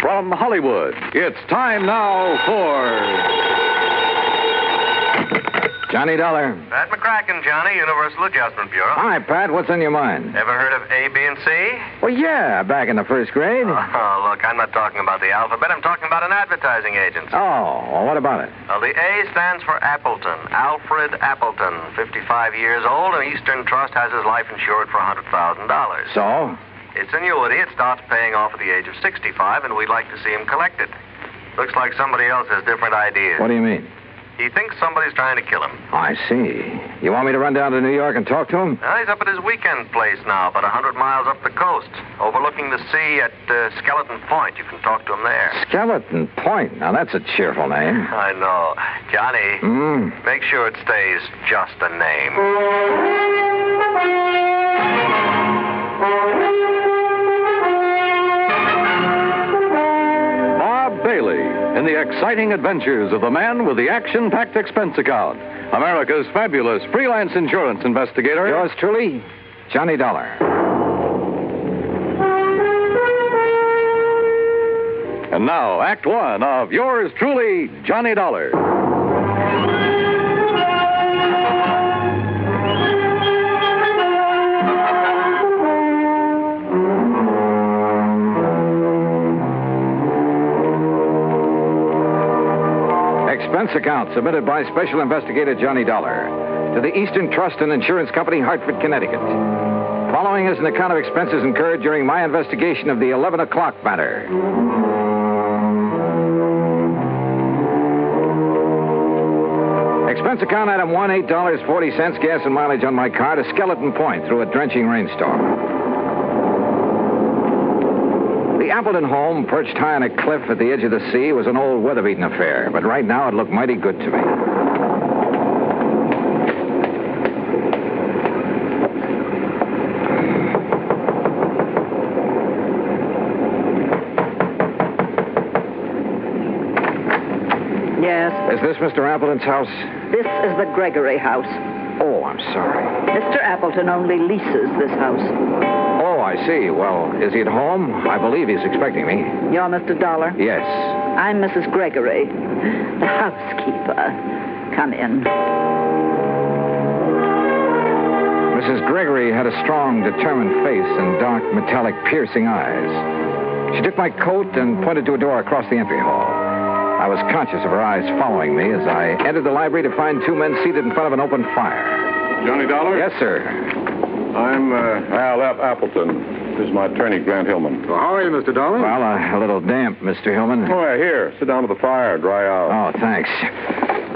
From Hollywood, it's time now for... Johnny Dollar. Pat McCracken, Johnny, Universal Adjustment Bureau. Hi, Pat. What's on your mind? Ever heard of A, B, and C? Well, yeah, back in the first grade. Oh, look, I'm not talking about the alphabet. I'm talking about an advertising agency. Oh, well, what about it? Well, the A stands for Appleton. Alfred Appleton, 55 years old, and Eastern Trust has his life insured for $100,000. So? It's annuity. It starts paying off at the age of 65, and we'd like to see him collect it. Looks like somebody else has different ideas. What do you mean? He thinks somebody's trying to kill him. I see. You want me to run down to New York and talk to him? He's up at his weekend place now, about 100 miles up the coast, overlooking the sea at Skeleton Point. You can talk to him there. Skeleton Point? Now, that's a cheerful name. I know. Johnny, make sure it stays just a name. Bob Bailey in the exciting adventures of the man with the action-packed expense account. America's fabulous freelance insurance investigator. Yours truly, Johnny Dollar. And now, Act One of yours truly, Johnny Dollar. Expense account submitted by Special Investigator Johnny Dollar to the Eastern Trust and Insurance Company, Hartford, Connecticut. Following is an account of expenses incurred during my investigation of the 11 o'clock matter. Expense account item 1, $8.40 gas and mileage on my car to Skeleton Point through a drenching rainstorm. The Appleton home, perched high on a cliff at the edge of the sea, was an old weather-beaten affair, but right now it looked mighty good to me. Yes. Is this Mr. Appleton's house? This is the Gregory house. Oh, I'm sorry. Mr. Appleton only leases this house. Oh, I see. Well, is he at home? I believe he's expecting me. You're Mr. Dollar? Yes. I'm Mrs. Gregory, the housekeeper. Come in. Mrs. Gregory had a strong, determined face and dark, metallic, piercing eyes. She took my coat and pointed to a door across the entry hall. I was conscious of her eyes following me as I entered the library to find two men seated in front of an open fire. Johnny Dollar? Yes, sir. I'm Al F. Appleton. This is my attorney, Grant Hillman. Well, how are you, Mr. Dollar? Well, a little damp, Mr. Hillman. Oh, yeah, here. Sit down to the fire, dry out. Oh, thanks.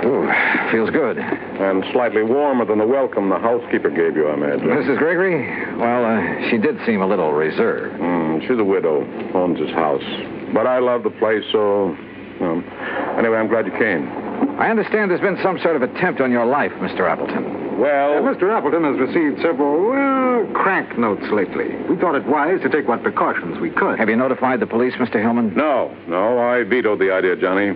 Ooh, feels good. And slightly warmer than the welcome the housekeeper gave you, I imagine. Mrs. Gregory? Well, she did seem a little reserved. She's a widow, owns this house. But I love the place, so... anyway, I'm glad you came. I understand there's been some sort of attempt on your life, Mr. Appleton. Well... Mr. Appleton has received several, crank notes lately. We thought it wise to take what precautions we could. Have you notified the police, Mr. Hillman? No, I vetoed the idea, Johnny.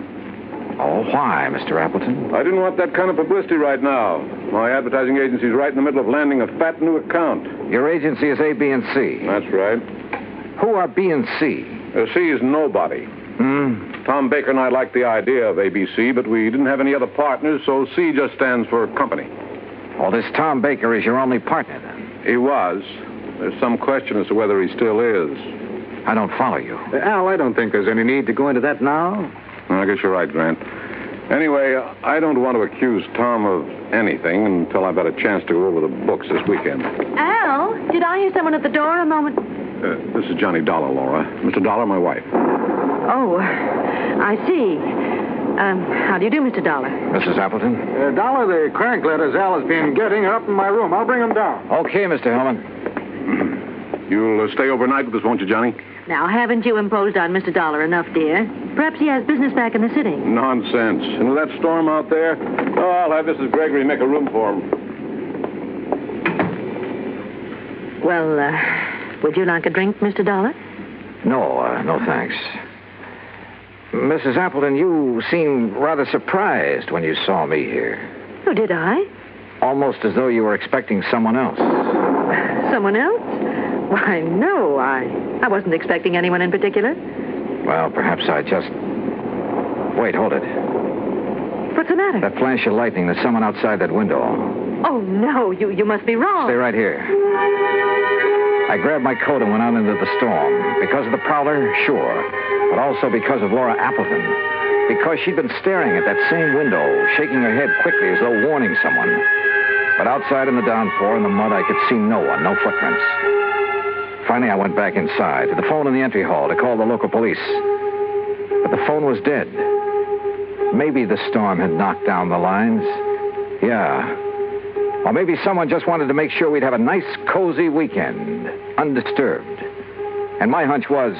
Oh, why, Mr. Appleton? I didn't want that kind of publicity right now. My advertising agency's right in the middle of landing a fat new account. Your agency is A, B, and C. That's right. Who are B and C? C is nobody. Tom Baker and I liked the idea of ABC, but we didn't have any other partners, so C just stands for company. Oh, this Tom Baker is your only partner, then? He was. There's some question as to whether he still is. I don't follow you. Al, I don't think there's any need to go into that now. I guess you're right, Grant. Anyway, I don't want to accuse Tom of anything until I've had a chance to go over the books this weekend. Al, did I hear someone at the door a moment? This is Johnny Dollar, Laura. Mr. Dollar, my wife. Oh, I see. How do you do, Mr. Dollar? Mrs. Appleton? Dollar, the crank letters Al has been getting are up in my room. I'll bring them down. Okay, Mr. Hillman. You'll stay overnight with us, won't you, Johnny? Now, haven't you imposed on Mr. Dollar enough, dear? Perhaps he has business back in the city. Nonsense. And with that storm out there, I'll have Mrs. Gregory make a room for him. Well, would you like a drink, Mr. Dollar? No, thanks. Mrs. Appleton, you seemed rather surprised when you saw me here. Oh, did I? Almost as though you were expecting someone else. Someone else? Why, no, I wasn't expecting anyone in particular. Well, perhaps I just... Wait, hold it. What's the matter? That flash of lightning, there's someone outside that window. Oh, no, you must be wrong. Stay right here. I grabbed my coat and went out into the storm. Because of the prowler, sure. But also because of Laura Appleton. Because she'd been staring at that same window, shaking her head quickly as though warning someone. But outside in the downpour, in the mud, I could see no one, no footprints. Finally, I went back inside, to the phone in the entry hall, to call the local police. But the phone was dead. Maybe the storm had knocked down the lines. Yeah. Or maybe someone just wanted to make sure we'd have a nice, cozy weekend, undisturbed. And my hunch was,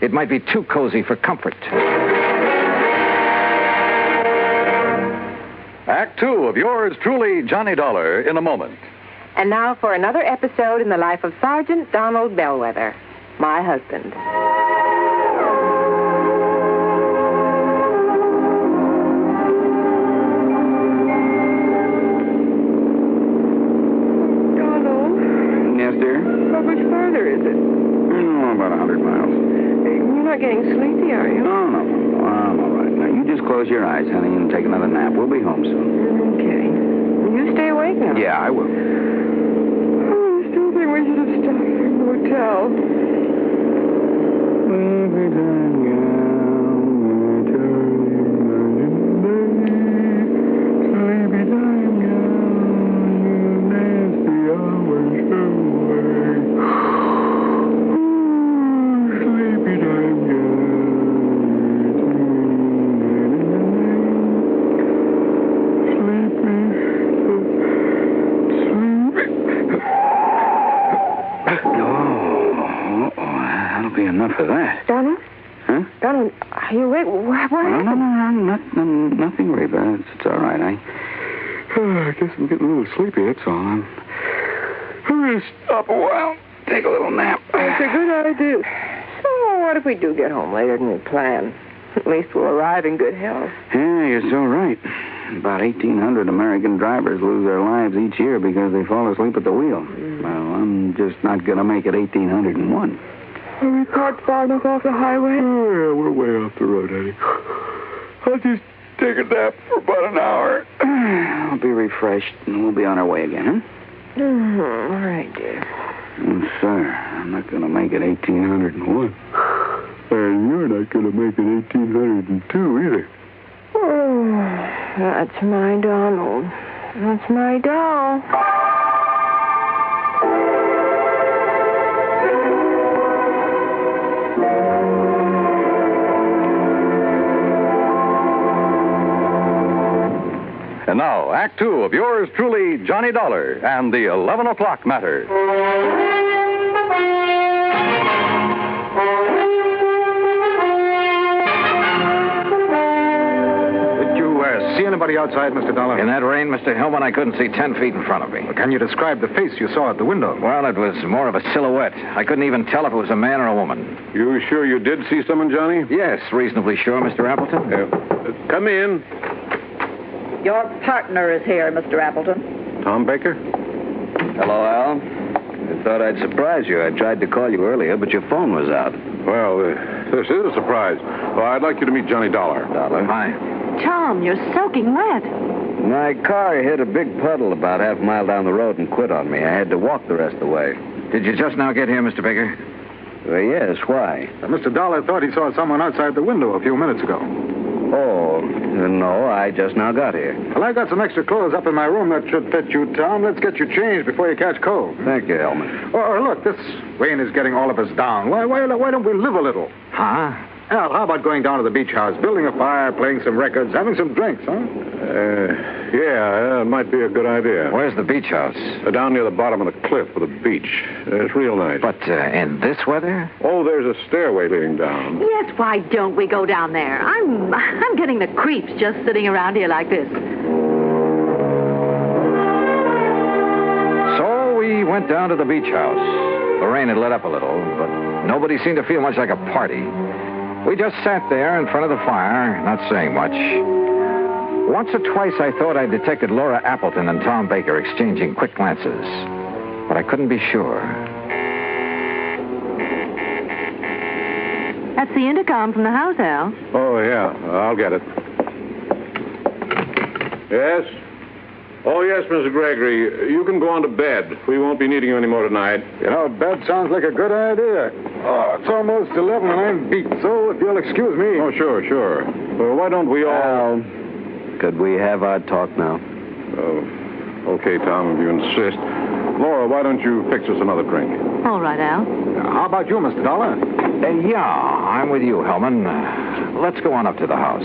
it might be too cozy for comfort. Act 2 of yours truly, Johnny Dollar, in a moment. And now for another episode in the life of Sergeant Donald Bellwether, my husband. How much farther is it? Oh, about 100 miles. You're not getting sleepy, are you? No. I'm all right. Now, you just close your eyes, honey, and take another nap. We'll be home soon. Okay. You stay awake now. Yeah, I will. Oh, I still think we should have stopped at the hotel. Enough of that. Donald? Huh? Donald, are you awake? What happened? No, nothing, Reba. It's all right. I guess I'm getting a little sleepy, that's all. I'm going to stop a while, take a little nap. It's a good idea. So, what if we do get home later than we planned? At least we'll arrive in good health. Yeah, you're so right. About 1,800 American drivers lose their lives each year because they fall asleep at the wheel. Well, I'm just not going to make it 1,801. Are we parked far enough off the highway? Oh, yeah, we're way off the road, honey. I'll just take a nap for about an hour. I'll be refreshed, and we'll be on our way again, huh? All right, dear. Oh, sir, I'm not going to make it 1,801. And you're not going to make it 1,802 either. Oh, that's my Donald. That's my doll. And now, Act 2 of yours truly, Johnny Dollar, and the 11 o'clock matter. Did you see anybody outside, Mr. Dollar? In that rain, Mr. Hillman, I couldn't see 10 feet in front of me. Well, can you describe the face you saw at the window? Well, it was more of a silhouette. I couldn't even tell if it was a man or a woman. You sure you did see someone, Johnny? Yes, reasonably sure, Mr. Appleton. Come in. Your partner is here, Mr. Appleton. Tom Baker? Hello, Al. I thought I'd surprise you. I tried to call you earlier, but your phone was out. Well, this is a surprise. Well, I'd like you to meet Johnny Dollar. Dollar? Hi. Tom, you're soaking wet. My car hit a big puddle about half a mile down the road and quit on me. I had to walk the rest of the way. Did you just now get here, Mr. Baker? Well, yes, why? Mr. Dollar thought he saw someone outside the window a few minutes ago. Oh, no, I just now got here. Well, I got some extra clothes up in my room that should fit you, Tom. Let's get you changed before you catch cold. Thank you, Hellman. Or look, this rain is getting all of us down. Why don't we live a little? Huh? Al, how about going down to the beach house, building a fire, playing some records, having some drinks, huh? Yeah, it might be a good idea. Where's the beach house? Down near the bottom of the cliff with a beach. It's real nice. But in this weather? Oh, there's a stairway leading down. Yes, why don't we go down there? I'm getting the creeps just sitting around here like this. So we went down to the beach house. The rain had let up a little, but nobody seemed to feel much like a party. We just sat there in front of the fire, not saying much. Once or twice I thought I detected Laura Appleton and Tom Baker exchanging quick glances, but I couldn't be sure. That's the intercom from the house, Al. Oh, yeah. I'll get it. Yes? Oh, yes, Mr. Gregory. You can go on to bed. We won't be needing you anymore tonight. You know, bed sounds like a good idea. Oh, it's almost 11 and I'm beat, so if you'll excuse me. Oh, sure. Well, why don't we all... Could we have our talk now? Oh, okay, Tom, if you insist. Laura, why don't you fix us another drink? All right, Al. How about you, Mr. Dollar? Yeah, I'm with you, Hellman. Let's go on up to the house.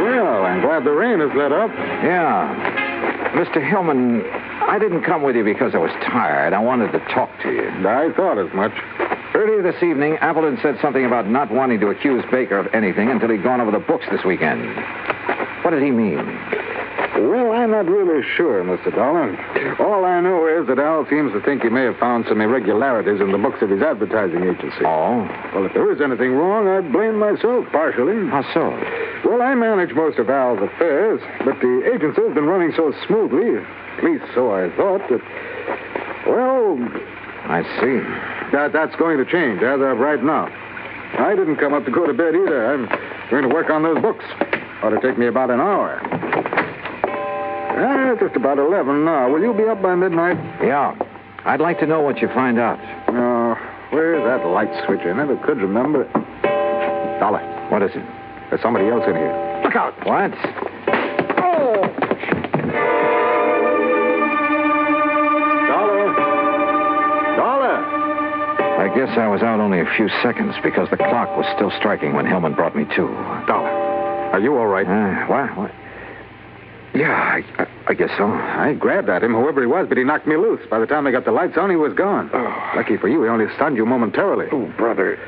Well, I'm glad the rain has let up. Yeah. Mr. Hillman, I didn't come with you because I was tired. I wanted to talk to you. I thought as much. Earlier this evening, Appleton said something about not wanting to accuse Baker of anything until he'd gone over the books this weekend. What did he mean? Well, I'm not really sure, Mr. Dollar. All I know is that Al seems to think he may have found some irregularities in the books of his advertising agency. Oh? Well, if there is anything wrong, I blame myself partially. How so? Well, I manage most of Al's affairs, but the agency has been running so smoothly, at least so I thought, that, well... I see. That's going to change as of right now. I didn't come up to go to bed either. I'm going to work on those books. Ought to take me about an hour. Just about 11 now. Will you be up by midnight? Yeah. I'd like to know what you find out. Where's that light switch? I never could remember it. Dollar. What is it? There's somebody else in here. Look out. What? Oh! Dollar! I guess I was out only a few seconds because the clock was still striking when Hillman brought me to. Dollar, are you all right? What? Yeah, I guess so. I grabbed at him, whoever he was, but he knocked me loose. By the time I got the lights on, he was gone. Oh. Lucky for you, he only stunned you momentarily. Oh, brother.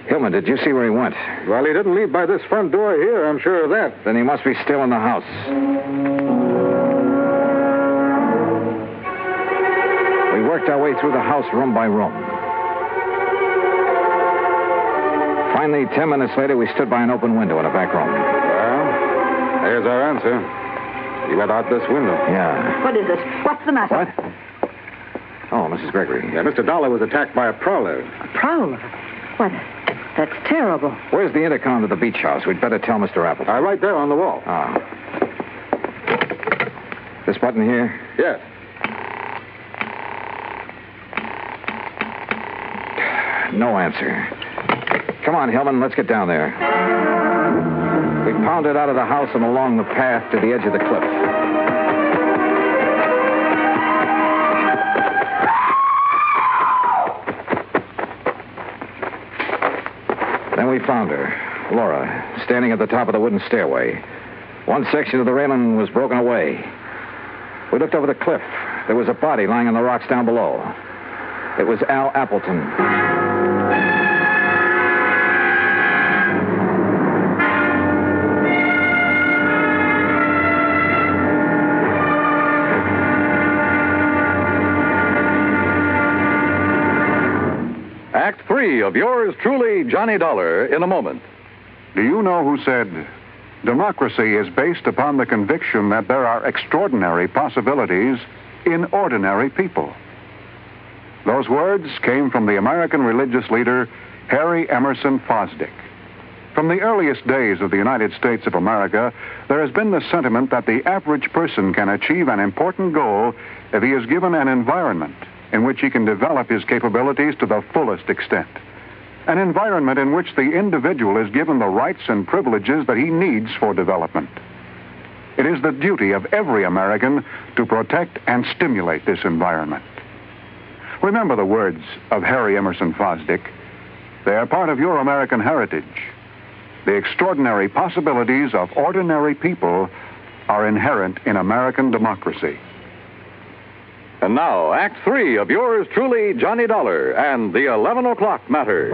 Hillman, did you see where he went? Well, he didn't leave by this front door here, I'm sure of that. Then he must be still in the house. We worked our way through the house room by room. Finally, 10 minutes later, we stood by an open window in a back room. Well, there's our answer. He went out this window. Yeah. What is it? What's the matter? What? Oh, Mrs. Gregory. Yeah, Mr. Dollar was attacked by a prowler. A prowler? What? That's terrible. Where's the intercom to the beach house? We'd better tell Mr. Appleton. Right there on the wall. Ah. This button here? Yes. No answer. Come on, Hillman, let's get down there. We pounded out of the house and along the path to the edge of the cliff. Then we found her, Laura, standing at the top of the wooden stairway. One section of the railing was broken away. We looked over the cliff. There was a body lying on the rocks down below. It was Al Appleton. Act 3 of yours truly, Johnny Dollar, in a moment. Do you know who said, democracy is based upon the conviction that there are extraordinary possibilities in ordinary people? Those words came from the American religious leader, Harry Emerson Fosdick. From the earliest days of the United States of America, there has been the sentiment that the average person can achieve an important goal if he is given an environment in which he can develop his capabilities to the fullest extent. An environment in which the individual is given the rights and privileges that he needs for development. It is the duty of every American to protect and stimulate this environment. Remember the words of Harry Emerson Fosdick. They are part of your American heritage. The extraordinary possibilities of ordinary people are inherent in American democracy. And now, Act 3 of yours truly, Johnny Dollar, and the 11 o'clock matter.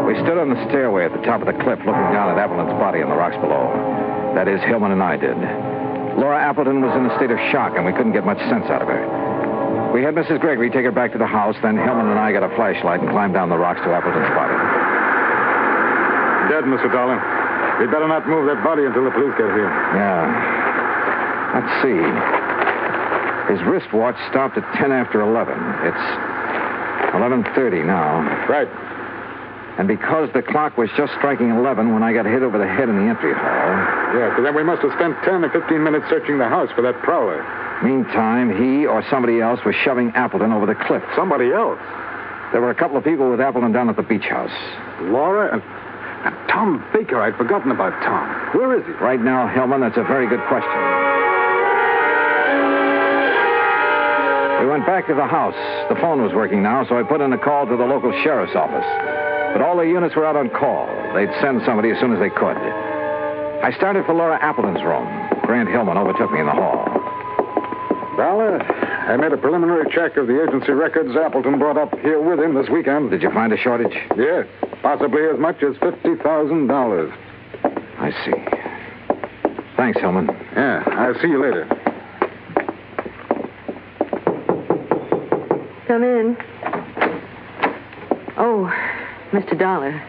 We stood on the stairway at the top of the cliff looking down at Appleton's body on the rocks below. That is, Hillman and I did. Laura Appleton was in a state of shock, and we couldn't get much sense out of her. We had Mrs. Gregory take her back to the house, then Hillman and I got a flashlight and climbed down the rocks to Appleton's body. Dead, Mr. Dollar. We'd better not move that body until the police get here. Yeah. Let's see. His wristwatch stopped at 10 after 11. It's 11:30 now. Right. And because the clock was just striking 11 when I got hit over the head in the entry hall... Yeah, so then we must have spent 10 or 15 minutes searching the house for that prowler. Meantime, he or somebody else was shoving Appleton over the cliff. Somebody else? There were a couple of people with Appleton down at the beach house. Laura and Tom Baker. I'd forgotten about Tom. Where is he? Right now, Hillman, that's a very good question. We went back to the house. The phone was working now, so I put in a call to the local sheriff's office. But all the units were out on call. They'd send somebody as soon as they could. I started for Laura Appleton's room. Grant Hillman overtook me in the hall. Dollar, I made a preliminary check of the agency records Appleton brought up here with him this weekend. Did you find a shortage? Yes, possibly as much as $50,000. I see. Thanks, Hillman. Yeah, I'll see you later. Come in. Oh, Mr. Dollar.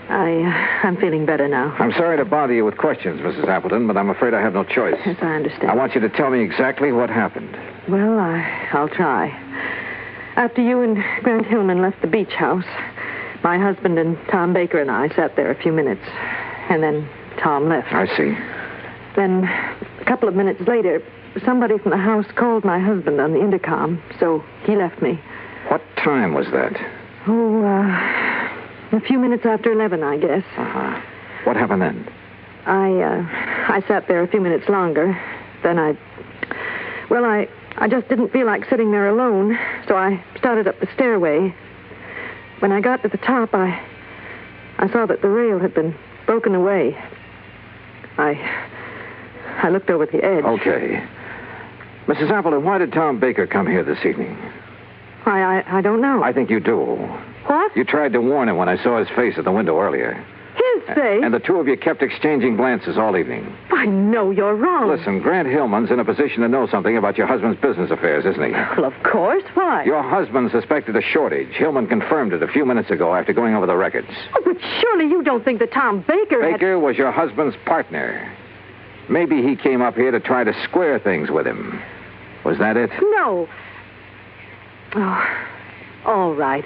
I'm feeling better now. I'm sorry to bother you with questions, Mrs. Appleton, but I'm afraid I have no choice. Yes, I understand. I want you to tell me exactly what happened. Well, I'll try. After you and Grant Hillman left the beach house, my husband and Tom Baker and I sat there a few minutes, and then Tom left. I see. Then, a couple of minutes later, somebody from the house called my husband on the intercom, so he left me. What time was that? Oh, a few minutes after 11, I guess. Uh-huh. What happened then? I sat there a few minutes longer. Then I just didn't feel like sitting there alone, so I started up the stairway. When I got to the top, I saw that the rail had been broken away. I looked over the edge. Okay. Mrs. Appleton, why did Tom Baker come here this evening? Why, I don't know. I think you do. What? You tried to warn him when I saw his face at the window earlier. His face? And the two of you kept exchanging glances all evening. I know you're wrong. Listen, Grant Hillman's in a position to know something about your husband's business affairs, isn't he? Well, of course. Why? Your husband suspected a shortage. Hillman confirmed it a few minutes ago after going over the records. Oh, but surely you don't think that Tom Baker Baker was your husband's partner. Maybe he came up here to try to square things with him. Was that it? No. Oh, all right.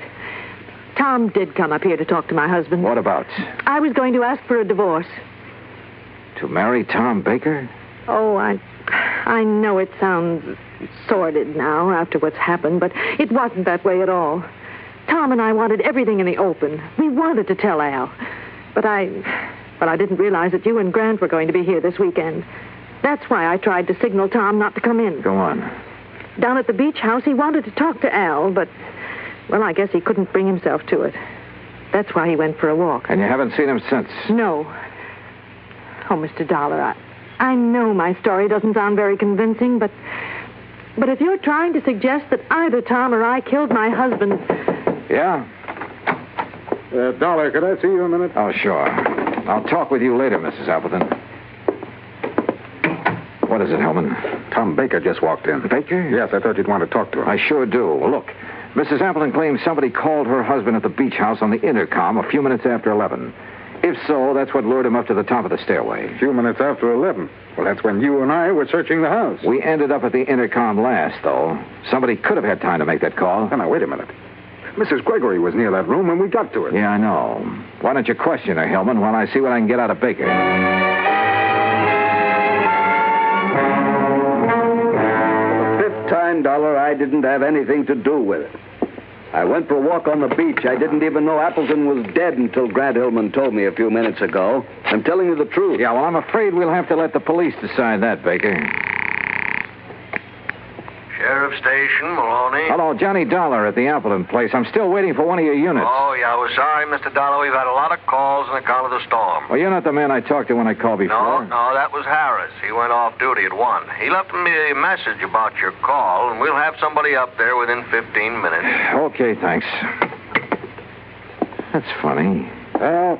Tom did come up here to talk to my husband. What about? I was going to ask for a divorce. To marry Tom Baker? Oh, I know it sounds sordid now after what's happened, but it wasn't that way at all. Tom and I wanted everything in the open. We wanted to tell Al. But I didn't realize that you and Grant were going to be here this weekend. That's why I tried to signal Tom not to come in. Go on. Down at the beach house, he wanted to talk to Al, but, well, I guess he couldn't bring himself to it. That's why he went for a walk. And you haven't seen him since? No. Oh, Mr. Dollar, I know my story doesn't sound very convincing, but if you're trying to suggest that either Tom or I killed my husband... Yeah? Dollar, could I see you a minute? Oh, sure. I'll talk with you later, Mrs. Appleton. What is it, Hellman? Tom Baker just walked in. Baker? Yes, I thought you'd want to talk to him. I sure do. Look, Mrs. Appleton claims somebody called her husband at the beach house on the intercom a few minutes after 11. If so, that's what lured him up to the top of the stairway. A few minutes after 11. Well, that's when you and I were searching the house. We ended up at the intercom last, though. Somebody could have had time to make that call. Now, wait a minute. Mrs. Gregory was near that room when we got to it. Yeah, I know. Why don't you question her, Hellman, while I see what I can get out of Baker? For the fifth time, Dollar, I didn't have anything to do with it. I went for a walk on the beach. I didn't even know Appleton was dead until Grant Hillman told me a few minutes ago. I'm telling you the truth. Yeah, well, I'm afraid we'll have to let the police decide that, Baker. Sheriff Station, Maloney. Hello, Johnny Dollar at the Appleton place. I'm still waiting for one of your units. Oh, yeah, we're sorry, Mr. Dollar. We've had a lot of calls on account of the storm. Well, you're not the man I talked to when I called before. No, that was Harris. He went off duty at 1. He left me a message about your call, and we'll have somebody up there within 15 minutes. Okay, thanks. That's funny. Well,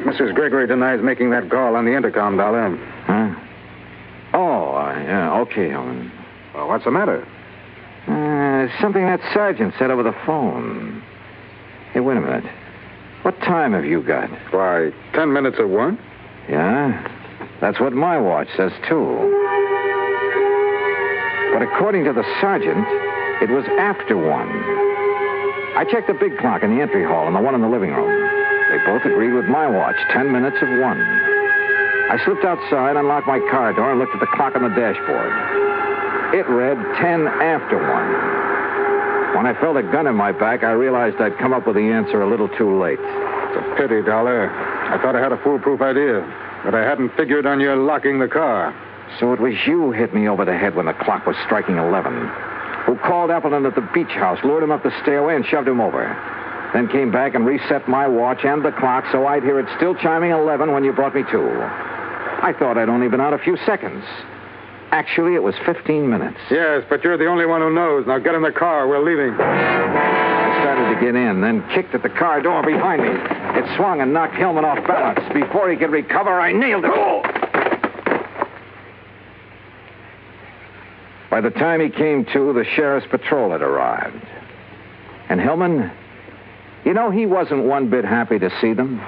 Mrs. Gregory denies making that call on the intercom, Dollar. Huh? Oh, yeah, okay, Helen. Well, what's the matter? something that sergeant said over the phone. Hey, wait a minute. What time have you got? Why, 10 minutes of 1? Yeah? That's what my watch says, too. But according to the sergeant, it was after 1. I checked the big clock in the entry hall and the one in the living room. They both agreed with my watch, 10 minutes of 1. I slipped outside, unlocked my car door, and looked at the clock on the dashboard. It read 10 after 1. When I felt a gun in my back, I realized I'd come up with the answer a little too late. It's a pity, Dollar. I thought I had a foolproof idea, but I hadn't figured on your locking the car. So it was you who hit me over the head when the clock was striking 11. Who called Appleton at the beach house, lured him up the stairway, and shoved him over. Then came back and reset my watch and the clock so I'd hear it still chiming 11 when you brought me to. I thought I'd only been out a few seconds. Actually, it was 15 minutes. Yes, but you're the only one who knows. Now get in the car. We're leaving. I started to get in, then kicked at the car door behind me. It swung and knocked Hillman off balance. Before he could recover, I nailed it. Oh! By the time he came to, the sheriff's patrol had arrived. And Hillman, you know, he wasn't one bit happy to see them.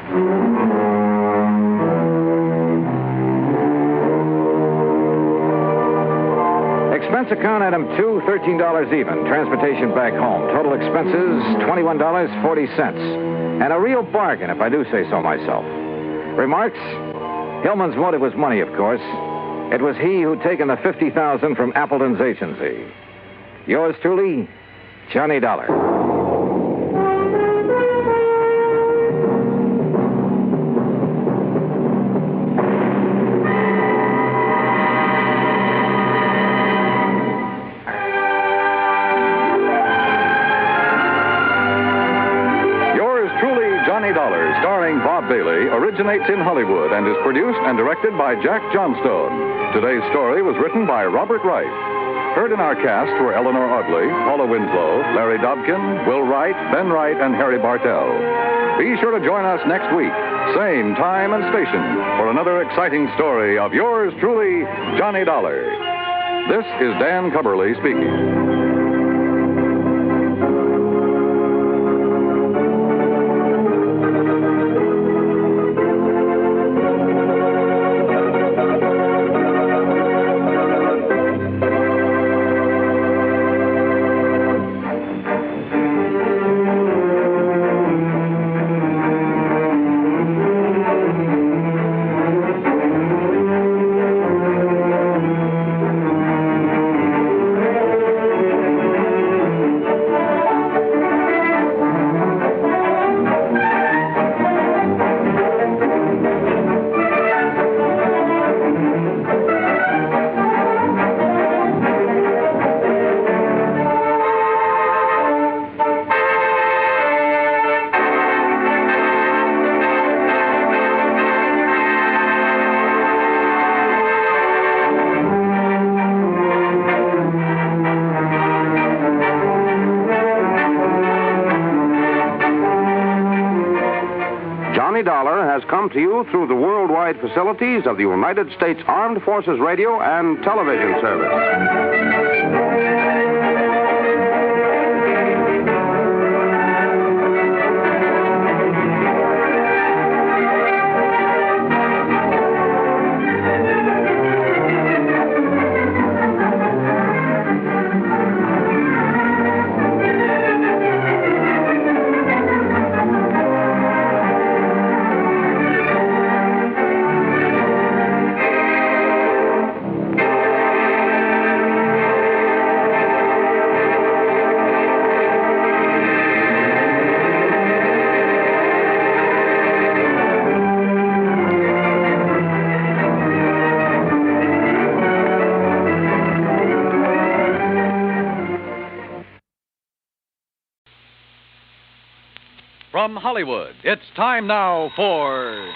Expense account item 2, $13 even. Transportation back home. Total expenses, $21.40. And a real bargain, if I do say so myself. Remarks? Hillman's motive was money, of course. It was he who'd taken the $50,000 from Appleton's agency. Yours truly, Johnny Dollar. Bob Bailey originates in Hollywood and is produced and directed by Jack Johnstone. Today's story was written by Robert Wright. Heard in our cast were Eleanor Audley, Paula Winslow, Larry Dobkin, Will Wright, Ben Wright, and Harry Bartell. Be sure to join us next week, same time and station, for another exciting story of yours truly, Johnny Dollar. This is Dan Cubberly speaking. Come to you through the worldwide facilities of the United States Armed Forces Radio and Television Service. From Hollywood, it's time now for...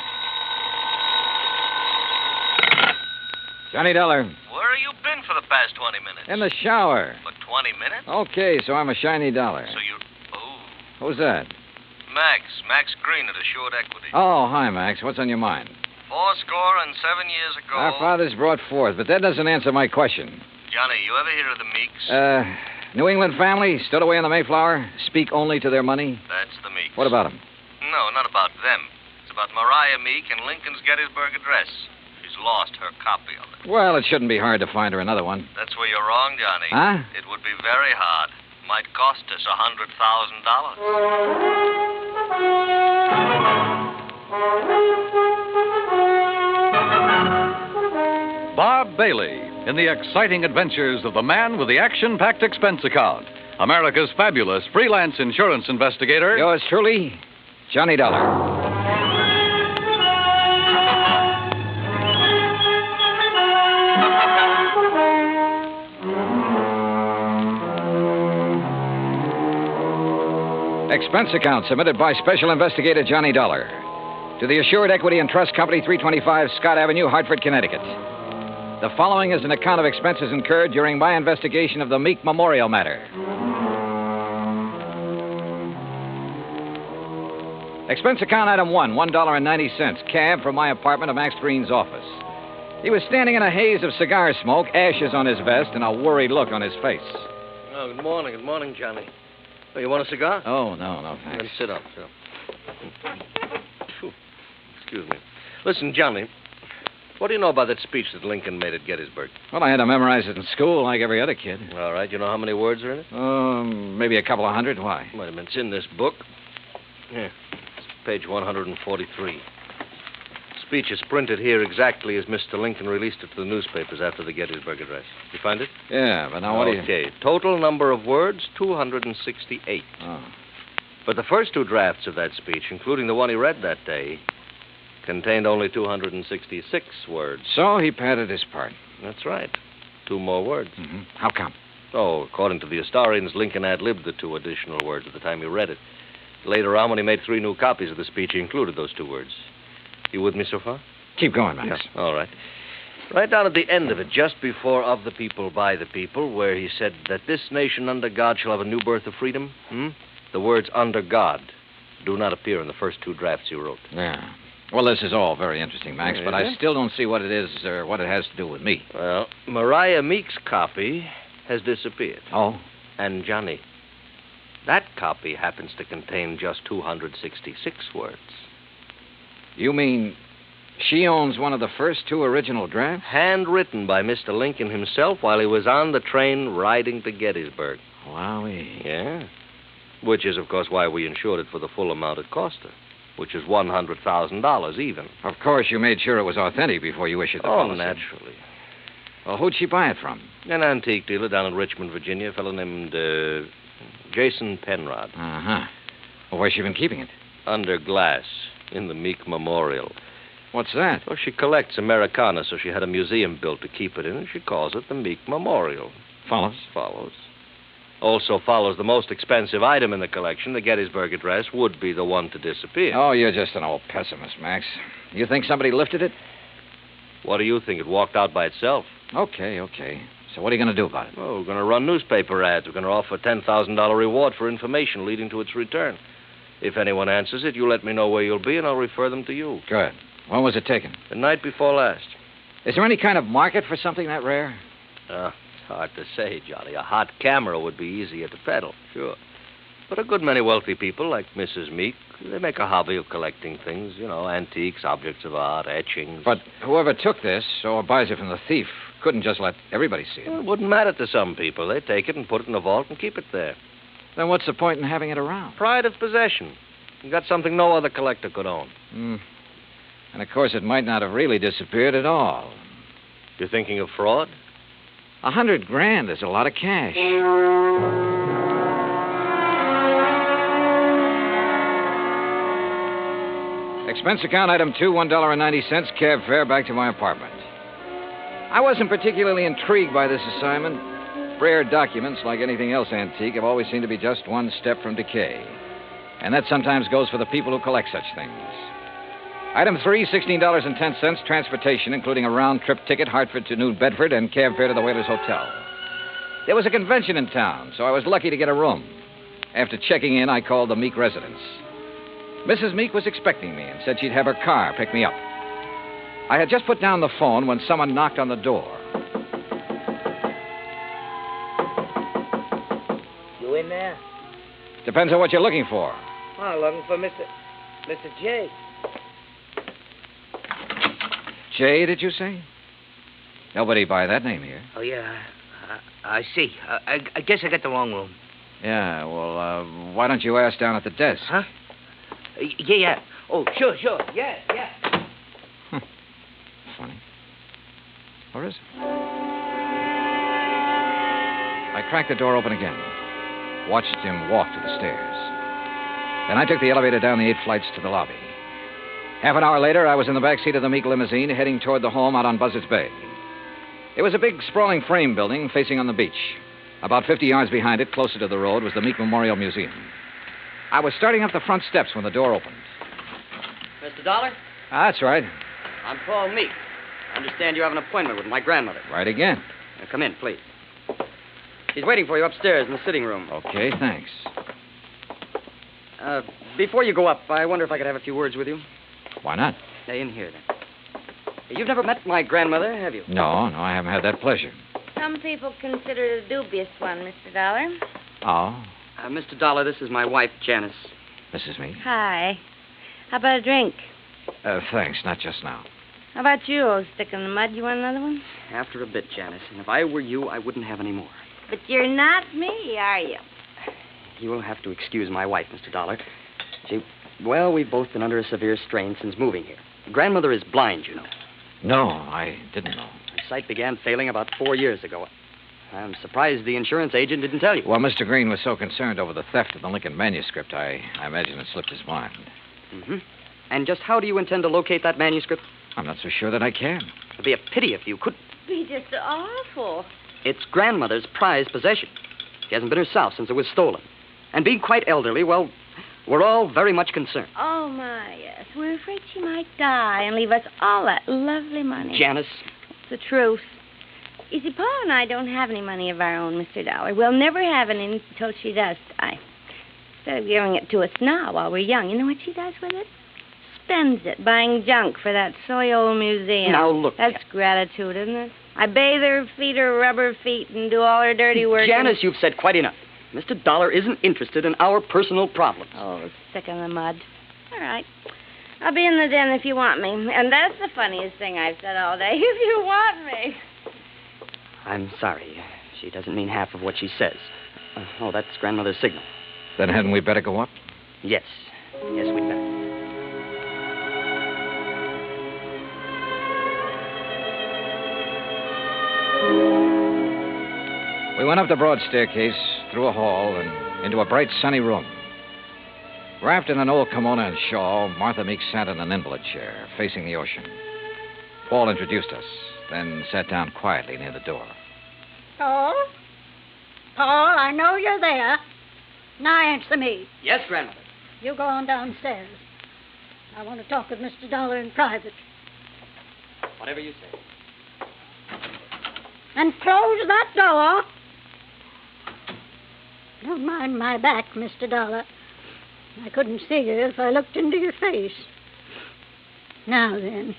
Johnny Dollar. Where have you been for the past 20 minutes? In the shower. For 20 minutes? Okay, so I'm a shiny dollar. So you... Oh. Who's that? Max Green at Assured Equity. Oh, hi, Max. What's on your mind? 7 years ago... Our fathers brought forth, but that doesn't answer my question. Johnny, you ever hear of the Meeks? New England family, stood away on the Mayflower, speak only to their money. That's the Meeks. What about them? No, not about them. It's about Mariah Meek and Lincoln's Gettysburg Address. She's lost her copy of it. Well, it shouldn't be hard to find her another one. That's where you're wrong, Johnny. Huh? It would be very hard. Might cost us $100,000. Bob Bailey in the exciting adventures of the man with the action-packed expense account. America's fabulous freelance insurance investigator. Yours truly, Johnny Dollar. Expense account submitted by Special Investigator Johnny Dollar to the Assured Equity and Trust Company, 325 Scott Avenue, Hartford, Connecticut. The following is an account of expenses incurred during my investigation of the Meek Memorial Matter. Expense account item 1, $1.90, cab from my apartment to Max Green's office. He was standing in a haze of cigar smoke, ashes on his vest, and a worried look on his face. Oh, good morning, Johnny. Oh, you want a cigar? Oh, no, thanks. Then sit up. Phew. Excuse me. Listen, Johnny, what do you know about that speech that Lincoln made at Gettysburg? Well, I had to memorize it in school like every other kid. All right. You know how many words are in it? Maybe a couple of hundred. Why? Wait a minute. It's in this book. Here. It's page 143. Speech is printed here exactly as Mr. Lincoln released it to the newspapers after the Gettysburg Address. You find it? Yeah, but now what do you... Okay. Total number of words, 268. Oh. But the first two drafts of that speech, including the one he read that day, contained only 266 words. So he padded his part. That's right. 2 more words. Mm-hmm. How come? Oh, according to the historians, Lincoln ad-libbed the 2 additional words at the time he read it. Later on, when he made 3 new copies of the speech, he included those 2 words. You with me so far? Keep going, Max. Yeah. All right. Right down at the end of it, just before of the people, by the people, where he said that this nation under God shall have a new birth of freedom, the words under God do not appear in the first 2 drafts you wrote. Yeah. Well, this is all very interesting, Max, but I still don't see what it is or what it has to do with me. Well, Mariah Meek's copy has disappeared. Oh? And, Johnny, that copy happens to contain just 266 words. You mean she owns one of the first 2 original drafts? Handwritten by Mr. Lincoln himself while he was on the train riding to Gettysburg. Wowee. Yeah. Which is, of course, why we insured it for the full amount it cost her, which is $100,000 even. Of course, you made sure it was authentic before you issued the policy. Oh, naturally. Well, who'd she buy it from? An antique dealer down in Richmond, Virginia, a fellow named Jason Penrod. Uh-huh. Well, where's she been keeping it? Under glass. In the Meek Memorial. What's that? Well, she collects Americana, so she had a museum built to keep it in, and she calls it the Meek Memorial. Follows? Follows. Also follows the most expensive item in the collection, the Gettysburg Address, would be the one to disappear. Oh, you're just an old pessimist, Max. You think somebody lifted it? What do you think? It walked out by itself. Okay. So what are you going to do about it? Well, we're going to run newspaper ads. We're going to offer a $10,000 reward for information leading to its return. If anyone answers it, you let me know where you'll be, and I'll refer them to you. Good. When was it taken? The night before last. Is there any kind of market for something that rare? It's hard to say, Johnny. A hot camera would be easier to peddle, sure. But a good many wealthy people, like Mrs. Meek, they make a hobby of collecting things, antiques, objects of art, etchings. But whoever took this, or buys it from the thief, couldn't just let everybody see it. Well, it wouldn't matter to some people. They take it and put it in a vault and keep it there. Then what's the point in having it around? Pride of possession. You got something no other collector could own. And, of course, it might not have really disappeared at all. You're thinking of fraud? $100,000 is a lot of cash. Expense account item 2, $1.90, cab fare back to my apartment. I wasn't particularly intrigued by this assignment. Rare documents, like anything else antique, have always seemed to be just one step from decay. And that sometimes goes for the people who collect such things. Item 3, $16.10, transportation, including a round-trip ticket, Hartford to New Bedford, and cab fare to the Whalers Hotel. There was a convention in town, so I was lucky to get a room. After checking in, I called the Meek residence. Mrs. Meek was expecting me and said she'd have her car pick me up. I had just put down the phone when someone knocked on the door. Depends on what you're looking for. Oh, looking for Mr. J. Jay, did you say? Nobody by that name here. Oh, yeah. I see. I guess I got the wrong room. Yeah, well, why don't you ask down at the desk? Huh? Yeah. Oh, sure. Yeah. Funny. Where is it? I cracked the door open again. Watched him walk to the stairs. Then I took the elevator down the 8 flights to the lobby. Half an hour later, I was in the back seat of the Meek limousine heading toward the home out on Buzzards Bay. It was a big, sprawling frame building facing on the beach. About 50 yards behind it, closer to the road, was the Meek Memorial Museum. I was starting up the front steps when the door opened. Mr. Dollar? That's right. I'm Paul Meek. I understand you have an appointment with my grandmother. Right again. Now, come in, please. She's waiting for you upstairs in the sitting room. Okay, thanks. Before you go up, I wonder if I could have a few words with you. Why not? In here, then. You've never met my grandmother, have you? No, I haven't had that pleasure. Some people consider it a dubious one, Mr. Dollar. Oh? Mr. Dollar, this is my wife, Janice. Mrs. Meek? Hi. How about a drink? Thanks, not just now. How about you, old stick in the mud? You want another one? After a bit, Janice. And if I were you, I wouldn't have any more. But you're not me, are you? You will have to excuse my wife, Mr. Dollar. Well, we've both been under a severe strain since moving here. Grandmother is blind, you know. No, I didn't know. Her sight began failing about 4 years ago. I'm surprised the insurance agent didn't tell you. Well, Mr. Green was so concerned over the theft of the Lincoln manuscript, I imagine it slipped his mind. Mm-hmm. And just how do you intend to locate that manuscript? I'm not so sure that I can. It'd be a pity if you could. Be just awful. It's grandmother's prized possession. She hasn't been herself since it was stolen. And being quite elderly, well, we're all very much concerned. Oh, my, yes. We're afraid she might die and leave us all that lovely money. Janice. It's the truth. You see, Paul and I don't have any money of our own, Mr. Dollar. We'll never have any until she does die. Instead of giving it to us now while we're young, you know what she does with it? Spends it buying junk for that silly old museum. Now, look. That's gratitude, isn't it? I bathe her, feed her rubber feet, and do all her dirty work. Janice, you've said quite enough. Mr. Dollar isn't interested in our personal problems. Oh, stick in the mud. All right. I'll be in the den if you want me. And that's the funniest thing I've said all day. If you want me. I'm sorry. She doesn't mean half of what she says. Oh, that's grandmother's signal. Then hadn't we better go up? Yes. Yes, we'd better. We went up the broad staircase, through a hall, and into a bright, sunny room. Wrapped in an old kimono and shawl, Martha Meek sat in an invalid chair, facing the ocean. Paul introduced us, then sat down quietly near the door. Paul? Paul, I know you're there. Now answer me. Yes, grandmother. You go on downstairs. I want to talk with Mr. Dollar in private. Whatever you say. And close that door. Don't mind my back, Mr. Dollar. I couldn't see you if I looked into your face. Now then,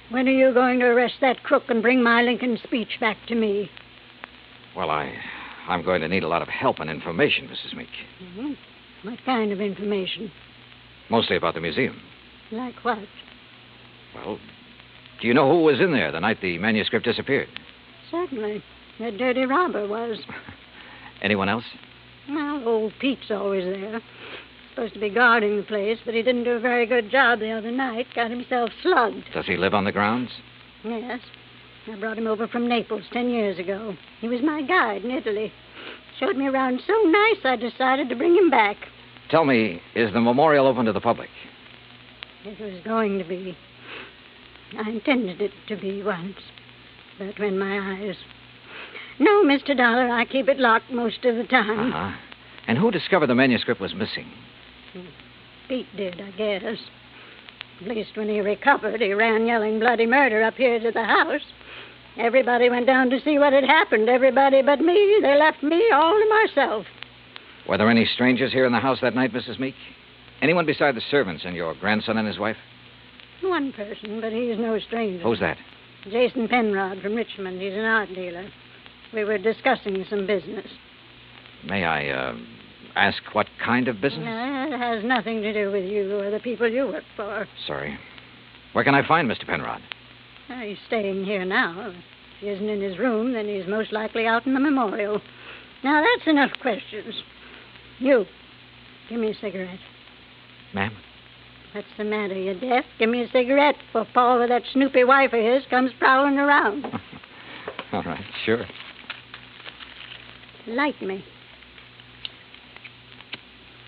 when are you going to arrest that crook and bring my Lincoln speech back to me? Well, I'm going to need a lot of help and information, Mrs. Meek. Mm-hmm. What kind of information? Mostly about the museum. Like what? Well, do you know who was in there the night the manuscript disappeared? Certainly. That dirty robber was. Anyone else? Well, old Pete's always there. Supposed to be guarding the place, but he didn't do a very good job the other night. Got himself slugged. Does he live on the grounds? Yes. I brought him over from Naples 10 years ago. He was my guide in Italy. Showed me around so nice I decided to bring him back. Tell me, is the memorial open to the public? It was going to be. I intended it to be once. But when my eyes... No, Mr. Dollar, I keep it locked most of the time. Uh-huh. And who discovered the manuscript was missing? Pete did, I guess. At least when he recovered, he ran yelling bloody murder up here to the house. Everybody went down to see what had happened. Everybody but me. They left me all to myself. Were there any strangers here in the house that night, Mrs. Meek? Anyone beside the servants and your grandson and his wife? One person, but he's no stranger. Who's that? Jason Penrod from Richmond. He's an art dealer. We were discussing some business. May I ask what kind of business? It has nothing to do with you or the people you work for. Sorry. Where can I find Mr. Penrod? He's staying here now. If he isn't in his room, then he's most likely out in the memorial. Now, that's enough questions. You, give me a cigarette. Ma'am? What's the matter? You deaf? Give me a cigarette before Paul with that snoopy wife of his comes prowling around. All right, sure. Light me.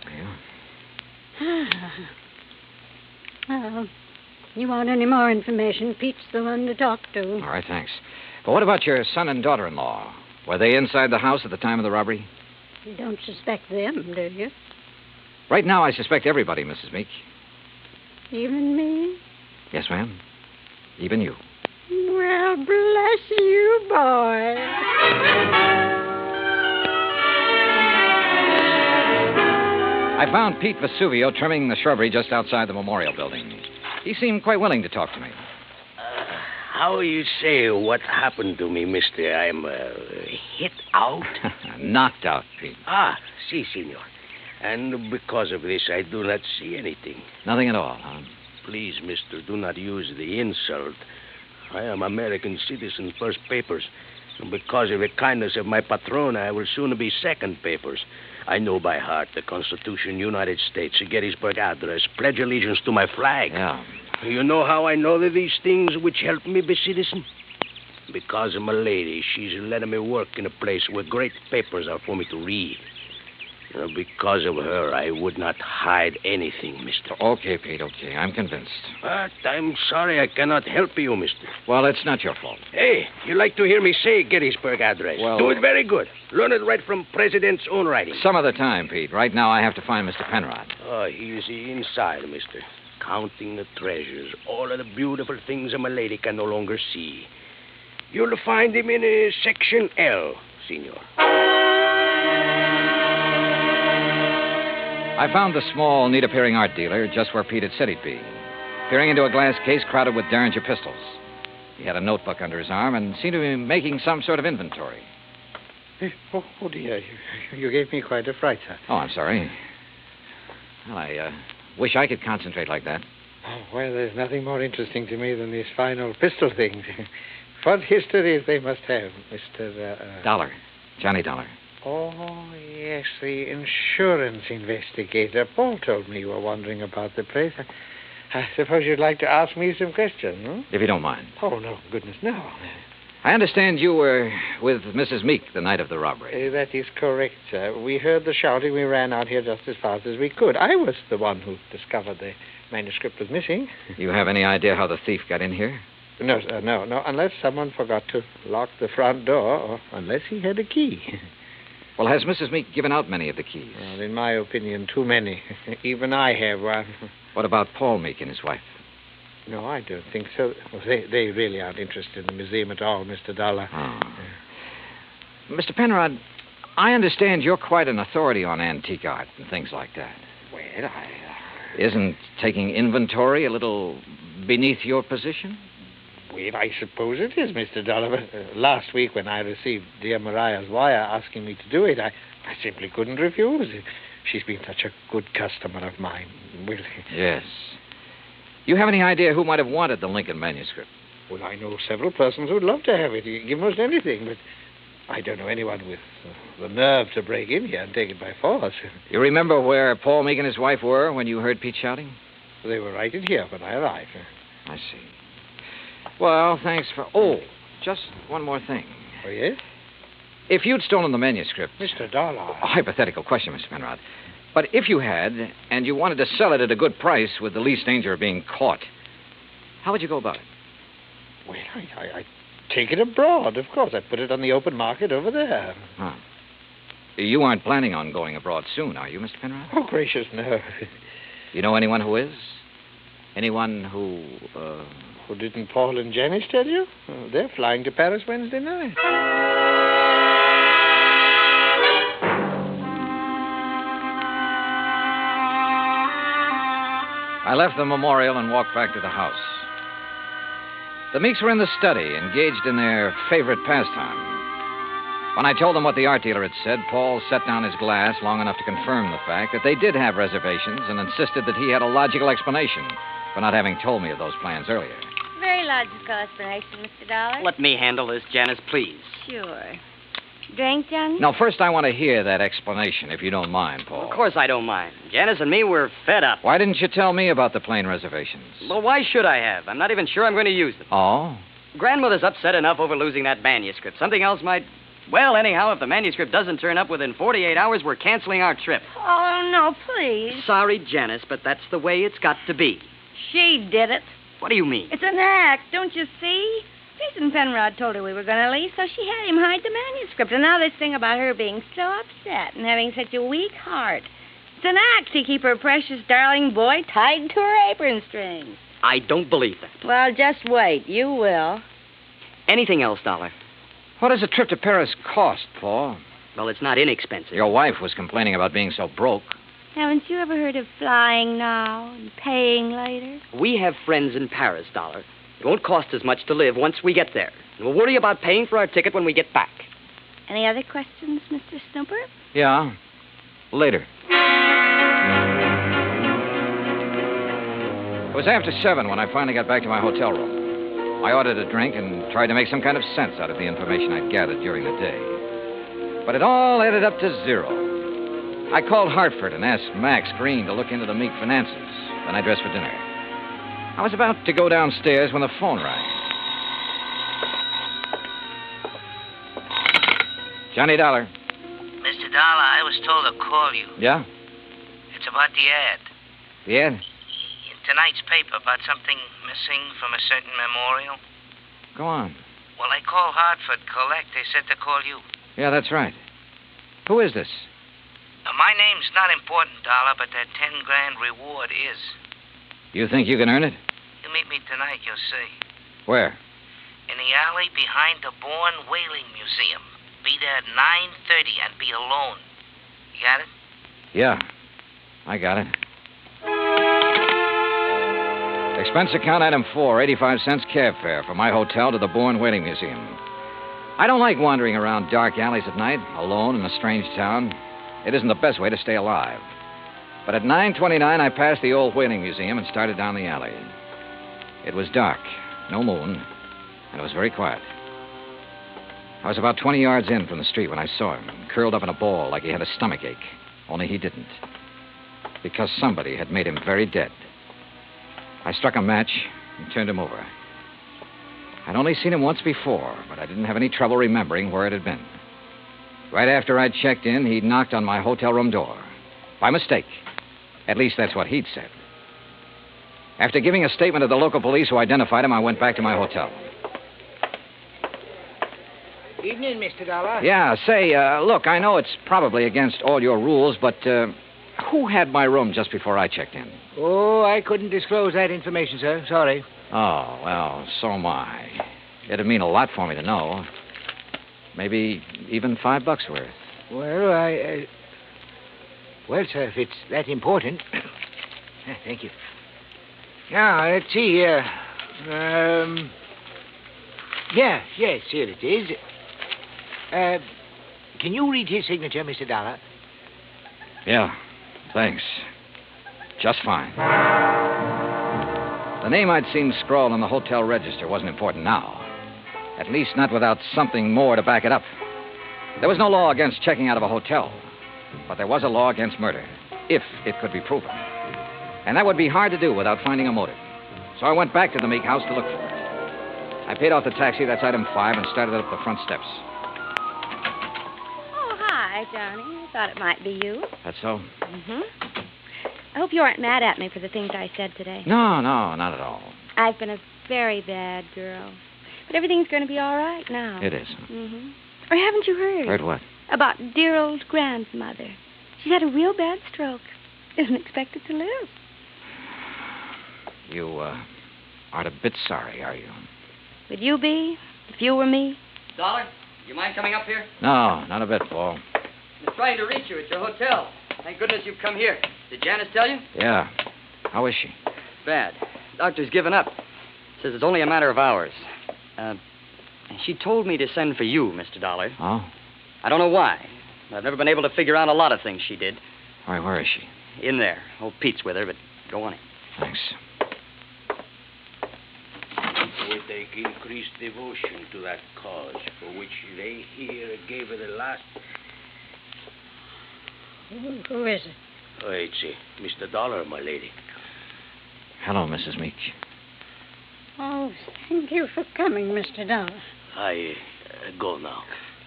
Yeah. Well, you want any more information, Pete's the one to talk to. All right, thanks. But what about your son and daughter-in-law? Were they inside the house at the time of the robbery? You don't suspect them, do you? Right now, I suspect everybody, Mrs. Meek. Even me? Yes, ma'am. Even you. Well, bless you, boy. I found Pete Vesuvio trimming the shrubbery just outside the memorial building. He seemed quite willing to talk to me. How you say what happened to me, mister? I'm hit out? Knocked out, Pete. Ah, si, senor. And because of this, I do not see anything. Nothing at all, huh? Please, mister, do not use the insult. I am American citizen, first papers. And because of the kindness of my patron, I will soon be second papers. I know by heart the Constitution, United States, Gettysburg Address, pledge allegiance to my flag. Yeah. You know how I know that these things which help me be citizen? Because of my lady, she's letting me work in a place where great papers are for me to read. Because of her, I would not hide anything, mister. Okay, Pete, okay. I'm convinced. But I'm sorry I cannot help you, mister. Well, it's not your fault. Hey, you like to hear me say Gettysburg Address? Well, do it very good. Learn it right from President's own writing. Some other time, Pete. Right now, I have to find Mr. Penrod. Oh, he's inside, mister. Counting the treasures, all of the beautiful things a lady can no longer see. You'll find him in Section L, senor. I found the small, neat-appearing art dealer just where Pete had said he'd be, peering into a glass case crowded with Derringer pistols. He had a notebook under his arm and seemed to be making some sort of inventory. Oh, dear. You gave me quite a fright, sir. Oh, I'm sorry. Well, I wish I could concentrate like that. Oh, well, there's nothing more interesting to me than these fine old pistol things. What histories they must have, Mr. Dollar. Johnny Dollar. Oh, yes, the insurance investigator. Paul told me you were wandering about the place. I suppose you'd like to ask me some questions, hmm? If you don't mind. Oh, no, goodness, no. I understand you were with Mrs. Meek the night of the robbery. That is correct, sir. We heard the shouting. We ran out here just as fast as we could. I was the one who discovered the manuscript was missing. You have any idea how the thief got in here? No, sir, no. Unless someone forgot to lock the front door, or unless he had a key. Well, has Mrs. Meek given out many of the keys? Well, in my opinion, too many. Even I have one. What about Paul Meek and his wife? No, I don't think so. Well, they really aren't interested in the museum at all, Mr. Dollar. Oh. Mr. Penrod, I understand you're quite an authority on antique art and things like that. Well, Isn't taking inventory a little beneath your position? Well, I suppose it is, Mr. Dollar. But, last week when I received dear Mariah's wire asking me to do it, I simply couldn't refuse. She's been such a good customer of mine. Well, yes. You have any idea who might have wanted the Lincoln manuscript? Well, I know several persons who'd love to have it. You can give most anything, but I don't know anyone with the nerve to break in here and take it by force. You remember where Paul Meek and his wife were when you heard Pete shouting? They were right in here when I arrived. I see. Well, thanks for... Oh, just one more thing. Oh, yes? If you'd stolen the manuscript... Mr. Dollar. A hypothetical question, Mr. Penrod. But if you had, and you wanted to sell it at a good price with the least danger of being caught, how would you go about it? Well, I'd take it abroad, of course. I'd put it on the open market over there. Huh. You aren't planning on going abroad soon, are you, Mr. Penrod? Oh, gracious, no. You know anyone who is? Anyone who, Who didn't Paul and Janice tell you? Oh, they're flying to Paris Wednesday night. I left the memorial and walked back to the house. The Meeks were in the study, engaged in their favorite pastime. When I told him what the art dealer had said, Paul set down his glass long enough to confirm the fact that they did have reservations and insisted that he had a logical explanation for not having told me of those plans earlier. Very logical explanation, Mr. Dollar. Let me handle this, Janice, please. Sure. Drink, Johnny? No, first I want to hear that explanation, if you don't mind, Paul. Of course I don't mind. Janice and me, we're fed up. Why didn't you tell me about the plane reservations? Well, why should I have? I'm not even sure I'm going to use them. Oh? Grandmother's upset enough over losing that manuscript. Something else might... Well, anyhow, if the manuscript doesn't turn up within 48 hours, we're canceling our trip. Oh, no, please. Sorry, Janice, but that's the way it's got to be. She did it. What do you mean? It's an act, don't you see? Jason Penrod told her we were going to leave, so she had him hide the manuscript. And now this thing about her being so upset and having such a weak heart. It's an act to keep her precious darling boy tied to her apron strings. I don't believe that. Well, just wait. You will. Anything else, Dollar? What does a trip to Paris cost, Paul? Well, it's not inexpensive. Your wife was complaining about being so broke. Haven't you ever heard of flying now and paying later? We have friends in Paris, Dollar. It won't cost as much to live once we get there. And we'll worry about paying for our ticket when we get back. Any other questions, Mr. Snooper? Yeah. Later. It was after 7 when I finally got back to my hotel room. I ordered a drink and tried to make some kind of sense out of the information I'd gathered during the day. But it all added up to 0. I called Hartford and asked Max Green to look into the Meek finances. Then I dressed for dinner. I was about to go downstairs when the phone rang. Johnny Dollar. Mr. Dollar, I was told to call you. Yeah? It's about the ad. The ad? In tonight's paper about something missing from a certain memorial. Go on. Well, I called Hartford Collect. They said to call you. Yeah, that's right. Who is this? My name's not important, Dollar, but that 10 grand reward is. You think you can earn it? You meet me tonight, you'll see. Where? In the alley behind the Bourne Whaling Museum. Be there at 9:30 and be alone. You got it? Yeah, I got it. Expense account item 4, 85 cents cab fare from my hotel to the Bourne Whaling Museum. I don't like wandering around dark alleys at night, alone in a strange town. It isn't the best way to stay alive. But at 9:29, I passed the old whaling museum and started down the alley. It was dark, no moon, and it was very quiet. I was about 20 yards in from the street when I saw him, curled up in a ball like he had a stomachache. Only he didn't. Because somebody had made him very dead. I struck a match and turned him over. I'd only seen him once before, but I didn't have any trouble remembering where it had been. Right after I'd checked in, he'd knocked on my hotel room door. By mistake. At least that's what he'd said. After giving a statement to the local police who identified him, I went back to my hotel. Evening, Mr. Dollar. Yeah, say, look, I know it's probably against all your rules, but who had my room just before I checked in? Oh, I couldn't disclose that information, sir. Sorry. Oh, well, so am I. It'd mean a lot for me to know. Maybe even $5 worth. Well, well, sir, if it's that important. Thank you. Now, let's see here. Yes, here it is. Can you read his signature, Mr. Dollar? Yeah, thanks. Just fine. The name I'd seen scrawled on the hotel register wasn't important now. At least not without something more to back it up. There was no law against checking out of a hotel, but there was a law against murder, if it could be proven. And that would be hard to do without finding a motive. So I went back to the Meek house to look for it. I paid off the taxi, that's item 5, and started up the front steps. Oh, hi, Johnny. I thought it might be you. That's so? Mm-hmm. I hope you aren't mad at me for the things I said today. No, not at all. I've been a very bad girl. But everything's going to be all right now. It is. Mm-hmm. Or haven't you heard? Heard what? About dear old grandmother. She's had a real bad stroke. Isn't expected to live. You, aren't a bit sorry, are you? Would you be, if you were me? Dollar, you mind coming up here? No, not a bit, Paul. I'm trying to reach you at your hotel. Thank goodness you've come here. Did Janice tell you? Yeah. How is she? Bad. Doctor's given up. Says it's only a matter of hours. She told me to send for you, Mr. Dollar. Oh? I don't know why. I've never been able to figure out a lot of things she did. Why, where is she? In there. Old Pete's with her, but go on in. Thanks. We take increased devotion to that cause for which they here gave her the last. Who is it? Oh, it's Mr. Dollar, my lady. Hello, Mrs. Meek. Oh, thank you for coming, Mr. Dollar. I go now.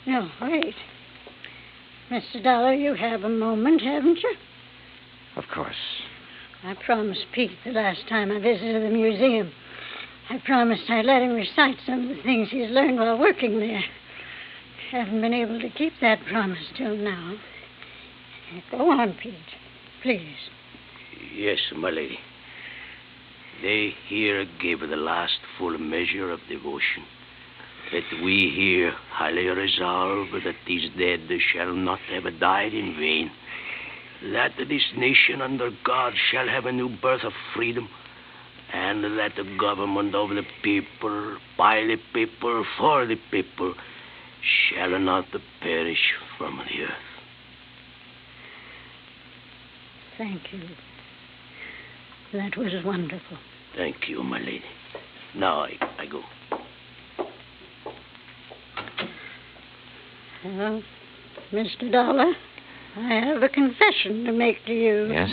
No, wait. Mr. Dollar, you have a moment, haven't you? Of course. I promised Pete the last time I visited the museum. I promised I'd let him recite some of the things he's learned while working there. Haven't been able to keep that promise till now. Go on, Pete. Please. Yes, my lady. They here gave her the last full measure of devotion. That we here highly resolve that these dead shall not have died in vain. That this nation under God shall have a new birth of freedom. And that the government of the people, by the people, for the people, shall not perish from the earth. Thank you. That was wonderful. Thank you, my lady. Now I go. Well, Mr. Dollar, I have a confession to make to you. Yes?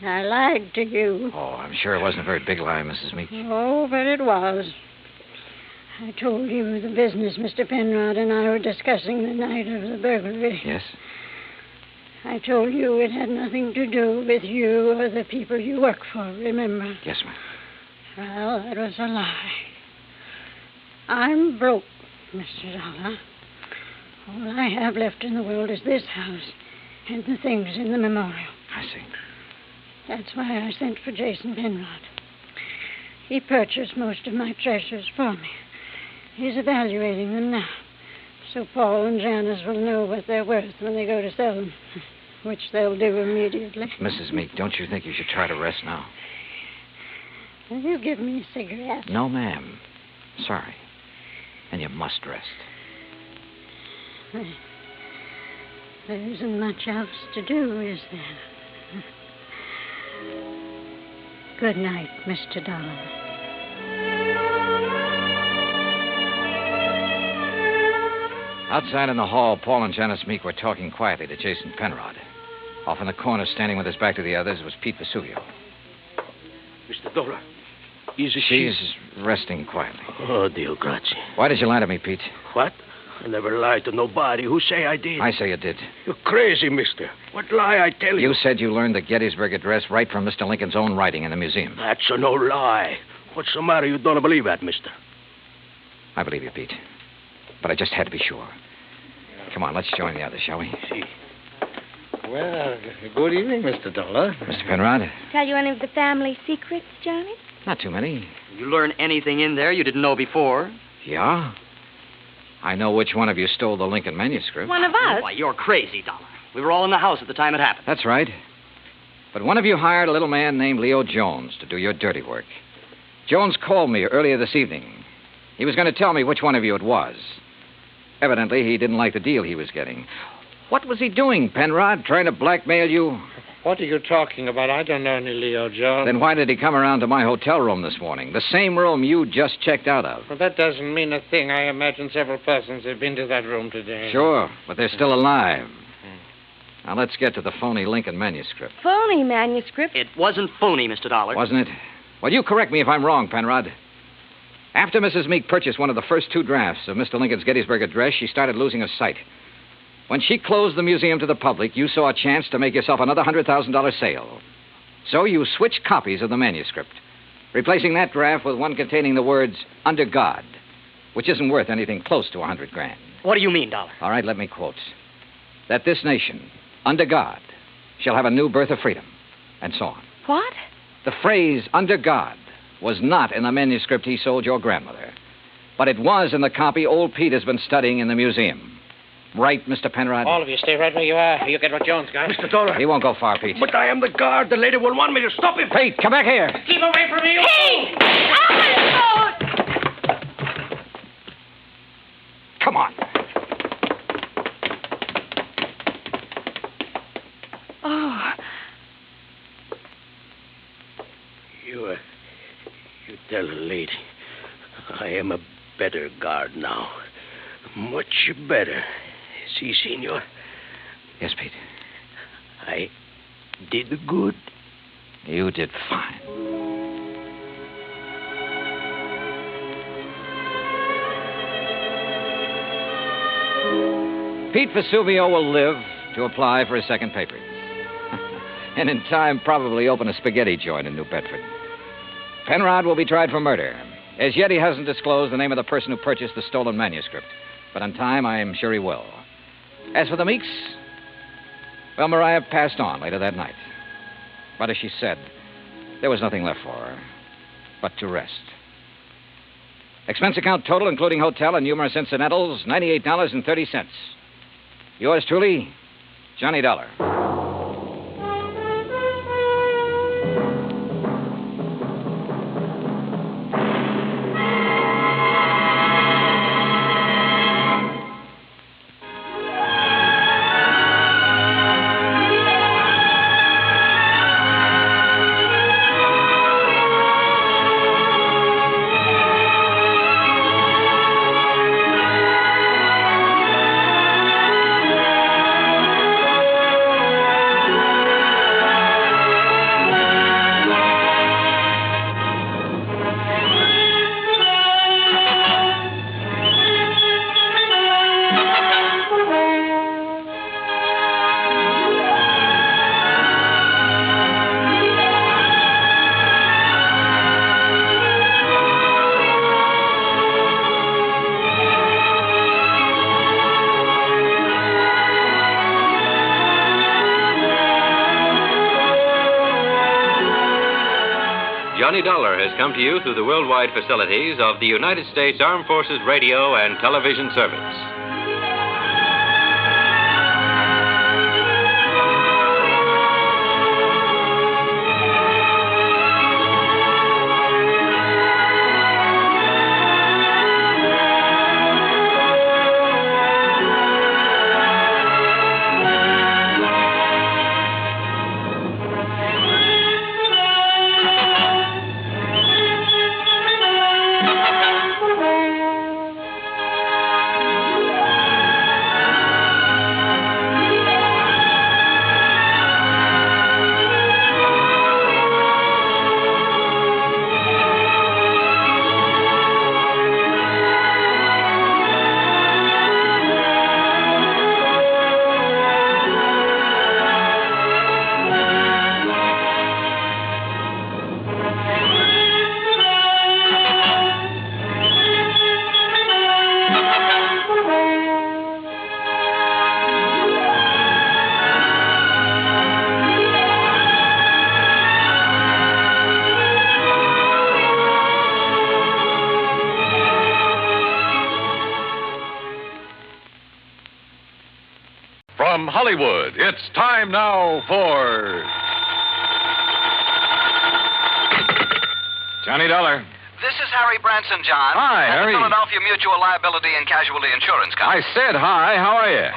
I lied to you. Oh, I'm sure it wasn't a very big lie, Mrs. Meek. Oh, but it was. I told you the business Mr. Penrod and I were discussing the night of the burglary. Yes? I told you it had nothing to do with you or the people you work for, remember? Yes, ma'am. Well, that was a lie. I'm broke, Mr. Dollar. All I have left in the world is this house and the things in the memorial. I see. That's why I sent for Jason Penrod. He purchased most of my treasures for me. He's evaluating them now, so Paul and Janice will know what they're worth when they go to sell them, which they'll do immediately. Mrs. Meek, don't you think you should try to rest now? Will you give me a cigarette? No, ma'am. Sorry. And you must rest. There isn't much else to do, is there? Good night, Mr. Dollar. Outside in the hall, Paul and Janice Meek were talking quietly to Jason Penrod. Off in the corner, standing with his back to the others, was Pete Vesuvio. Mr. Dollar, is She's resting quietly. Oh, Dio grazie. Why did you lie to me, Pete? What? I never lied to nobody. Who say I did? I say you did. You're crazy, mister. What lie I tell you? You said you learned the Gettysburg Address right from Mr. Lincoln's own writing in the museum. That's no lie. What's the matter? You don't believe that, mister? I believe you, Pete. But I just had to be sure. Come on, let's join the others, shall we? See. Well, good evening, Mr. Dollar. Mr. Penrod? Tell you any of the family secrets, Johnny? Not too many. You learn anything in there you didn't know before? Yeah? I know which one of you stole the Lincoln manuscript. One of us? Why, you're crazy, Dollar. We were all in the house at the time it happened. That's right. But one of you hired a little man named Leo Jones to do your dirty work. Jones called me earlier this evening. He was going to tell me which one of you it was. Evidently, he didn't like the deal he was getting. What was he doing, Penrod? Trying to blackmail you? What are you talking about? I don't know any Leo Jones. Then why did he come around to my hotel room this morning? The same room you just checked out of. Well, that doesn't mean a thing. I imagine several persons have been to that room today. Sure, but they're still alive. Now, let's get to the phony Lincoln manuscript. Phony manuscript? It wasn't phony, Mr. Dollar. Wasn't it? Well, you correct me if I'm wrong, Penrod. After Mrs. Meek purchased one of the first two drafts of Mr. Lincoln's Gettysburg Address, she started losing her sight. When she closed the museum to the public, you saw a chance to make yourself another $100,000 sale. So you switched copies of the manuscript, replacing that draft with one containing the words, "Under God," which isn't worth anything close to $100,000. What do you mean, Dollar? All right, let me quote. That this nation, under God, shall have a new birth of freedom, and so on. What? The phrase, "under God," was not in the manuscript he sold your grandmother, but it was in the copy old Pete has been studying in the museum. Right, Mr. Penrod? All of you stay right where you are. You get what Jones got. Mr. Dollar. He won't go far, Pete. But I am the guard. The lady will want me to stop him. Pete, come back here. Keep away from me. Hey! Come on. You tell the lady I am a better guard now. Much better. Si, senor? Yes, Pete. I did good. You did fine. Pete Vesuvio will live to apply for his second papers. And in time, probably open a spaghetti joint in New Bedford. Penrod will be tried for murder. As yet, he hasn't disclosed the name of the person who purchased the stolen manuscript. But in time, I am sure he will. As for the Meeks, well, Mariah passed on later that night. But as she said, there was nothing left for her but to rest. Expense account total, including hotel and numerous incidentals, $98.30. Yours truly, Johnny Dollar. Johnny Dollar has come to you through the worldwide facilities of the United States Armed Forces Radio and Television Service. From Hollywood, it's time now for Johnny Dollar. This is Harry Branson, John. Hi, at Harry. the Philadelphia Mutual Liability and Casualty Insurance I Company. said hi. How are you?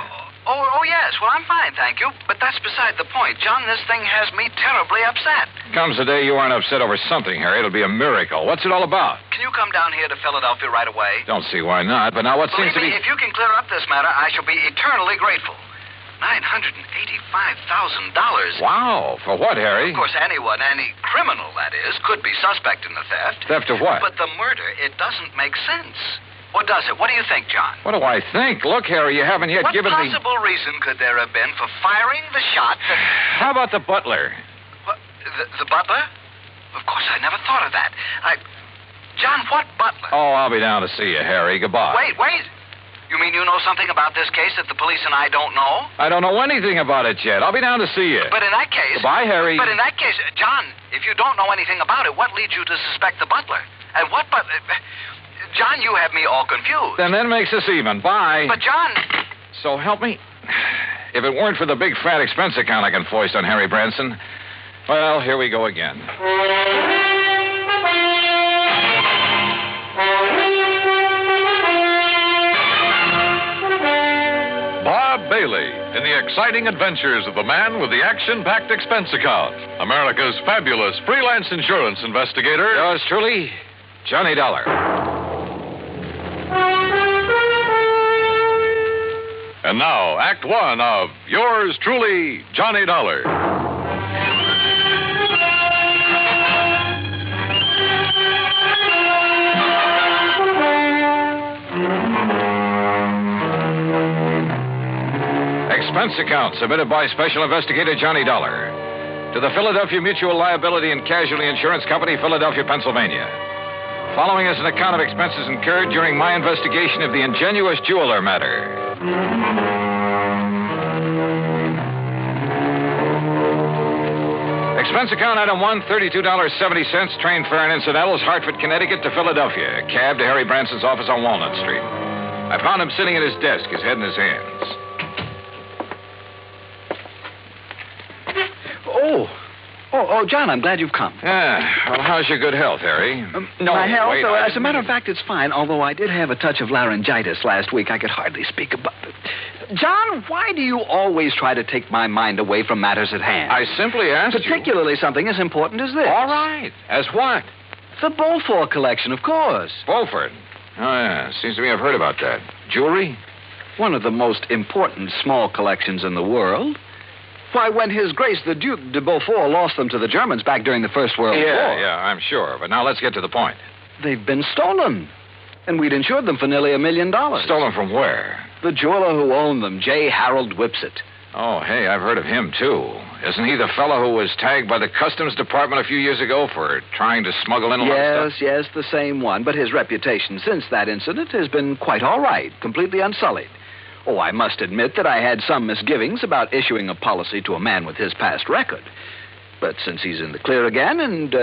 Oh, yes. Well, I'm fine, thank you. But that's beside the point. John, this thing has me terribly upset. Comes the day you aren't upset over something, Harry. It'll be a miracle. What's it all about? Can you come down here to Philadelphia right away? Don't see why not. But now what Believe seems to me, be... if you can clear up this matter, I shall be eternally grateful. $985,000. Wow. For what, Harry? Of course, anyone, any criminal, that is, could be suspect in the theft. Theft of what? But the murder, it doesn't make sense. What does it? What do you think, John? What do I think? Look, Harry, you haven't yet What given me... possible reason could there have been for firing the shot that... How about the butler? What? The butler? Of course, I never thought of that. John, what butler? Oh, I'll be down to see you, Harry. Goodbye. Wait. You mean you know something about this case that the police and I don't know? I don't know anything about it yet. I'll be down to see you. But in that case... Goodbye, Harry. But in that case, John, if you don't know anything about it, what leads you to suspect the butler? And what butler... John, you have me all confused. Then that makes us even. Bye. But, John... So help me. If it weren't for the big fat expense account I can foist on Harry Branson, well, here we go again. Bob Bailey in the exciting adventures of the man with the action-packed expense account, America's fabulous freelance insurance investigator. Yours truly, Johnny Dollar. And now, Act One of Yours Truly, Johnny Dollar. Expense account submitted by Special Investigator Johnny Dollar to the Philadelphia Mutual Liability and Casualty Insurance Company, Philadelphia, Pennsylvania. Following is an account of expenses incurred during my investigation of the Ingenuous Jeweler Matter. Expense account item 1, $32.70, train fare and incidentals, Hartford, Connecticut to Philadelphia. Cab to Harry Branson's office on Walnut Street. I found him sitting at his desk, his head in his hands. Oh, John, I'm glad you've come. Yeah. Well, how's your good health, Harry? My health? Wait, as a matter of fact, it's fine, although I did have a touch of laryngitis last week. I could hardly speak about it. John, why do you always try to take my mind away from matters at hand? I simply asked Particularly something as important as this. All right. As what? The Beaufort collection, of course. Beaufort? Oh, yeah. Seems to me I've heard about that. Jewelry? One of the most important small collections in the world. Why, when His Grace the Duke de Beaufort lost them to the Germans back during the First World War. Yeah, I'm sure. But now let's get to the point. They've been stolen. And we'd insured them for nearly $1 million. Stolen from where? The jeweler who owned them, J. Harold Whipsit. Oh, hey, I've heard of him, too. Isn't he the fellow who was tagged by the Customs Department a few years ago for trying to smuggle in a lot of stuff? Yes, the same one. But his reputation since that incident has been quite all right, completely unsullied. Oh, I must admit that I had some misgivings about issuing a policy to a man with his past record. But since he's in the clear again, and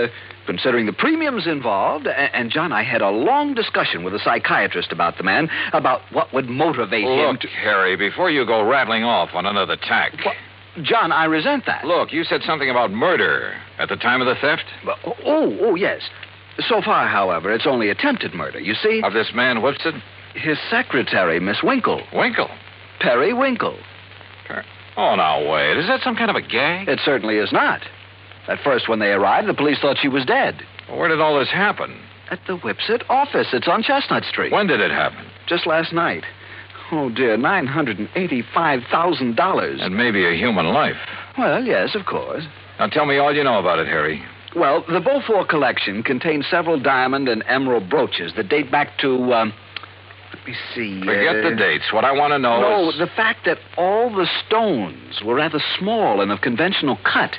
considering the premiums involved, and John, I had a long discussion with a psychiatrist about the man, about what would motivate him Look, Harry, before you go rattling off on another tack. John, I resent that. Look, you said something about murder at the time of the theft? Oh, yes. So far, however, it's only attempted murder, you see? Of this man, Whipsit? His secretary, Miss Winkle. Winkle? Perry Winkle. Oh, now, wait. Is that some kind of a gag? It certainly is not. At first, when they arrived, the police thought she was dead. Well, where did all this happen? At the Whipsit office. It's on Chestnut Street. When did it happen? Just last night. Oh, dear, $985,000. And maybe a human life. Well, yes, of course. Now, tell me all you know about it, Harry. Well, the Beaufort collection contains several diamond and emerald brooches that date back to, let me see. Forget the dates. What I want to know is... the fact that all the stones were rather small and of conventional cut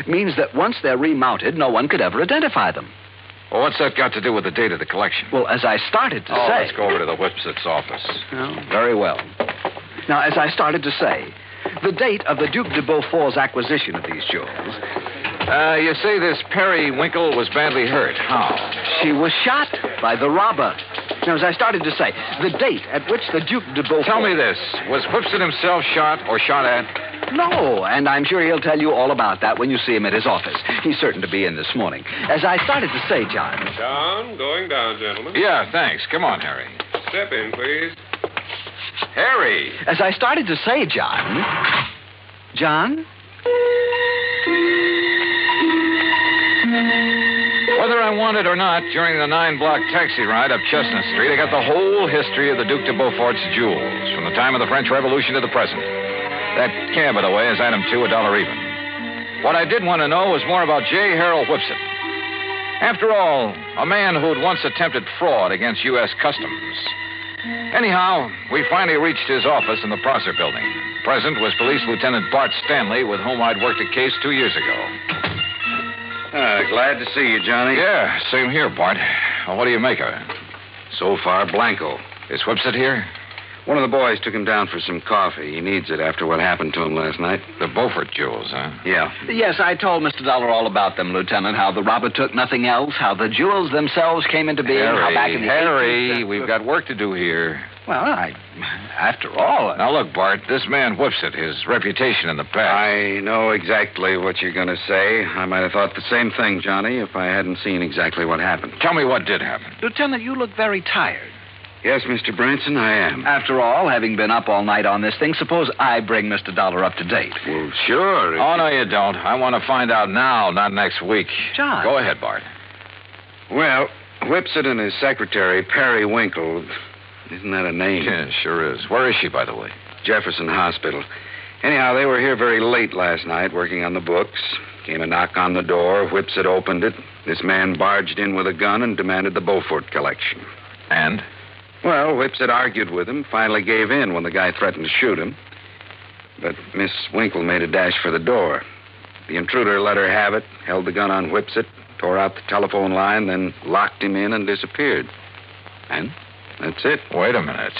means that once they're remounted, no one could ever identify them. Well, what's that got to do with the date of the collection? Well, as I started to say... let's go over to the Whipsit's office. Oh, very well. Now, as I started to say, the date of the Duke de Beaufort's acquisition of these jewels... you say this Perry Winkle was badly hurt. How? She was shot by the robber. Now, as I started to say, the date at which the Duke de Beaufort... Tell me this. Was Whipsit himself shot or shot at? No, and I'm sure he'll tell you all about that when you see him at his office. He's certain to be in this morning. As I started to say, John... John, going down, gentlemen. Yeah, thanks. Come on, Harry. Step in, please. Harry! As I started to say, John... John? Whether I want it or not, during the 9-block taxi ride up Chestnut Street, I got the whole history of the Duke de Beaufort's jewels, from the time of the French Revolution to the present. That cab, by the way, is item 2, $1 even. What I did want to know was more about J. Harold Whipsit. After all, a man who'd once attempted fraud against U.S. Customs. Anyhow, we finally reached his office in the Prosser building. Present was Police Lieutenant Bart Stanley, with whom I'd worked a case 2 years ago. Glad to see you, Johnny. Yeah, same here, Bart. Well, what do you make of it? So far, blanco. Is Whipsit here? One of the boys took him down for some coffee. He needs it after what happened to him last night. The Beaufort jewels, huh? Yeah. Yes, I told Mr. Dollar all about them, Lieutenant. How the robber took nothing else, how the jewels themselves came into being, how back in the 80s... we've got work to do here. Well, after all... Now, look, Bart, this man Whipsit, his reputation in the past... I know exactly what you're going to say. I might have thought the same thing, Johnny, if I hadn't seen exactly what happened. Tell me what did happen. Lieutenant, you look very tired. Yes, Mr. Branson, I am. After all, having been up all night on this thing, suppose I bring Mr. Dollar up to date. Well, sure. Oh, no, you don't. I want to find out now, not next week. John. Go ahead, Bart. Well, Whipsit and his secretary, Perry Winkle. Isn't that a name? Yeah, sure is. Where is she, by the way? Jefferson Hospital. Anyhow, they were here very late last night working on the books. Came a knock on the door. Whipsit opened it. This man barged in with a gun and demanded the Beaufort collection. And? Well, Whipsit argued with him, finally gave in when the guy threatened to shoot him. But Miss Winkle made a dash for the door. The intruder let her have it, held the gun on Whipsit, tore out the telephone line, then locked him in and disappeared. And that's it. Wait a minute.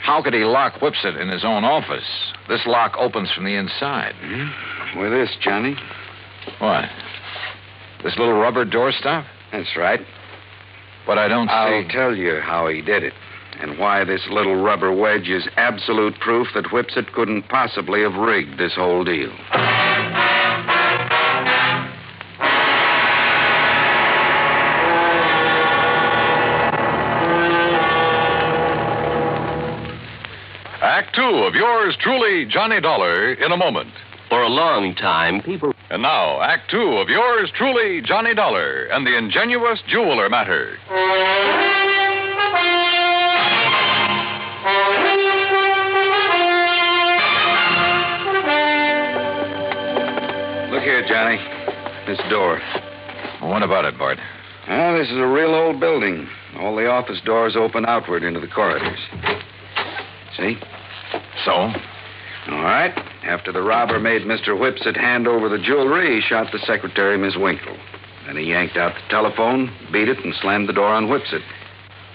How could he lock Whipsit in his own office? This lock opens from the inside. With this, Johnny. What? This little rubber doorstop? That's right. But I don't see... I'll tell you how he did it, and why this little rubber wedge is absolute proof that Whipsit couldn't possibly have rigged this whole deal. Act two of yours truly, Johnny Dollar, in a moment. For a long time, people... And now, Act two of yours truly, Johnny Dollar, and the Ingenuous Jeweler Matter. Look here, Johnny. This door. What about it, Bart? Well, this is a real old building. All the office doors open outward into the corridors. See? So? All right. After the robber made Mr. Whipsit hand over the jewelry, he shot the secretary, Miss Winkle. Then he yanked out the telephone, beat it, and slammed the door on Whipsit.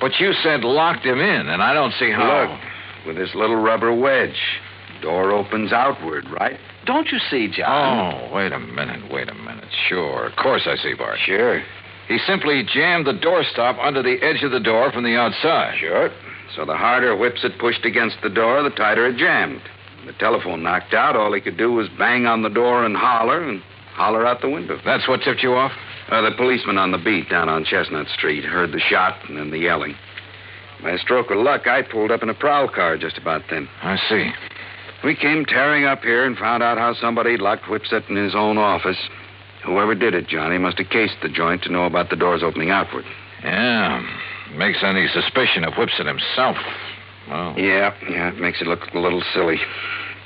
But you said locked him in, and I don't see how... Look, with this little rubber wedge. Door opens outward, right? Don't you see, John? Oh, wait a minute. Sure, of course I see, Bart. Sure. He simply jammed the doorstop under the edge of the door from the outside. Sure. So the harder Whipsit pushed against the door, the tighter it jammed. The telephone knocked out. All he could do was bang on the door and holler out the window. That's what tipped you off? The policeman on the beat down on Chestnut Street heard the shot and then the yelling. By a stroke of luck, I pulled up in a prowl car just about then. I see. We came tearing up here and found out how somebody locked Whipsit in his own office. Whoever did it, Johnny, must have cased the joint to know about the doors opening outward. Yeah. Makes any suspicion of Whipsit himself. Well. Yeah, it makes it look a little silly.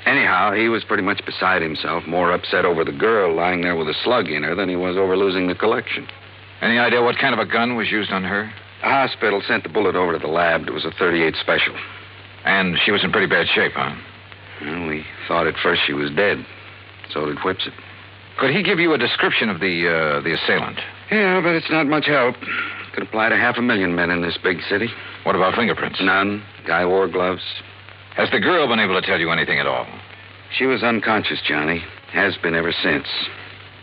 Anyhow, he was pretty much beside himself, more upset over the girl lying there with a slug in her than he was over losing the collection. Any idea what kind of a gun was used on her? The hospital sent the bullet over to the lab. It was a .38 special. And she was in pretty bad shape, huh? Well, we thought at first she was dead. So did Whipsit. Could he give you a description of the assailant? Yeah, but it's not much help. Could apply to 500,000 men in this big city. What about fingerprints? None. Guy wore gloves. Has the girl been able to tell you anything at all? She was unconscious, Johnny. Has been ever since.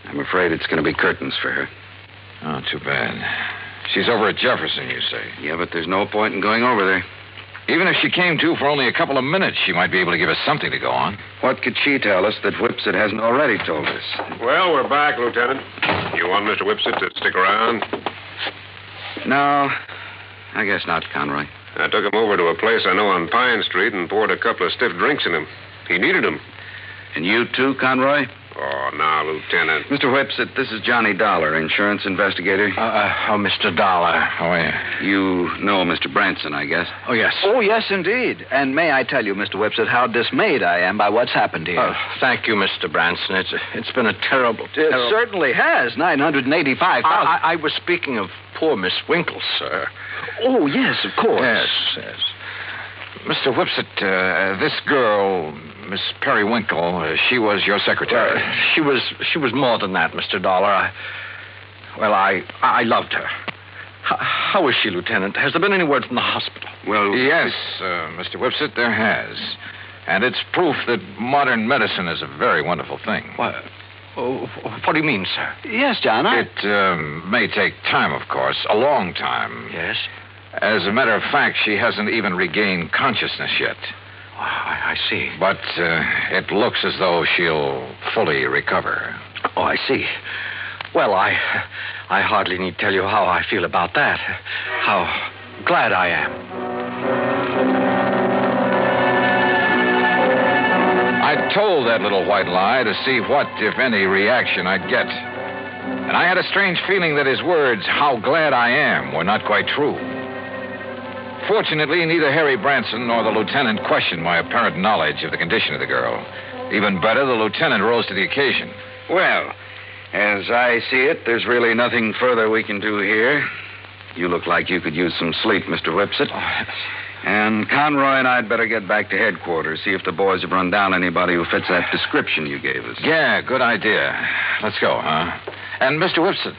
I'm afraid it's going to be curtains for her. Oh, too bad. She's over at Jefferson, you say? Yeah, but there's no point in going over there. Even if she came to for only a couple of minutes, she might be able to give us something to go on. What could she tell us that Whipsit hasn't already told us? Well, we're back, Lieutenant. You want Mr. Whipsit to stick around? No, I guess not, Conroy. I took him over to a place I know on Pine Street and poured a couple of stiff drinks in him. He needed them. And you too, Conroy? Oh, now, Lieutenant. Mr. Whipsit, this is Johnny Dollar, insurance investigator. Mr. Dollar. How are you? You know Mr. Branson, I guess. Oh, yes. Oh, yes, indeed. And may I tell you, Mr. Whipsit, how dismayed I am by what's happened here. Thank you, Mr. Branson. It's been a terrible... It certainly has. $985,000. I was speaking of poor Miss Winkle, sir. Oh, yes, of course. Yes. Mr. Whipsit, this girl, Miss Perry Winkle, she was your secretary. She was more than that, Mr. Dollar. I loved her. How is she, Lieutenant? Has there been any word from the hospital? Well, yes, Mr. Whipsit, there has. And it's proof that modern medicine is a very wonderful thing. What do you mean, sir? Yes, John. It may take time, of course, a long time. Yes? As a matter of fact, she hasn't even regained consciousness yet. I see. But it looks as though she'll fully recover. Oh, I see. Well, I hardly need tell you how I feel about that. How glad I am. told that little white lie to see what, if any, reaction I'd get. And I had a strange feeling that his words, "how glad I am," were not quite true. Fortunately, neither Harry Branson nor the lieutenant questioned my apparent knowledge of the condition of the girl. Even better, the lieutenant rose to the occasion. Well, as I see it, there's really nothing further we can do here. You look like you could use some sleep, Mr. Whipsit. And Conroy and I'd better get back to headquarters, see if the boys have run down anybody who fits that description you gave us. Yeah, good idea. Let's go, huh? And Mr. Whipsit,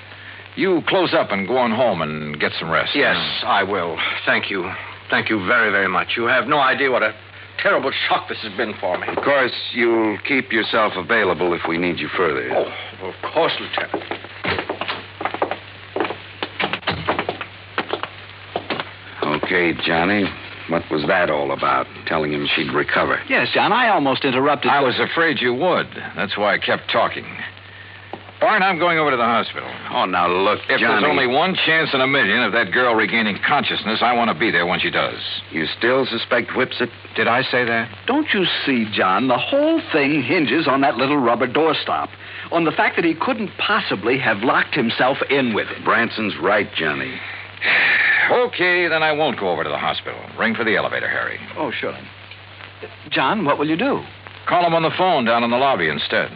you close up and go on home and get some rest. Yes, I will. Thank you. Thank you very, very much. You have no idea what a terrible shock this has been for me. Of course, you'll keep yourself available if we need you further. Oh, of course, Lieutenant. Okay, Johnny. What was that all about? Telling him she'd recover. Yes, John, I almost interrupted. I was afraid you would. That's why I kept talking. Bart, I'm going over to the hospital. Oh, now look, If Johnny. there's only one chance in a million of that girl regaining consciousness, I want to be there when she does. You still suspect Whipsit? Did I say that? Don't you see, John, the whole thing hinges on that little rubber doorstop. On the fact that he couldn't possibly have locked himself in with it. Branson's right, Johnny. Okay, then I won't go over to the hospital. Ring for the elevator, Harry. Oh, sure. John, what will you do? Call him on the phone down in the lobby instead.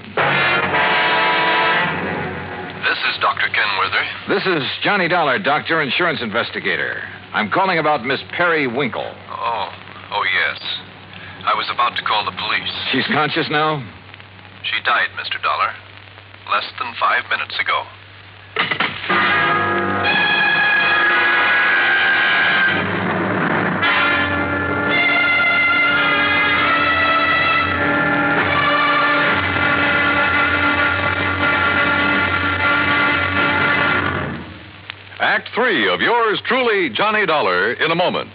This is Dr. Kenworthy. This is Johnny Dollar, doctor, insurance investigator. I'm calling about Miss Perry Winkle. Oh, yes. I was about to call the police. She's conscious now? She died, Mr. Dollar, less than 5 minutes ago. Act 3 of yours truly, Johnny Dollar, in a moment.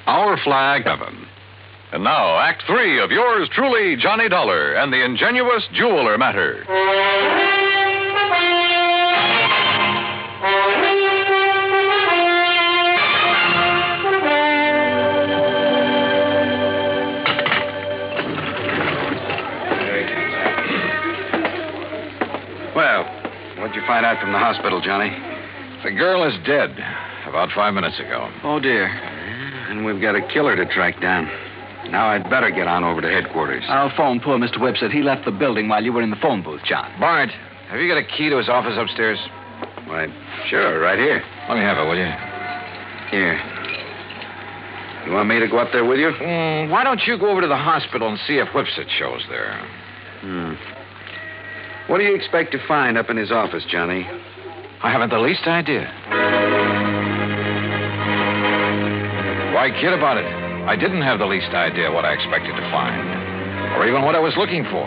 Our flag, heaven. And now, Act 3 of yours truly, Johnny Dollar, and the Ingenuous Jeweler Matter. Well, what'd you find out from the hospital, Johnny? The girl is dead about 5 minutes ago. Oh, dear. And we've got a killer to track down. Now I'd better get on over to headquarters. I'll phone poor Mr. Whipsit. He left the building while you were in the phone booth, John. Bart, have you got a key to his office upstairs? Why, sure, right here. Let me have it, will you? Here. You want me to go up there with you? Why don't you go over to the hospital and see if Whipsit shows there? What do you expect to find up in his office, Johnny? I haven't the least idea. Why kid about it? I didn't have the least idea what I expected to find, or even what I was looking for.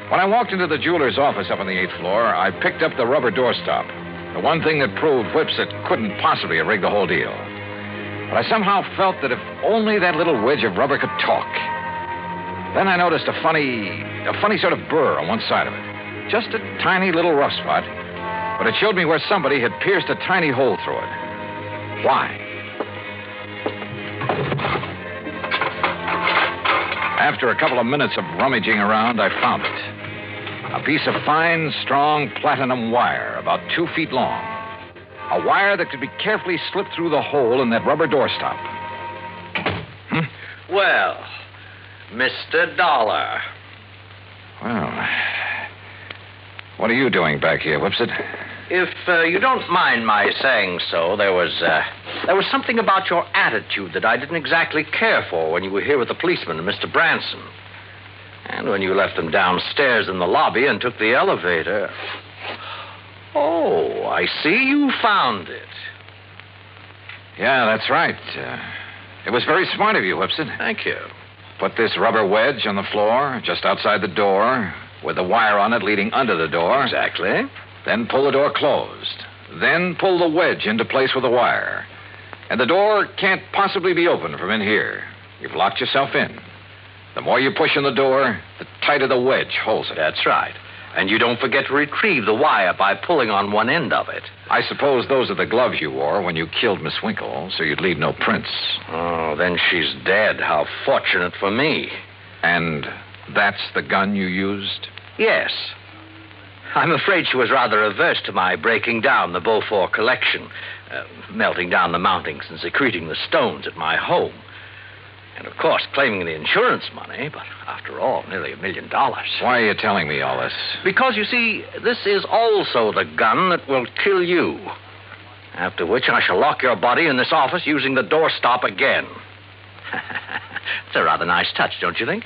When I walked into the jeweler's office up on the 8th floor, I picked up the rubber doorstop, the one thing that proved Whipsit couldn't possibly have rigged the whole deal. But I somehow felt that if only that little wedge of rubber could talk. Then I noticed a funny sort of burr on one side of it. Just a tiny little rough spot. But it showed me where somebody had pierced a tiny hole through it. Why? After a couple of minutes of rummaging around, I found it. A piece of fine, strong platinum wire, about 2 feet long. A wire that could be carefully slipped through the hole in that rubber doorstop. Well, Mr. Dollar. Well, what are you doing back here, Whipsit? If you don't mind my saying so, there was something about your attitude that I didn't exactly care for when you were here with the policeman and Mr. Branson. And when you left them downstairs in the lobby and took the elevator. Oh, I see you found it. Yeah, that's right. It was very smart of you, Whipsit. Thank you. Put this rubber wedge on the floor, just outside the door, with the wire on it leading under the door. Exactly. Then pull the door closed. Then pull the wedge into place with the wire. And the door can't possibly be opened from in here. You've locked yourself in. The more you push on the door, the tighter the wedge holds it. That's right. And you don't forget to retrieve the wire by pulling on one end of it. I suppose those are the gloves you wore when you killed Miss Winkle, so you'd leave no prints. Oh, then she's dead. How fortunate for me. And That's the gun you used? Yes. I'm afraid she was rather averse to my breaking down the Beaufort collection, melting down the mountings and secreting the stones at my home. And, of course, claiming the insurance money, but after all, nearly $1 million. Why are you telling me all this? Because, you see, this is also the gun that will kill you. After which I shall lock your body in this office using the doorstop again. It's a rather nice touch, don't you think?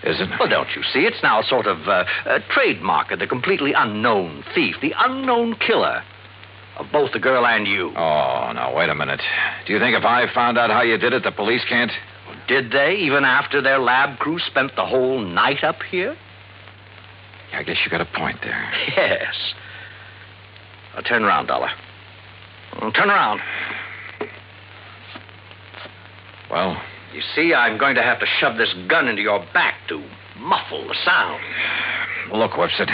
Is it? Well, don't you see? It's now a sort of a trademark of the completely unknown thief, the unknown killer of both the girl and you. Oh, now, wait a minute. Do you think if I found out how you did it, the police can't? Did they, even after their lab crew spent the whole night up here? I guess you got a point there. Yes. Now, turn around, Dollar. Turn around. Well? You see, I'm going to have to shove this gun into your back to muffle the sound. Look, Whipsit.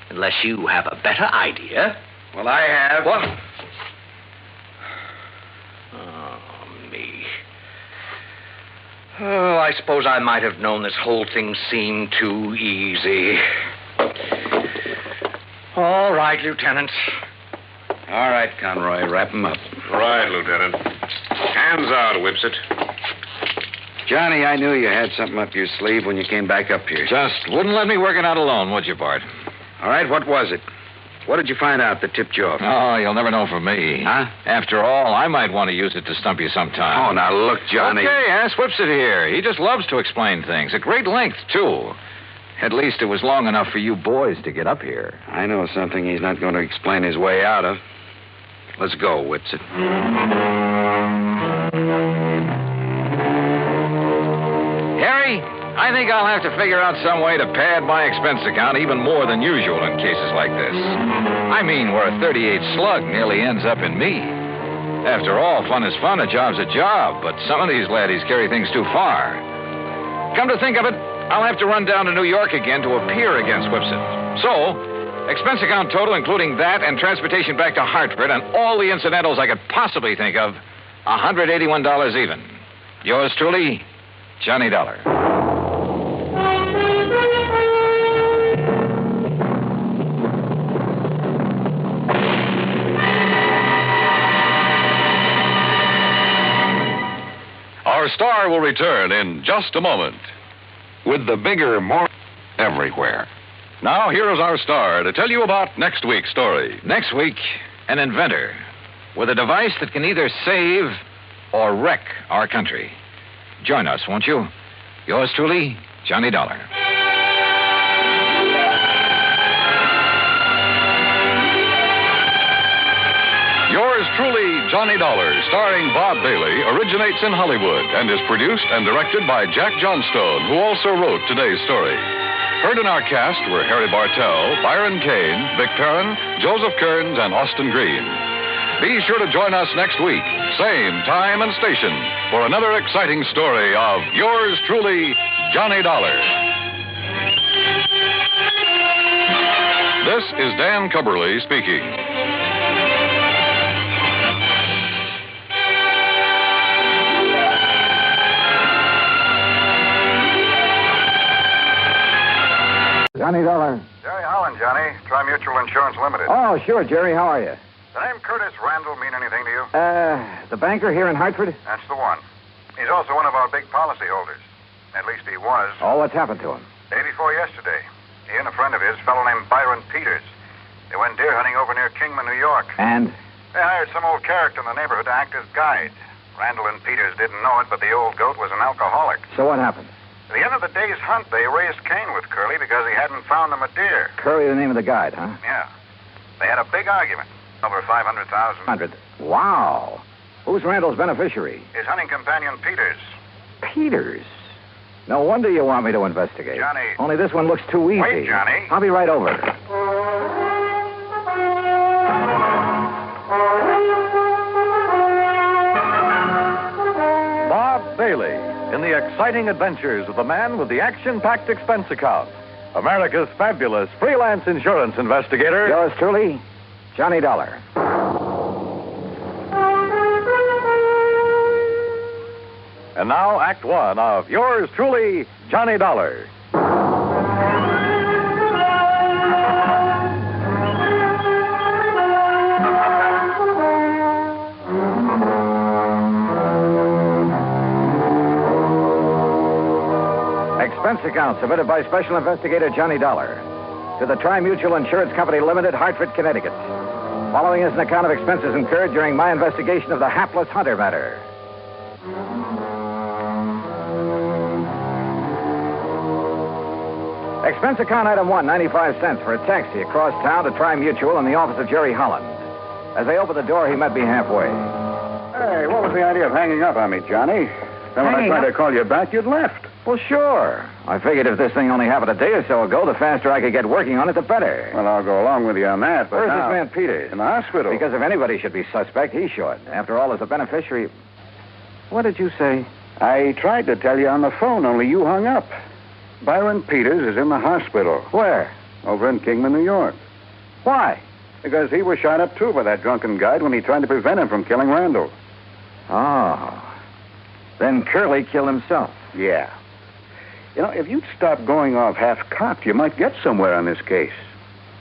Unless you have a better idea. Well, I have. What? Oh, me. Oh, I suppose I might have known this whole thing seemed too easy. All right, Lieutenant. All right, Conroy, wrap him up. Right, Lieutenant. Hands out, Whipsit. Johnny, I knew you had something up your sleeve when you came back up here. Just wouldn't let me work it out alone, would you, Bart? All right, what was it? What did you find out that tipped you off? Oh, you'll never know from me. Huh? After all, I might want to use it to stump you sometime. Oh, now look, Johnny. Okay, ask Whipsit here. He just loves to explain things. At great length, too. At least it was long enough for you boys to get up here. I know something he's not going to explain his way out of. Let's go, Whipsit. Harry, I think I'll have to figure out some way to pad my expense account even more than usual in cases like this. I mean, where a 38 slug nearly ends up in me. After all, fun is fun, a job's a job, but some of these laddies carry things too far. Come to think of it, I'll have to run down to New York again to appear against Whipsit. So, expense account total, including that and transportation back to Hartford and all the incidentals I could possibly think of, $181 even. Yours truly, Johnny Dollar. Our star will return in just a moment with the bigger, more everywhere. Now, here is our star to tell you about next week's story. Next week, an inventor with a device that can either save or wreck our country. Join us, won't you? Yours truly, Johnny Dollar. Yours truly, Johnny Dollar, starring Bob Bailey, originates in Hollywood and is produced and directed by Jack Johnstone, who also wrote today's story. Heard in our cast were Harry Bartell, Byron Kane, Vic Perrin, Joseph Kearns, and Austin Green. Be sure to join us next week, same time and station, for another exciting story of yours truly, Johnny Dollar. This is Dan Cubberly speaking. Johnny Dollar. Jerry Holland, Johnny. Tri-Mutual Insurance Limited. Oh, sure, Jerry. How are you? The name Curtis Randall mean anything to you? The banker here in Hartford? That's the one. He's also one of our big policyholders. At least he was. Oh, what's happened to him? Day before yesterday. He and a friend of his, a fellow named Byron Peters. They went deer hunting over near Kingman, New York. And? They hired some old character in the neighborhood to act as guide. Randall and Peters didn't know it, but the old goat was an alcoholic. So what happened? At the end of the day's hunt, they raised Cain with Curly because he hadn't found them a deer. Curly, the name of the guide, huh? Yeah. They had a big argument. Over 500,000. 100. Wow. Who's Randall's beneficiary? His hunting companion, Peters. Peters? No wonder you want me to investigate. Johnny. Only this one looks too easy. Wait, Johnny. I'll be right over. Bob Bailey in the exciting adventures of the man with the action-packed expense account. America's fabulous freelance insurance investigator. Yours truly, Johnny Dollar. And now, Act One of yours truly, Johnny Dollar. Expense account submitted by Special Investigator Johnny Dollar to the Tri-Mutual Insurance Company Limited, Hartford, Connecticut. Following is an account of expenses incurred during my investigation of the Hapless Hunter Matter. Expense account item 1, 95 cents for a taxi across town to Tri-Mutual in the office of Jerry Holland. As I opened the door, he met me halfway. Hey, what was the idea of hanging up on me, Johnny? Then when I tried to call you back, you'd left. Well, sure. I figured if this thing only happened a day or so ago, the faster I could get working on it, the better. Well, I'll go along with you on that, but Where's now... this man Peters? In the hospital. Because if anybody should be suspect, he should. After all, as a beneficiary... What did you say? I tried to tell you on the phone, only you hung up. Byron Peters is in the hospital. Where? Over in Kingman, New York. Why? Because he was shot up, too, by that drunken guide when he tried to prevent him from killing Randall. Oh. Then Curly killed himself. Yeah. You know, if you'd stop going off half-cocked, you might get somewhere on this case.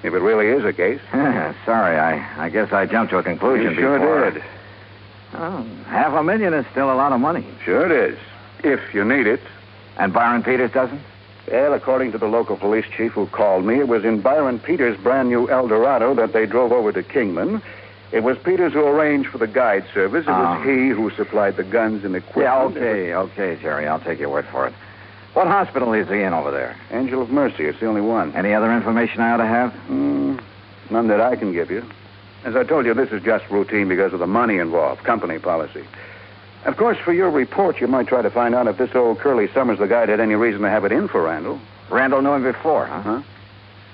If it really is a case. Sorry, I guess I jumped to a conclusion You before. sure did. Oh, $500,000 is still a lot of money. Sure it is. If you need it. And Byron Peters doesn't? Well, according to the local police chief who called me, it was in Byron Peters' brand new Eldorado that they drove over to Kingman. It was Peters who arranged for the guide service. It was he who supplied the guns and equipment. Yeah, okay, Jerry. I'll take your word for it. What hospital is he in over there? Angel of Mercy. It's the only one. Any other information I ought to have? None that I can give you. As I told you, this is just routine because of the money involved, company policy. Of course, for your report, you might try to find out if this old Curly Summers, the guide, had any reason to have it in for Randall. Randall knew him before, huh? Huh?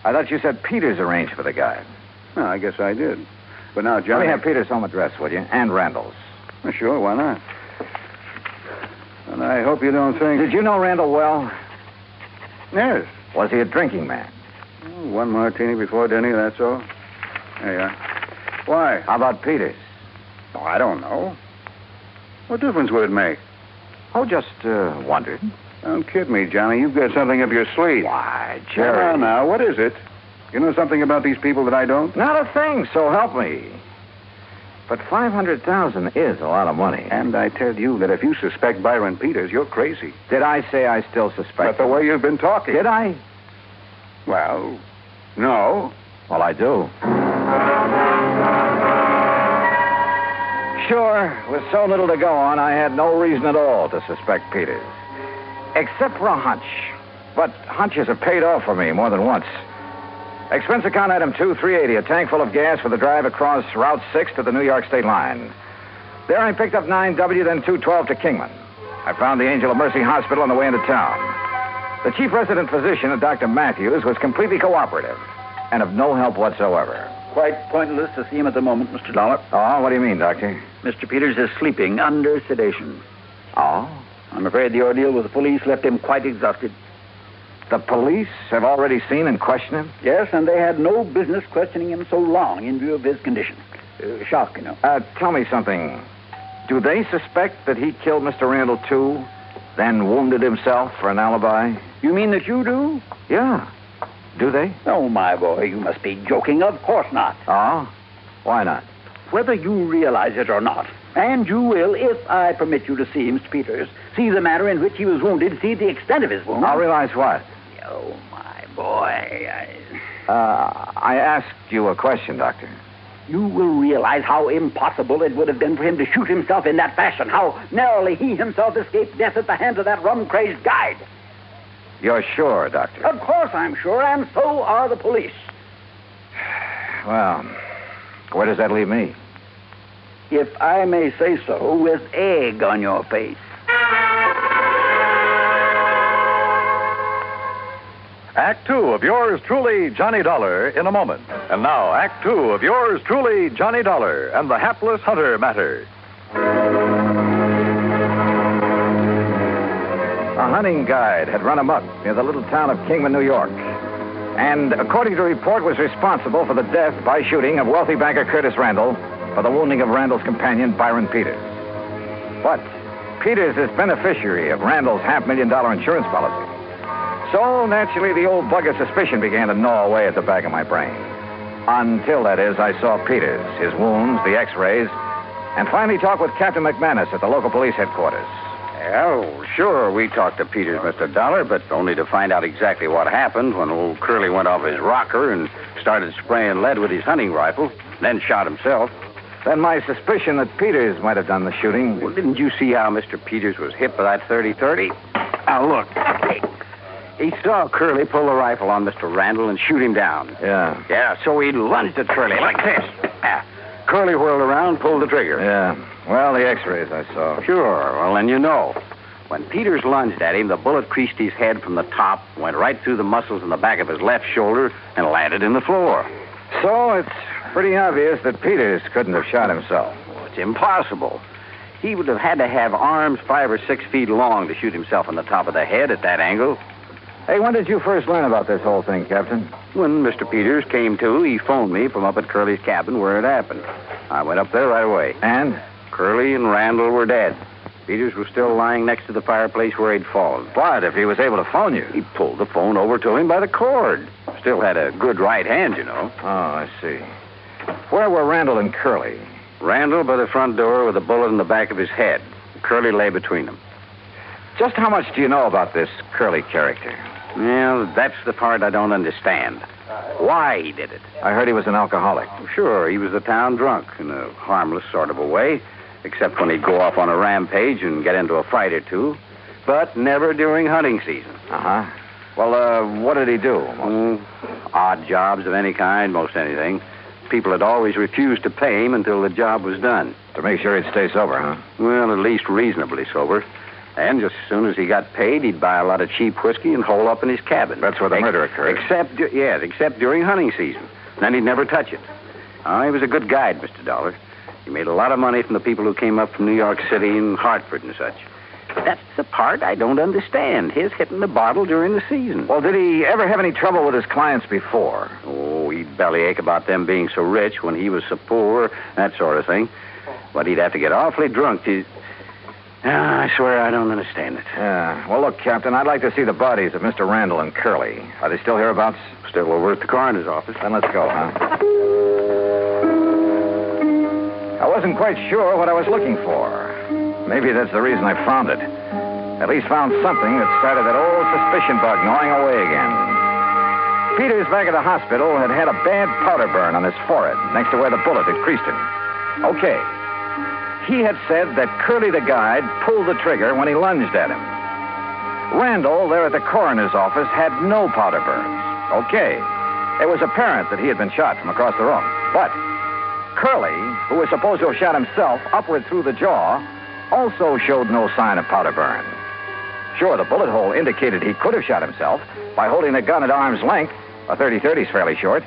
I thought you said Peters arranged for the guide. No, I guess I did. But now, Let Johnny... me have Peters' home address, will you? And Randall's. Well, sure, why not? And I hope you don't think... Did you know Randall well? Yes. Was he a drinking man? One martini before dinner, that's all. There you are. Why? How about Peters? Oh, I don't know. What difference would it make? Oh, just wondered. Don't kid me, Johnny. You've got something up your sleeve. Why, Jerry. Come on now, what is it? You know something about these people that I don't? Not a thing, so help me. But $500,000 is a lot of money. And I tell you that if you suspect Byron Peters, you're crazy. Did I say I still suspect But the way you've been talking. Did I? Well, no. Well, I do. Sure, with so little to go on, I had no reason at all to suspect Peters. Except for a hunch. But hunches have paid off for me more than once. Expense account item 2, $380, a tank full of gas for the drive across Route 6 to the New York state line. There I picked up 9W, then 212 to Kingman. I found the Angel of Mercy Hospital on the way into town. The chief resident physician, Dr. Matthews, was completely cooperative and of no help whatsoever. Quite pointless to see him at the moment, Mr. Dollar. Oh, what do you mean, Doctor? Mr. Peters is sleeping under sedation. Oh? I'm afraid the ordeal with the police left him quite exhausted. The police have already seen and questioned him? Yes, and they had no business questioning him so long in view of his condition. Shock, you know. Tell me something. Do they suspect that he killed Mr. Randall, too, then wounded himself for an alibi? You mean that you do? Yeah. Do they? Oh, my boy, you must be joking. Of course not. Oh? Why not? Whether you realize it or not, and you will, if I permit you to see Mr. Peters, see the manner in which he was wounded, see the extent of his wound. I'll realize what? Oh, my boy. I asked you a question, Doctor. You will realize how impossible it would have been for him to shoot himself in that fashion, how narrowly he himself escaped death at the hands of that rum-crazed guide. You're sure, Doctor? Of course I'm sure, and so are the police. Well, where does that leave me? If I may say so, with egg on your face. Act Two of yours truly, Johnny Dollar, in a moment. And now, Act Two of yours truly, Johnny Dollar, and the Hapless Hunter Matter. A hunting guide had run amok near the little town of Kingman, New York, and, according to report, was responsible for the death by shooting of wealthy banker Curtis Randall, for the wounding of Randall's companion, Byron Peters. But Peters is beneficiary of Randall's $500,000 insurance policy. So, naturally, the old bug of suspicion began to gnaw away at the back of my brain. Until, that is, I saw Peters, his wounds, the x-rays, and finally talked with Captain McManus at the local police headquarters. Well, sure, we talked to Peters, Mr. Dollar, but only to find out exactly what happened when old Curly went off his rocker and started spraying lead with his hunting rifle, then shot himself. Then my suspicion that Peters might have done the shooting... Well, didn't you see how Mr. Peters was hit by that .30-30? Now, look. He saw Curly pull the rifle on Mr. Randall and shoot him down. Yeah. Yeah, so he lunged at Curly like this. Curly whirled around, pulled the trigger. Yeah. Well, the x-rays I saw. Sure. Well, then you know. When Peters lunged at him, the bullet creased his head from the top, went right through the muscles in the back of his left shoulder, and landed in the floor. So it's pretty obvious that Peters couldn't have shot himself. Well, it's impossible. He would have had to have arms 5 or 6 feet long to shoot himself in the top of the head at that angle. Hey, when did you first learn about this whole thing, Captain? When Mr. Peters came to, he phoned me from up at Curly's cabin where it happened. I went up there right away. And? Curly and Randall were dead. Peters was still lying next to the fireplace where he'd fallen. But if he was able to phone you... He pulled the phone over to him by the cord. Still had a good right hand, you know. Oh, I see. Where were Randall and Curly? Randall by the front door with a bullet in the back of his head. Curly lay between them. Just how much do you know about this Curly character? Well, that's the part I don't understand. Why he did it. I heard he was an alcoholic. Sure, he was a town drunk in a harmless sort of a way, except when he'd go off on a rampage and get into a fight or two, but never during hunting season. Uh-huh. Well, what did he do? Odd jobs of any kind, most anything. People had always refused to pay him until the job was done. To make sure he'd stay sober, huh? Well, at least reasonably sober. And just as soon as he got paid, he'd buy a lot of cheap whiskey and hole up in his cabin. That's where the murder occurred. Except during hunting season. Then he'd never touch it. He was a good guide, Mr. Dollar. He made a lot of money from the people who came up from New York City and Hartford and such. That's the part I don't understand, his hitting the bottle during the season. Well, did he ever have any trouble with his clients before? Oh, he'd bellyache about them being so rich when he was so poor, that sort of thing. But he'd have to get awfully drunk to... I swear I don't understand it. Yeah. Well, look, Captain, I'd like to see the bodies of Mr. Randall and Curly. Are they still hereabouts? Still over at the coroner's office. Then let's go, huh? I wasn't quite sure what I was looking for. Maybe that's the reason I found it. At least found something that started that old suspicion bug gnawing away again. Peters, back at the hospital, had had a bad powder burn on his forehead, next to where the bullet had creased him. Okay. He had said that Curly the guide pulled the trigger when he lunged at him. Randall, there at the coroner's office, had no powder burns. Okay. It was apparent that he had been shot from across the room. But Curly, who was supposed to have shot himself upward through the jaw, also showed no sign of powder burn. Sure, the bullet hole indicated he could have shot himself by holding the gun at arm's length. A .30-30 is fairly short.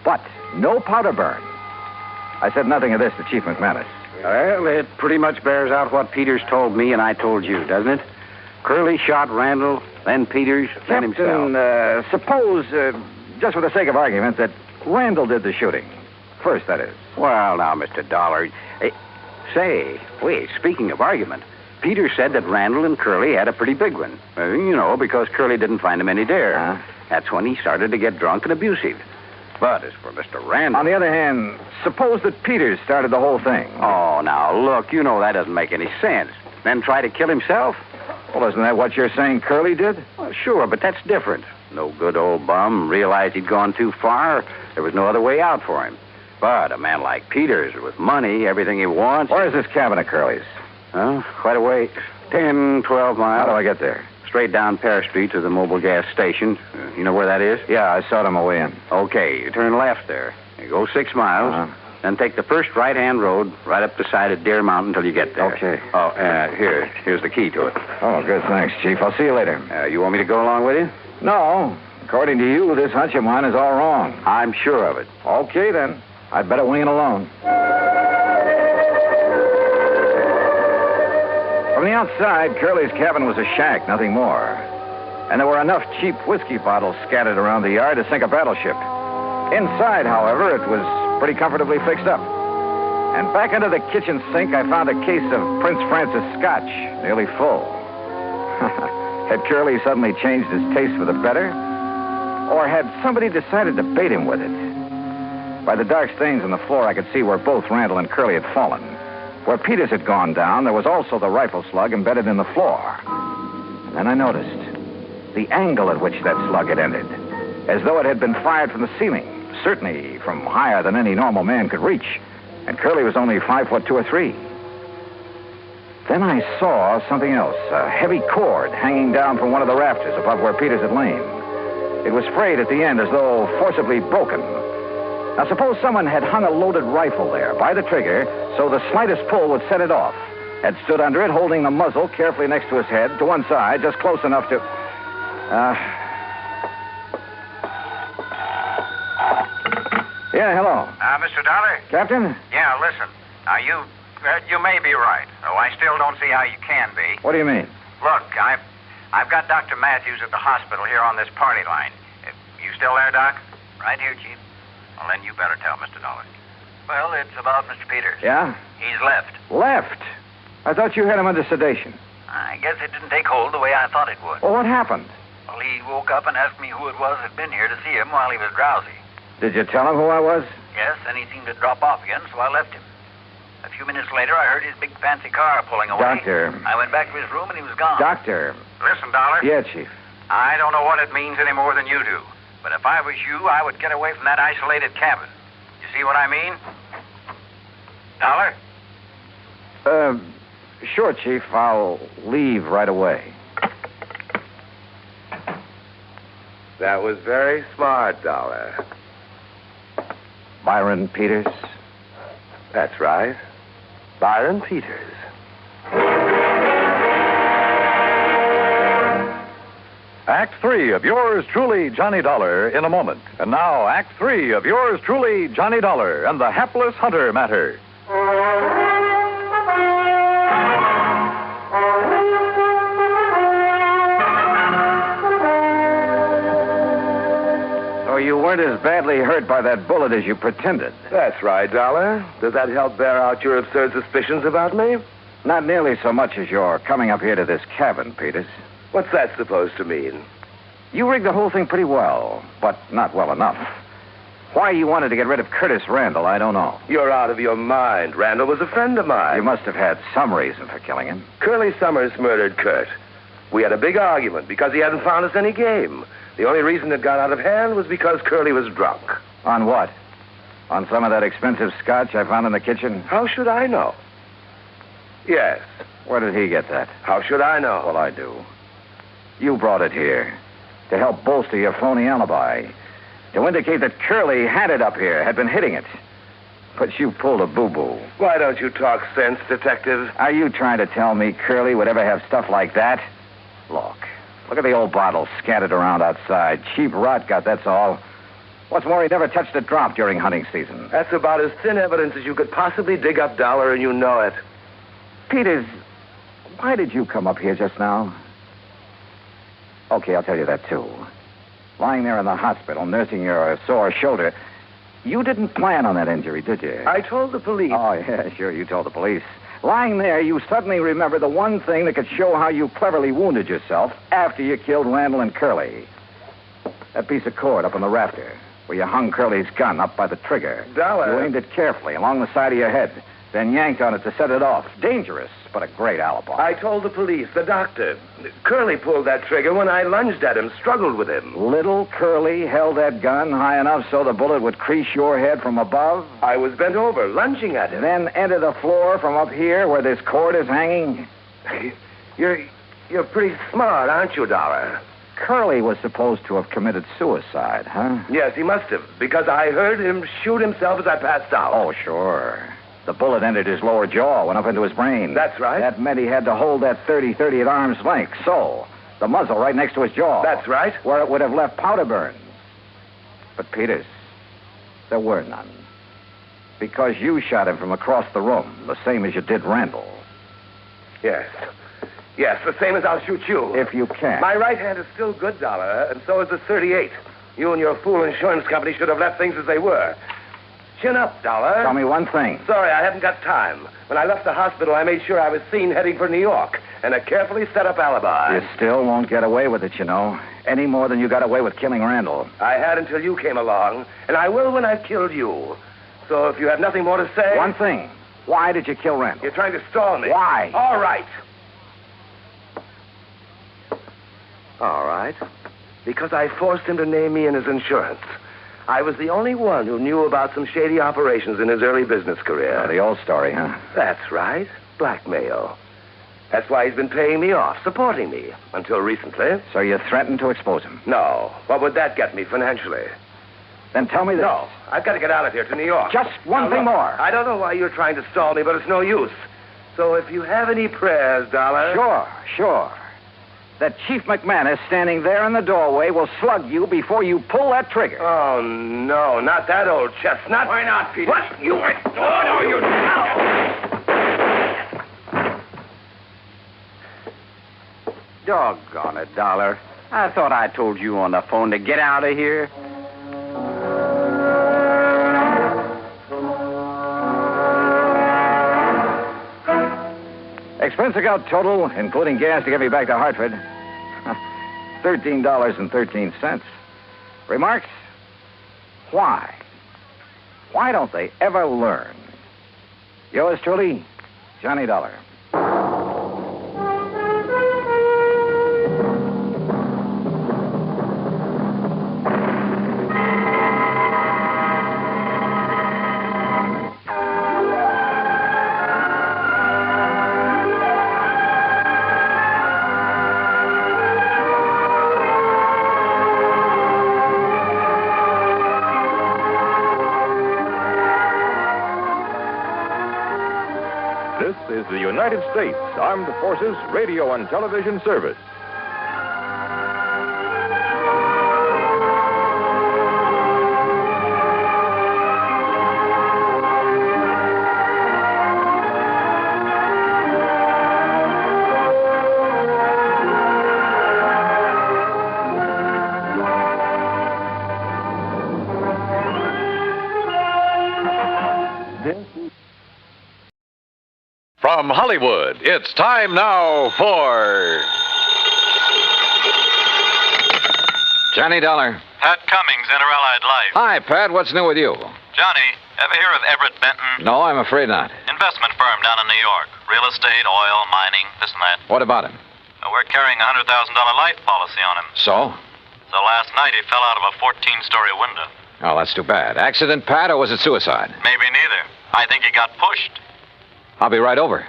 But no powder burn. I said nothing of this to Chief McManus. Well, it pretty much bears out what Peters told me and I told you, doesn't it? Curly shot Randall, then Peters, then himself. Captain, suppose, just for the sake of argument, that Randall did the shooting. First, that is. Well, now, Mr. Dollar... Wait, speaking of argument, Peters said that Randall and Curly had a pretty big one. Because Curly didn't find him any dare. That's when he started to get drunk and abusive. But as for Mr. Randall... On the other hand, suppose that Peters started the whole thing. Oh, now, look, that doesn't make any sense. Then try to kill himself? Well, isn't that what you're saying Curly did? Well, sure, but that's different. No good old bum realized he'd gone too far. There was no other way out for him. But a man like Peters, with money, everything he wants... Where's this cabin of Curly's? Quite a way. 10, 12 miles. How do I get there? Straight down Pear Street to the mobile gas station. You know where that is? Yeah, I saw them away in. Okay, you turn left there. You go 6 miles, then take the first right-hand road right up the side of Deer Mountain until you get there. Okay. Oh, here's the key to it. Oh, good, thanks, Chief. I'll see you later. You want me to go along with you? No. According to you, this hunch of mine is all wrong. I'm sure of it. Okay, then. I'd better wing it alone. From the outside, Curly's cabin was a shack, nothing more. And there were enough cheap whiskey bottles scattered around the yard to sink a battleship. Inside, however, it was pretty comfortably fixed up. And back under the kitchen sink, I found a case of Prince Francis Scotch, nearly full. Had Curly suddenly changed his taste for the better? Or had somebody decided to bait him with it? By the dark stains on the floor, I could see where both Randall and Curly had fallen. Where Peters had gone down, there was also the rifle slug embedded in the floor. And then I noticed the angle at which that slug had ended, as though it had been fired from the ceiling, certainly from higher than any normal man could reach. And Curly was only 5'2" or 3. Then I saw something else, a heavy cord hanging down from one of the rafters above where Peters had lain. It was frayed at the end as though forcibly broken. Now, suppose someone had hung a loaded rifle there by the trigger so the slightest pull would set it off, had stood under it holding the muzzle carefully next to his head to one side, just close enough to... Yeah, hello. Mr. Dollar? Captain? Yeah, listen. You may be right, though I still don't see how you can be. What do you mean? Look, I've got Dr. Matthews at the hospital here on this party line. You still there, Doc? Right here, Chief. Well, then you better tell Mr. Dollar. Well, it's about Mr. Peters. Yeah? He's left. Left? I thought you had him under sedation. I guess it didn't take hold the way I thought it would. Well, what happened? Well, he woke up and asked me who it was that'd been here to see him while he was drowsy. Did you tell him who I was? Yes, then he seemed to drop off again, so I left him. A few minutes later, I heard his big fancy car pulling away. Doctor. I went back to his room and he was gone. Doctor. Listen, Dollar. Yeah, Chief. I don't know what it means any more than you do. But if I was you, I would get away from that isolated cabin. You see what I mean? Dollar? Sure, Chief. I'll leave right away. That was very smart, Dollar. Byron Peters? That's right. Byron Peters. Act 3 of yours truly, Johnny Dollar, in a moment. And now, Act 3 of yours truly, Johnny Dollar, and the Hapless Hunter Matter. So you weren't as badly hurt by that bullet as you pretended. That's right, Dollar. Does that help bear out your absurd suspicions about me? Not nearly so much as your coming up here to this cabin, Peters. What's that supposed to mean? You rigged the whole thing pretty well, but not well enough. Why you wanted to get rid of Curtis Randall, I don't know. You're out of your mind. Randall was a friend of mine. You must have had some reason for killing him. Curly Summers murdered Kurt. We had a big argument because he hadn't found us any game. The only reason it got out of hand was because Curly was drunk. On what? On some of that expensive scotch I found in the kitchen? How should I know? Yes. Where did he get that? How should I know? Well, I do. You brought it here to help bolster your phony alibi, to indicate that Curly had it up here, had been hitting it. But you pulled a boo-boo. Why don't you talk sense, Detective? Are you trying to tell me Curly would ever have stuff like that? Look at the old bottle scattered around outside. Cheap rot gut, that's all. What's more, he never touched a drop during hunting season. That's about as thin evidence as you could possibly dig up, Dollar, and you know it. Peters, why did you come up here just now? Okay, I'll tell you that, too. Lying there in the hospital, nursing your sore shoulder, you didn't plan on that injury, did you? I told the police. Oh, yeah, sure, you told the police. Lying there, you suddenly remember the one thing that could show how you cleverly wounded yourself after you killed Randall and Curly. That piece of cord up on the rafter, where you hung Curly's gun up by the trigger. Dollar. You aimed it carefully along the side of your head, then yanked on it to set it off. Dangerous, but a great alibi. I told the police, the doctor. Curly pulled that trigger when I lunged at him, struggled with him. Little Curly held that gun high enough so the bullet would crease your head from above? I was bent over, lunging at him. Then enter the floor from up here where this cord is hanging? You're pretty smart, aren't you, Dollar? Curly was supposed to have committed suicide, huh? Yes, he must have, because I heard him shoot himself as I passed out. Oh, sure. The bullet entered his lower jaw, went up into his brain. That's right. That meant he had to hold that 30-30 at arm's length, so the muzzle right next to his jaw. That's right. Where it would have left powder burns. But, Peters, there were none. Because you shot him from across the room, the same as you did Randall. Yes. Yes, the same as I'll shoot you. If you can. My right hand is still good, Dollar, and so is the .38. You and your fool insurance company should have left things as they were. Chin up, Dollar. Tell me one thing. Sorry, I haven't got time. When I left the hospital, I made sure I was seen heading for New York and a carefully set up alibi. You still won't get away with it, you know. Any more than you got away with killing Randall. I had until you came along, and I will when I've killed you. So if you have nothing more to say... One thing. Why did you kill Randall? You're trying to stall me. Why? All right. All right. Because I forced him to name me in his insurance. I was the only one who knew about some shady operations in his early business career. Oh, the old story, huh? That's right. Blackmail. That's why he's been paying me off, supporting me, until recently. So you threatened to expose him? No. What would that get me financially? Then tell me this. No. I've got to get out of here to New York. Just one thing more. I don't know why you're trying to stall me, but it's no use. So if you have any prayers, Dollar... Sure. That Chief McManus standing there in the doorway will slug you before you pull that trigger. Oh, no, not that old chestnut. Why not, Peter? What? You... Oh, no, you... Doggone it, Dollar. I thought I told you on the phone to get out of here. Expense account total, including gas to get me back to Hartford, $13.13. Remarks? Why? Why don't they ever learn? Yours truly, Johnny Dollar. This is the United States Armed Forces Radio and Television Service. From Hollywood, it's time now for... Johnny Dollar. Pat Cummings, Inter-Allied Life. Hi, Pat. What's new with you? Johnny, ever hear of Everett Benton? No, I'm afraid not. Investment firm down in New York. Real estate, oil, mining, this and that. What about him? We're carrying a $100,000 life policy on him. So? So last night he fell out of a 14-story window. Oh, that's too bad. Accident, Pat, or was it suicide? Maybe neither. I think he got pushed. I'll be right over.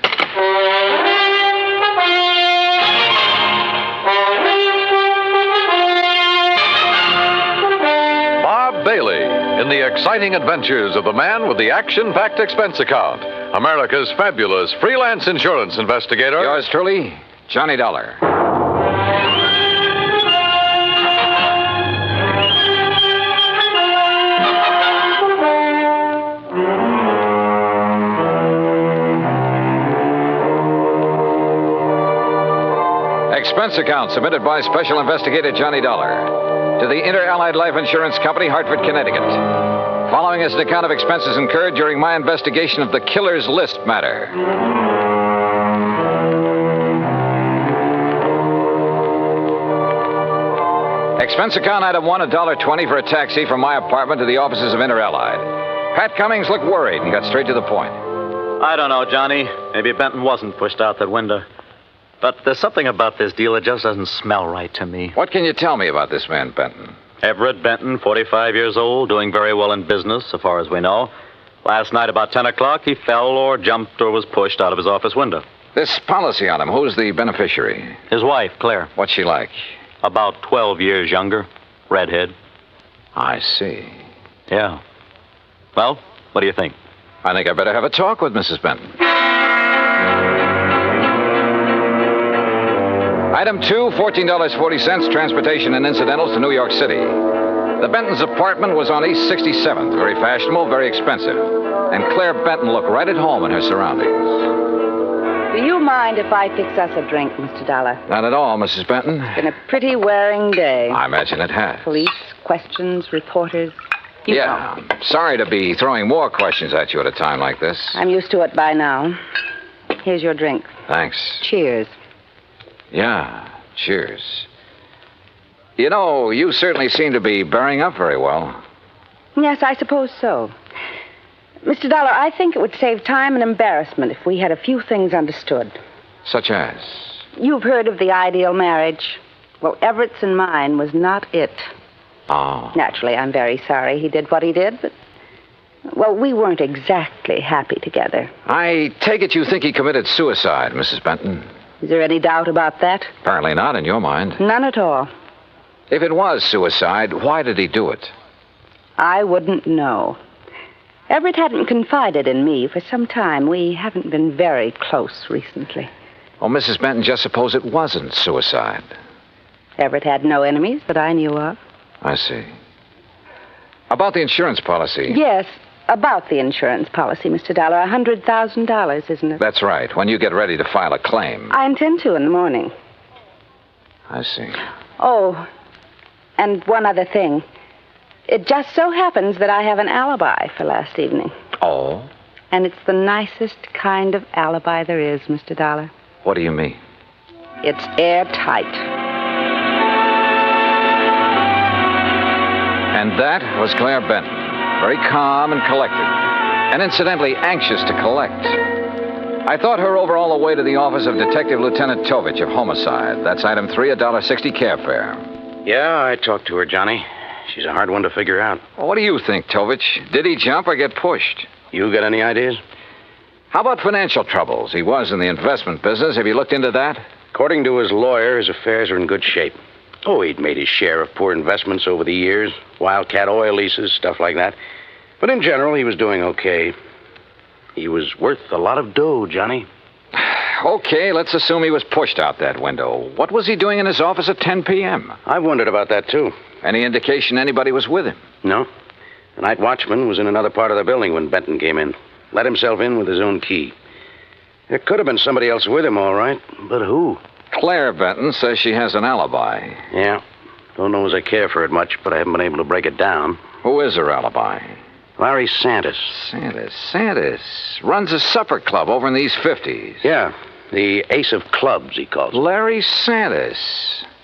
Bob Bailey in the exciting adventures of the man with the action-packed expense account. America's fabulous freelance insurance investigator. Yours truly, Johnny Dollar. Expense account submitted by Special Investigator Johnny Dollar to the Inter-Allied Life Insurance Company, Hartford, Connecticut. Following is an account of expenses incurred during my investigation of the Killer's List matter. Expense account item 1, $1.20 for a taxi from my apartment to the offices of Inter-Allied. Pat Cummings looked worried and got straight to the point. I don't know, Johnny. Maybe Benton wasn't pushed out that window. But there's something about this deal that just doesn't smell right to me. What can you tell me about this man, Benton? Everett Benton, 45 years old, doing very well in business, so far as we know. Last night about 10 o'clock, he fell or jumped or was pushed out of his office window. This policy on him, who's the beneficiary? His wife, Claire. What's she like? About 12 years younger. Redhead. I see. Yeah. Well, what do you think? I think I better have a talk with Mrs. Benton. Item 2, $14.40, transportation and incidentals to New York City. The Benton's apartment was on East 67th, very fashionable, very expensive. And Claire Benton looked right at home in her surroundings. Do you mind if I fix us a drink, Mr. Dollar? Not at all, Mrs. Benton. It's been a pretty wearing day. I imagine it has. Police, questions, reporters. Yeah. Sorry to be throwing more questions at you at a time like this. I'm used to it by now. Here's your drink. Thanks. Cheers. Yeah, cheers. You know, you certainly seem to be bearing up very well. Yes, I suppose so. Mr. Dollar, I think it would save time and embarrassment if we had a few things understood. Such as? You've heard of the ideal marriage. Well, Everett's and mine was not it. Oh. Naturally, I'm very sorry he did what he did, but... Well, we weren't exactly happy together. I take it you think he committed suicide, Mrs. Benton? Is there any doubt about that? Apparently not in your mind. None at all. If it was suicide, why did he do it? I wouldn't know. Everett hadn't confided in me for some time. We haven't been very close recently. Well, Mrs. Benton, just suppose it wasn't suicide. Everett had no enemies that I knew of. I see. About the insurance policy. Yes, about the insurance policy, Mr. Dollar. $100,000, isn't it? That's right, when you get ready to file a claim. I intend to in the morning. I see. Oh, and one other thing. It just so happens that I have an alibi for last evening. Oh? And it's the nicest kind of alibi there is, Mr. Dollar. What do you mean? It's airtight. And that was Claire Benton, very calm and collected, and incidentally anxious to collect. I thought her over all the way to the office of Detective Lieutenant Tovich of Homicide. That's item 3, $1.60 cab fare. Yeah, I talked to her, Johnny. She's a hard one to figure out. Well, what do you think, Tovich? Did he jump or get pushed? You got any ideas? How about financial troubles? He was in the investment business. Have you looked into that? According to his lawyer, his affairs are in good shape. Oh, he'd made his share of poor investments over the years. Wildcat oil leases, stuff like that. But in general, he was doing okay. He was worth a lot of dough, Johnny. Okay, let's assume he was pushed out that window. What was he doing in his office at 10 p.m.? I've wondered about that, too. Any indication anybody was with him? No. The night watchman was in another part of the building when Benton came in. Let himself in with his own key. There could have been somebody else with him, all right. But who? Claire Benton says she has an alibi. Yeah. Don't know as I care for it much, but I haven't been able to break it down. Who is her alibi? Larry Santis. Santis. Runs a supper club over in the East 50s. Yeah. The Ace of Clubs, he calls it. Larry Santis.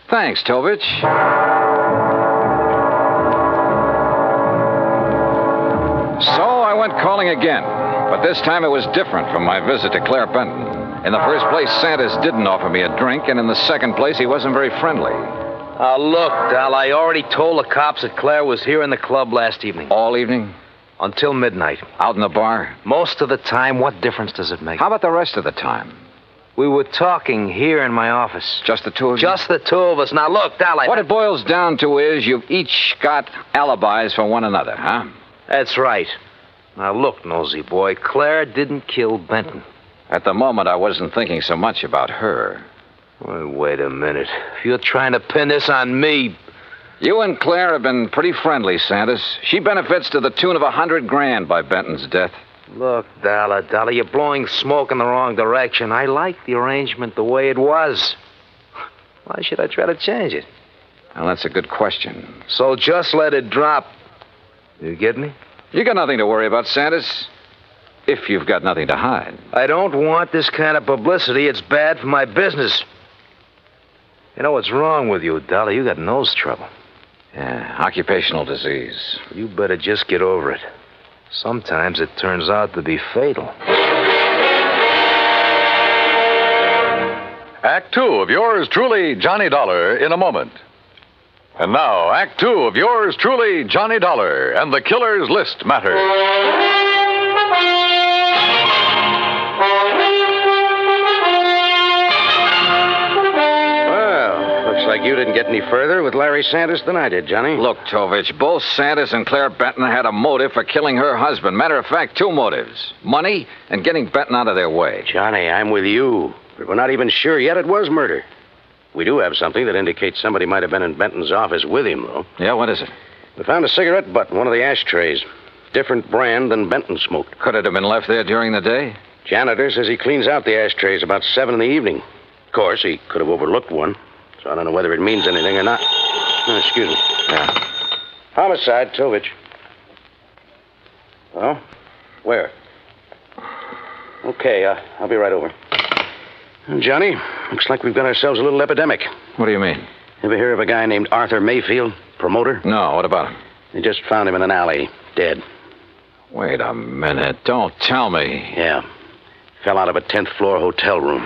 Thanks, Tovich. So I went calling again, but this time it was different from my visit to Claire Benton. In the first place, Santis didn't offer me a drink, and in the second place, he wasn't very friendly. Look, Dal, I already told the cops that Claire was here in the club last evening. All evening? Until midnight. Out in the bar? Most of the time. What difference does it make? How about the rest of the time? We were talking here in my office. Just the two of you? Just the two of us. Now, look, Dal, What it boils down to is you've each got alibis for one another, huh? That's right. Now, look, nosy boy, Claire didn't kill Benton. At the moment, I wasn't thinking so much about her. Well, wait a minute. If you're trying to pin this on me... You and Claire have been pretty friendly, Santis. She benefits to the tune of $100,000 by Benton's death. Look, Dollar, you're blowing smoke in the wrong direction. I like the arrangement the way it was. Why should I try to change it? Well, that's a good question. So just let it drop. You get me? You got nothing to worry about, Santis. If you've got nothing to hide. I don't want this kind of publicity. It's bad for my business. You know what's wrong with you, Dollar? You got nose trouble. Yeah, occupational disease. You better just get over it. Sometimes it turns out to be fatal. Act 2 of yours truly, Johnny Dollar, in a moment. And now, Act 2 of yours truly, Johnny Dollar, and the Killer's List Matter. Like you didn't get any further with Larry Santis than I did, Johnny. Look, Tovich, both Santis and Claire Benton had a motive for killing her husband. Matter of fact, two motives. Money and getting Benton out of their way. Johnny, I'm with you. But we're not even sure yet it was murder. We do have something that indicates somebody might have been in Benton's office with him, though. Yeah, what is it? We found a cigarette butt in one of the ashtrays. Different brand than Benton smoked. Could it have been left there during the day? Janitor says he cleans out the ashtrays about 7 in the evening. Of course, he could have overlooked one. So I don't know whether it means anything or not. Oh, excuse me. Yeah. Homicide, Tovich. Oh? Where? Okay, I'll be right over. Johnny, looks like we've got ourselves a little epidemic. What do you mean? Ever hear of a guy named Arthur Mayfield, promoter? No, what about him? They just found him in an alley, dead. Wait a minute. Don't tell me. Yeah. Fell out of a 10th floor hotel room.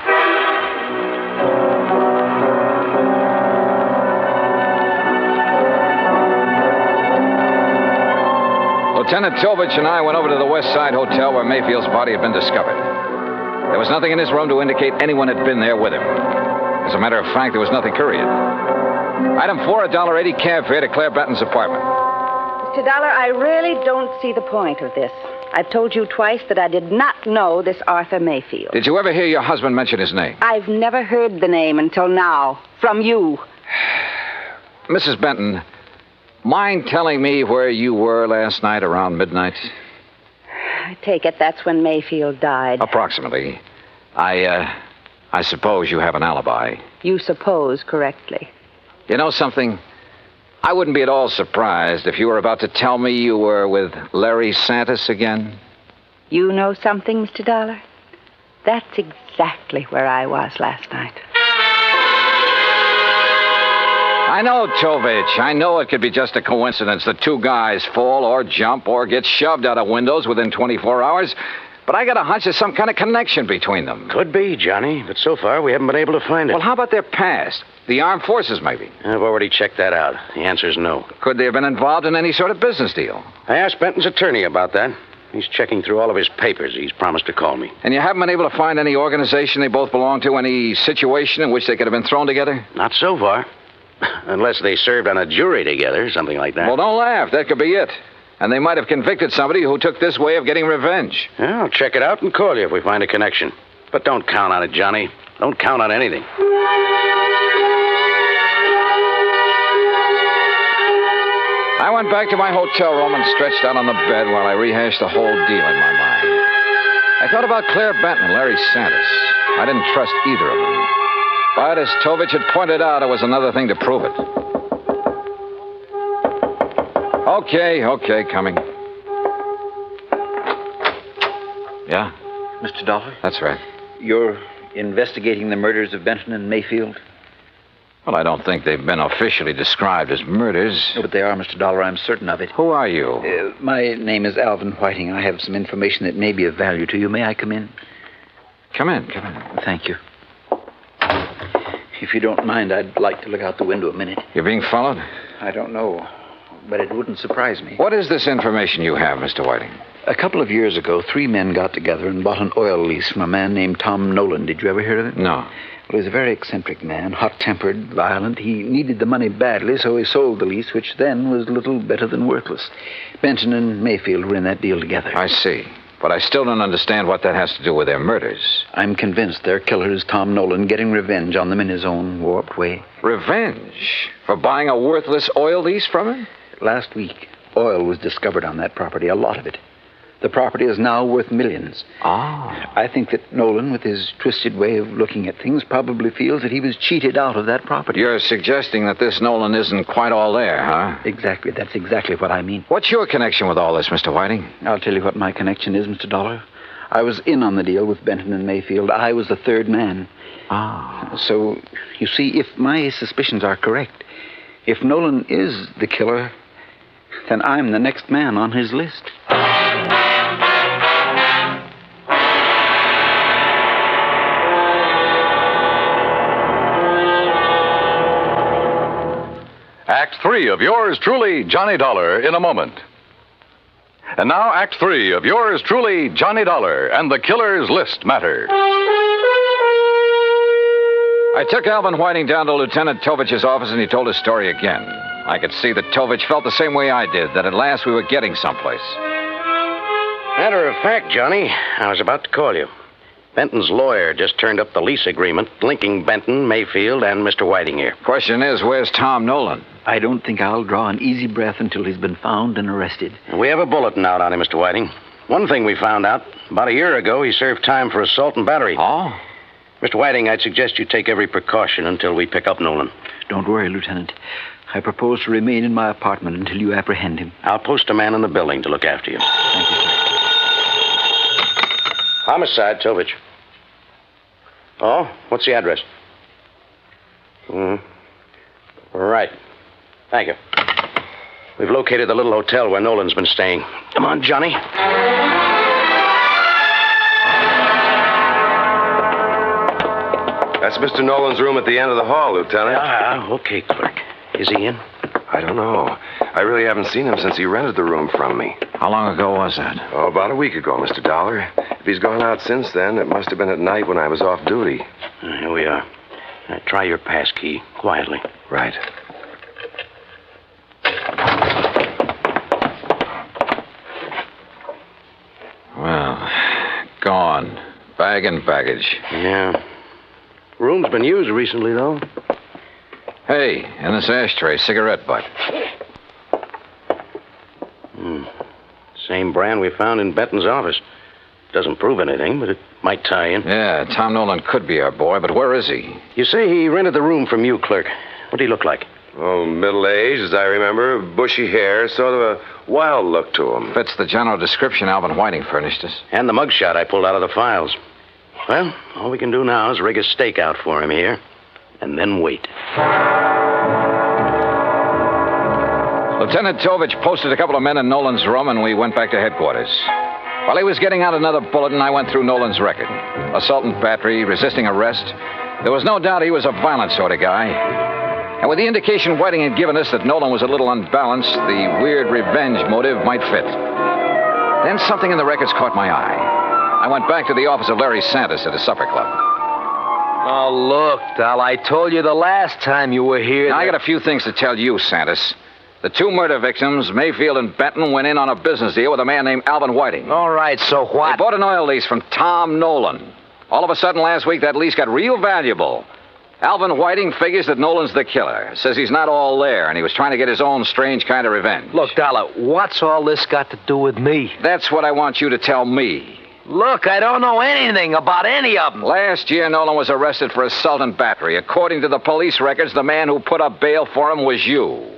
Lieutenant Tovich and I went over to the West Side Hotel where Mayfield's body had been discovered. There was nothing in his room to indicate anyone had been there with him. As a matter of fact, there was nothing couriered. Item 4, $1.80 cab fare to Claire Benton's apartment. Mr. Dollar, I really don't see the point of this. I've told you twice that I did not know this Arthur Mayfield. Did you ever hear your husband mention his name? I've never heard the name until now. From you. Mrs. Benton, mind telling me where you were last night around midnight? I take it that's when Mayfield died. Approximately. I suppose you have an alibi. You suppose correctly. You know something? I wouldn't be at all surprised if you were about to tell me you were with Larry Santis again. You know something, Mr. Dollar? That's exactly where I was last night. I know, Tovich. I know it could be just a coincidence that two guys fall or jump or get shoved out of windows within 24 hours. But I got a hunch there's some kind of connection between them. Could be, Johnny, but so far we haven't been able to find it. Well, how about their past? The armed forces, maybe? I've already checked that out. The answer's no. Could they have been involved in any sort of business deal? I asked Benton's attorney about that. He's checking through all of his papers. He's promised to call me. And you haven't been able to find any organization they both belong to, any situation in which they could have been thrown together? Not so far. Unless they served on a jury together, something like that. Well, don't laugh. That could be it. And they might have convicted somebody who took this way of getting revenge. Yeah, I'll check it out and call you if we find a connection. But don't count on it, Johnny. Don't count on anything. I went back to my hotel room and stretched out on the bed while I rehashed the whole deal in my mind. I thought about Claire Benton and Larry Santis. I didn't trust either of them. But as Tovich had pointed out, it was another thing to prove it. Okay, coming. Yeah? Mr. Dollar? That's right. You're investigating the murders of Benton and Mayfield? Well, I don't think they've been officially described as murders. No, but they are, Mr. Dollar. I'm certain of it. Who are you? My name is Alvin Whiting. I have some information that may be of value to you. May I come in? Come in. Thank you. If you don't mind, I'd like to look out the window a minute. You're being followed? I don't know, but it wouldn't surprise me. What is this information you have, Mr. Whiting? A couple of years ago, 3 men got together and bought an oil lease from a man named Tom Nolan. Did you ever hear of it? No. Well, he's a very eccentric man, hot-tempered, violent. He needed the money badly, so he sold the lease, which then was little better than worthless. Benton and Mayfield were in that deal together. I see. But I still don't understand what that has to do with their murders. I'm convinced their killer is Tom Nolan, getting revenge on them in his own warped way. Revenge? For buying a worthless oil lease from him? Last week, oil was discovered on that property, a lot of it. The property is now worth millions. I think that Nolan, with his twisted way of looking at things, probably feels that he was cheated out of that property. You're suggesting that this Nolan isn't quite all there, huh? Exactly. That's exactly what I mean. What's your connection with all this, Mr. Whiting? I'll tell you what my connection is, Mr. Dollar. I was in on the deal with Benton and Mayfield. I was the third man. So, you see, if my suspicions are correct, if Nolan is the killer, then I'm the next man on his list. Act 3 of yours truly, Johnny Dollar, in a moment. And now, Act 3 of yours truly, Johnny Dollar, and the Killer's List Matter. I took Alvin Whiting down to Lieutenant Tovich's office, and he told his story again. I could see that Tovich felt the same way I did, that at last we were getting someplace. Matter of fact, Johnny, I was about to call you. Benton's lawyer just turned up the lease agreement linking Benton, Mayfield, and Mr. Whiting here. Question is, where's Tom Nolan? I don't think I'll draw an easy breath until he's been found and arrested. We have a bulletin out on him, Mr. Whiting. One thing we found out, about a year ago, he served time for assault and battery. Oh? Mr. Whiting, I'd suggest you take every precaution until we pick up Nolan. Don't worry, Lieutenant. I propose to remain in my apartment until you apprehend him. I'll post a man in the building to look after you. Thank you, sir. Homicide, Tovich. Oh, what's the address? Right. Thank you. We've located the little hotel where Nolan's been staying. Come on, Johnny. That's Mr. Nolan's room at the end of the hall, Lieutenant. Okay, clerk. Is he in? I don't know. I really haven't seen him since he rented the room from me. How long ago was that? Oh, about a week ago, Mr. Dollar. If he's gone out since then, it must have been at night when I was off duty. Here we are. Try your pass key quietly. Right. Well, gone. Bag and baggage. Yeah. Room's been used recently, though. Hey, in this ashtray, cigarette butt. Same brand we found in Benton's office. Doesn't prove anything, but it might tie in. Yeah, Tom Nolan could be our boy, but where is he? You say he rented the room from you, clerk. What did he look like? Oh, middle-aged, as I remember. Bushy hair, sort of a wild look to him. Fits the general description Alvin Whiting furnished us. And the mugshot I pulled out of the files. Well, all we can do now is rig a stake out for him here, and then wait. Lieutenant Tovich posted a couple of men in Nolan's room, and we went back to headquarters. While he was getting out another bulletin, I went through Nolan's record. Assault and battery, resisting arrest. There was no doubt he was a violent sort of guy. And with the indication Whiting had given us that Nolan was a little unbalanced, the weird revenge motive might fit. Then something in the records caught my eye. I went back to the office of Larry Santis at his supper club. Oh, look, Dal, I told you the last time you were here. Now, I got a few things to tell you, Santis. The two murder victims, Mayfield and Benton, went in on a business deal with a man named Alvin Whiting. All right, so what? They bought an oil lease from Tom Nolan. All of a sudden last week, that lease got real valuable. Alvin Whiting figures that Nolan's the killer. Says he's not all there, and he was trying to get his own strange kind of revenge. Look, Dollar, what's all this got to do with me? That's what I want you to tell me. Look, I don't know anything about any of them. Last year, Nolan was arrested for assault and battery. According to the police records, the man who put up bail for him was you.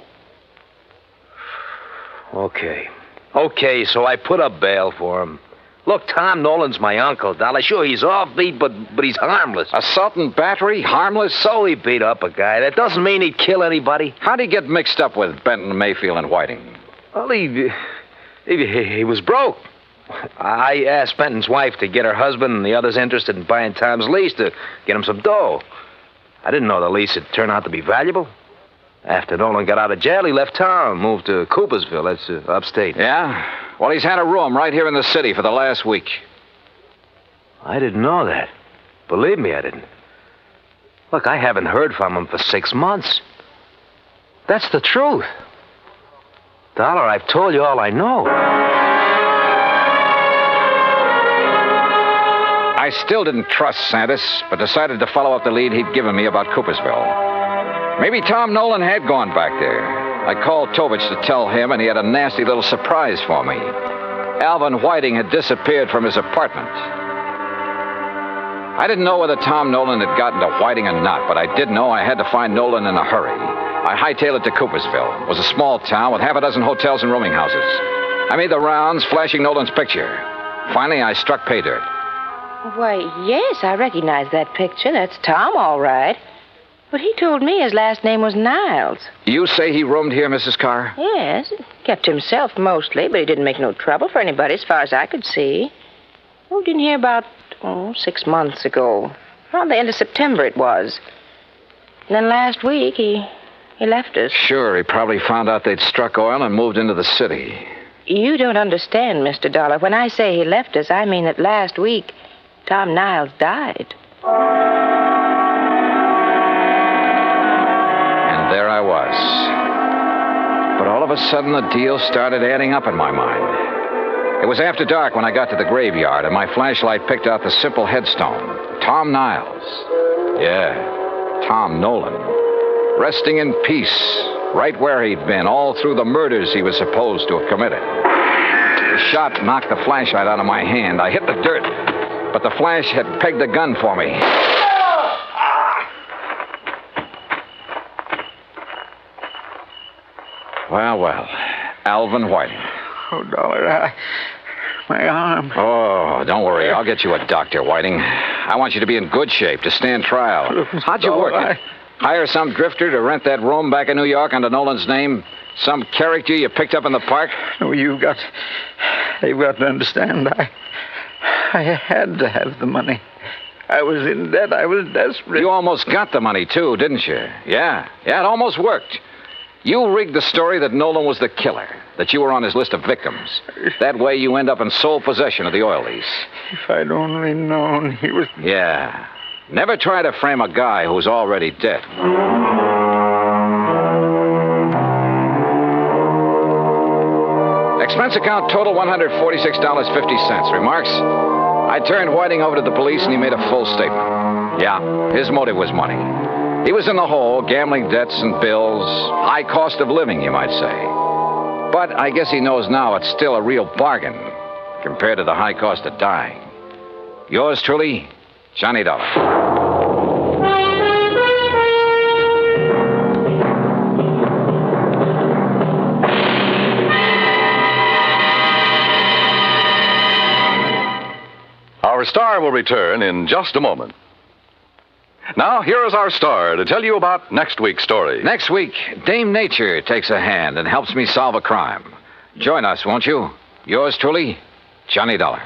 Okay, so I put up bail for him. Look, Tom Nolan's my uncle, Dollar. Sure, he's offbeat, but he's harmless. Assault and battery? Harmless? So he beat up a guy. That doesn't mean he'd kill anybody. How'd he get mixed up with Benton, Mayfield, and Whiting? Well, he was broke. I asked Benton's wife to get her husband and the others interested in buying Tom's lease to get him some dough. I didn't know the lease would turn out to be valuable. After Nolan got out of jail, he left town, moved to Coopersville. That's upstate. Yeah? Well, he's had a room right here in the city for the last week. I didn't know that. Believe me, I didn't. Look, I haven't heard from him for 6 months. That's the truth. Dollar, I've told you all I know. I still didn't trust Santis, but decided to follow up the lead he'd given me about Coopersville. Maybe Tom Nolan had gone back there. I called Tovich to tell him, and he had a nasty little surprise for me. Alvin Whiting had disappeared from his apartment. I didn't know whether Tom Nolan had gotten to Whiting or not, but I did know I had to find Nolan in a hurry. I hightailed it to Coopersville. It was a small town with half a dozen hotels and rooming houses. I made the rounds, flashing Nolan's picture. Finally, I struck pay dirt. Why, yes, I recognize that picture. That's Tom, all right. But he told me his last name was Niles. You say he roamed here, Mrs. Carr? Yes, kept to himself mostly, but he didn't make no trouble for anybody as far as I could see. Oh, didn't hear about, 6 months ago. Around the end of September it was. And then last week he left us. Sure, he probably found out they'd struck oil and moved into the city. You don't understand, Mr. Dollar. When I say he left us, I mean that last week Tom Niles died. There I was. But all of a sudden, the deal started adding up in my mind. It was after dark when I got to the graveyard, and my flashlight picked out the simple headstone. Tom Niles. Yeah, Tom Nolan. Resting in peace, right where he'd been, all through the murders he was supposed to have committed. The shot knocked the flashlight out of my hand. I hit the dirt, but the flash had pegged the gun for me. Well, Alvin Whiting. Oh, Dollar, My arm. Oh, don't worry. I'll get you a doctor, Whiting. I want you to be in good shape to stand trial. How'd you work it? Hire some drifter to rent that room back in New York under Nolan's name? Some character you picked up in the park? No, you've got to understand. I had to have the money. I was in debt. I was desperate. You almost got the money, too, didn't you? Yeah, it almost worked. You rigged the story that Nolan was the killer, that you were on his list of victims. That way you end up in sole possession of the oil lease. If I'd only known he was... Yeah. Never try to frame a guy who's already dead. Expense account total $146.50. Remarks? I turned Whiting over to the police and he made a full statement. Yeah, his motive was money. He was in the hole, gambling debts and bills, high cost of living, you might say. But I guess he knows now it's still a real bargain compared to the high cost of dying. Yours truly, Johnny Dollar. Our star will return in just a moment. Now, here is our star to tell you about next week's story. Next week, Dame Nature takes a hand and helps me solve a crime. Join us, won't you? Yours truly, Johnny Dollar.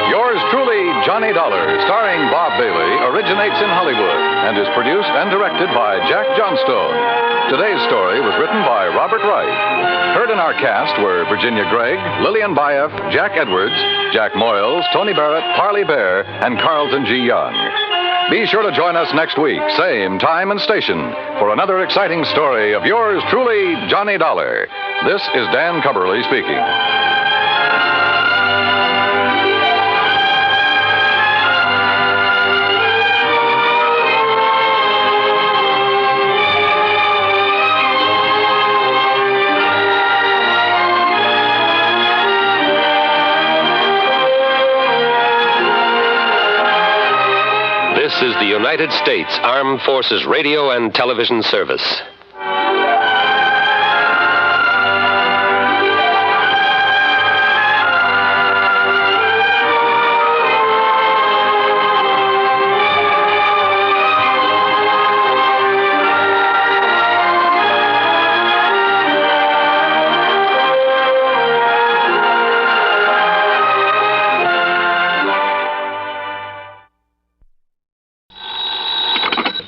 Yours truly, Johnny Dollar, starring Bob Bailey, originates in Hollywood and is produced and directed by Jack Johnstone. Today's story was written by Robert Wright. Heard in our cast were Virginia Gregg, Lillian Bayef, Jack Edwards, Jack Moyles, Tony Barrett, Parley Bear, and Carlton G. Young. Be sure to join us next week, same time and station, for another exciting story of yours truly, Johnny Dollar. This is Dan Cubberly speaking. This is the United States Armed Forces Radio and Television Service.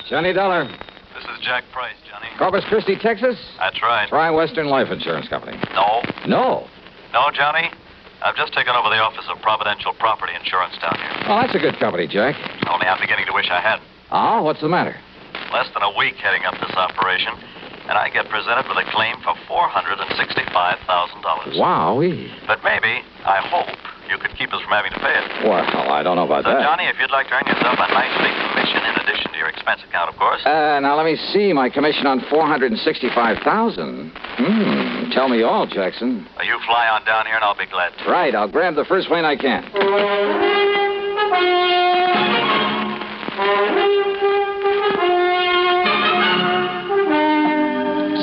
Johnny Dollar. This is Jack Price, Johnny. Corpus Christi, Texas? That's right. Try Western Life Insurance Company. No. No? No, Johnny. I've just taken over the office of Providential Property Insurance down here. Oh, that's a good company, Jack. Only I'm beginning to wish I had. Oh, what's the matter? Less than a week heading up this operation, and I get presented with a claim for $465,000. Wowee. But maybe, I hope, you could keep us from having to pay it. Well, I don't know about So, that. Johnny, if you'd like to earn yourself a nice big commission in addition to your expense account, of course. Now, let me see. My commission on $465,000. Tell me all, Jackson. You fly on down here, and I'll be glad to. Right. I'll grab the first plane I can.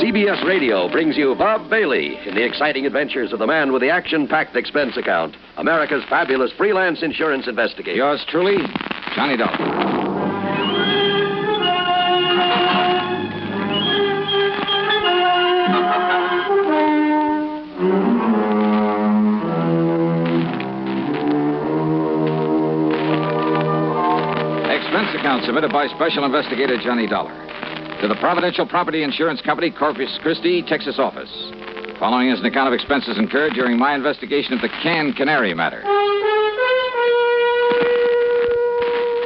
CBS Radio brings you Bob Bailey in the exciting adventures of the man with the action-packed expense account, America's fabulous freelance insurance investigator. Yours truly, Johnny Dollar. Expense account submitted by Special Investigator Johnny Dollar to the Providential Property Insurance Company, Corpus Christi, Texas office. Following is an account of expenses incurred during my investigation of the Canned Canary Matter.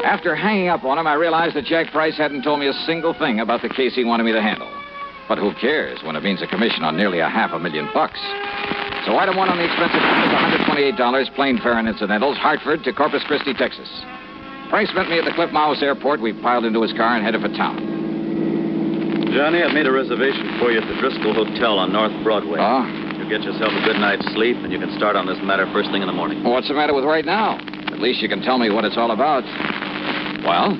After hanging up on him, I realized that Jack Price hadn't told me a single thing about the case he wanted me to handle. But who cares when it means a commission on nearly $500,000? So item one on the expense account is $128, plain fare and incidentals, Hartford to Corpus Christi, Texas. Price met me at the Cliff Mouse Airport. We piled into his car and headed for town. Johnny, I've made a reservation for you at the Driscoll Hotel on North Broadway. Oh? You'll get yourself a good night's sleep, and you can start on this matter first thing in the morning. What's the matter with right now? The At least you can tell me what it's all about. Well?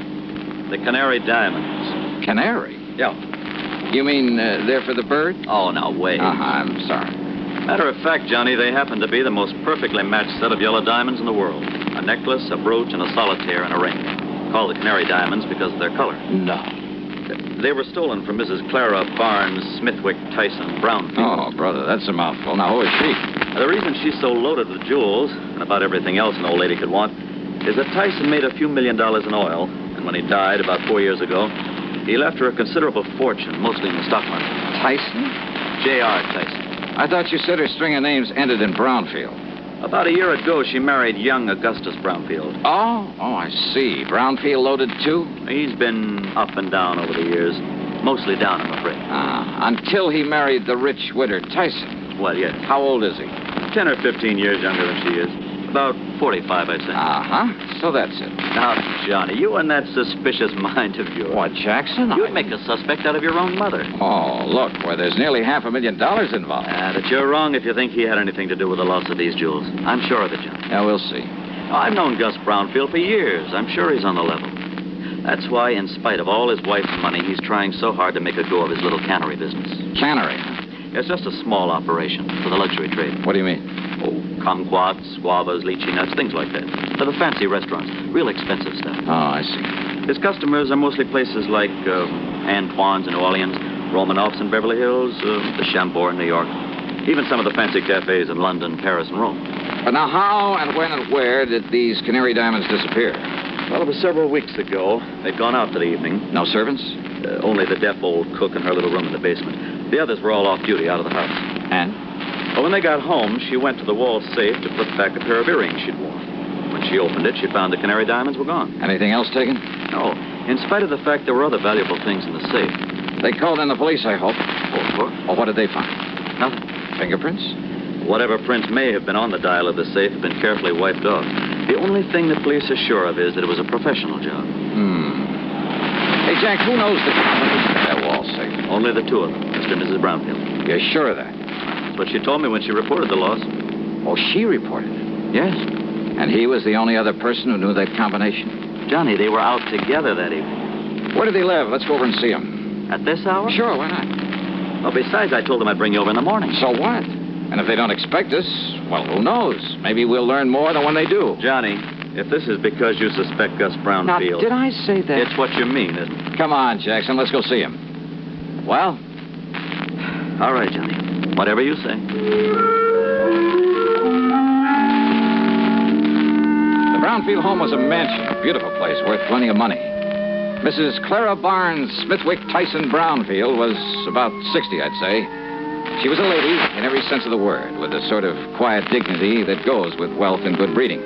The Canary Diamonds. Canary? Yeah. You mean they're for the bird? Oh, now, wait. I'm sorry. Matter of fact, Johnny, they happen to be the most perfectly matched set of yellow diamonds in the world. A necklace, a brooch, and a solitaire and a ring. Called the Canary Diamonds because of their color. No. They were stolen from Mrs. Clara Barnes Smithwick Tyson Brownfield. Oh, brother, that's a mouthful. Now, who is she? The reason she's so loaded with jewels, and about everything else an old lady could want, is that Tyson made a few $1 million in oil, and when he died about 4 years ago, he left her a considerable fortune, mostly in the stock market. Tyson? J.R. Tyson. I thought you said her string of names ended in Brownfield. About a year ago, she married young Augustus Brownfield. Oh, I see. Brownfield loaded, too? He's been up and down over the years. Mostly down, I'm afraid. Until he married the rich widow Tyson. Well, yes. How old is he? 10 or 15 years younger than she is. About 45, I'd say. So that's it. Now, Johnny, you and that suspicious mind of yours. What, Jackson? You'd make a suspect out of your own mother. Oh, look, there's nearly $500,000 involved. But you're wrong if you think he had anything to do with the loss of these jewels. I'm sure of it, Johnny. Yeah, we'll see. I've known Gus Brownfield for years. I'm sure he's on the level. That's why, in spite of all his wife's money, he's trying so hard to make a go of his little cannery business. Cannery? It's just a small operation for the luxury trade. What do you mean? Oh, kumquats, guavas, lychee nuts, things like that. For the fancy restaurants. Real expensive stuff. Oh, I see. His customers are mostly places like Antoine's in New Orleans, Romanoff's in Beverly Hills, the Chambord in New York. Even some of the fancy cafes in London, Paris, and Rome. But now, how and when and where did these Canary Diamonds disappear? Well, it was several weeks ago. They'd gone out for the evening. No servants? Only the deaf old cook in her little room in the basement. The others were all off duty out of the house. And? Well, when they got home, she went to the wall safe to put back a pair of earrings she'd worn. When she opened it, she found the Canary Diamonds were gone. Anything else taken? No. In spite of the fact there were other valuable things in the safe. They called in the police, I hope. Oh, of course. Well, what did they find? Nothing. Fingerprints? Whatever prints may have been on the dial of the safe have been carefully wiped off. The only thing the police are sure of is that it was a professional job. Hey, Jack, who knows the combination of that wall safe? Only the two of them, Mr. and Mrs. Brownfield. You're sure of that? That's what she told me when she reported the loss. Oh, she reported it? Yes. And he was the only other person who knew that combination? Johnny, they were out together that evening. Where did they live? Let's go over and see him. At this hour? Sure, why not? Well, besides, I told them I'd bring you over in the morning. So what? And if they don't expect us, well, who knows? Maybe we'll learn more than when they do. Johnny, if this is because you suspect Gus Brownfield... Now, did I say that? It's what you mean, isn't it? Come on, Jackson, let's go see him. Well? All right, Johnny. Whatever you say. The Brownfield home was a mansion, a beautiful place, worth plenty of money. Mrs. Clara Barnes Smithwick Tyson Brownfield was about 60, I'd say. She was a lady in every sense of the word, with a sort of quiet dignity that goes with wealth and good breeding.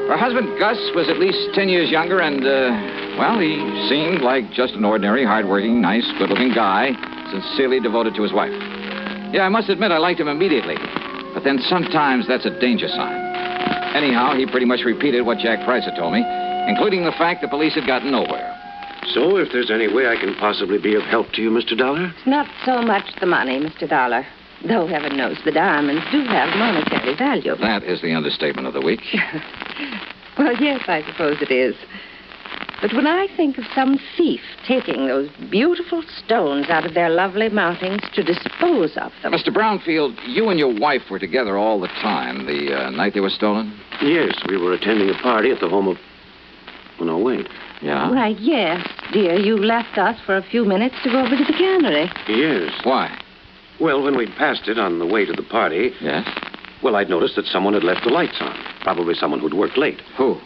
Her husband, Gus, was at least 10 years younger, and, he seemed like just an ordinary, hardworking, nice, good-looking guy, sincerely devoted to his wife. Yeah, I must admit I liked him immediately, but then sometimes that's a danger sign. Anyhow, he pretty much repeated what Jack Price had told me, including the fact the police had gotten nowhere. So, if there's any way I can possibly be of help to you, Mr. Dollar? It's not so much the money, Mr. Dollar. Though heaven knows the diamonds do have monetary value. That is the understatement of the week. Well, yes, I suppose it is. But when I think of some thief taking those beautiful stones out of their lovely mountings to dispose of them... Mr. Brownfield, you and your wife were together all the time the night they were stolen? Yes, we were attending a party at the home of... Oh, no, wait. Yeah? Right, yes, dear. You left us for a few minutes to go over to the cannery. Yes. Why? Well, when we'd passed it on the way to the party... Yes? Well, I'd noticed that someone had left the lights on. Probably someone who'd worked late. Who?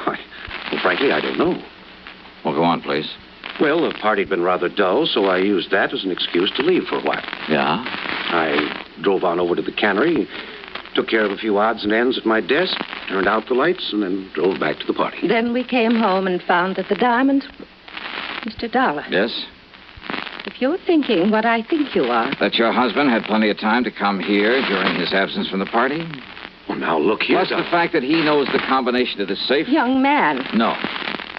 Well, frankly, I don't know. Well, go on, please. Well, the party'd been rather dull, so I used that as an excuse to leave for a while. Yeah? I drove on over to the cannery, took care of a few odds and ends at my desk, turned out the lights, and then drove back to the party. Then we came home and found that the diamonds... Mr. Dollar. Yes? If you're thinking what I think you are... That your husband had plenty of time to come here during his absence from the party? Well, now, look here, Plus the fact that he knows the combination to the safe? Young man. No.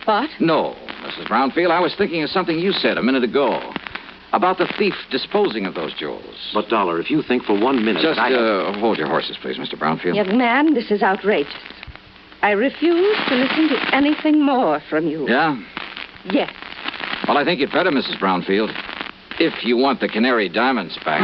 What? No, Mrs. Brownfield. I was thinking of something you said a minute ago. About the thief disposing of those jewels. But, Dollar, if you think for 1 minute... Just hold your horses, please, Mr. Brownfield. Young man, this is outrageous. I refuse to listen to anything more from you. Yeah? Yes. Well, I think you'd better, Mrs. Brownfield. If you want the Canary diamonds back.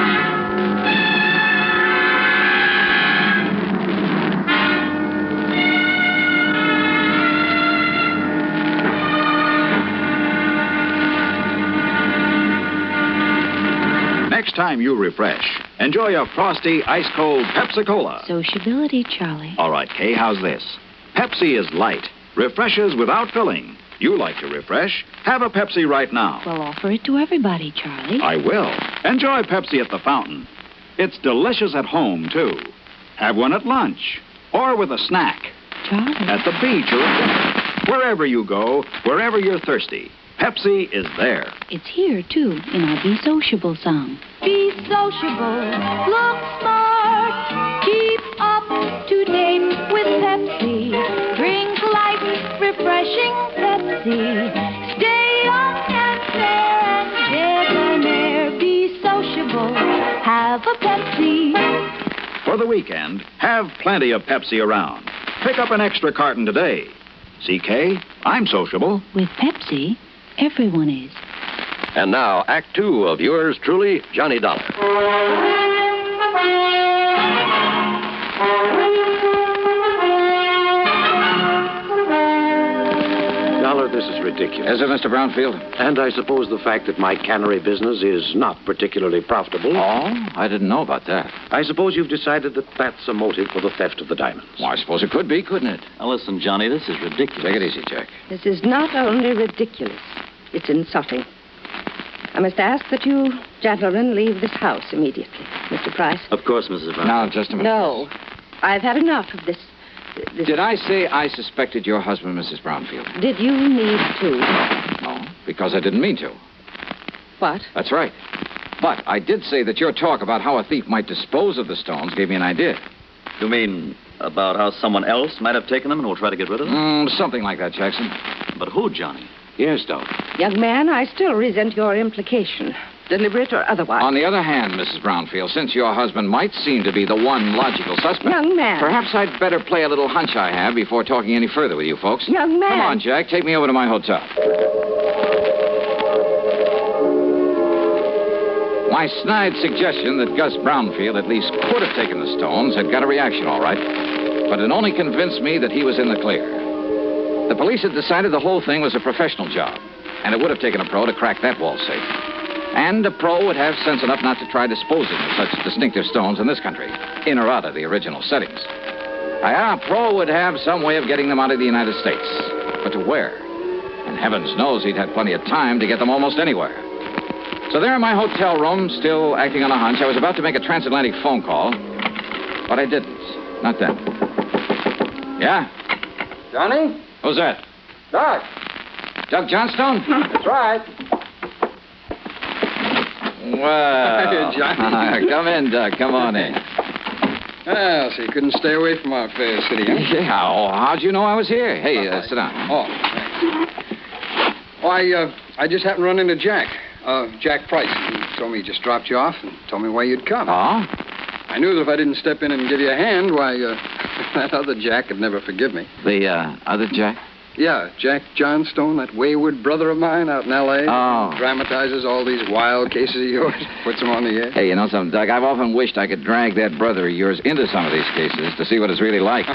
Next time you refresh, enjoy a frosty, ice-cold Pepsi-Cola. Sociability, Charlie. All right, Kay, how's this? Pepsi is light, refreshes without filling. You like to refresh? Have a Pepsi right now. Well, offer it to everybody, Charlie. I will. Enjoy Pepsi at the fountain. It's delicious at home, too. Have one at lunch or with a snack. Charlie. At the beach or at dinner. Wherever you go, wherever you're thirsty, Pepsi is there. It's here, too, in our Be Sociable song. Be sociable, look smart, keep up to date with Pepsi. Drink light, refreshing Pepsi. Stay young and fair and debonair. Be sociable, have a Pepsi. For the weekend, have plenty of Pepsi around. Pick up an extra carton today. CK, I'm sociable. With Pepsi, everyone is. And now, Act Two of yours truly, Johnny Dollar. Dollar, this is ridiculous. Is it, Mr. Brownfield? And I suppose the fact that my cannery business is not particularly profitable. Oh, I didn't know about that. I suppose you've decided that that's a motive for the theft of the diamonds. Well, I suppose it could be, couldn't it? Now, listen, Johnny, this is ridiculous. Take it easy, Jack. This is not only ridiculous, it's insulting. I must ask that you gentlemen leave this house immediately. Mr. Price? Of course, Mrs. Brown. Now, just a minute. No. I've had enough of this. Did I say I suspected your husband, Mrs. Brownfield? Did you need to? No, because I didn't mean to. What? That's right. But I did say that your talk about how a thief might dispose of the stones gave me an idea. You mean about how someone else might have taken them and will try to get rid of them? Something like that, Jackson. But who, Johnny? Yes, Doc. Young man, I still resent your implication, deliberate or otherwise. On the other hand, Mrs. Brownfield, since your husband might seem to be the one logical suspect... Young man. Perhaps I'd better play a little hunch I have before talking any further with you folks. Young man. Come on, Jack. Take me over to my hotel. My snide suggestion that Gus Brownfield at least could have taken the stones had got a reaction, all right. But it only convinced me that he was in the clear. The police had decided the whole thing was a professional job, and it would have taken a pro to crack that wall safe. And a pro would have sense enough not to try disposing of such distinctive stones in this country, in or out of the original settings. A pro would have some way of getting them out of the United States. But to where? And heavens knows he'd had plenty of time to get them almost anywhere. So there in my hotel room, still acting on a hunch, I was about to make a transatlantic phone call, but I didn't. Not then. Yeah? Johnny? Who's that? Doc. Doug Johnstone? That's right. Well, Johnny. Come in, Doug. Come on in. Well, so you couldn't stay away from our fair city, huh? Yeah, how'd you know I was here? Hey, sit down. Oh, thanks. Well, I just happened to run into Jack. Jack Price. He told me he just dropped you off and told me why you'd come. Oh? I knew that if I didn't step in and give you a hand, why, that other Jack would never forgive me. The, other Jack? Yeah, Jack Johnstone, that wayward brother of mine out in L.A. Oh. Dramatizes all these wild cases of yours, puts them on the air. Hey, you know something, Doug? I've often wished I could drag that brother of yours into some of these cases to see what it's really like.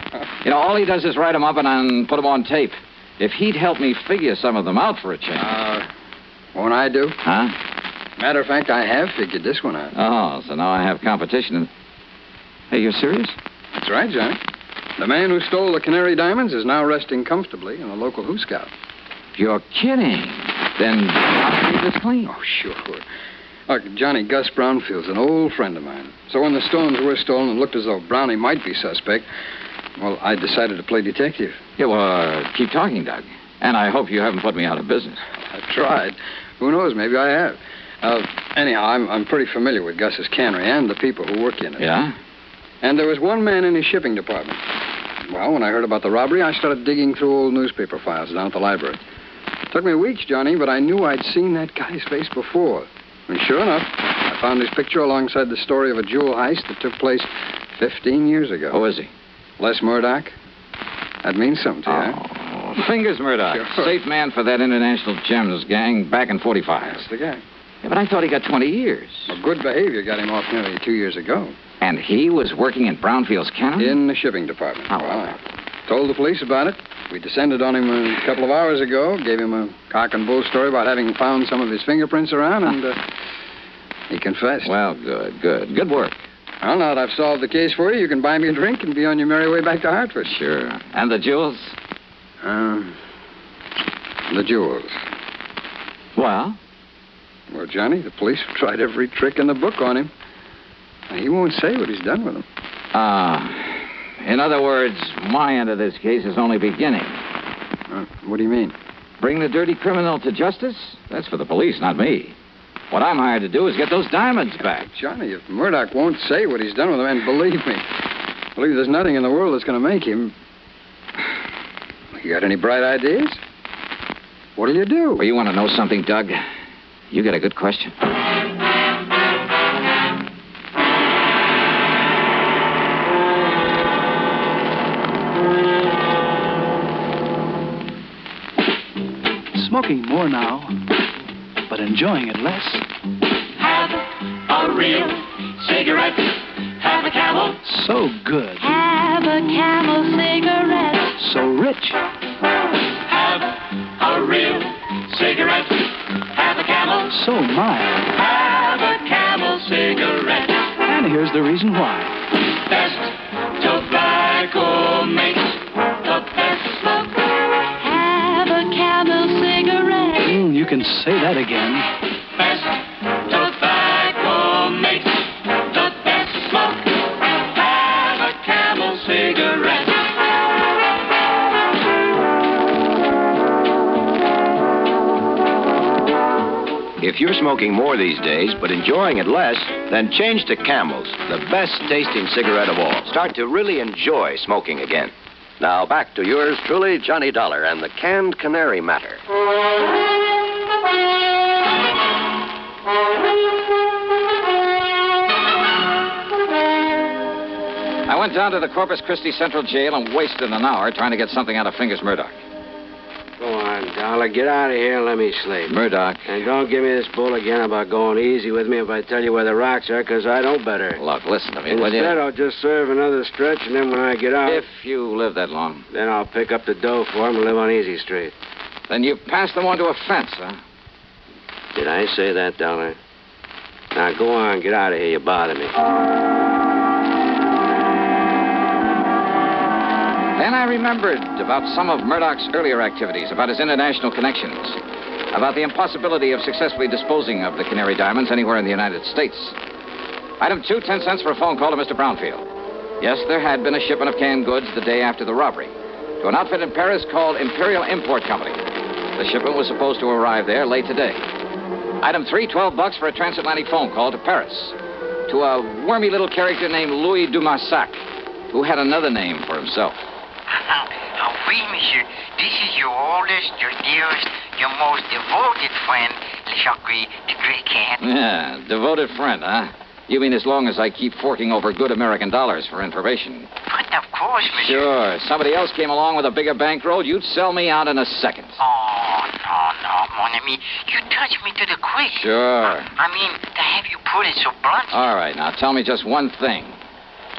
You know, all he does is write them up and put them on tape. If he'd help me figure some of them out for a change. Won't I do? Huh? Matter of fact, I have figured this one out. Oh, so now I have competition. Hey, you're serious? That's right, Johnny. The man who stole the Canary diamonds is now resting comfortably in a local Who Scout. You're kidding. Then I'll keep this clean. Oh, sure. Look, Johnny, Gus Brownfield's an old friend of mine. So when the stones were stolen and looked as though Brownie might be suspect, well, I decided to play detective. Yeah, well, keep talking, Doug. And I hope you haven't put me out of business. I've tried. Who knows? Maybe I have. Anyhow, I'm pretty familiar with Gus's cannery and the people who work in it. Yeah? And there was one man in his shipping department. Well, when I heard about the robbery, I started digging through old newspaper files down at the library. It took me weeks, Johnny, but I knew I'd seen that guy's face before. And sure enough, I found his picture alongside the story of a jewel heist that took place 15 years ago. Who is he? Les Murdoch. That means something to you, huh? Fingers Murdoch. Sure. Safe man for that international gems gang back in 45. That's the guy. Yeah, but I thought he got 20 years. Well, good behavior got him off nearly 2 years ago. And he was working in Brownfield's Canada? In the shipping department. Oh. Well, I told the police about it. We descended on him a couple of hours ago, gave him a cock and bull story about having found some of his fingerprints around, and he confessed. Well, good. Good work. Well, now that I've solved the case for you, you can buy me a drink and be on your merry way back to Hartford. Sure. And the jewels? The jewels. Well? Well, Johnny, the police have tried every trick in the book on him. Now, he won't say what he's done with them. In other words, my end of this case is only beginning. What do you mean? Bring the dirty criminal to justice? That's for the police, not me. What I'm hired to do is get those diamonds back. Johnny, if Murdoch won't say what he's done with them, and believe me, there's nothing in the world that's going to make him. You got any bright ideas? What'll you do? Well, you want to know something, Doug? You got a good question. Smoking more now, but enjoying it less. Have a real cigarette. Have a Camel. So good. Have a Camel cigarette. So rich. Have a real cigarette. Have a Camel. So mild. Have a Camel cigarette. And here's the reason why. Best tobacco makes the best smoke. Have a Camel cigarette. You can say that again. Best tobacco makes the best smoke. Have a Camel cigarette. If you're smoking more these days, but enjoying it less, then change to Camels, the best-tasting cigarette of all. Start to really enjoy smoking again. Now, back to yours truly, Johnny Dollar, and the Canned Canary Matter. I went down to the Corpus Christi Central Jail and wasted an hour trying to get something out of Fingers Murdoch. Go on, Dollar. Get out of here and let me sleep. Murdoch. And don't give me this bull again about going easy with me if I tell you where the rocks are, because I don't better. Look, listen to me, will you? Instead, I'll just serve another stretch, and then when I get out... If you live that long. Then I'll pick up the dough for him and live on Easy Street. Then you passed them on to a fence, huh? Did I say that, Dollar? Now, go on. Get out of here. You bother me. Then I remembered about some of Murdoch's earlier activities, about his international connections, about the impossibility of successfully disposing of the Canary diamonds anywhere in the United States. Item 2, 10 cents for a phone call to Mr. Brownfield. Yes, there had been a shipment of canned goods the day after the robbery to an outfit in Paris called Imperial Import Company. The shipment was supposed to arrive there late today. Item 3, $12 for a transatlantic phone call to Paris to a wormy little character named Louis Dumassac, who had another name for himself. Oui, monsieur. This is your oldest, your dearest, your most devoted friend, Le Jacques, the Great Cat. Yeah, devoted friend, huh? You mean as long as I keep forking over good American dollars for information? But of course, monsieur. Sure. Somebody else came along with a bigger bankroll, you'd sell me out in a second. Oh, no, mon ami. You touch me to the quick. Sure. I mean, to have you put it so bluntly. All right, now tell me just one thing.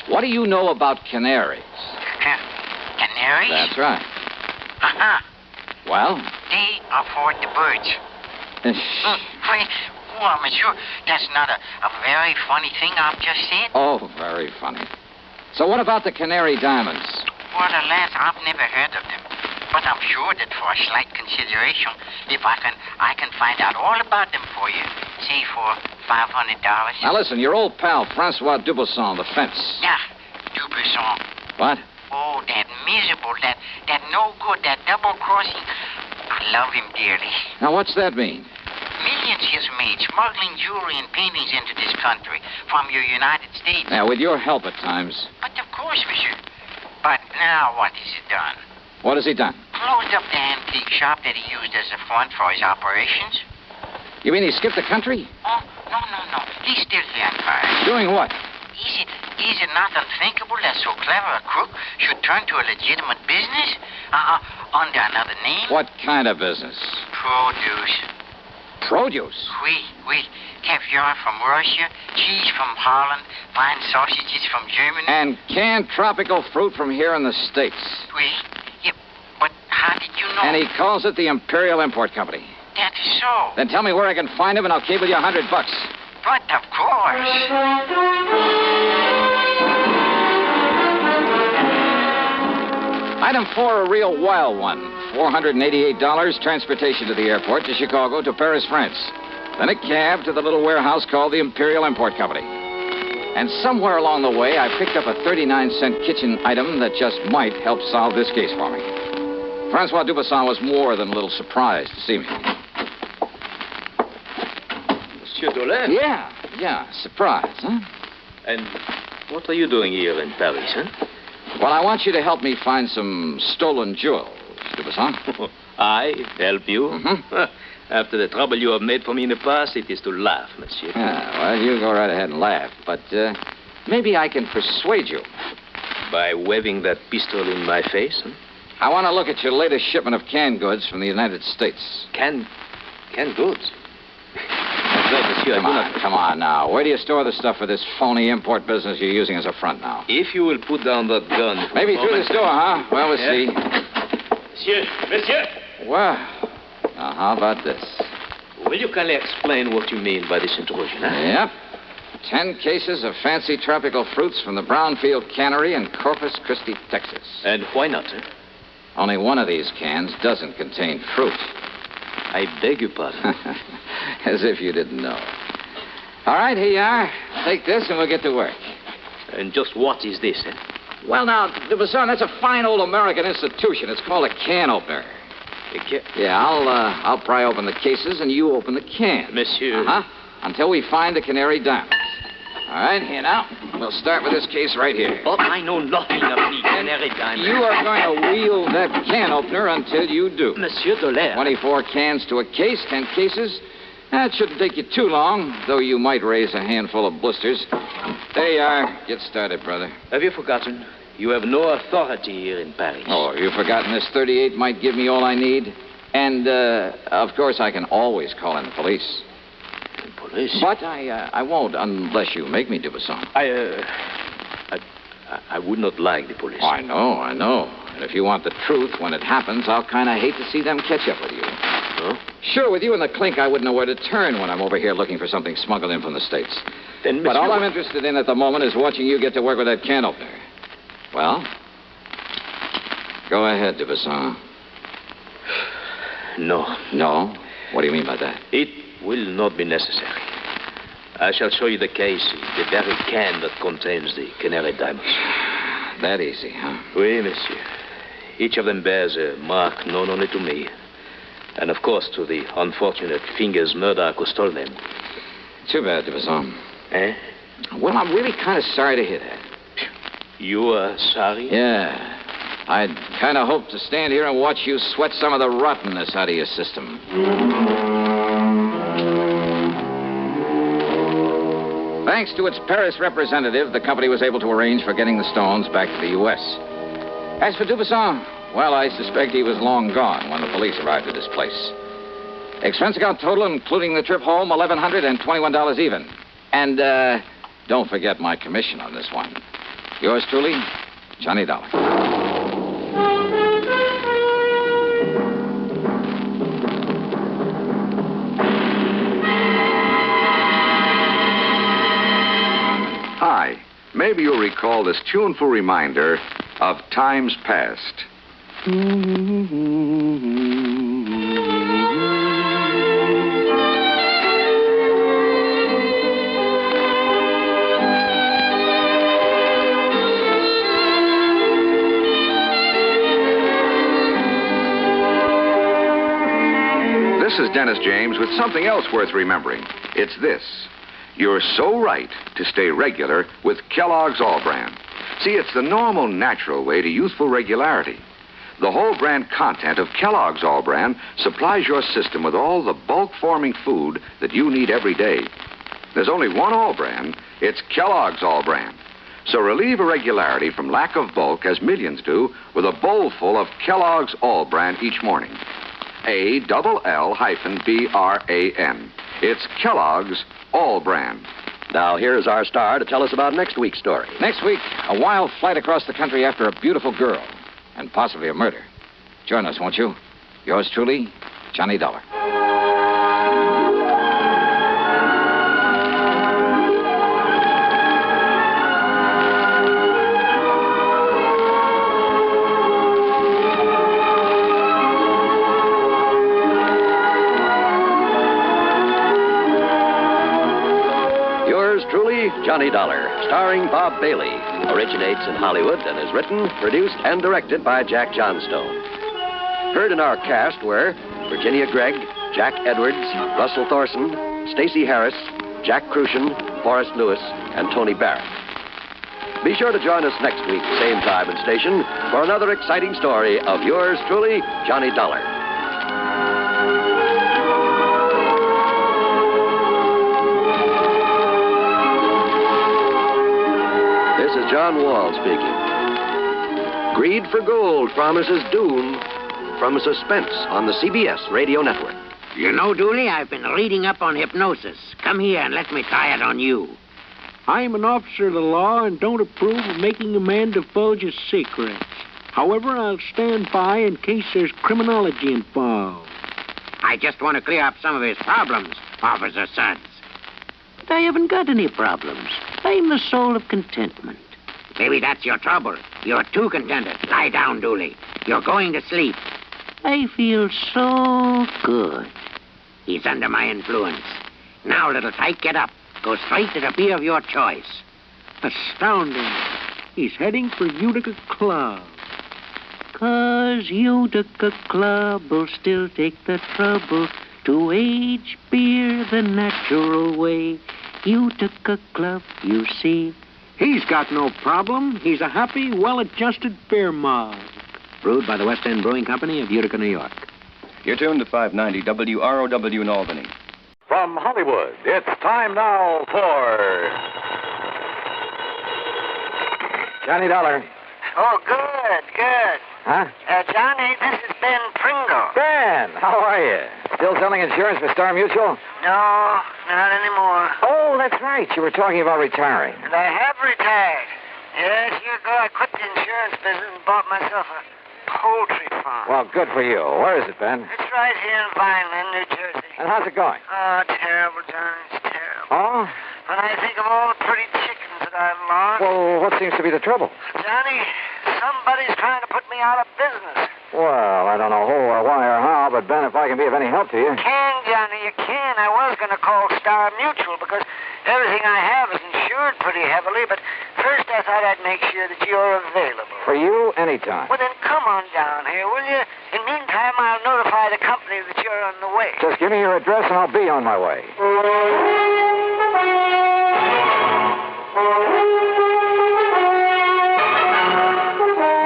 What do you know about canaries? Canaries? That's right. Uh-huh. Well? They are for the birds. Wait, well, monsieur, that's not a very funny thing I've just said. Oh, very funny. So what about the Canary diamonds? Well, alas, I've never heard of them. But I'm sure that for a slight consideration, if I can find out all about them for you, say for $500. Now listen, your old pal, Francois Dubuisson, the fence. Yeah, Dubuisson. What? Oh, that miserable, that no good, that double-crossing. I love him dearly. Now, what's that mean? Millions he's made smuggling jewelry and paintings into this country from your United States. Now, with your help at times. But of course, monsieur. But now what has he done? What has he done? Closed up the antique shop that he used as a front for his operations. You mean he skipped the country? Oh, no. He's still here in Paris. Doing what? Is it not unthinkable that so clever a crook should turn to a legitimate business? Under another name? What kind of business? Produce. Produce? Oui. Caviar from Russia, cheese from Holland, fine sausages from Germany. And canned tropical fruit from here in the States. Oui. Yeah, but how did you know? And he calls it the Imperial Import Company. That is so. Then tell me where I can find him and I'll cable you $100. But of course. Item 4, a real wild one. $488, transportation to the airport, to Chicago, to Paris, France. Then a cab to the little warehouse called the Imperial Import Company. And somewhere along the way, I picked up a 39-cent kitchen item that just might help solve this case for me. Francois Dubuisson was more than a little surprised to see me. Monsieur Dollar? Yeah, surprise, huh? And what are you doing here in Paris, huh? Well, I want you to help me find some stolen jewels, Dubuisson. I help you? Mm-hmm. After the trouble you have made for me in the past, it is to laugh, monsieur. Well, you go right ahead and laugh, but maybe I can persuade you. By waving that pistol in my face, huh? I want to look at your latest shipment of canned goods from the United States. Canned goods? Monsieur, Come on now. Where do you store the stuff for this phony import business you're using as a front now? If you will put down that gun... Maybe through this door, huh? Well, we'll see. Monsieur! Well... Now, how about this? Will you kindly explain what you mean by this intrusion, huh? Yep. 10 cases of fancy tropical fruits from the Brownfield Cannery in Corpus Christi, Texas. And why not, sir? Only one of these cans doesn't contain fruit. I beg your pardon. As if you didn't know. All right, here you are. Take this and we'll get to work. And just what is this, eh? Well, now, Dubuisson, that's a fine old American institution. It's called a can opener. Yeah, I'll pry open the cases and you open the can. Monsieur. Until we find the canary diamonds. All right, here now. We'll start with this case right here. But I know nothing of the canary diamonds. You are going to wield that can opener until you do. Monsieur Dollar. 24 cans to a case, 10 cases. That shouldn't take you too long, though you might raise a handful of blisters. There you are. Get started, brother. Have you forgotten? You have no authority here in Paris. Oh, have you forgotten this 38 might give me all I need? And, of course, I can always call in the police. The police? But I won't unless you make me, Dubuisson. I would not like the police. Oh, I know. And if you want the truth when it happens, I'll kind of hate to see them catch up with you. Huh? Sure, with you and the clink, I wouldn't know where to turn when I'm over here looking for something smuggled in from the States. Then, but all I'm interested in at the moment is watching you get to work with that can opener. Well, go ahead, Dubuisson. No. No? What do you mean by that? It will not be necessary. I shall show you the case, the very can that contains the canary diamonds. That easy, huh? Oui, monsieur. Each of them bears a mark known only to me. And, of course, to the unfortunate fingers murderer who stole them. Too bad, Dubuisson. Eh? Well, I'm really kind of sorry to hear that. You are sorry? Yeah. I'd kind of hoped to stand here and watch you sweat some of the rottenness out of your system. Thanks to its Paris representative, the company was able to arrange for getting the stones back to the U.S. As for Dubuisson, well, I suspect he was long gone when the police arrived at his place. Expense account total, including the trip home, $1,121 even. And, don't forget my commission on this one. Yours truly, Johnny Dollar. Hi. Maybe you'll recall this tuneful reminder of times past. This is Dennis James with something else worth remembering. It's this. You're so right to stay regular with Kellogg's All-Bran. See, it's the normal, natural way to youthful regularity. The whole brand content of Kellogg's All-Bran supplies your system with all the bulk-forming food that you need every day. There's only one All-Bran. It's Kellogg's All-Bran. So relieve irregularity from lack of bulk, as millions do, with a bowl full of Kellogg's All Bran each morning. ALL-BRAN. It's Kellogg's All Bran. Now, here's our star to tell us about next week's story. Next week, a wild flight across the country after a beautiful girl, and possibly a murder. Join us, won't you? Yours truly, Johnny Dollar. Truly, Johnny Dollar, starring Bob Bailey, originates in Hollywood and is written, produced, and directed by Jack Johnstone. Heard in our cast were Virginia Gregg, Jack Edwards, Russell Thorson, Stacey Harris, Jack Crucian, Forrest Lewis, and Tony Barrett. Be sure to join us next week, same time and station, for another exciting story of yours truly, Johnny Dollar. This is John Wall speaking. Greed for gold promises doom from suspense on the CBS radio network. You know, Dooley, I've been reading up on hypnosis. Come here and let me try it on you. I'm an officer of the law and don't approve of making a man divulge his secrets. However, I'll stand by in case there's criminology involved. I just want to clear up some of his problems, Officer Suggs. But I haven't got any problems. I'm the soul of contentment. Maybe that's your trouble. You're too contented. Lie down, Dooley. You're going to sleep. I feel so good. He's under my influence. Now, little tyke, get up. Go straight to the beer of your choice. Astounding. He's heading for Utica Club. 'Cause Utica Club will still take the trouble to age beer the natural way. Utica Club, you see. He's got no problem. He's a happy, well-adjusted beer mug. Brewed by the West End Brewing Company of Utica, New York. You're tuned to 590 WROW in Albany. From Hollywood, it's time now for Johnny Dollar. Oh, good. Huh? Johnny, this is Ben Pringle. Ben, how are you? Still selling insurance for Star Mutual? No, not anymore. Oh, that's right. You were talking about retiring. And I have retired. Yes, years ago I quit the insurance business and bought myself a poultry farm. Well, good for you. Where is it, Ben? It's right here in Vineland, New Jersey. And how's it going? Oh, terrible, Johnny. It's terrible. Oh? When I think of all the pretty chickens that I've lost. Well, what seems to be the trouble? Johnny, somebody's trying to put me out of business. Well, I don't know who or why or how, but Ben, if I can be of any help to you. Johnny, you can. I was going to call Star Mutual because everything I have is insured pretty heavily, but first I thought I'd make sure that you're available. For you, anytime. Well, then come on down here, will you? In the meantime, I'll notify the company that you're on the way. Just give me your address and I'll be on my way.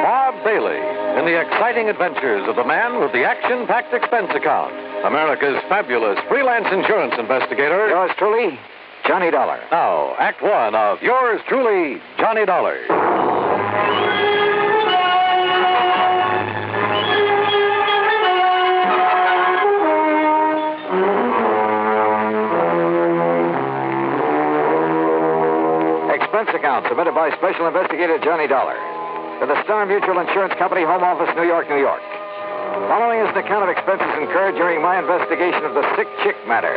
Bob Bailey in the exciting adventures of the man with the action-packed expense account, America's fabulous freelance insurance investigator. Yours truly, Johnny Dollar. Now, Act One of yours truly, Johnny Dollar. Expense account submitted by Special Investigator Johnny Dollar to the Star Mutual Insurance Company, Home Office, New York, New York. Following is an account of expenses incurred during my investigation of the sick chick matter.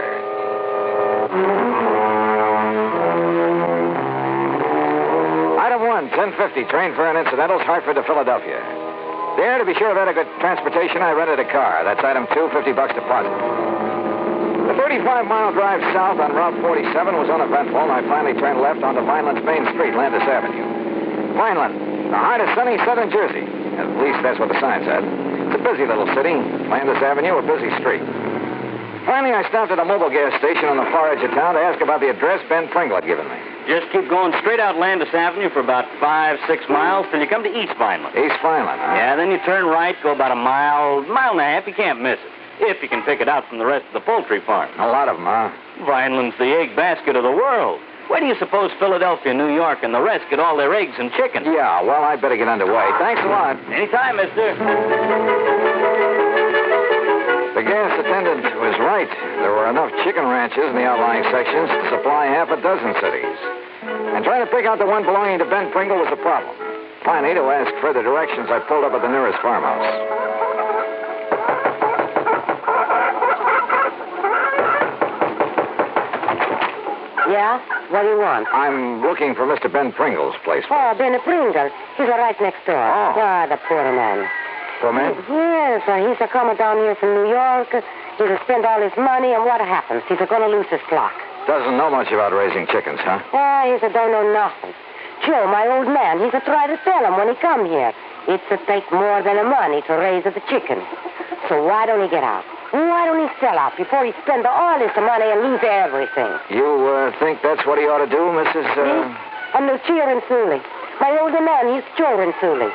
Item 1, 1050, train fare and incidentals, Hartford to Philadelphia. There, to be sure of adequate transportation, I rented a car. That's item 2, $50 deposit. The 35-mile drive south on Route 47 was uneventful, and I finally turned left onto Vineland's main street, Landis Avenue. Vineland, the heart of sunny southern Jersey. At least that's what the sign said. It's a busy little city. Landis Avenue, a busy street. Finally, I stopped at a mobile gas station on the far edge of town to ask about the address Ben Pringle had given me. Just keep going straight out Landis Avenue for about 5-6 miles till you come to East Vineland. East Vineland, huh? Yeah, then you turn right, go about a mile and a half. You can't miss it. If you can pick it out from the rest of the poultry farm. A lot of them, huh? Vineland's the egg basket of the world. Where do you suppose Philadelphia, New York, and the rest get all their eggs and chicken? Yeah, well, I'd better get underway. Thanks a lot. Anytime, mister. The gas attendant was right. There were enough chicken ranches in the outlying sections to supply half a dozen cities. And trying to pick out the one belonging to Ben Pringle was a problem. Finally, to ask further directions, I pulled up at the nearest farmhouse. Yeah? What do you want? I'm looking for Mr. Ben Pringle's place. Oh, Ben Pringle. He's right next door. Oh. Ah, the poor man. Poor man? Yes, he's coming down here from New York. He'll spend all his money, and what happens? He's going to lose his flock. Doesn't know much about raising chickens, huh? Ah, he don't know nothing. Joe, my old man, he's try to tell him when he come here. It's take more than the money to raise the chicken. So why don't he get out? Why don't he sell out before he spend all his money and lose everything? You think that's what he ought to do, Mrs. I'm Lucia Sully. My older man, he's Joe Sully.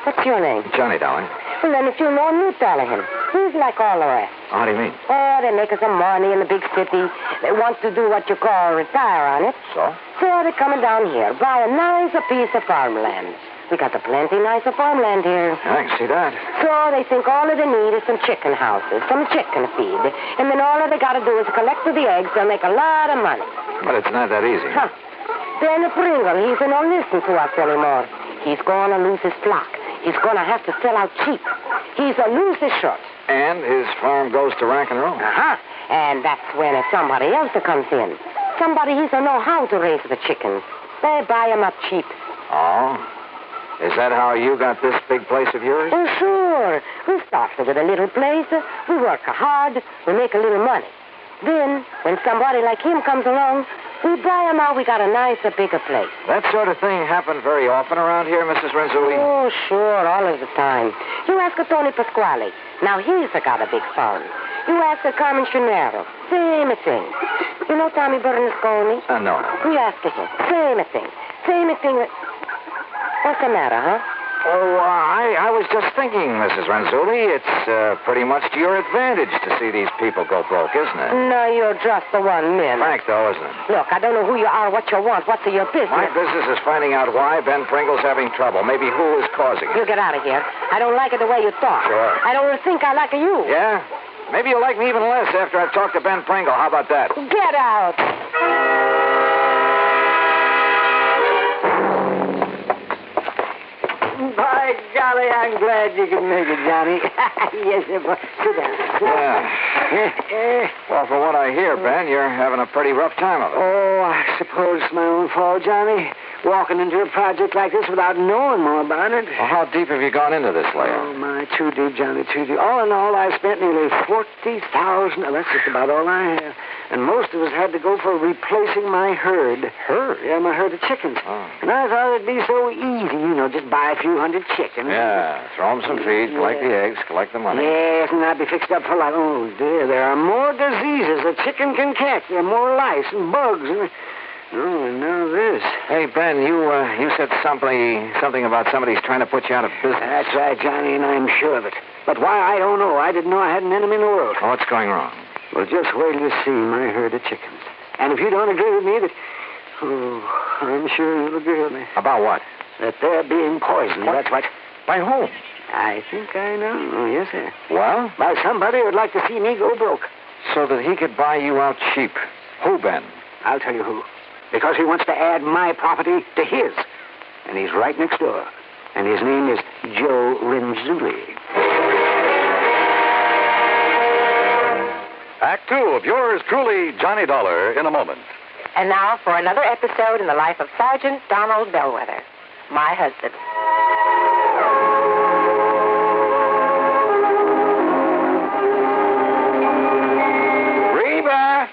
What's your name? Johnny, darling. Well, then if you know him, you tell him. He's like all the rest. How do you mean? Oh, they make some money in the big city. They want to do what you call retire on it. So? So they're coming down here, buy a nice piece of farmland. We got a plenty nice of farmland here. I can see that. So they think all they need is some chicken houses, some chicken feed. And then all they got to do is collect the eggs. They'll make a lot of money. But it's not that easy. Huh. Ben Pringle, he's not listen to us anymore. He's going to lose his flock. He's going to have to sell out cheap. He's a lose his shirt. And his farm goes to rack and roll. Uh-huh. And that's when somebody else comes in. Somebody he don't know how to raise the chickens. They buy them up cheap. Oh? Is that how you got this big place of yours? Oh, sure. We started with a little place. We work hard. We make a little money. Then, when somebody like him comes along, we buy him out. We got a nicer, bigger place. That sort of thing happened very often around here, Mrs. Renzulli? Oh, sure, all of the time. You ask Tony Pasquale. Now, he's got a big farm. You ask Carmen Chinero. Same thing. You know Tommy Bernasconi? No. We ask him. Same thing. Same thing. What's the matter, huh? Oh, I was just thinking, Mrs. Renzulli, it's pretty much to your advantage to see these people go broke, isn't it? No, you're just the one man. Frank, though, isn't it? Look, I don't know who you are, what you want. What's your business? My business is finding out why Ben Pringle's having trouble. Maybe who is causing it. You get out of here. I don't like it the way you talk. Sure. I don't think I like you. Yeah? Maybe you'll like me even less after I've talked to Ben Pringle. How about that? Get out. By golly, I'm glad you could make it, Johnny. Yes, sir. Sit down. Yeah. Well, for what I hear, Ben, you're having a pretty rough time of it. Oh, I suppose it's my own fault, Johnny. Walking into a project like this without knowing more about it. Well, how deep have you gone into this layer? Oh, my, too deep, Johnny, too deep. All in all, I spent nearly $40,000. That's just about all I have. And most of us had to go for replacing my herd. Herd? Yeah, my herd of chickens. Oh. And I thought it'd be so easy, just buy a few hundred chickens. Yeah, throw them some feed, collect the eggs, collect the money. Yes, and I'd be fixed up for life. Oh, dear, there are more diseases a chicken can catch. There are more lice and bugs. Oh, and now this. Hey, Ben, you said something about somebody's trying to put you out of business. That's right, Johnny, and I'm sure of it. But why, I don't know. I didn't know I had an enemy in the world. Oh, what's going wrong? Well, just wait till you see my herd of chickens. And if you don't agree with me that... Oh, I'm sure you'll agree with me. About what? That they're being poisoned, what? That's what. By whom? I think I know. Oh, yes, sir. Well? By somebody who'd like to see me go broke. So that he could buy you out cheap. Who, Ben? I'll tell you who. Because he wants to add my property to his. And he's right next door. And his name is Joe Renzulli. Act 2 of yours truly, Johnny Dollar, in a moment. And now for another episode in the life of Sergeant Donald Bellwether, my husband. Reba!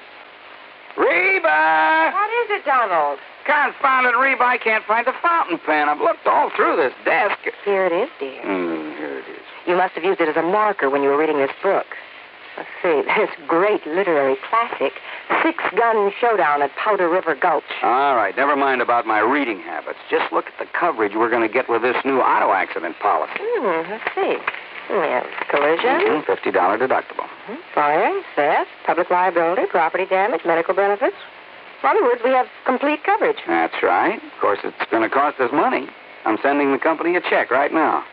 Reba! What is it, Donald? Confounded Reba, I can't find the fountain pen. I've looked all through this desk. Here it is, dear. Here it is. You must have used it as a marker when you were reading this book. Let's see, this great literary classic, Six Gun Showdown at Powder River Gulch. All right, never mind about my reading habits. Just look at the coverage we're going to get with this new auto accident policy. Let's see. Yes, collision. $50 deductible. Fire, theft, public liability, property damage, medical benefits. Hollywood, we have complete coverage. That's right. Of course, it's going to cost us money. I'm sending the company a check right now.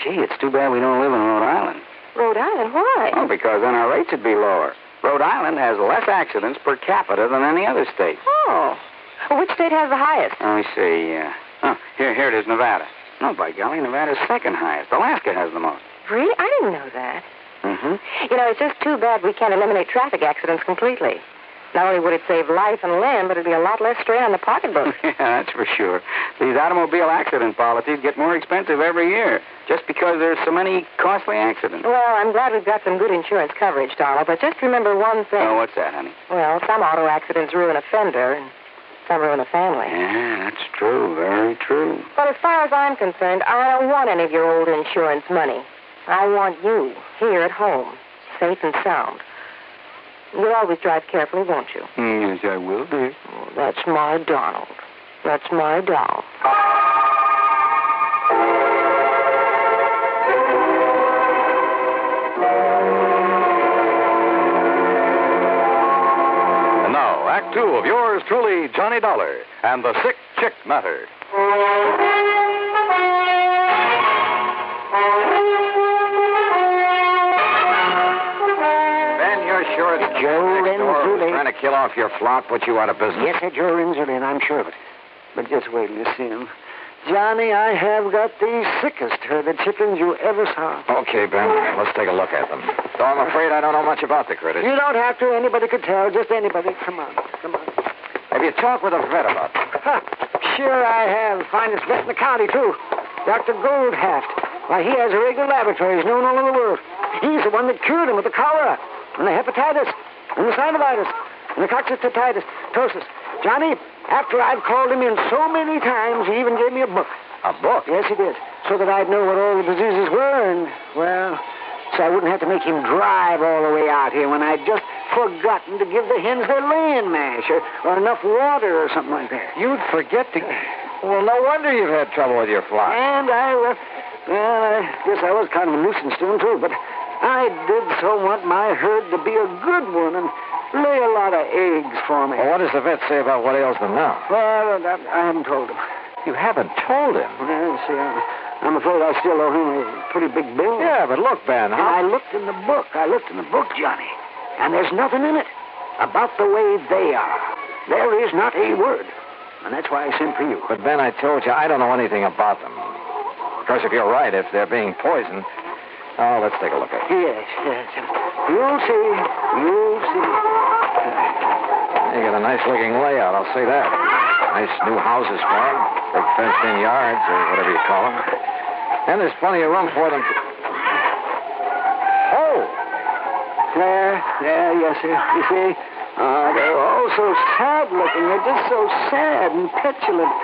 Gee, it's too bad we don't live in Rhode Island. Rhode Island? Why? Oh, because then our rates would be lower. Rhode Island has less accidents per capita than any other state. Oh. Well, which state has the highest? Let me see. Here it is, Nevada. No, by golly, Nevada's second highest. Alaska has the most. Really? I didn't know that. Mm-hmm. You know, it's just too bad we can't eliminate traffic accidents completely. Not only would it save life and limb, but it'd be a lot less strain on the pocketbook. Yeah, that's for sure. These automobile accident policies get more expensive every year just because there's so many costly accidents. Well, I'm glad we've got some good insurance coverage, Donald, but just remember one thing. Oh, what's that, honey? Well, some auto accidents ruin a fender, and some ruin a family. Yeah, that's true. Very true. But as far as I'm concerned, I don't want any of your old insurance money. I want you here at home, safe and sound. You'll always drive carefully, won't you? Yes, I will do. Oh, that's my Donald. That's my doll. And now, Act Two of yours truly, Johnny Dollar, and the Sick Chick Matter. Sure, it's Joe Renzulli. Trying to kill off your flock, put you out of business. Yes, sir, Joe Renzulli, and I'm sure of it. But just wait till you see him. Johnny, I have got the sickest herd of chickens you ever saw. Okay, Ben, let's take a look at them. Though I'm afraid I don't know much about the critters. You don't have to. Anybody could tell. Just anybody. Come on. Have you talked with a vet about them? Huh. Sure I have. Finest vet in the county, too. Dr. Goldhaft. Why, he has a regular laboratory. He's known all over the world. He's the one that cured him with the cholera, and the hepatitis, and the synovitis, and the coccytitis, ptosis. Johnny, after I've called him in so many times, he even gave me a book. A book? Yes, he did. So that I'd know what all the diseases were, and, well, so I wouldn't have to make him drive all the way out here when I'd just forgotten to give the hens their laying mash or enough water or something like that. You'd forget to... Well, no wonder you've had trouble with your flock. And I guess I was kind of a nuisance to him, too, but I did so want my herd to be a good one and lay a lot of eggs for me. Well, what does the vet say about what ails them now? Well, I haven't told him. You haven't told him? Well, see, I'm afraid I still owe him a pretty big bill. Yeah, but look, Ben, And I looked in the book. Johnny, and there's nothing in it about the way they are. There is not a word. And that's why I sent for you. But, Ben, I told you, I don't know anything about them. Of course, if you're right, if they're being poisoned... Oh, let's take a look at it. Yes. You'll see. You got a nice-looking layout, I'll say that. Nice new houses for them. Big fenced-in yards, or whatever you call them. And there's plenty of room for them to... Oh! There, yes, sir. You see? They're all so sad-looking. They're just so sad and petulant.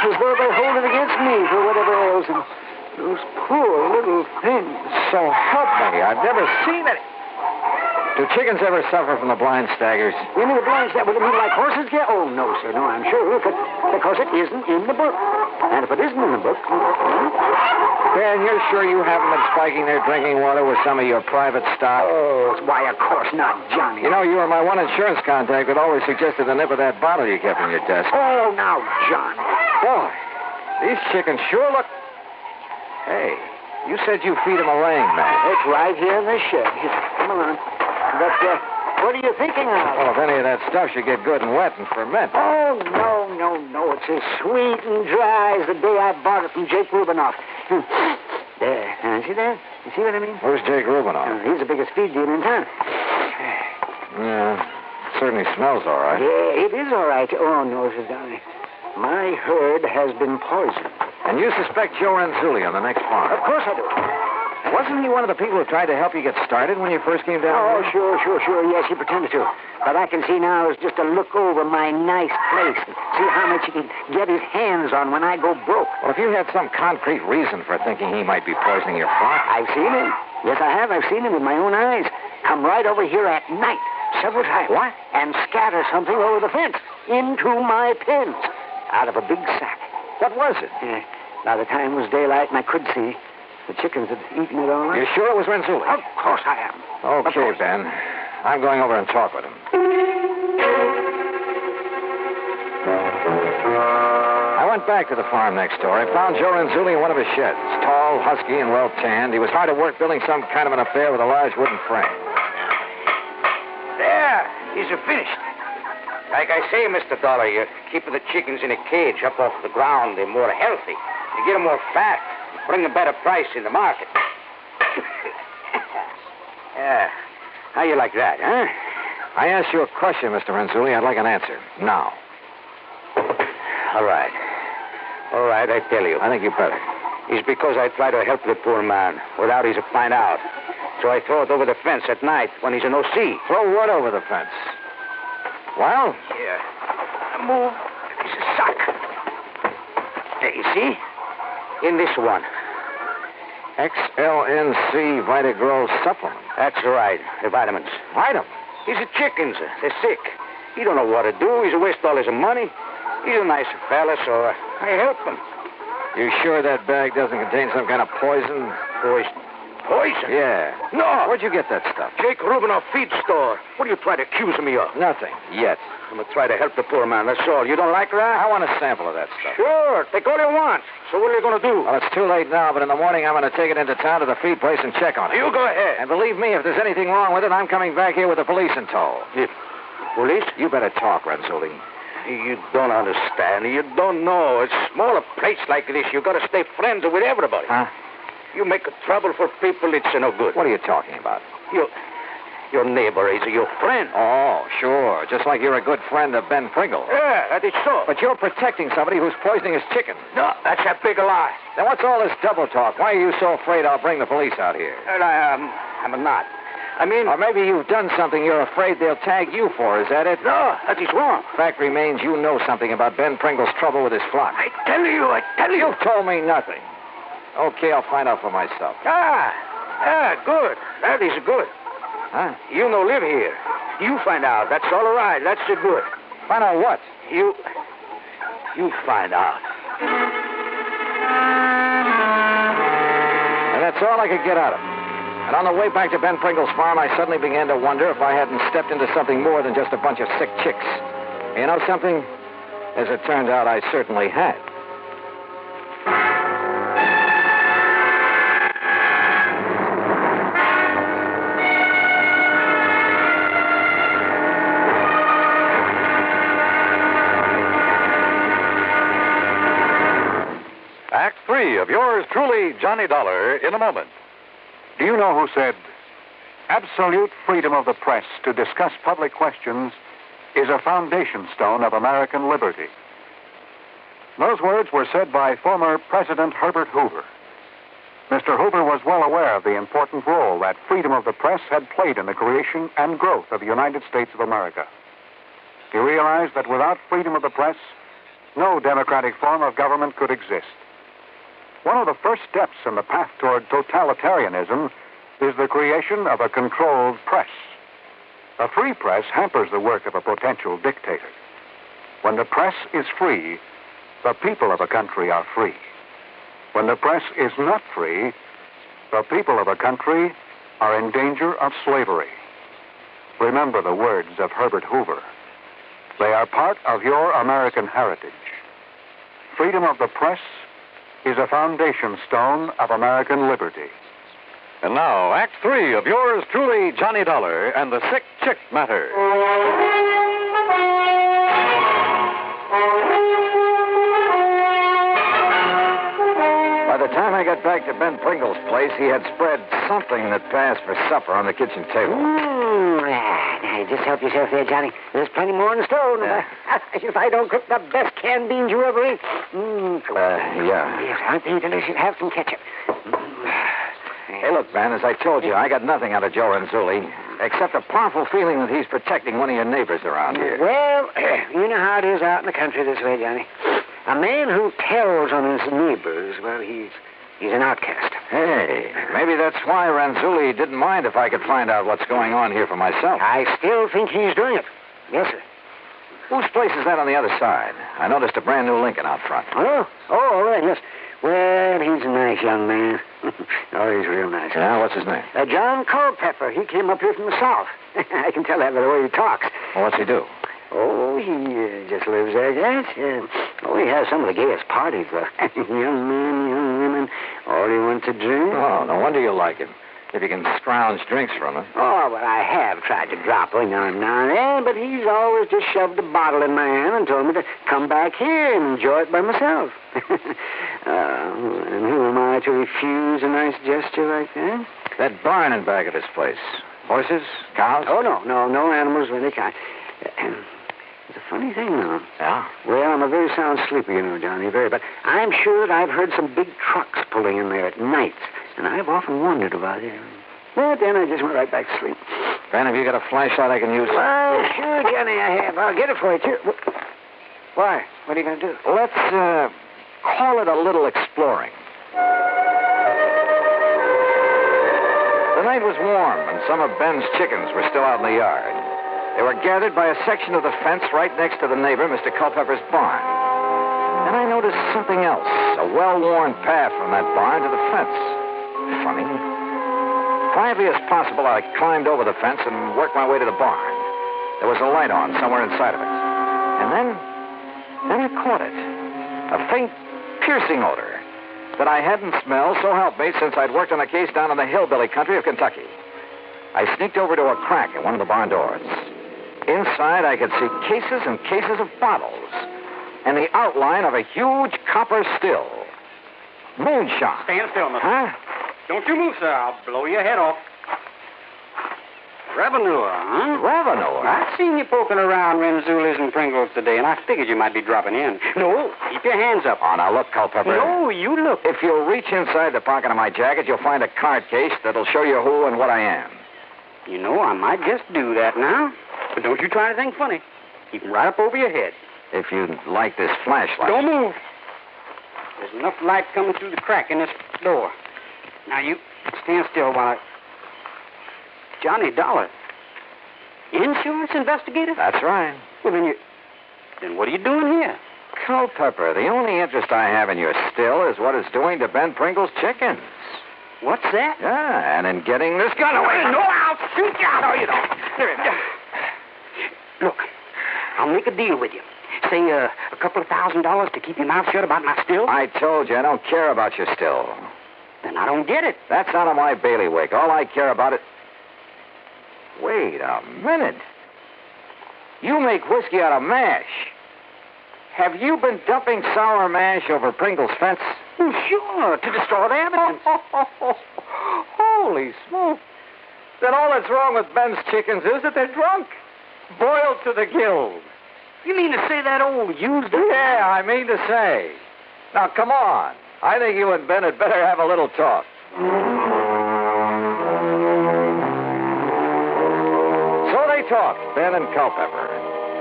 As though they hold it against me for whatever ails them. Those poor little things. So help me, I've never seen it. Do chickens ever suffer from the blind staggers? You mean the blind staggers? Like horses get? Oh, no, sir. No, I'm sure. Because it isn't in the book. And if it isn't in the book... Ben, you're sure you haven't been spiking their drinking water with some of your private stock? Oh, why, of course not, Johnny. You know, you were my one insurance contact that always suggested the nip of that bottle you kept in your desk. Oh, now, Johnny. Boy, these chickens sure look... Hey, you said you feed them a laying mat. It's right here in the shed. Come on. But, what are you thinking of? Well, if any of that stuff should get good and wet and ferment. Oh, no. It's as sweet and dry as the day I bought it from Jake Rubinoff. There. See that? You see what I mean? Where's Jake Rubinoff? He's the biggest feed dealer in town. Yeah, it certainly smells all right. Yeah, it is all right. Oh, no, Sir Johnny. My herd has been poisoned. And you suspect Joe Renzulli on the next farm? Of course I do. Wasn't he one of the people who tried to help you get started when you first came down? Oh, sure. Yes, he pretended to. But I can see now is just to look over my nice place and see how much he can get his hands on when I go broke. Well, if you had some concrete reason for thinking he might be poisoning your flock... I've seen him. Yes, I have. I've seen him with my own eyes. Come right over here at night several times. What? And scatter something over the fence into my pens out of a big sack. What was it? By the time it was daylight and I could see, the chickens had eaten it all up. You sure it was Renzulli? Of course I am. Okay, Ben. I'm going over and talk with him. went back to the farm next door. I found Joe Renzulli in one of his sheds. Tall, husky, and well-tanned. He was hard at work building some kind of an affair with a large wooden frame. There, he's finished. Like I say, Mr. Dollar, you keep the chickens in a cage up off the ground. They're more healthy. You get them more fat, bring a better price in the market. Yeah. How you like that, huh? I asked you a question, Mr. Renzulli. I'd like an answer. Now. All right. All right, I tell you. I think you better. It's because I try to help the poor man without his find out. So I throw it over the fence at night when he's in O.C. Throw what over the fence? Well? Here. Move this sock. There, you see? In this one. XLNC Vitagrow supplement. That's right. The vitamins. Vitamins? He's a chickens. They're sick. He don't know what to do. He's a waste all his money. He's a nice fella, so I help him. You sure that bag doesn't contain some kind of poison? Poison? Poison? Yeah. No. Where'd you get that stuff? Jake Rubinoff feed store. What are you trying to accuse me of? Nothing. Yet. I'm going to try to help the poor man, that's all. You don't like that? I want a sample of that stuff. Sure. Take all you want. So what are you going to do? Well, it's too late now, but in the morning I'm going to take it into town to the feed place and check on it. You go ahead. And believe me, if there's anything wrong with it, I'm coming back here with the police in tow. Police? You better talk, Renzulli. You don't understand. You don't know. It's smaller place like this. You got to stay friends with everybody. Huh? You make trouble for people, it's no good. What are you talking about? Your neighbor is your friend. Oh, sure. Just like you're a good friend of Ben Pringle. Yeah, that is so. But you're protecting somebody who's poisoning his chicken. No, that's a big lie. Then what's all this double talk? Why are you so afraid I'll bring the police out here? I'm not. I mean... Or maybe you've done something you're afraid they'll tag you for. Is that it? No, that is wrong. Fact remains you know something about Ben Pringle's trouble with his flock. I tell you. You've told me nothing. Okay, I'll find out for myself. Good. That is good. Huh? You no live here. You find out. That's all right. That's good. Find out what? You find out. And that's all I could get out of him. And on the way back to Ben Pringle's farm, I suddenly began to wonder if I hadn't stepped into something more than just a bunch of sick chicks. You know something? As it turned out, I certainly had. Act 3 of yours truly, Johnny Dollar, in a moment. Do you know who said, absolute freedom of the press to discuss public questions is a foundation stone of American liberty? Those words were said by former President Herbert Hoover. Mr. Hoover was well aware of the important role that freedom of the press had played in the creation and growth of the United States of America. He realized that without freedom of the press, no democratic form of government could exist. One of the first steps in the path toward totalitarianism is the creation of a controlled press. A free press hampers the work of a potential dictator. When the press is free, the people of a country are free. When the press is not free, the people of a country are in danger of slavery. Remember the words of Herbert Hoover. They are part of your American heritage. Freedom of the press is a foundation stone of American liberty. And now, Act 3 of yours truly, Johnny Dollar and the Sick Chick Matter. By the time I got back to Ben Pringle's place, he had spread something that passed for supper on the kitchen table. Just help yourself there, Johnny. There's plenty more in the stove. If I don't cook the best canned beans you ever ate. Yeah. Yes, aren't they delicious? Have some ketchup. Hey, look, Ben, as I told you, I got nothing out of Joe Renzulli, except a powerful feeling that he's protecting one of your neighbors around here. Well, you know how it is out in the country this way, Johnny. A man who tells on his neighbors, well, he's an outcast. Hey, maybe that's why Renzulli didn't mind if I could find out what's going on here for myself. I still think he's doing it. Yes, sir. Whose place is that on the other side? I noticed a brand new Lincoln out front. Oh, all right, yes. Well, he's a nice young man. Oh, he's real nice. Yeah, what's his name? John Culpepper. He came up here from the South. I can tell that by the way he talks. Well, what's he do? Oh, he just lives there, yes. Oh, he has some of the gayest parties, though. Young men, young women, all he wants to drink. Oh, no wonder you like him. If you can scrounge drinks from him. Oh, well, I have tried to drop him now and then, but he's always just shoved a bottle in my hand and told me to come back here and enjoy it by myself. And who am I to refuse a nice gesture like that? That barn in back of this place. Horses? Cows? Oh, no animals of any kind. It's a funny thing, though. Yeah? Well, I'm a very sound sleeper, you know, Johnny, very. But I'm sure that I've heard some big trucks pulling in there at night, and I've often wondered about it. But then I just went right back to sleep. Ben, have you got a flashlight I can use? Well, sure, Johnny, I have. I'll get it for you, too. Why? What are you going to do? Let's, call it a little exploring. The night was warm, and some of Ben's chickens were still out in the yard. They were gathered by a section of the fence right next to the neighbor, Mr. Culpepper's barn. And I noticed something else, a well-worn path from that barn to the fence. Funny. Quietly as possible, I climbed over the fence and worked my way to the barn. There was a light on somewhere inside of it. And then I caught it. A faint, piercing odor that I hadn't smelled, so help me, since I'd worked on a case down in the hillbilly country of Kentucky. I sneaked over to a crack in one of the barn doors. Inside, I could see cases and cases of bottles and the outline of a huge copper still. Moonshine. Stand still, mister. Huh? Don't you move, sir. I'll blow your head off. Revenue, huh? Revenue? I've seen you poking around Renzuli's and Pringles today, and I figured you might be dropping in. No, keep your hands up. Oh, now look, Culpepper. No, you look. If you'll reach inside the pocket of my jacket, you'll find a card case that'll show you who and what I am. You know, I might just do that now. But don't you try anything funny. Keep them right up over your head. If you'd like this flashlight. Don't move. There's enough light coming through the crack in this door. Now, you stand still while I... Johnny Dollar. Insurance investigator? That's right. Well, then what are you doing here? Culpepper, the only interest I have in your still is what it's doing to Ben Pringle's chickens. What's that? Yeah, and in getting this gun away. No, I'll shoot you. No, you don't. Look, I'll make a deal with you. Say a couple of $1,000 to keep your mouth shut about my still. I told you, I don't care about your still. Then I don't get it. That's out of my bailiwick. All I care about it... Wait a minute. You make whiskey out of mash. Have you been dumping sour mash over Pringle's fence? Sure, to destroy the evidence. Holy smoke. Then all that's wrong with Ben's chickens is that they're drunk. Boiled to the gills. You mean to say that old used... Yeah, I mean to say. Now, come on. I think you and Ben had better have a little talk. So they talked, Ben and Culpepper.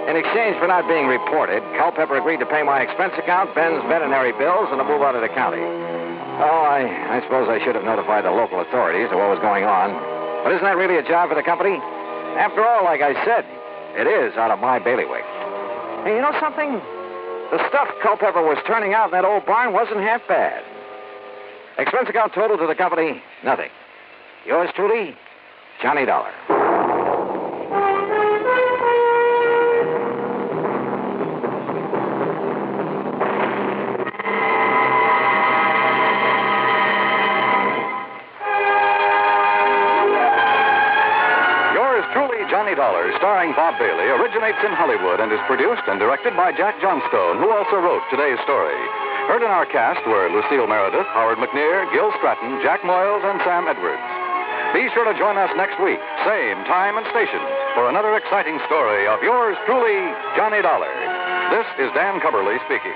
In exchange for not being reported, Culpepper agreed to pay my expense account, Ben's veterinary bills, and to move out of the county. Oh, I suppose I should have notified the local authorities of what was going on. But isn't that really a job for the company? After all, like I said, it is out of my bailiwick. Hey, you know something? The stuff Culpepper was turning out in that old barn wasn't half bad. Expense account total to the company, nothing. Yours truly, Johnny Dollar. Johnny Dollar, starring Bob Bailey, originates in Hollywood and is produced and directed by Jack Johnstone, who also wrote today's story. Heard in our cast were Lucille Meredith, Howard McNear, Gil Stratton, Jack Moyles, and Sam Edwards. Be sure to join us next week, same time and station, for another exciting story of yours truly, Johnny Dollar. This is Dan Cubberly speaking.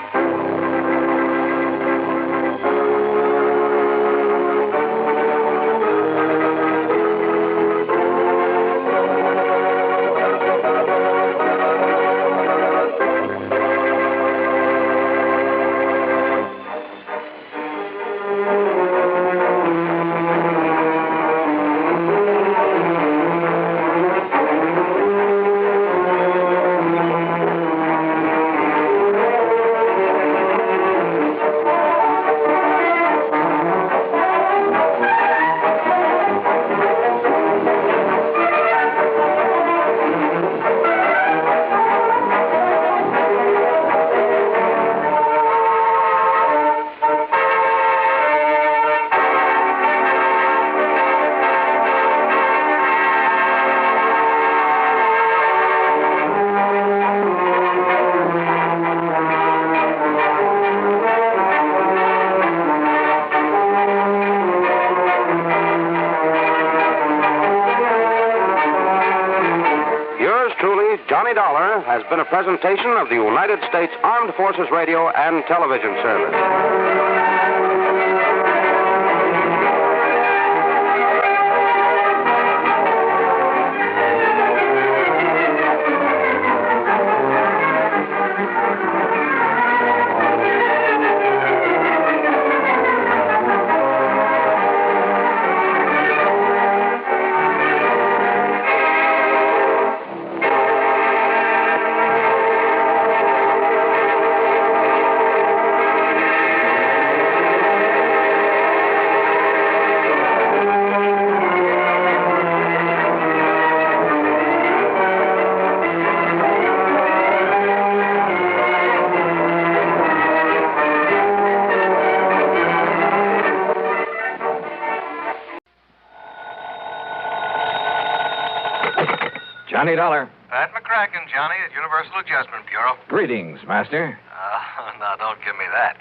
has been a presentation of the United States Armed Forces Radio and Television Service. Johnny Dollar. Pat McCracken, Johnny, at Universal Adjustment Bureau. Greetings, Master. No, don't give me that.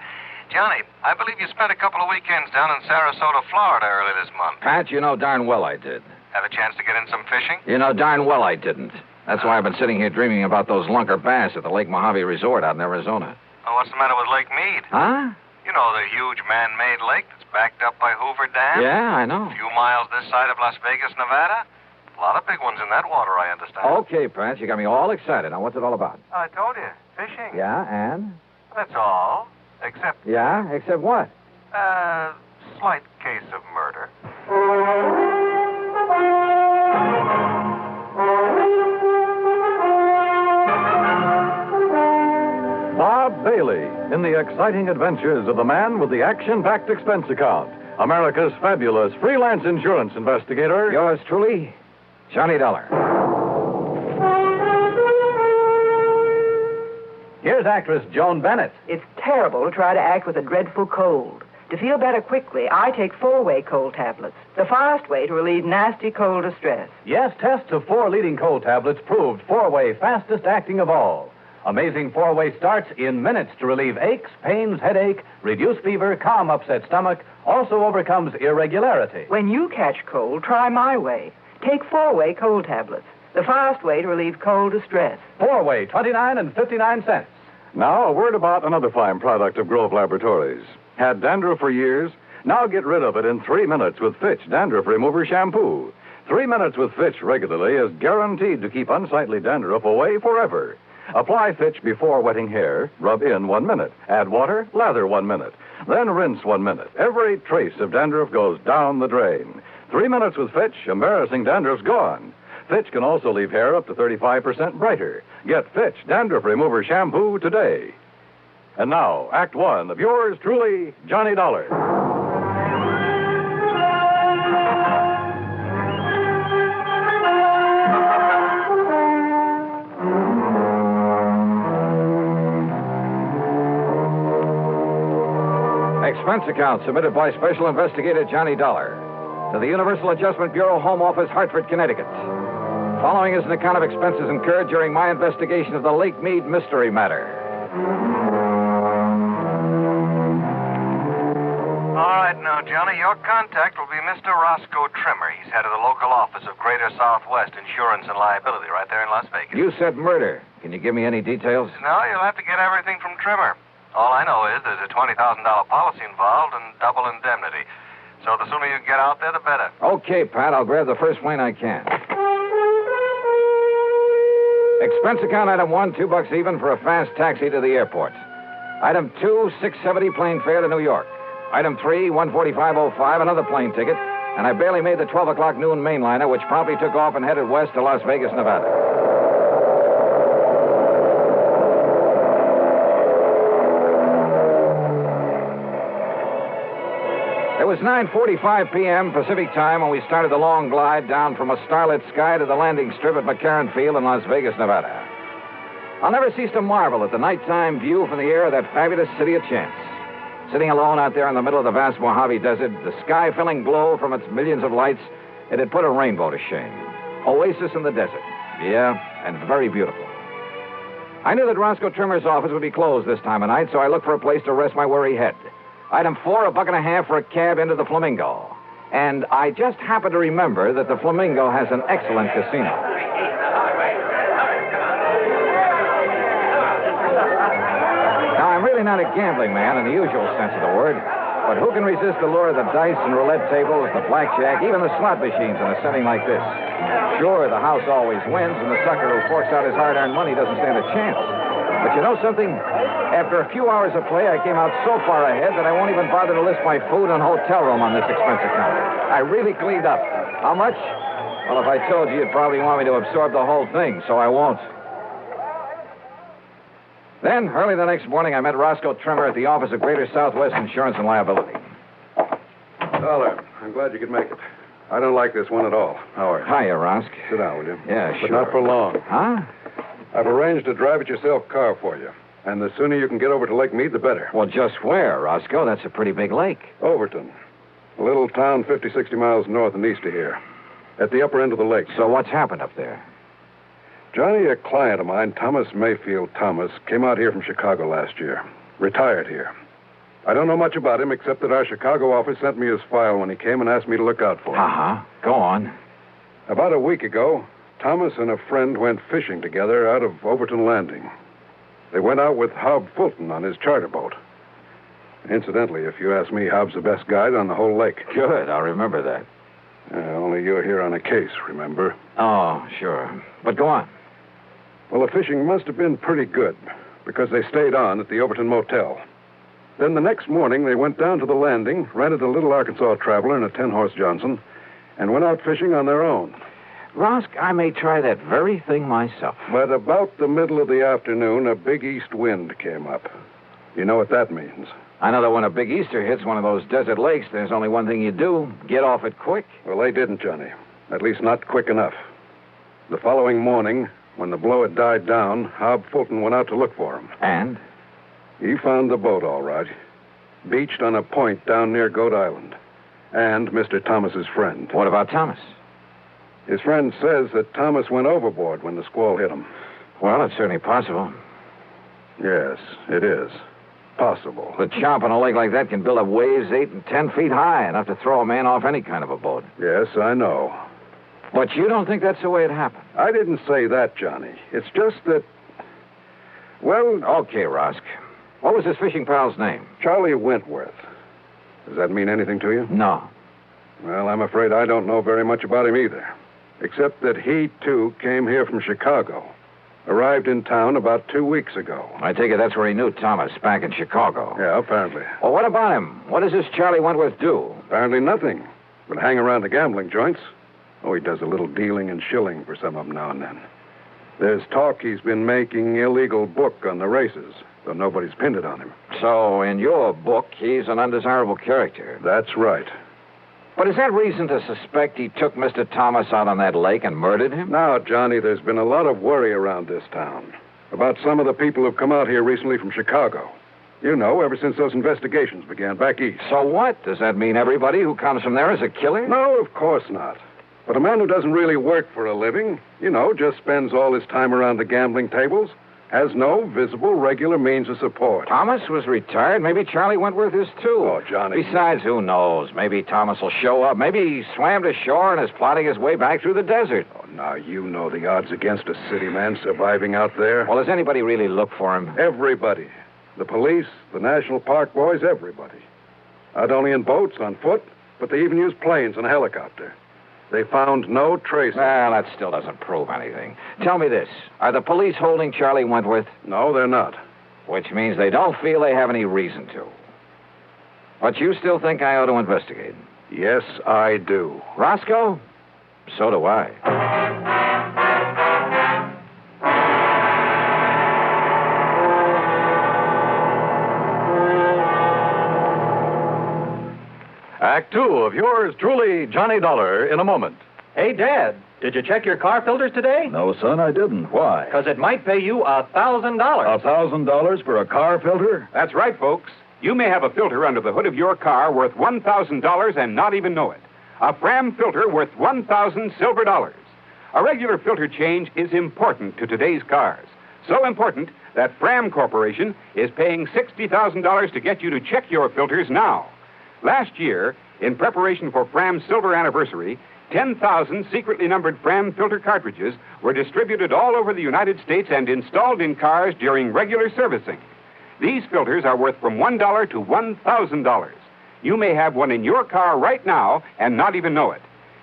Johnny, I believe you spent a couple of weekends down in Sarasota, Florida early this month. Pat, you know darn well I did. Have a chance to get in some fishing? You know darn well I didn't. That's why I've been sitting here dreaming about those lunker bass at the Lake Mojave Resort out in Arizona. Oh, what's the matter with Lake Mead? Huh? You know, the huge man-made lake that's backed up by Hoover Dam? Yeah, I know. A few miles this side of Las Vegas, Nevada. A lot of big ones in that water, I understand. Okay, Pat, you got me all excited. Now, what's it all about? I told you, fishing. Yeah, and? That's all. Except... Yeah, except what? Slight case of murder. Bob Bailey in the exciting adventures of the man with the action-packed expense account. America's fabulous freelance insurance investigator. Yours truly, Johnny Dollar. Here's actress Joan Bennett. It's terrible to try to act with a dreadful cold. To feel better quickly, I take 4-way cold tablets, the fast way to relieve nasty cold distress. Yes, tests of 4 leading cold tablets proved 4-way fastest acting of all. Amazing 4-way starts in minutes to relieve aches, pains, headache, reduce fever, calm upset stomach, also overcomes irregularity. When you catch cold, try my way. Take 4-way cold tablets, the fast way to relieve cold distress. 4-way, 29 and 59 cents. Now, a word about another fine product of Grove Laboratories. Had dandruff for years? Now get rid of it in 3 minutes with Fitch Dandruff Remover Shampoo. 3 minutes with Fitch regularly is guaranteed to keep unsightly dandruff away forever. Apply Fitch before wetting hair, rub in 1 minute. Add water, lather 1 minute. Then rinse 1 minute. Every trace of dandruff goes down the drain. 3 minutes with Fitch, embarrassing dandruff's gone. Fitch can also leave hair up to 35% brighter. Get Fitch Dandruff Remover Shampoo today. And now, Act 1 of yours truly, Johnny Dollar. Expense account submitted by Special Investigator Johnny Dollar to the Universal Adjustment Bureau, Home Office, Hartford, Connecticut. Following is an account of expenses incurred during my investigation of the Lake Mead Mystery Matter. All right, now, Johnny, your contact will be Mr. Roscoe Trimmer. He's head of the local office of Greater Southwest Insurance and Liability right there in Las Vegas. You said murder. Can you give me any details? No, you'll have to get everything from Trimmer. All I know is there's a $20,000 policy involved and double indemnity. So the sooner you get out there, the better. Okay, Pat, I'll grab the first plane I can. Expense account item 1, $2 even for a fast taxi to the airport. Item 2, $6.70 plane fare to New York. Item 3, $145.05, another plane ticket, and I barely made the 12 o'clock noon mainliner, which promptly took off and headed west to Las Vegas, Nevada. It was 9:45 p.m. Pacific time when we started the long glide down from a starlit sky to the landing strip at McCarran Field in Las Vegas, Nevada. I'll never cease to marvel at the nighttime view from the air of that fabulous city of chance. Sitting alone out there in the middle of the vast Mojave Desert, the sky-filling glow from its millions of lights, it had put a rainbow to shame. Oasis in the desert. Yeah, and very beautiful. I knew that Roscoe Trimmer's office would be closed this time of night, so I looked for a place to rest my weary head. Item 4, $1.50 for a cab into the Flamingo. And I just happened to remember that the Flamingo has an excellent casino. not a gambling man in the usual sense of the word. But who can resist the lure of the dice and roulette tables, the blackjack, even the slot machines in a setting like this? Sure, the house always wins, and the sucker who forks out his hard-earned money doesn't stand a chance. But you know something? After a few hours of play, I came out so far ahead that I won't even bother to list my food and hotel room on this expense account. I really cleaned up. How much? Well, if I told you, you'd probably want me to absorb the whole thing, so I won't. Then, early the next morning, I met Roscoe Trimmer at the office of Greater Southwest Insurance and Liability. Dollar, I'm glad you could make it. I don't like this one at all. How are you? Hiya, Rosk. Sit down, will you? Yeah, But sure. not for long. Huh? I've arranged a drive-it-yourself car for you. And the sooner you can get over to Lake Mead, the better. Well, just where, Roscoe? That's a pretty big lake. Overton. A little town 50, 60 miles north and east of here. At the upper end of the lake. So what's happened up there? Johnny, a client of mine, Thomas Mayfield Thomas, came out here from Chicago last year. Retired here. I don't know much about him except that our Chicago office sent me his file when he came and asked me to look out for him. Uh-huh. Go on. About a week ago, Thomas and a friend went fishing together out of Overton Landing. They went out with Hob Fulton on his charter boat. Incidentally, if you ask me, Hob's the best guide on the whole lake. Good, I'll remember that. Only you're here on a case, remember? Oh, sure. But go on. Well, the fishing must have been pretty good, because they stayed on at the Overton Motel. Then the next morning, they went down to the landing, rented a little Arkansas Traveler and a 10-horse Johnson, and went out fishing on their own. Rosk, I may try that very thing myself. But about the middle of the afternoon, a big east wind came up. You know what that means? I know that when a big Easter hits one of those desert lakes, there's only one thing you do, get off it quick. Well, they didn't, Johnny. At least not quick enough. The following morning, when the blow had died down, Hob Fulton went out to look for him. And? He found the boat, all right. Beached on a point down near Goat Island. And Mr. Thomas's friend. What about Thomas? His friend says that Thomas went overboard when the squall hit him. Well, it's certainly possible. Yes, it is. Possible. The chomp on a lake like that can build up waves 8 and 10 feet high, enough to throw a man off any kind of a boat. Yes, I know. But you don't think that's the way it happened? I didn't say that, Johnny. It's just that... Well... Okay, Rosk. What was his fishing pal's name? Charlie Wentworth. Does that mean anything to you? No. Well, I'm afraid I don't know very much about him either. Except that he, too, came here from Chicago. Arrived in town about 2 weeks ago. I take it that's where he knew Thomas, back in Chicago. Yeah, apparently. Well, what about him? What does this Charlie Wentworth do? Apparently nothing. But hang around the gambling joints. Oh, he does a little dealing and shilling for some of them now and then. There's talk he's been making illegal book on the races, though nobody's pinned it on him. So, in your book, he's an undesirable character. That's right. But is that reason to suspect he took Mr. Thomas out on that lake and murdered him? Now, Johnny, there's been a lot of worry around this town about some of the people who've come out here recently from Chicago. You know, ever since those investigations began back east. So what? Does that mean everybody who comes from there is a killer? No, of course not. But a man who doesn't really work for a living, you know, just spends all his time around the gambling tables, has no visible, regular means of support. Thomas was retired. Maybe Charlie Wentworth is, too. Oh, Johnny. Besides, who knows? Maybe Thomas will show up. Maybe he swam to shore and is plotting his way back through the desert. Oh, now, you know the odds against a city man surviving out there. Well, does anybody really look for him? Everybody. The police, the National Park boys, everybody. Not only in boats, on foot, but they even use planes and a helicopter. They found no trace. Well, that still doesn't prove anything. Tell me this. Are the police holding Charlie Wentworth? No, they're not. Which means they don't feel they have any reason to. But you still think I ought to investigate? Yes, I do. Roscoe? So do I. Act 2 of yours truly, Johnny Dollar, in a moment. Hey, Dad, did you check your car filters today? No, son, I didn't. Why? Because it might pay you $1,000. $1,000 for a car filter? That's right, folks. You may have a filter under the hood of your car worth $1,000 and not even know it. A Fram filter worth 1,000 silver dollars. A regular filter change is important to today's cars. So important that Fram Corporation is paying $60,000 to get you to check your filters now. Last year, in preparation for Fram's silver anniversary, 10,000 secretly numbered Fram filter cartridges were distributed all over the United States and installed in cars during regular servicing. These filters are worth from $1 to $1,000. You may have one in your car right now and not even know it.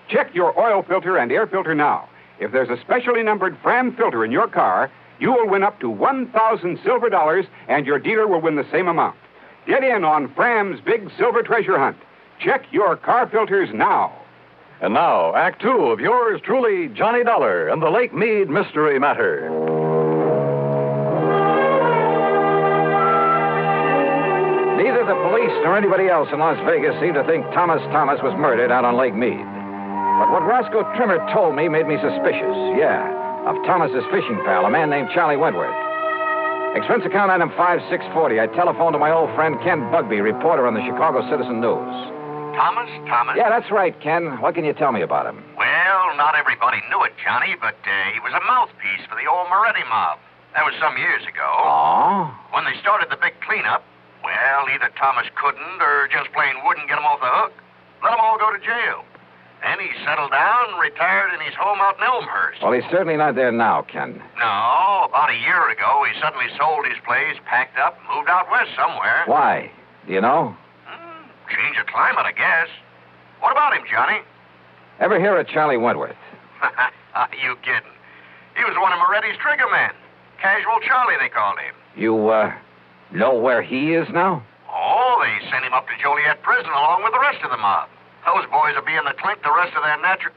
Check your oil filter and air filter now. If there's a specially numbered Fram filter in your car, you will win up to 1,000 silver dollars, and your dealer will win the same amount. Get in on Fram's big silver treasure hunt. Check your car filters now. And now, Act Two of yours truly, Johnny Dollar and the Lake Mead Mystery Matter. Neither the police nor anybody else in Las Vegas seemed to think Thomas was murdered out on Lake Mead. But what Roscoe Trimmer told me made me suspicious, of Thomas's fishing pal, a man named Charlie Wentworth. Expense account item 5640. I telephoned to my old friend Ken Bugby, reporter on the Chicago Citizen News. Thomas? Yeah, that's right, Ken. What can you tell me about him? Well, not everybody knew it, Johnny, but he was a mouthpiece for the old Moretti mob. That was some years ago. Oh? When they started the big cleanup, well, either Thomas couldn't or just plain wouldn't get him off the hook. Let them all go to jail. Then he settled down and retired in his home out in Elmhurst. Well, he's certainly not there now, Ken. No, about a year ago, he suddenly sold his place, packed up, and moved out west somewhere. Why? Do you know? Change of climate, I guess. What about him, Johnny? Ever hear of Charlie Wentworth? You kidding. He was one of Moretti's trigger men. Casual Charlie, they called him. You, know where he is now? Oh, they sent him up to Joliet prison along with the rest of the mob. Those boys will be in the clink the rest of their natural...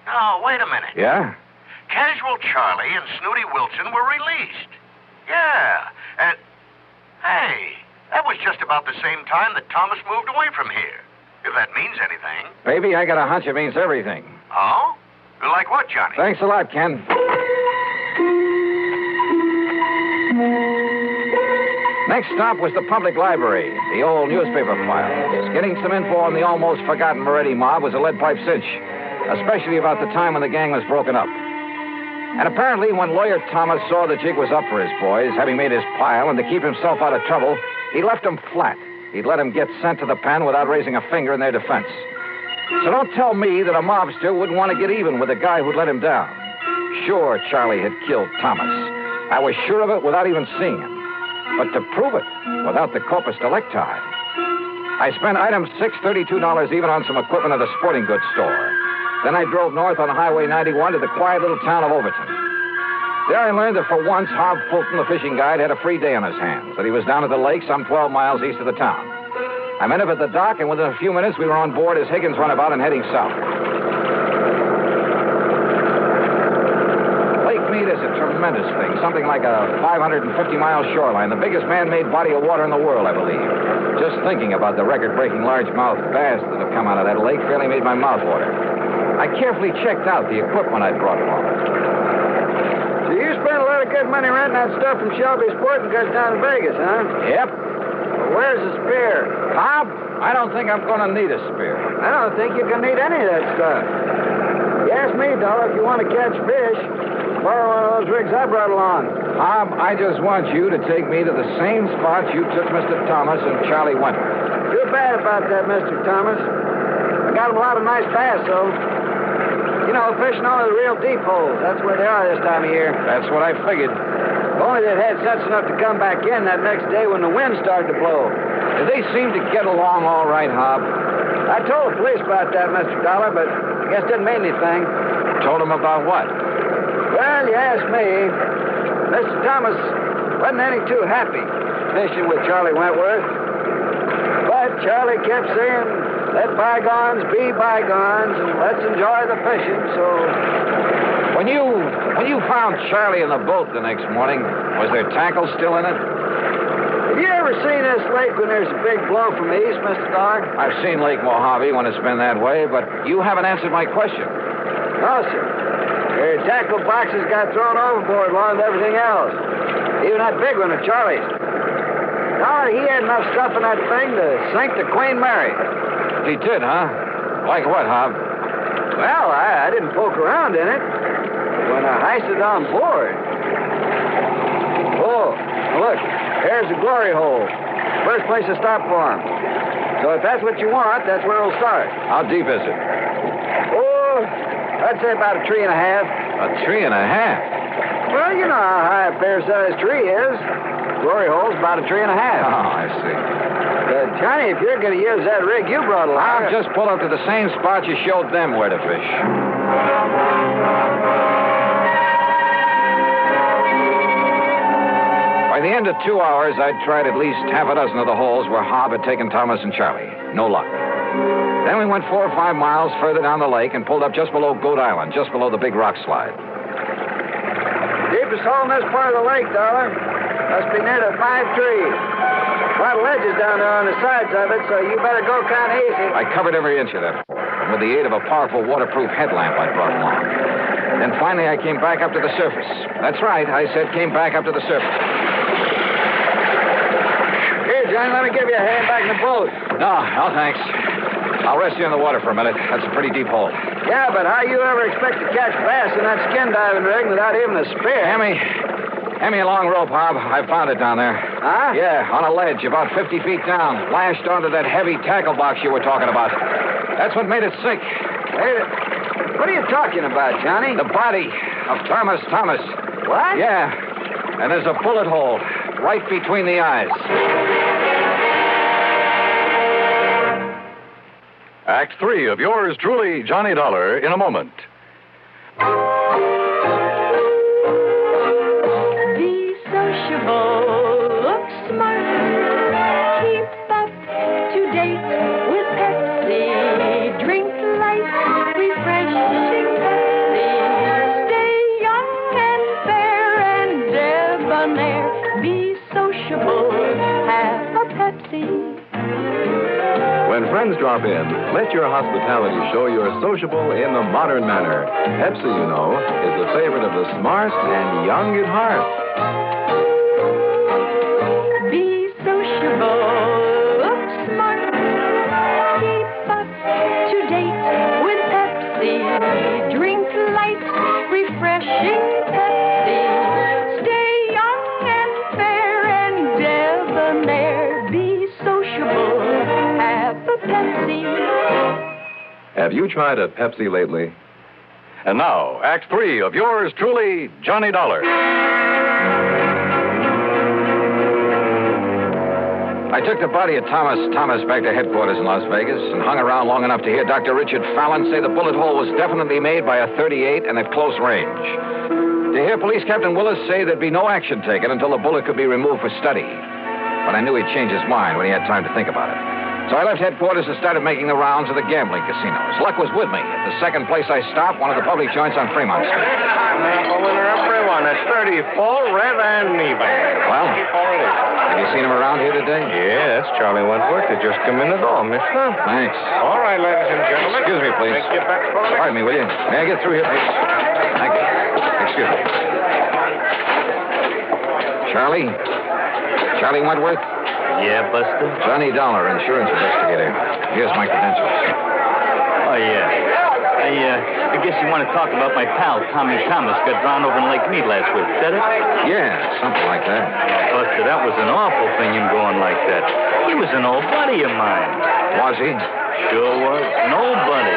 Oh, wait a minute. Yeah? Casual Charlie and Snooty Wilson were released. Yeah, and... Hey, that was just about the same time that Thomas moved away from here. If that means anything. Baby, I got a hunch it means everything. Oh? Like what, Johnny? Thanks a lot, Ken. Next stop was the public library, the old newspaper files. Getting some info on the almost forgotten Moretti mob was a lead pipe cinch, especially about the time when the gang was broken up. And apparently, when Lawyer Thomas saw the jig was up for his boys, having made his pile, and to keep himself out of trouble, he left them flat. He'd let them get sent to the pen without raising a finger in their defense. So don't tell me that a mobster wouldn't want to get even with the guy who'd let him down. Sure, Charlie had killed Thomas. I was sure of it without even seeing him. But to prove it, without the corpus delicti, I spent item $632 even on some equipment at a sporting goods store. Then I drove north on Highway 91 to the quiet little town of Overton. There I learned that for once, Hob Fulton, the fishing guide, had a free day on his hands, that he was down at the lake some 12 miles east of the town. I met him at the dock, and within a few minutes, we were on board as Higgins went about and heading south. Lake Mead is a tremendous thing, something like a 550-mile shoreline, the biggest man-made body of water in the world, I believe. Just thinking about the record-breaking largemouth bass that have come out of that lake fairly made my mouth water. I carefully checked out the equipment I'd brought along. So you spent a lot of good money renting that stuff from Shelby's Sporting Goods down in Vegas, huh? Yep. Well, where's the spear? Hob, I don't think I'm going to need a spear. I don't think you're going to need any of that stuff. You ask me, Dollar, if you want to catch fish, borrow one of those rigs I brought along. Hob, I just want you to take me to the same spot you took Mr. Thomas and Charlie Wentworth. Too bad about that, Mr. Thomas. I got him a lot of nice bass, though. You know, fishing only the real deep holes. That's where they are this time of year. That's what I figured. If only they'd had sense enough to come back in that next day when the wind started to blow. Did they seem to get along all right, Hob? I told the police about that, Mr. Dollar, but I guess it didn't mean anything. Told them about what? Well, you asked me. Mr. Thomas wasn't any too happy fishing with Charlie Wentworth. But Charlie kept saying, let bygones be bygones, and let's enjoy the fishing, so... When you found Charlie in the boat the next morning, was there tackle still in it? Have you ever seen this lake when there's a big blow from the east, Mr. Dollar? I've seen Lake Mojave when it's been that way, but you haven't answered my question. No, sir. Their tackle boxes got thrown overboard along with everything else. Even that big one of Charlie's. Dollar, he had enough stuff in that thing to sink the Queen Mary. He did, huh? Like what, Hob? Well, I didn't poke around in it. When I heisted on board. Oh, look, there's the glory hole. First place to stop for him. So if that's what you want, that's where we'll start. How deep is it? Oh, I'd say about 3 1/2. 3 1/2? Well, you know how high a fair-sized tree is. Glory hole's about a tree and a half. Oh, I see. Johnny, if you're going to use that rig you brought along... I'll just pull up to the same spot you showed them where to fish. By the end of 2 hours, I'd tried at least half a dozen of the holes where Hob had taken Thomas and Charlie. No luck. Then we went 4 or 5 miles further down the lake and pulled up just below Goat Island, just below the big rock slide. Deepest hole in this part of the lake, Dollar. Must be near to 5 trees. A lot of ledges down there on the sides of it, so you better go kind of easy. I covered every inch of that hole, and with the aid of a powerful waterproof headlamp I brought along. Then finally I came back up to the surface. That's right, I said came back up to the surface. Here, Johnny, let me give you a hand back in the boat. No, thanks. I'll rest you in the water for a minute. That's a pretty deep hole. Yeah, but how you ever expect to catch bass in that skin diving rig without even a spear? Hand me a long rope, Hob. I found it down there. Huh? Yeah, on a ledge about 50 feet down, lashed onto that heavy tackle box you were talking about. That's what made it sink. Hey, what are you talking about, Johnny? The body of Thomas. What? Yeah, and there's a bullet hole right between the eyes. Act 3 of yours truly, Johnny Dollar, in a moment. Be sociable, look smart, keep up to date with Pepsi, drink light, refreshing Pepsi, stay young and fair and debonair, be sociable, have a Pepsi. When friends drop in, let your hospitality show you're sociable in the modern manner. Pepsi, you know, is the favorite of the smart and young at heart. Be sociable, look smart, keep up to date with Pepsi, drink light, refreshing Pepsi, stay young and fair and debonair, be sociable, have a Pepsi. Have you tried a Pepsi lately? And now, Act 3 of yours truly, Johnny Dollar. I took the body of Thomas back to headquarters in Las Vegas and hung around long enough to hear Dr. Richard Fallon say the bullet hole was definitely made by a .38 and at close range. To hear Police Captain Willis say there'd be no action taken until the bullet could be removed for study. But I knew he'd change his mind when he had time to think about it. So I left headquarters and started making the rounds of the gambling casinos. Luck was with me. At the second place I stopped, one of the public joints on Fremont Street. A winner everyone. It's 34, Rev and me, baby. Well, have you seen him around here today? Yeah, that's Charlie Wentworth. They just come in the door, mister. Thanks. All right, ladies and gentlemen. Excuse me, please. Take your bets for the Pardon me, will you? May I get through here, please? Thank you. Excuse me. Charlie Wentworth? Yeah, Buster? Johnny Dollar, insurance investigator. Here's my credentials. Oh, yeah. I guess you want to talk about my pal, Tommy Thomas, got drowned over in Lake Mead last week. Is that it? Yeah, something like that. Buster, that was an awful thing, him going like that. He was an old buddy of mine. Was he? Sure was. An old buddy.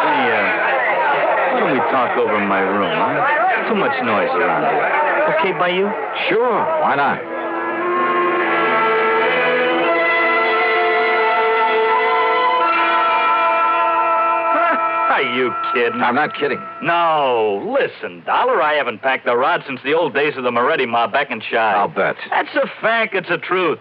Hey, why don't we talk over in my room, huh? Too much noise around here. Okay by you? Sure, why not? Are you kidding? I'm not kidding. No. Listen, Dollar, I haven't packed a rod since the old days of the Moretti mob back in Chi. I'll bet. That's a fact. It's a truth.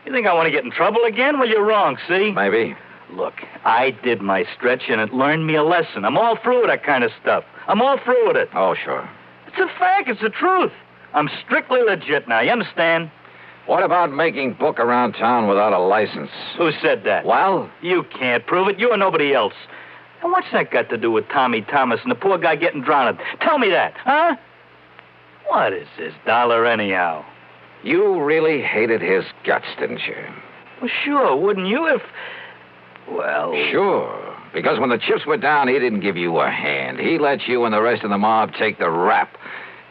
You think I want to get in trouble again? Well, you're wrong, see? Maybe. Look, I did my stretch, and it learned me a lesson. I'm all through with that kind of stuff. I'm all through with it. Oh, sure. It's a fact. It's the truth. I'm strictly legit now. You understand? What about making book around town without a license? Who said that? Well? You can't prove it. You or nobody else. And what's that got to do with Tommy Thomas and the poor guy getting drowned? Tell me that, huh? What is this, Dollar, anyhow? You really hated his guts, didn't you? Well, sure, wouldn't you if... Well... Sure. Because when the chips were down, he didn't give you a hand. He let you and the rest of the mob take the rap.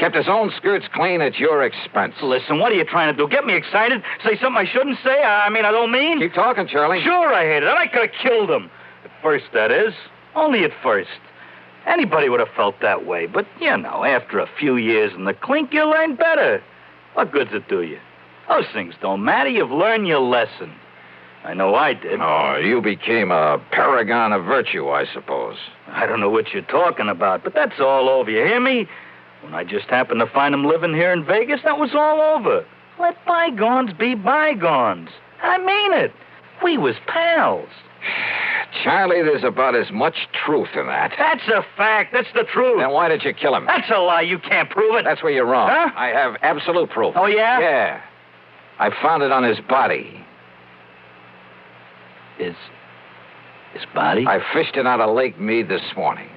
Kept his own skirts clean at your expense. Listen, what are you trying to do? Get me excited? Say something I shouldn't say? I don't mean... Keep talking, Charlie. Sure I hated it. I could have killed him. At first, that is. Only at first. Anybody would have felt that way. But, after a few years in the clink, you learn better. What good's it do you? Those things don't matter. You've learned your lesson. I know I did. Oh, you became a paragon of virtue, I suppose. I don't know what you're talking about, but that's all over. You hear me? When I just happened to find him living here in Vegas, that was all over. Let bygones be bygones. I mean it. We was pals. Charlie, there's about as much truth in that. That's a fact. That's the truth. Then why did you kill him? That's a lie. You can't prove it. That's where you're wrong. Huh? I have absolute proof. Oh, yeah? Yeah. I found it on his body. His body? I fished it out of Lake Mead this morning.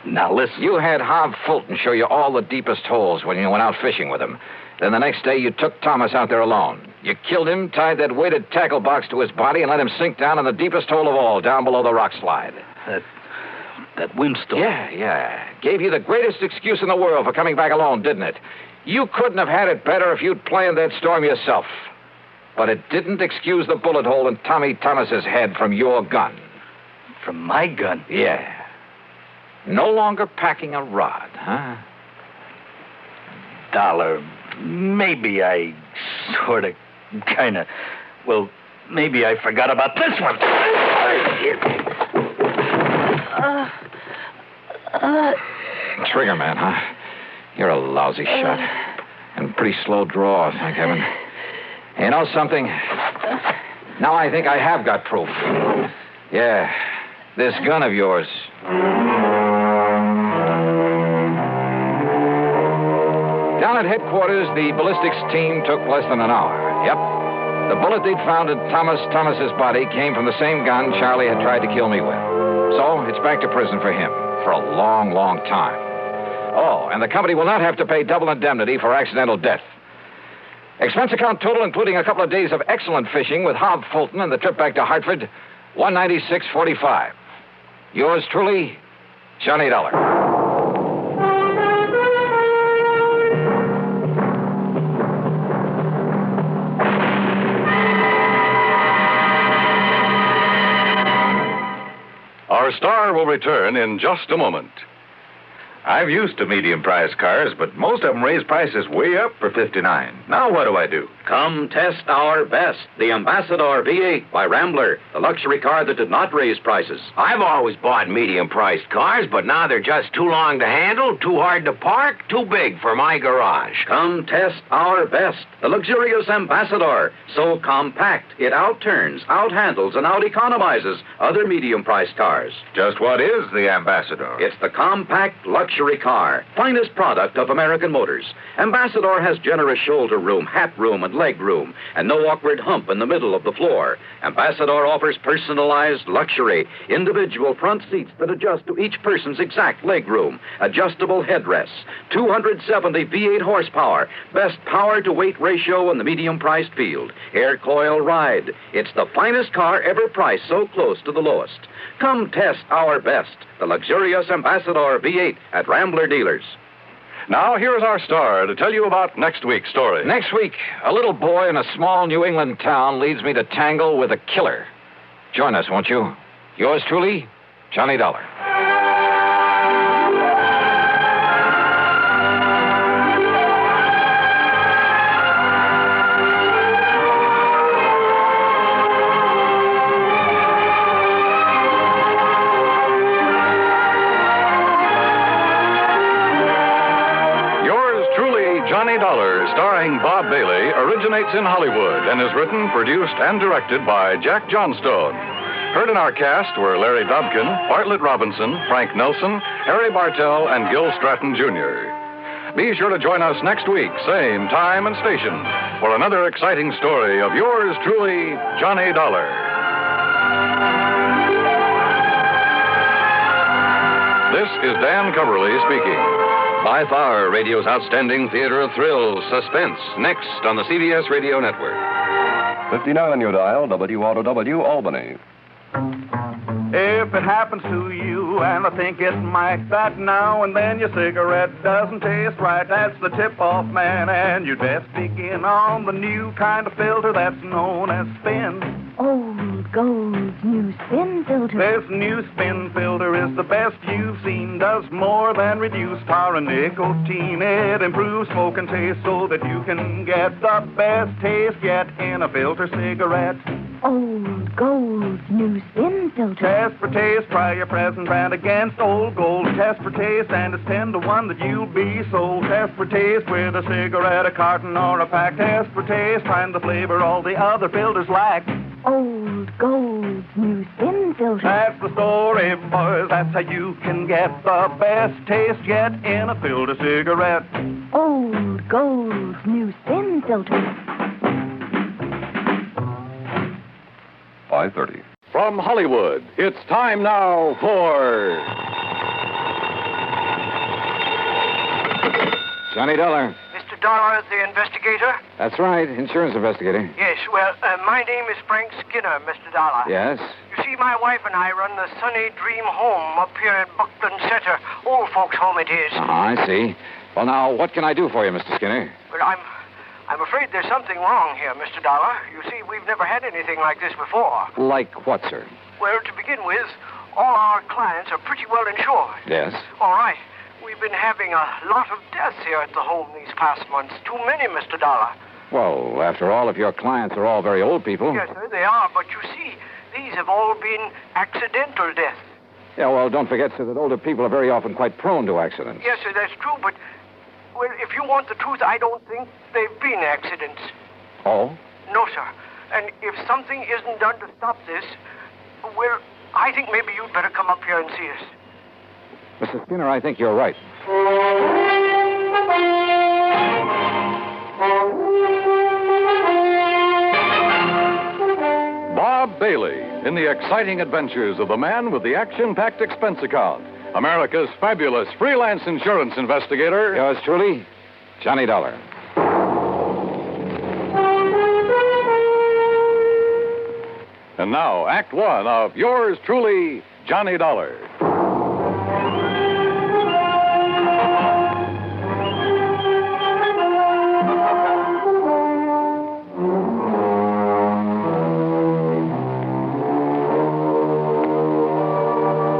Now, listen. You had Hob Fulton show you all the deepest holes when you went out fishing with him. Then the next day, you took Thomas out there alone. You killed him, tied that weighted tackle box to his body, and let him sink down in the deepest hole of all, down below the rock slide. That windstorm. Yeah. Gave you the greatest excuse in the world for coming back alone, didn't it? You couldn't have had it better if you'd planned that storm yourself. But it didn't excuse the bullet hole in Tommy Thomas's head from your gun. From my gun? Yeah. No longer packing a rod, huh? Dollar, maybe I sort of, kind of, well, maybe I forgot about this one. Trigger man, huh? You're a lousy shot. And pretty slow draw, thank heaven. You know something? Now I think I have got proof. Yeah, this gun of yours. Down at headquarters, the ballistics team took less than an hour. Yep. The bullet they'd found in Thomas's body came from the same gun Charlie had tried to kill me with. So it's back to prison for him for a long, long time. Oh, and the company will not have to pay double indemnity for accidental death. Expense account total, including a couple of days of excellent fishing with Hob Fulton and the trip back to Hartford, $196.45. Yours truly, Johnny Dollar. Our star will return in just a moment. I've used to medium-priced cars, but most of them raise prices way up for $59. Now what do I do? Come test our best, the Ambassador V8 by Rambler, the luxury car that did not raise prices. I've always bought medium-priced cars, but now they're just too long to handle, too hard to park, too big for my garage. Come test our best, the luxurious Ambassador, so compact it outturns, outhandles, and out-economizes other medium-priced cars. Just what is the Ambassador? It's the compact luxury car, finest product of American Motors. Ambassador has generous shoulder room, hat room, and leg room, and no awkward hump in the middle of the floor. Ambassador offers personalized luxury, individual front seats that adjust to each person's exact leg room, adjustable headrests, 270 V8 horsepower, best power-to-weight ratio in the medium-priced field, air coil ride. It's the finest car ever priced so close to the lowest. Come test our best, the luxurious Ambassador V8 at Rambler dealers. Now, here's our star to tell you about next week's story. Next week, a little boy in a small New England town leads me to tangle with a killer. Join us, won't you? Yours truly, Johnny Dollar. Johnny Dollar, starring Bob Bailey, originates in Hollywood and is written, produced, and directed by Jack Johnstone. Heard in our cast were Larry Dobkin, Bartlett Robinson, Frank Nelson, Harry Bartell, and Gil Stratton, Jr. Be sure to join us next week, same time and station, for another exciting story of yours truly, Johnny Dollar. This is Dan Coverly speaking. By far, radio's outstanding theater of thrills, Suspense, next on the CBS Radio Network. 59 on your dial, WROW, Albany. If it happens to you, and I think it might, that now and then your cigarette doesn't taste right, that's the tip-off, man, and you'd best begin on the new kind of filter that's known as Spin. Old gold new spin filter. This new spin filter is the best you've seen. Does more than reduce tar and nicotine. It improves smoke and taste so that you can get the best taste yet in a filter cigarette. Old gold new spin filter. Test for taste, try your present brand against Old Gold. Test for taste, and it's 10 to 1 that you'll be sold. Test for taste with a cigarette, a carton, or a pack. Test for taste, find the flavor all the other filters lack. Old gold new spin filter. That's the story, boys. That's how you can get the best taste yet in a filter cigarette. Old gold new spin filter. 5:30. From Hollywood, it's time now for Johnny Dollar. Mr. Dollar, the investigator? That's right, insurance investigator. Yes, well, my name is Frank Skinner, Mr. Dollar. Yes? You see, my wife and I run the Sunny Dream Home up here in Buckland Center. Old folks' home it is. I see. Well, now, what can I do for you, Mr. Skinner? Well, I'm afraid there's something wrong here, Mr. Dollar. You see, we've never had anything like this before. Like what, sir? Well, to begin with, all our clients are pretty well insured. Yes? All right. We've been having a lot of deaths here at the home these past months. Too many, Mr. Dollar. Well, after all, if your clients are all very old people... Yes, sir, they are. But you see, these have all been accidental deaths. Yeah, well, don't forget, sir, that older people are very often quite prone to accidents. Yes, sir, that's true, but... Well, if you want the truth, I don't think they've been accidents. Oh? No, sir. And if something isn't done to stop this, well, I think maybe you'd better come up here and see us. Mr. Skinner, I think you're right. Bob Bailey in the exciting adventures of the man with the action-packed expense account. America's fabulous freelance insurance investigator. Yours truly, Johnny Dollar. And now, Act One of yours truly, Johnny Dollar.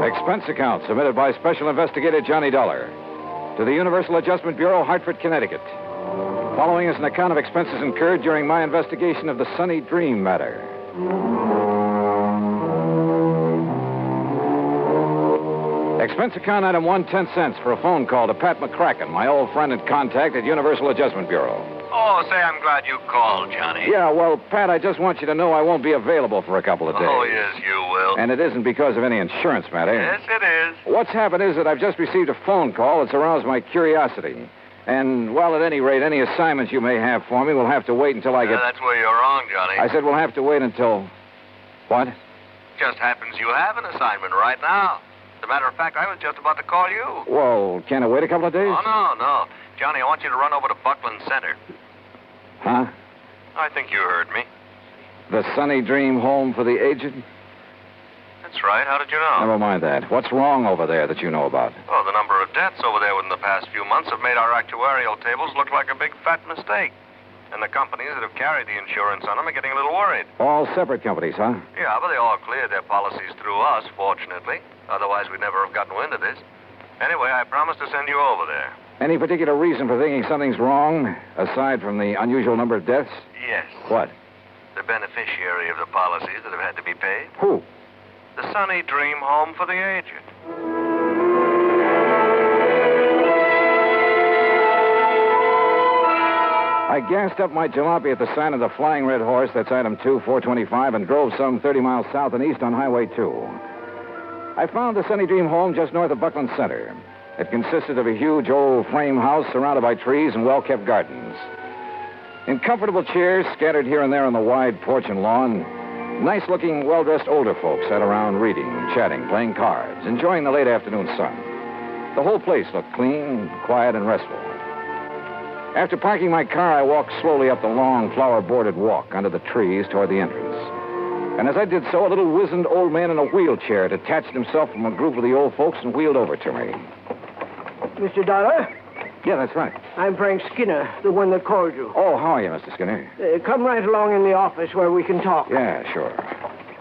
Expense account submitted by Special Investigator Johnny Dollar to the Universal Adjustment Bureau, Hartford, Connecticut. Following is an account of expenses incurred during my investigation of the Sunny Dream Matter. Expense account item 1, 10 cents for a phone call to Pat McCracken, my old friend and contact at Universal Adjustment Bureau. Oh, say, I'm glad you called, Johnny. Yeah, well, Pat, I just want you to know I won't be available for a couple of days. Oh, yes, you will. And it isn't because of any insurance matter. Yes, it is. What's happened is that I've just received a phone call that's aroused my curiosity. And, well, at any rate, any assignments you may have for me will have to wait until I get... That's where you're wrong, Johnny. I said we'll have to wait until... What? Just happens you have an assignment right now. As a matter of fact, I was just about to call you. Well, can I wait a couple of days? Oh, no. Johnny, I want you to run over to Buckland Center. Huh? I think you heard me. The Sunny Dream Home for the Aged? That's right. How did you know? Never mind that. What's wrong over there that you know about? Oh, the number of deaths over there within the past few months have made our actuarial tables look like a big fat mistake. And the companies that have carried the insurance on them are getting a little worried. All separate companies, huh? Yeah, but they all cleared their policies through us, fortunately. Otherwise, we'd never have gotten wind of this. Anyway, I promised to send you over there. Any particular reason for thinking something's wrong, aside from the unusual number of deaths? Yes. What? The beneficiary of the policies that have had to be paid. Who? The Sunny Dream Home for the Aged. I gassed up my jalopy at the sign of the Flying Red Horse, that's item 2, 425, and drove some 30 miles south and east on Highway 2. I found the Sunny Dream Home just north of Buckland Center. It consisted of a huge old frame house surrounded by trees and well-kept gardens. In comfortable chairs scattered here and there on the wide porch and lawn, nice-looking, well-dressed older folks sat around reading, chatting, playing cards, enjoying the late afternoon sun. The whole place looked clean, quiet, and restful. After parking my car, I walked slowly up the long, flower-bordered walk under the trees toward the entrance. And as I did so, a little wizened old man in a wheelchair detached himself from a group of the old folks and wheeled over to me. Mr. Dollar? Yeah, that's right. I'm Frank Skinner, the one that called you. Oh, how are you, Mr. Skinner? Come right along in the office where we can talk. Yeah, sure.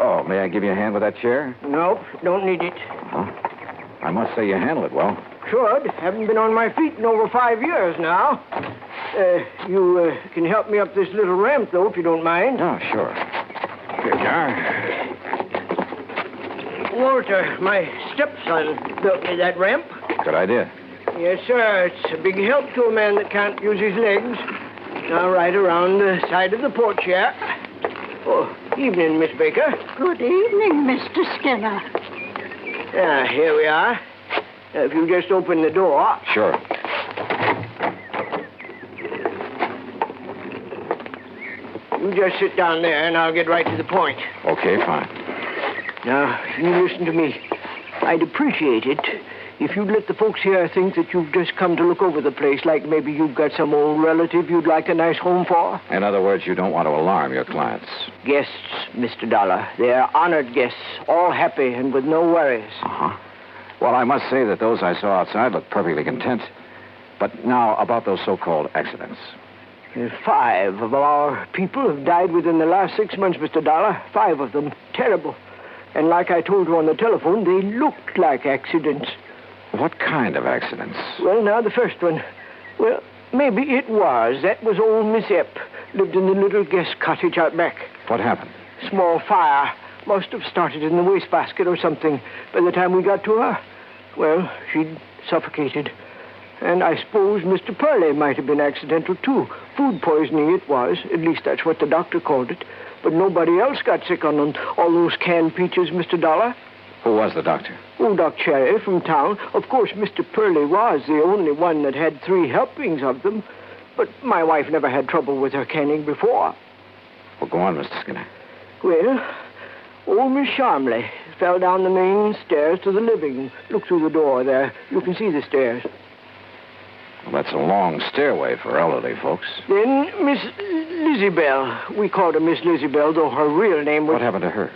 Oh, may I give you a hand with that chair? Nope, don't need it. Huh? I must say you handle it well. Should. Haven't been on my feet in over 5 years now. You can help me up this little ramp, though, if you don't mind. Oh, sure. Here you are. Walter, my stepson, built me that ramp. Good idea. Yes, sir. It's a big help to a man that can't use his legs. Now, right around the side of the porch here. Oh, evening, Miss Baker. Good evening, Mr. Skinner. Here we are. If you just open the door. Sure. You just sit down there, and I'll get right to the point. Okay, fine. Now, you listen to me. I'd appreciate it if you'd let the folks here think that you've just come to look over the place, like maybe you've got some old relative you'd like a nice home for. In other words, you don't want to alarm your clients. Guests, Mr. Dollar. They're honored guests, all happy and with no worries. Uh-huh. Well, I must say that those I saw outside looked perfectly content. But now, about those so-called accidents. 5 of our people have died within the last 6 months, Mr. Dollar. 5 of them. Terrible. And like I told you on the telephone, they looked like accidents. What kind of accidents? Well, now, the first one. Well, maybe it was. That was old Miss Epp. Lived in the little guest cottage out back. What happened? Small fire. Must have started in the wastebasket or something. By the time we got to her, well, she'd suffocated. And I suppose Mr. Purley might have been accidental, too. Food poisoning it was. At least that's what the doctor called it. But nobody else got sick on all those canned peaches, Mr. Dollar. Who was the doctor? Oh, Doc Cherry from town. Of course, Mr. Purley was the only one that had 3 helpings of them. But my wife never had trouble with her canning before. Well, go on, Mr. Skinner. Well, old Miss Sharmley fell down the main stairs to the living. Look through the door there. You can see the stairs. Well, that's a long stairway for elderly folks. Then Miss Lizzie-Bell. We called her Miss Lizzie-Bell, though her real name was... What happened to her?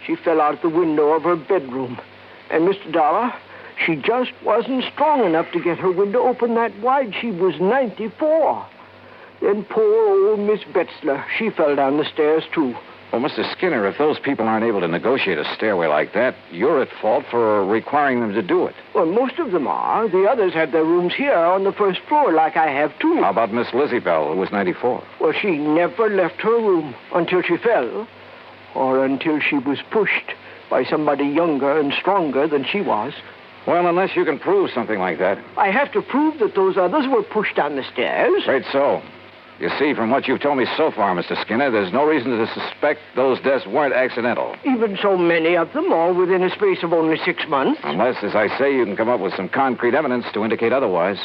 She fell out the window of her bedroom. And, Mr. Dollar, she just wasn't strong enough to get her window open that wide. She was 94. Then poor old Miss Betzler, she fell down the stairs, too. Well, Mr. Skinner, if those people aren't able to negotiate a stairway like that, you're at fault for requiring them to do it. Well, most of them are. The others have their rooms here on the first floor, like I have, too. How about Miss Lizzie Bell, who was 94? Well, she never left her room until she fell, or until she was pushed by somebody younger and stronger than she was. Well, unless you can prove something like that. I have to prove that those others were pushed down the stairs. Right so. You see, from what you've told me so far, Mr. Skinner, there's no reason to suspect those deaths weren't accidental. Even so many of them, all within a space of only 6 months. Unless, as I say, you can come up with some concrete evidence to indicate otherwise.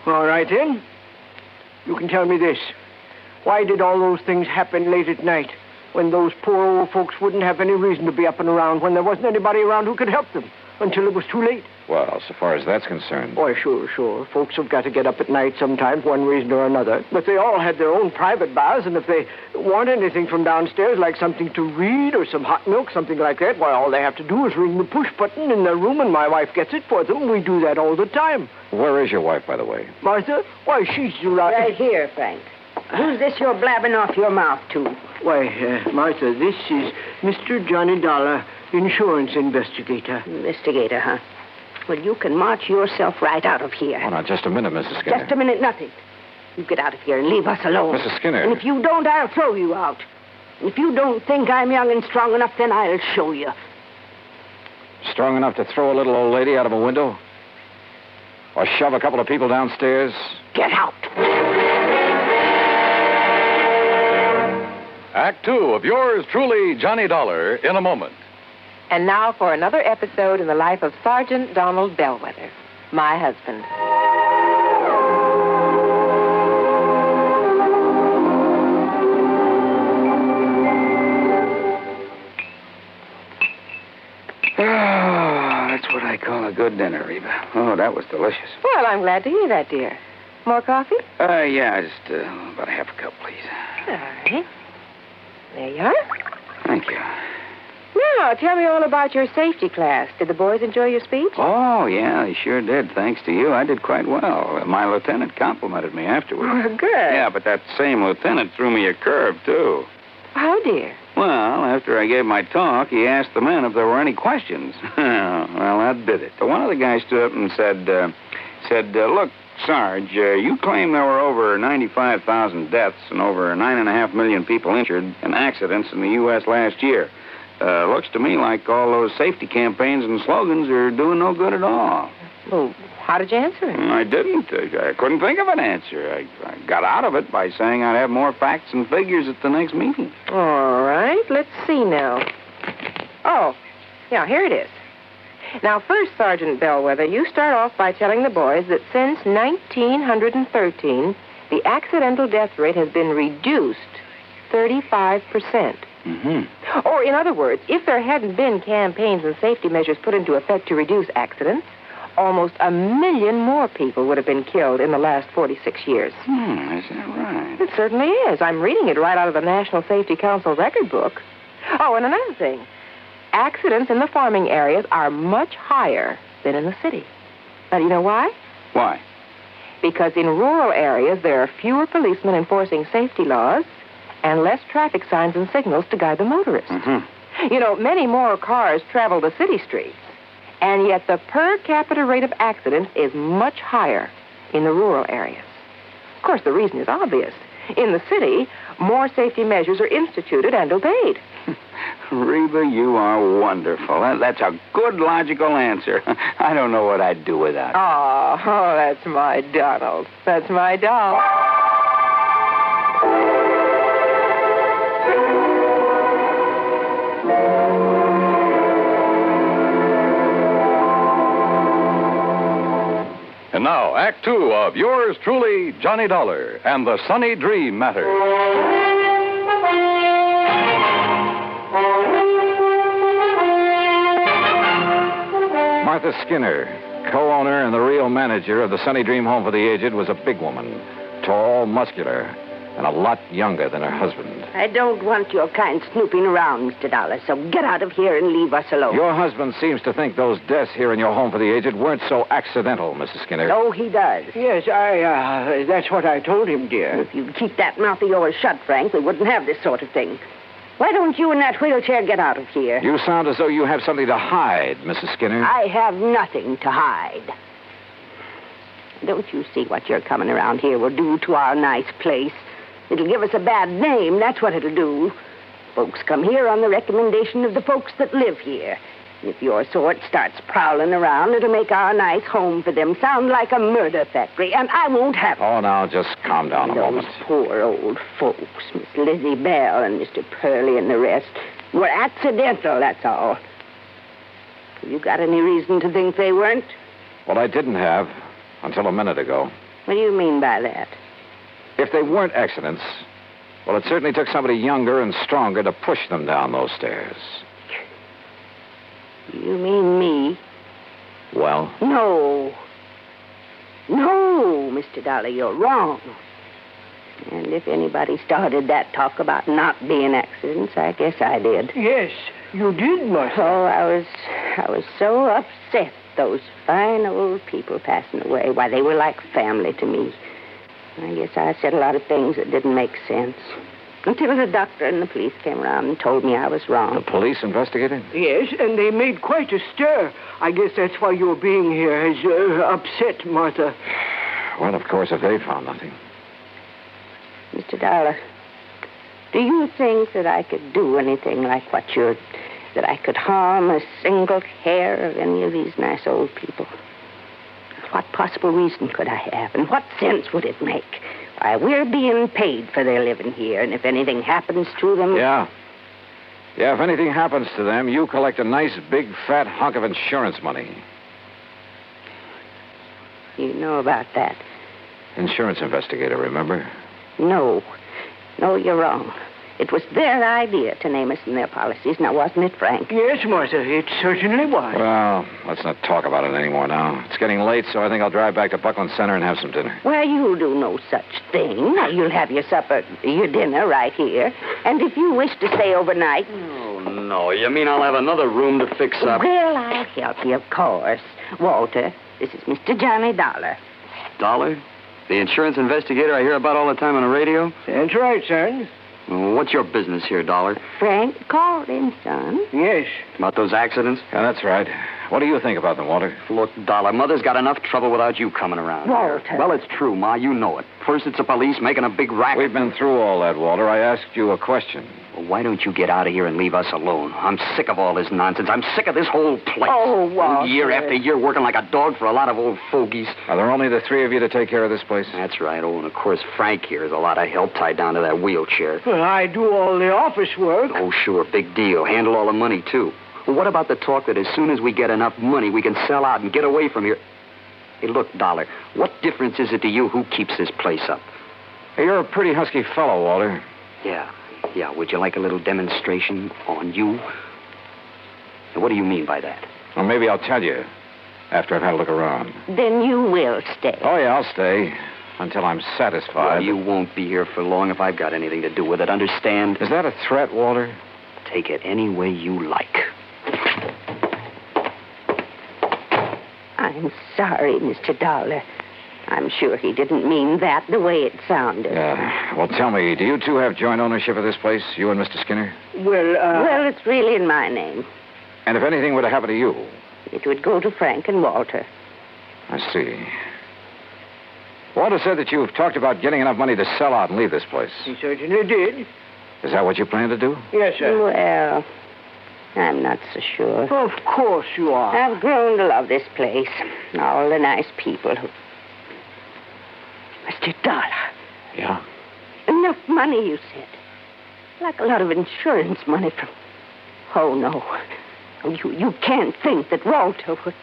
All right, then. You can tell me this. Why did all those things happen late at night, when those poor old folks wouldn't have any reason to be up and around, when there wasn't anybody around who could help them, until it was too late? Well, so far as that's concerned... Why, sure. Folks have got to get up at night sometimes, one reason or another. But they all had their own private baths, and if they want anything from downstairs, like something to read or some hot milk, something like that, why, all they have to do is ring the push button in their room, and my wife gets it for them. We do that all the time. Where is your wife, by the way? Martha? Why, she's... Right here, Frank. Who's this you're blabbing off your mouth to? Why, Martha, this is Mr. Johnny Dollar, insurance investigator. Investigator, huh? Well, you can march yourself right out of here. Oh, now, just a minute, Mrs. Skinner. Just a minute, nothing. You get out of here and leave us alone. Mrs. Skinner. And if you don't, I'll throw you out. And if you don't think I'm young and strong enough, then I'll show you. Strong enough to throw a little old lady out of a window? Or shove a couple of people downstairs? Get out. Act 2 of yours truly, Johnny Dollar, in a moment. And now for another episode in the life of Sergeant Donald Bellwether, my husband. Oh, that's what I call a good dinner, Reba. Oh, that was delicious. Well, I'm glad to hear that, dear. More coffee? Yeah, just about a half a cup, please. All right. There you are. Thank you. Now, tell me all about your safety class. Did the boys enjoy your speech? Oh, yeah, they sure did. Thanks to you, I did quite well. My lieutenant complimented me afterwards. Well, good. Yeah, but that same lieutenant threw me a curve, too. How, dear? Well, after I gave my talk, he asked the men if there were any questions. Well, that did it. One of the guys stood up and said, look, Sarge, you claim there were over 95,000 deaths and over 9.5 million people injured in accidents in the U.S. last year. Looks to me like all those safety campaigns and slogans are doing no good at all. Well, how did you answer it? I didn't. I couldn't think of an answer. I got out of it by saying I'd have more facts and figures at the next meeting. All right, let's see now. Oh, yeah, here it is. Now, first, Sergeant Bellwether, you start off by telling the boys that since 1913, the accidental death rate has been reduced 35%. Mm-hmm. Or, in other words, if there hadn't been campaigns and safety measures put into effect to reduce accidents, almost 1 million more people would have been killed in the last 46 years. Is that right? It certainly is. I'm reading it right out of the National Safety Council record book. Oh, and another thing. Accidents in the farming areas are much higher than in the city. But you know why? Why? Because in rural areas, there are fewer policemen enforcing safety laws and less traffic signs and signals to guide the motorists. Mm-hmm. You know, many more cars travel the city streets, and yet the per capita rate of accidents is much higher in the rural areas. Of course, the reason is obvious. In the city, more safety measures are instituted and obeyed. Reba, you are wonderful. That's a good logical answer. I don't know what I'd do without it. Oh, that's my Donald. That's my doll. And now, Act Two of yours truly, Johnny Dollar and the Sunny Dream Matter. Martha Skinner, co-owner and the real manager of the Sunny Dream Home for the Aged, was a big woman, tall, muscular, and a lot younger than her husband. I don't want your kind snooping around, Mr. Dollar, so get out of here and leave us alone. Your husband seems to think those deaths here in your home for the aged weren't so accidental, Mrs. Skinner. So he does. Yes, that's what I told him, dear. If you'd keep that mouth of yours shut, Frank, we wouldn't have this sort of thing. Why don't you in that wheelchair get out of here? You sound as though you have something to hide, Mrs. Skinner. I have nothing to hide. Don't you see what your coming around here will do to our nice place? It'll give us a bad name, that's what it'll do. Folks come here on the recommendation of the folks that live here. If your sort starts prowling around, it'll make our nice home for them sound like a murder factory, and I won't have it. Oh, now, just calm down a moment. Those poor old folks, Miss Lizzie Bell and Mr. Purley and the rest, were accidental, that's all. You got any reason to think they weren't? Well, I didn't have, until a minute ago. What do you mean by that? If they weren't accidents, well, it certainly took somebody younger and stronger to push them down those stairs. You mean me? Well? No, Mr. Dollar, you're wrong. And if anybody started that talk about not being accidents, I guess I did. Yes, you did, Martha. Oh, I was so upset, those fine old people passing away. Why, they were like family to me. I guess I said a lot of things that didn't make sense. Until the doctor and the police came around and told me I was wrong. The police investigated? Yes, and they made quite a stir. I guess that's why your being here has upset Martha. Well, of course, if they found nothing. Mr. Dollar, do you think that I could do anything like what that I could harm a single hair of any of these nice old people? What possible reason could I have, and what sense would it make? Why, we're being paid for their living here, and if anything happens to them... Yeah, if anything happens to them, you collect a nice, big, fat hunk of insurance money. You know about that? Insurance investigator, remember? No, you're wrong. It was their idea to name us in their policies, now wasn't it, Frank? Yes, Martha, it certainly was. Well, let's not talk about it anymore now. It's getting late, so I think I'll drive back to Buckland Center and have some dinner. Well, you'll do no such thing. You'll have your dinner right here. And if you wish to stay overnight... no. You mean I'll have another room to fix up? Well, I'll help you, of course. Walter, this is Mr. Johnny Dollar. Dollar? The insurance investigator I hear about all the time on the radio? That's right, son. Well, what's your business here, Dollar? Frank called in, son. Yes. About those accidents? Yeah, that's right. What do you think about them, Walter? Look, Dollar, Mother's got enough trouble without you coming around. Walter. Well, it's true, Ma. You know it. First it's the police making a big racket. We've been through all that, Walter. I asked you a question. Well, why don't you get out of here and leave us alone? I'm sick of all this nonsense. I'm sick of this whole place. Oh, Walter. Year after year working like a dog for a lot of old fogies. Are there only the three of you to take care of this place? That's right. Oh, and of course, Frank here is a lot of help tied down to that wheelchair. Well, I do all the office work. Oh, sure. Big deal. Handle all the money, too. Well, what about the talk that as soon as we get enough money, we can sell out and get away from here? Hey, look, Dollar, what difference is it to you who keeps this place up? Hey, you're a pretty husky fellow, Walter. Yeah. Would you like a little demonstration on you? Now, what do you mean by that? Well, maybe I'll tell you after I've had a look around. Then you will stay. Oh, yeah, I'll stay until I'm satisfied. Well, you won't be here for long if I've got anything to do with it, understand? Is that a threat, Walter? Take it any way you like. I'm sorry, Mr. Dollar. I'm sure he didn't mean that the way it sounded. Yeah. Well, tell me, do you two have joint ownership of this place, you and Mr. Skinner? Well, it's really in my name. And if anything were to happen to you? It would go to Frank and Walter. I see. Walter said that you've talked about getting enough money to sell out and leave this place. He certainly did. Is that what you plan to do? Yes, sir. Well, I'm not so sure. Of course you are. I've grown to love this place. All the nice people who... Mr. Dollar. Yeah? Enough money, you said. Like a lot of insurance money from... Oh, no. You can't think that Walter would...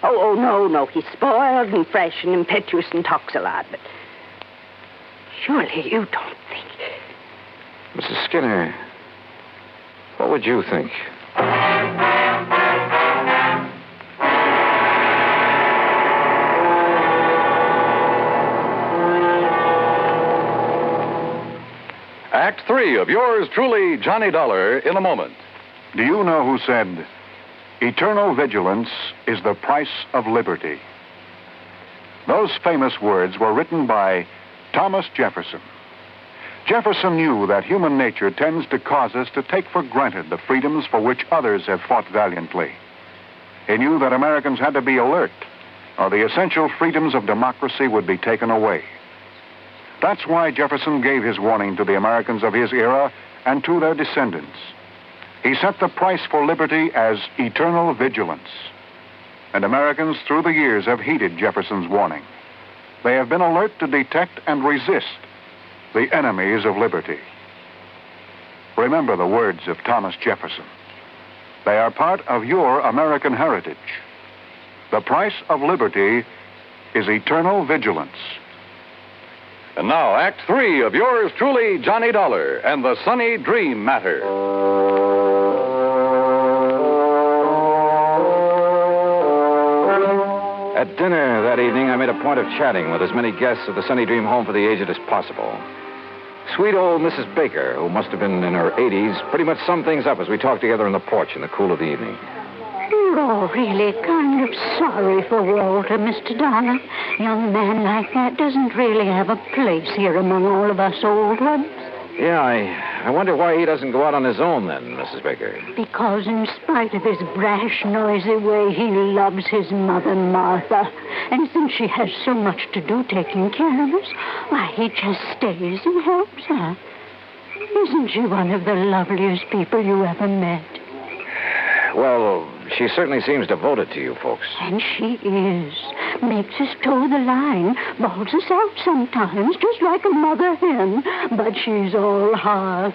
Oh, no. He's spoiled and fresh and impetuous and talks a lot, but... Surely you don't think... Mrs. Skinner, what would you think? Act 3 of yours truly, Johnny Dollar, in a moment. Do you know who said, "Eternal vigilance is the price of liberty"? Those famous words were written by Thomas Jefferson. Jefferson knew that human nature tends to cause us to take for granted the freedoms for which others have fought valiantly. He knew that Americans had to be alert, or the essential freedoms of democracy would be taken away. That's why Jefferson gave his warning to the Americans of his era and to their descendants. He set the price for liberty as eternal vigilance. And Americans through the years have heeded Jefferson's warning. They have been alert to detect and resist the enemies of liberty. Remember the words of Thomas Jefferson. They are part of your American heritage. The price of liberty is eternal vigilance. And now, Act 3 of yours truly, Johnny Dollar, and the Sunny Dream Matter. At dinner that evening, I made a point of chatting with as many guests of the Sunny Dream home for the aged as possible. Sweet old Mrs. Baker, who must have been in her 80s, pretty much summed things up as we talked together on the porch in the cool of the evening. You're all really kind of sorry for Walter, Mr. Dollar. Young man like that doesn't really have a place here among all of us old ones. Yeah, I wonder why he doesn't go out on his own then, Mrs. Baker. Because in spite of his brash, noisy way, he loves his mother, Martha. And since she has so much to do taking care of us, why, he just stays and helps her. Isn't she one of the loveliest people you ever met? Well, she certainly seems devoted to you folks. And she is. Makes us toe the line. Bawls us out sometimes, just like a mother hen. But she's all heart.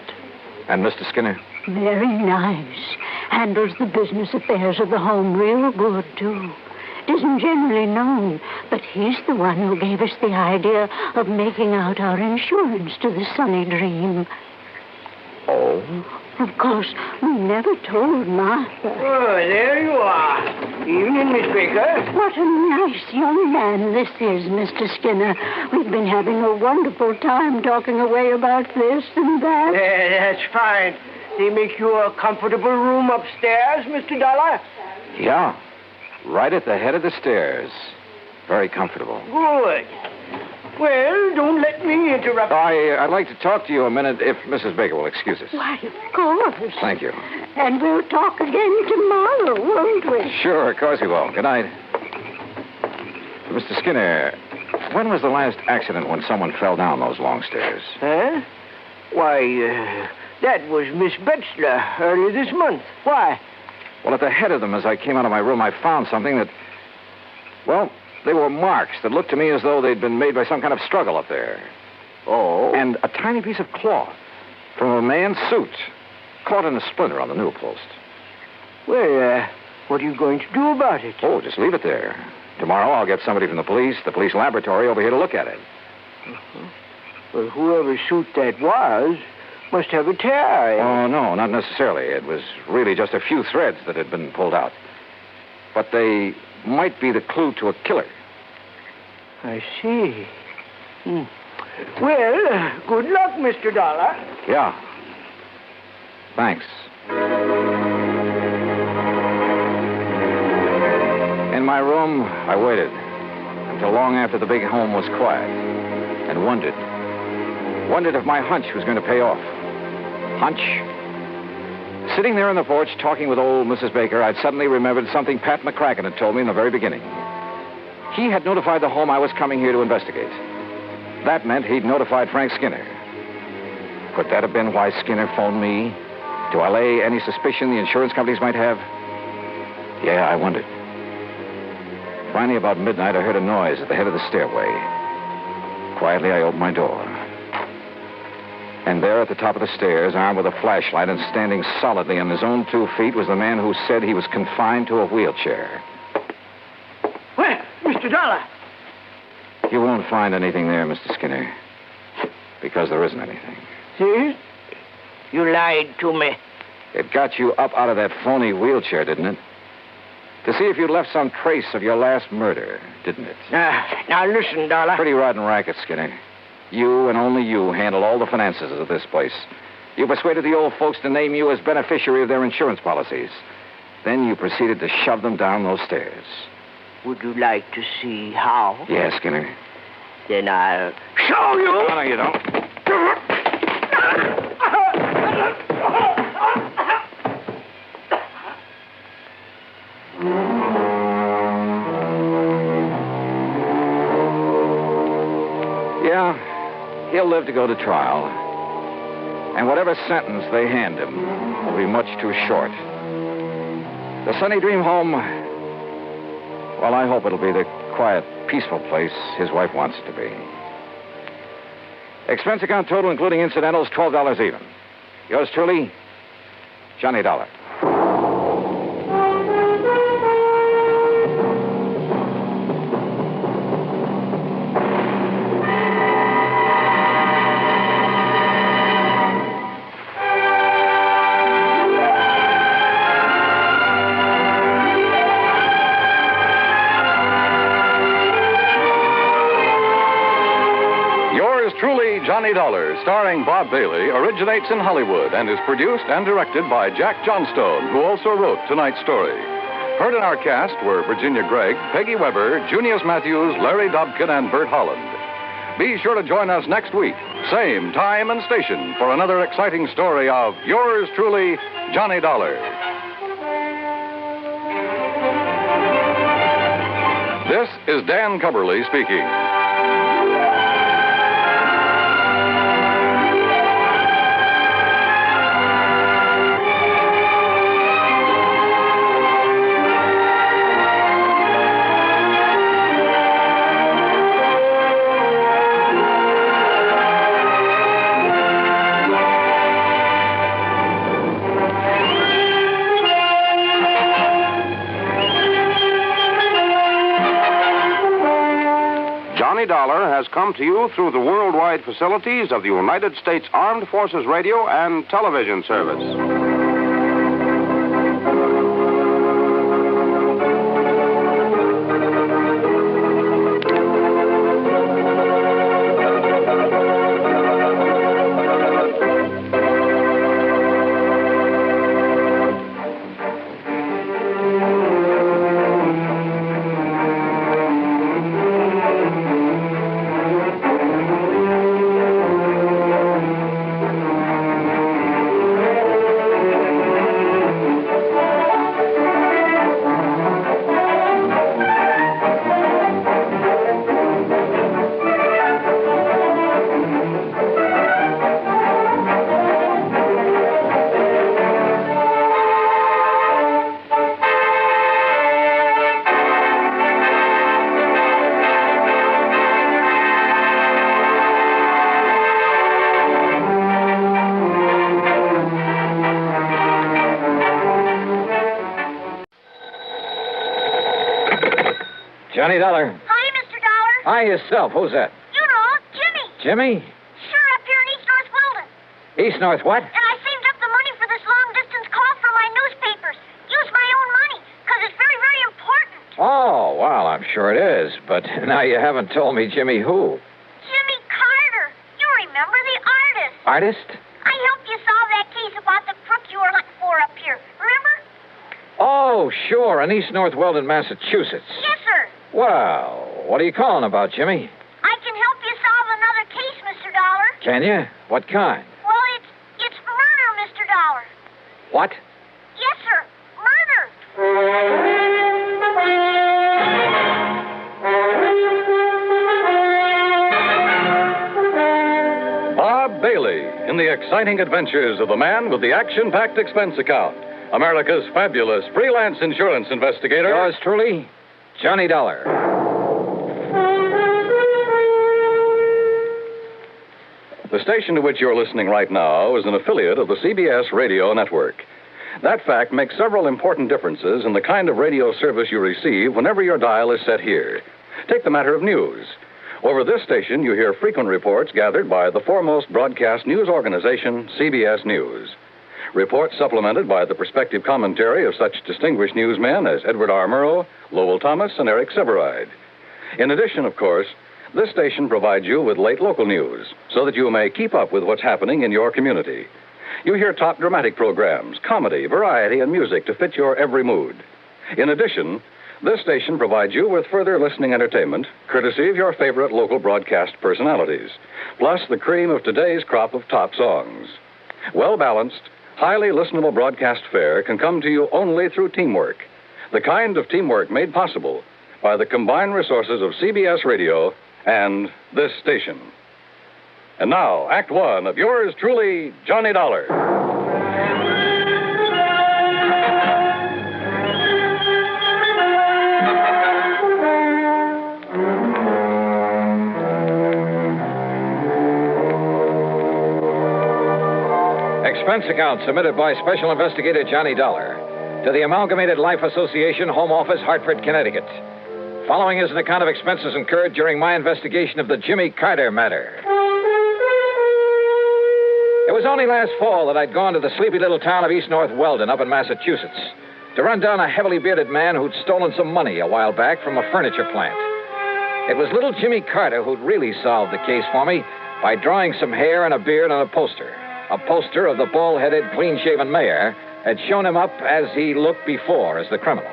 And Mr. Skinner? Very nice. Handles the business affairs of the home real good, too. It isn't generally known, but he's the one who gave us the idea of making out our insurance to the Sunny Dream. Oh? Of course, we never told Martha. Oh, there you are. Evening, Miss Baker. What a nice young man this is, Mr. Skinner. We've been having a wonderful time talking away about this and that. That's fine. They make you a comfortable room upstairs, Mr. Dollar? Yeah, right at the head of the stairs. Very comfortable. Good. Well, don't let me interrupt. I'd like to talk to you a minute if Mrs. Baker will excuse us. Why, of course. Thank you. And we'll talk again tomorrow, won't we? Sure, of course we will. Good night. Mr. Skinner, when was the last accident when someone fell down those long stairs? Huh? Why, that was Miss Betzler earlier this month. Why? Well, at the head of them, as I came out of my room, I found something that... Well, they were marks that looked to me as though they'd been made by some kind of struggle up there. Oh? And a tiny piece of cloth from a man's suit caught in a splinter on the newel post. Well, what are you going to do about it? Oh, just leave it there. Tomorrow I'll get somebody from the police laboratory over here to look at it. Uh-huh. Well, whoever suit that was must have a tear. Oh, no, not necessarily. It was really just a few threads that had been pulled out. But they might be the clue to a killer. I see. Well, good luck, Mr. Dollar. Yeah. Thanks. In my room, I waited until long after the big home was quiet and wondered if my hunch was going to pay off. Hunch? Sitting there on the porch talking with old Mrs. Baker, I'd suddenly remembered something Pat McCracken had told me in the very beginning. He had notified the home I was coming here to investigate. That meant he'd notified Frank Skinner. Could that have been why Skinner phoned me? To allay any suspicion the insurance companies might have? Yeah, I wondered. Finally, about midnight, I heard a noise at the head of the stairway. Quietly, I opened my door. And there at the top of the stairs, armed with a flashlight and standing solidly on his own 2 feet, was the man who said he was confined to a wheelchair. Well, Mr. Dollar. You won't find anything there, Mr. Skinner. Because there isn't anything. See? You lied to me. It got you up out of that phony wheelchair, didn't it? To see if you'd left some trace of your last murder, didn't it? Now listen, Dollar. Pretty rotten racket, Skinner. You and only you handle all the finances of this place. You persuaded the old folks to name you as beneficiary of their insurance policies. Then you proceeded to shove them down those stairs. Would you like to see how? Yeah, Skinner. Then I'll show you. No, you don't. Yeah, he'll live to go to trial. And whatever sentence they hand him will be much too short. The Sunny Dream home, well, I hope it'll be the quiet, peaceful place his wife wants it to be. Expense account total, including incidentals, $12 even. Yours truly, Johnny Dollar. Johnny Dollar, starring Bob Bailey, originates in Hollywood and is produced and directed by Jack Johnstone, who also wrote tonight's story. Heard in our cast were Virginia Gregg, Peggy Weber, Junius Matthews, Larry Dobkin, and Bert Holland. Be sure to join us next week, same time and station, for another exciting story of yours truly, Johnny Dollar. This is Dan Cubberly speaking. Dollar has come to you through the worldwide facilities of the United States Armed Forces Radio and Television Service. Johnny Dollar. Hi, Mr. Dollar. Hi, yourself. Who's that? You know, Jimmy. Jimmy? Sure, up here in East North Weldon. East North what? And I saved up the money for this long-distance call for my newspapers. Use my own money, because it's very, very important. Oh, well, I'm sure it is. But now you haven't told me Jimmy who. Jimmy Carter. You remember the artist. Artist? I helped you solve that case about the crook you were looking for up here. Remember? Oh, sure, in East North Weldon, Massachusetts. Yes, sir. Well, what are you calling about, Jimmy? I can help you solve another case, Mr. Dollar. Can you? What kind? Well, it's murder, Mr. Dollar. What? Yes, sir. Murder. Bob Bailey in the exciting adventures of the man with the action-packed expense account. America's fabulous freelance insurance investigator. Yours truly, Johnny Dollar. The station to which you're listening right now is an affiliate of the CBS radio network. That fact makes several important differences in the kind of radio service you receive whenever your dial is set here. Take the matter of news. Over this station, you hear frequent reports gathered by the foremost broadcast news organization, CBS News. Reports supplemented by the perspective commentary of such distinguished newsmen as Edward R. Murrow, Lowell Thomas, and Eric Severide. In addition, of course, this station provides you with late local news so that you may keep up with what's happening in your community. You hear top dramatic programs, comedy, variety, and music to fit your every mood. In addition, this station provides you with further listening entertainment, courtesy of your favorite local broadcast personalities, plus the cream of today's crop of top songs. Well-balanced, highly listenable broadcast fare can come to you only through teamwork, the kind of teamwork made possible by the combined resources of CBS Radio and this station. And now, Act One of yours truly, Johnny Dollar. Expense account submitted by Special Investigator Johnny Dollar to the Amalgamated Life Association, Home Office, Hartford, Connecticut. Following is an account of expenses incurred during my investigation of the Jimmy Carter matter. It was only last fall that I'd gone to the sleepy little town of East North Weldon up in Massachusetts to run down a heavily bearded man who'd stolen some money a while back from a furniture plant. It was little Jimmy Carter who'd really solved the case for me by drawing some hair and a beard on a poster. A poster of the bald-headed, clean-shaven mayor had shown him up as he looked before as the criminal.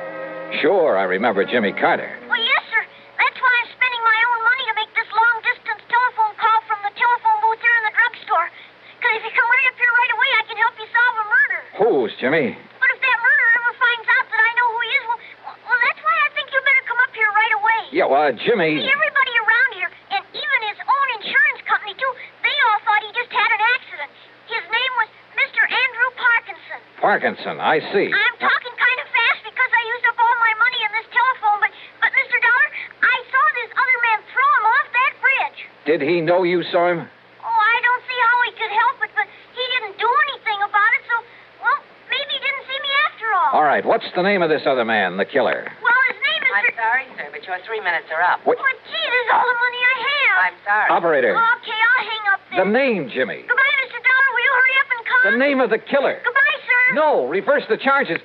Sure, I remember Jimmy Carter. Well, yes, sir. That's why I'm spending my own money to make this long-distance telephone call from the telephone booth here in the drugstore. Because if you come right up here right away, I can help you solve a murder. Whose, Jimmy? But if that murderer ever finds out that I know who he is, well, that's why I think you better come up here right away. Yeah, well, Jimmy... See, everybody around here, and even his own insurance company, too, they all thought he just had an accident. His name was Mr. Andrew Parkinson. Parkinson, I see. I'm talking kind of fast because I used up all my money in this telephone, but Mr. Dollar, I saw this other man throw him off that bridge. Did he know you saw him? Oh, I don't see how he could help it, but he didn't do anything about it, so, well, maybe he didn't see me after all. All right, what's the name of this other man, the killer? Well, his name is... I'm sorry, sir, but your 3 minutes are up. What? But, gee, this is all the money I have. I'm sorry. Operator. Okay, I'll hang up then. The name, Jimmy. Goodbye, Mr. Dollar. Will you hurry up and come? The name of the killer. Goodbye, sir. No, reverse the charges.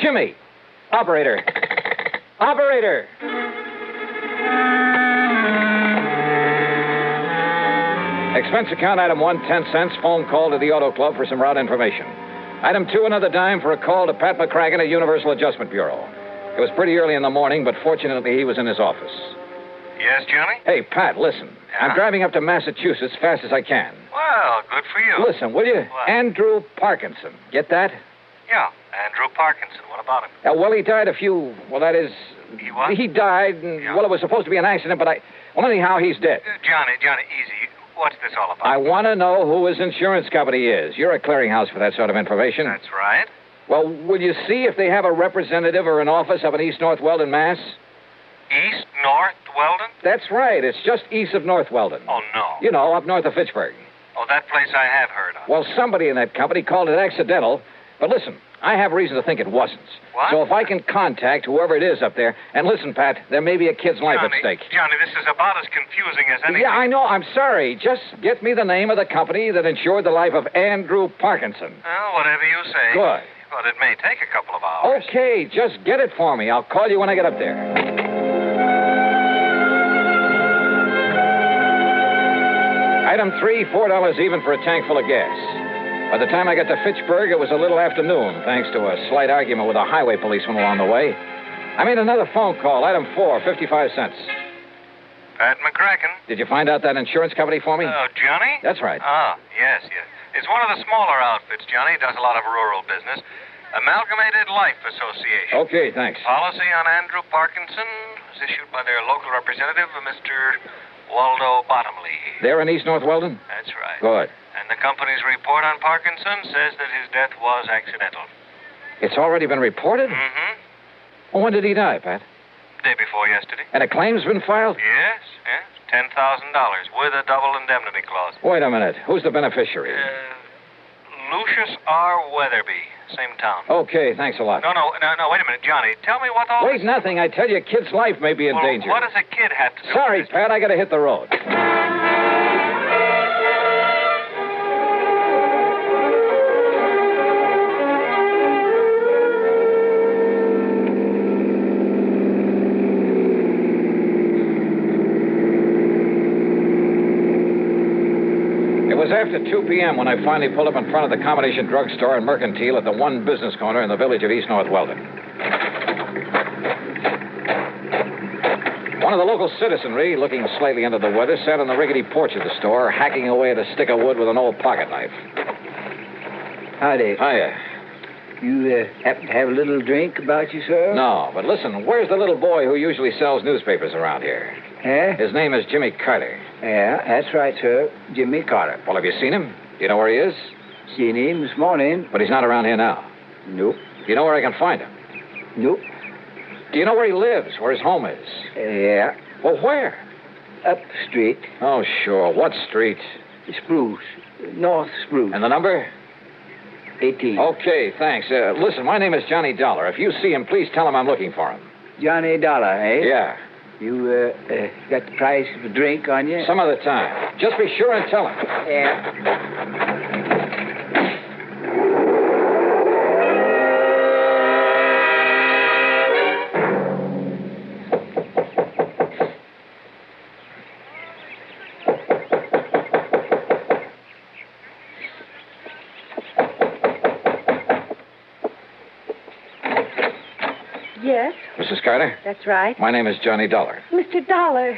Jimmy. Operator. Operator. Expense account item 1, 10 cents. Phone call to the Auto Club for some route information. Item 2, another dime for a call to Pat McCracken at Universal Adjustment Bureau. It was pretty early in the morning, but fortunately he was in his office. Yes, Johnny? Hey, Pat, listen. Yeah? I'm driving up to Massachusetts fast as I can. Well, good for you. Listen, will you? What? Andrew Parkinson. Get that? Yeah, Andrew Parkinson. What about him? Well, he died that is... He what? He died, and, well, it was supposed to be an accident, but well, anyhow, he's dead. Johnny, easy. What's this all about? I want to know who his insurance company is. You're a clearinghouse for that sort of information. That's right. Well, will you see if they have a representative or an office up in East North Weldon, Mass? East North Weldon? That's right. It's just east of North Weldon. Oh, no. You know, up north of Fitchburg. Oh, that place I have heard of. Well, somebody in that company called it accidental But listen, I have reason to think it wasn't. What? So if I can contact whoever it is up there, and listen, Pat, there may be a kid's life at stake. Johnny, this is about as confusing as anything. Yeah, I know. I'm sorry. Just get me the name of the company that insured the life of Andrew Parkinson. Well, whatever you say. Good. But it may take a couple of hours. Okay, just get it for me. I'll call you when I get up there. Item 3, $4 even for a tank full of gas. By the time I got to Fitchburg, it was a little afternoon, thanks to a slight argument with a highway policeman along the way. I made another phone call. Item 4, 55 cents. Pat McCracken. Did you find out that insurance company for me? Oh, Johnny? That's right. Ah, yes. It's one of the smaller outfits, Johnny. Does a lot of rural business. Amalgamated Life Association. Okay, thanks. Policy on Andrew Parkinson was issued by their local representative, Mr. Waldo Bottomley. They're in East North Weldon? That's right. Good. And the company's report on Parkinson says that his death was accidental. It's already been reported? Mm-hmm. Well, when did he die, Pat? Day before yesterday. And a claim's been filed? Yes. $10,000 with a double indemnity clause. Wait a minute. Who's the beneficiary? Lucius R. Weatherby, same town. Okay, thanks a lot. No, wait a minute, Johnny. Tell me what all Wait, nothing. I tell you, a kid's life may be in danger. What does a kid have to do? Sorry, Pat, I gotta hit the road. It was after 2 p.m. when I finally pulled up in front of the combination drugstore and mercantile at the one business corner in the village of East North Weldon. One of the local citizenry, looking slightly under the weather, sat on the rickety porch of the store, hacking away at a stick of wood with an old pocket knife. Howdy. Hiya. You happen to have a little drink about you, sir? No, but listen, where's the little boy who usually sells newspapers around here? His name is Jimmy Carter. Yeah, that's right, sir. Jimmy Carter. Well, have you seen him? Do you know where he is? Seen him this morning. But he's not around here now. Nope. Do you know where I can find him? Nope. Do you know where he lives, where his home is? Yeah. Well, where? Up the street. Oh, sure. What street? Spruce. North Spruce. And the number? 18. Okay, thanks. Listen, my name is Johnny Dollar. If you see him, please tell him I'm looking for him. Johnny Dollar, eh? Yeah. You got the price of a drink on you? Some other time. Just be sure and tell him. Yeah. Yes, Mrs. Carter? that's right. My name is Johnny Dollar. Mr. Dollar,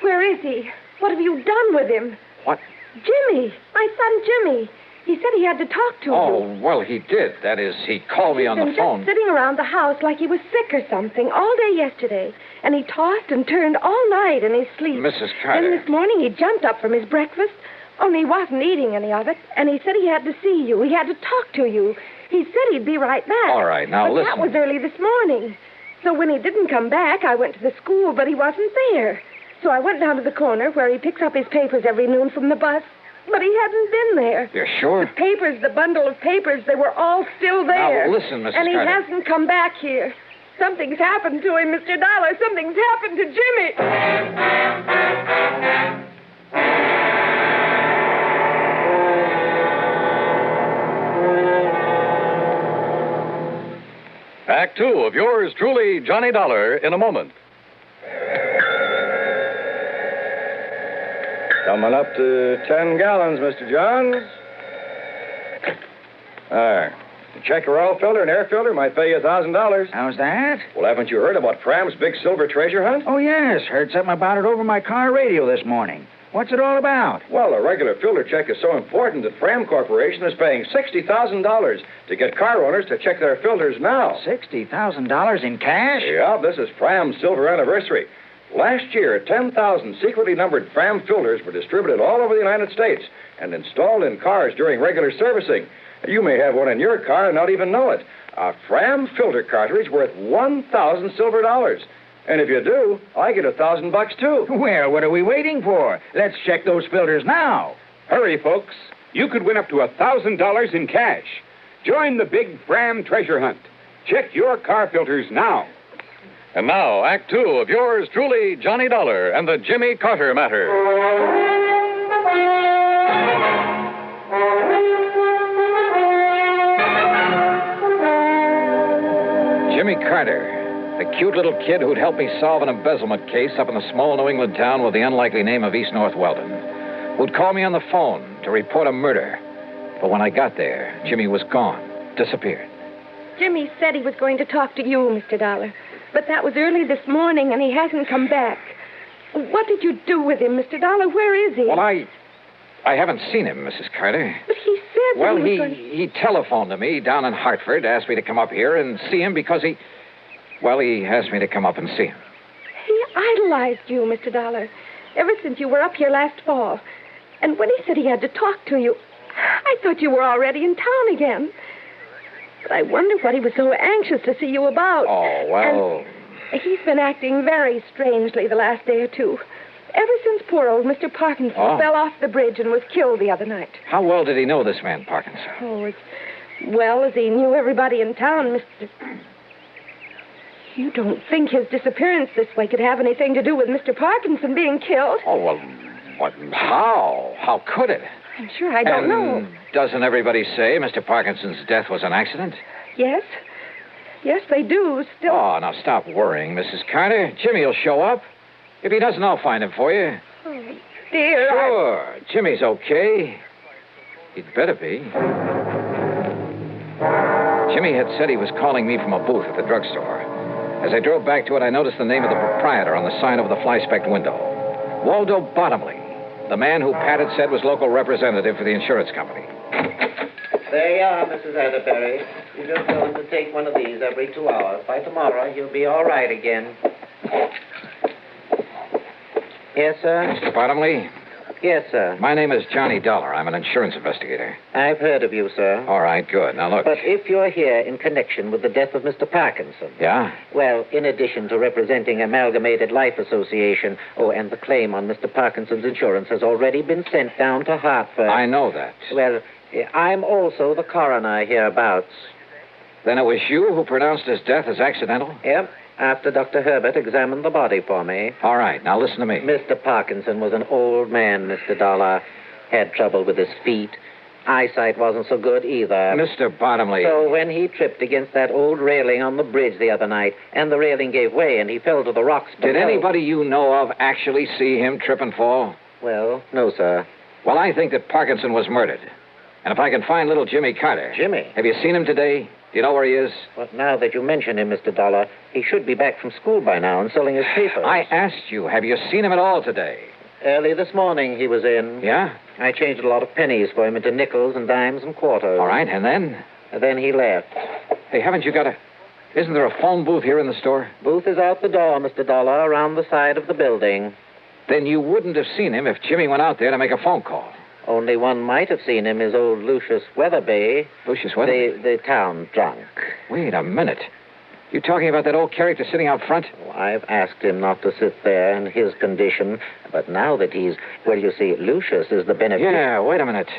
where is he? What have you done with him? What? Jimmy, my son Jimmy. He said he had to talk to you. Oh, well, he did. That is, he called me on the He's phone. just sitting around the house like he was sick or something all day yesterday. And he tossed and turned all night in his sleep. Mrs. Carter. Then this morning he jumped up from his breakfast, only he wasn't eating any of it. And he said he had to see you. He had to talk to you. He said he'd be right back. All right, now but listen. That was early this morning. So when he didn't come back, I went to the school, but he wasn't there. So I went down to the corner where he picks up his papers every noon from the bus. But he hadn't been there. You're sure? The papers, the bundle of papers, they were all still there. Now, listen, Mrs. And he Carter. hasn't come back here. Something's happened to him, Mr. Dollar. Something's happened to Jimmy. Act 2 of yours truly, Johnny Dollar, in a moment. Coming up to 10 gallons, Mr. Johns. There. To check your oil filter and air filter might pay you $1,000. How's that? Well, haven't you heard about Fram's big silver treasure hunt? Oh, yes. Heard something about it over my car radio this morning. What's it all about? Well, a regular filter check is so important that Fram Corporation is paying $60,000 to get car owners to check their filters now. $60,000 in cash? Yeah, this is Fram's silver anniversary. Last year, 10,000 secretly numbered Fram filters were distributed all over the United States and installed in cars during regular servicing. You may have one in your car and not even know it. A Fram filter cartridge worth 1,000 silver dollars. And if you do, I get $1,000 too. Well, what are we waiting for? Let's check those filters now. Hurry, folks. You could win up to $1,000 in cash. Join the big Bram treasure hunt. Check your car filters now. And now, Act Two of yours truly, Johnny Dollar and the Jimmy Carter Matter. Jimmy Carter, the cute little kid who'd helped me solve an embezzlement case up in the small New England town with the unlikely name of East North Weldon, who'd call me on the phone to report a murder. But when I got there, Jimmy was gone, disappeared. Jimmy said he was going to talk to you, Mr. Dollar. But that was early this morning, and he hasn't come back. What did you do with him, Mr. Dollar? Where is he? Well, I haven't seen him, Mrs. Carter. But he said Well, that he he, was going... he telephoned to me down in Hartford, asked me to come up here and see him because he asked me to come up and see him. He idolized you, Mr. Dollar, ever since you were up here last fall. And when he said he had to talk to you, I thought you were already in town again. But I wonder what he was so anxious to see you about. Oh, well... And he's been acting very strangely the last day or two. Ever since poor old Mr. Parkinson fell off the bridge and was killed the other night. How well did he know this man, Parkinson? Oh, as well as he knew everybody in town, Mr. You don't think his disappearance this way could have anything to do with Mr. Parkinson being killed? Oh, well, what? How? How could it? I'm sure I don't know. Doesn't everybody say Mr. Parkinson's death was an accident? Yes. Yes, they do. Still. Oh, now stop worrying, Mrs. Carter. Jimmy will show up. If he doesn't, I'll find him for you. Oh, dear. Sure. Jimmy's okay. He'd better be. Jimmy had said he was calling me from a booth at the drugstore. As I drove back to it, I noticed the name of the proprietor on the sign over the fly-specked window. Waldo Bottomley, the man who Pat had said was local representative for the insurance company. There you are, Mrs. Atterbury. You just tell him to take one of these every 2 hours. By tomorrow, he'll be all right again. Yes, sir? Mr. Bottomley? Yes, sir. My name is Johnny Dollar. I'm an insurance investigator. I've heard of you, sir. All right, good. Now, look. But if you're here in connection with the death of Mr. Parkinson... Yeah? Well, in addition to representing Amalgamated Life Association, and the claim on Mr. Parkinson's insurance has already been sent down to Hartford... I know that. Well, I'm also the coroner hereabouts. Then it was you who pronounced his death as accidental? Yep. After Dr. Herbert examined the body for me. All right, now listen to me. Mr. Parkinson was an old man, Mr. Dollar. Had trouble with his feet. Eyesight wasn't so good either. Mr. Bottomley. So when he tripped against that old railing on the bridge the other night, and the railing gave way and he fell to the rocks below... Did anybody you know of actually see him trip and fall? Well, no, sir. Well, I think that Parkinson was murdered. And if I can find little Jimmy Carter... Jimmy? Have you seen him today? Do you know where he is? Well, now that you mention him, Mr. Dollar, he should be back from school by now and selling his papers. I asked you, have you seen him at all today? Early this morning he was in. Yeah? I changed a lot of pennies for him into nickels and dimes and quarters. All right, and then? And then he left. Hey, haven't you got a... Isn't there a phone booth here in the store? Booth is out the door, Mr. Dollar, around the side of the building. Then you wouldn't have seen him if Jimmy went out there to make a phone call. Only one might have seen him is old Lucius Weatherby. Lucius Weatherby? The town drunk. Wait a minute. You talking about that old character sitting out front? Oh, I've asked him not to sit there in his condition, but now that he's... Well, you see, Lucius is the beneficiary... Yeah, wait a minute.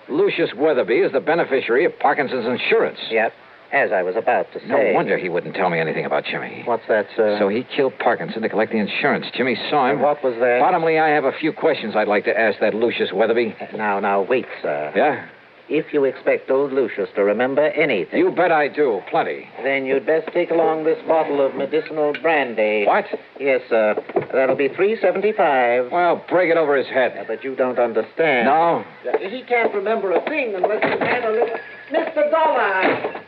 Lucius Weatherby is the beneficiary of Parkinson's insurance. Yep, as I was about to say. No wonder he wouldn't tell me anything about Jimmy. What's that, sir? So he killed Parkinson to collect the insurance. Jimmy saw him. What was that? Bottomley, I have a few questions I'd like to ask that Lucius Weatherby. Now, wait, sir. Yeah? If you expect old Lucius to remember anything... You bet I do. Plenty. Then you'd best take along this bottle of medicinal brandy. What? Yes, sir. That'll be $3.75. Well, break it over his head. But you don't understand. No? He can't remember a thing unless you've had a little... Mr. Dollar!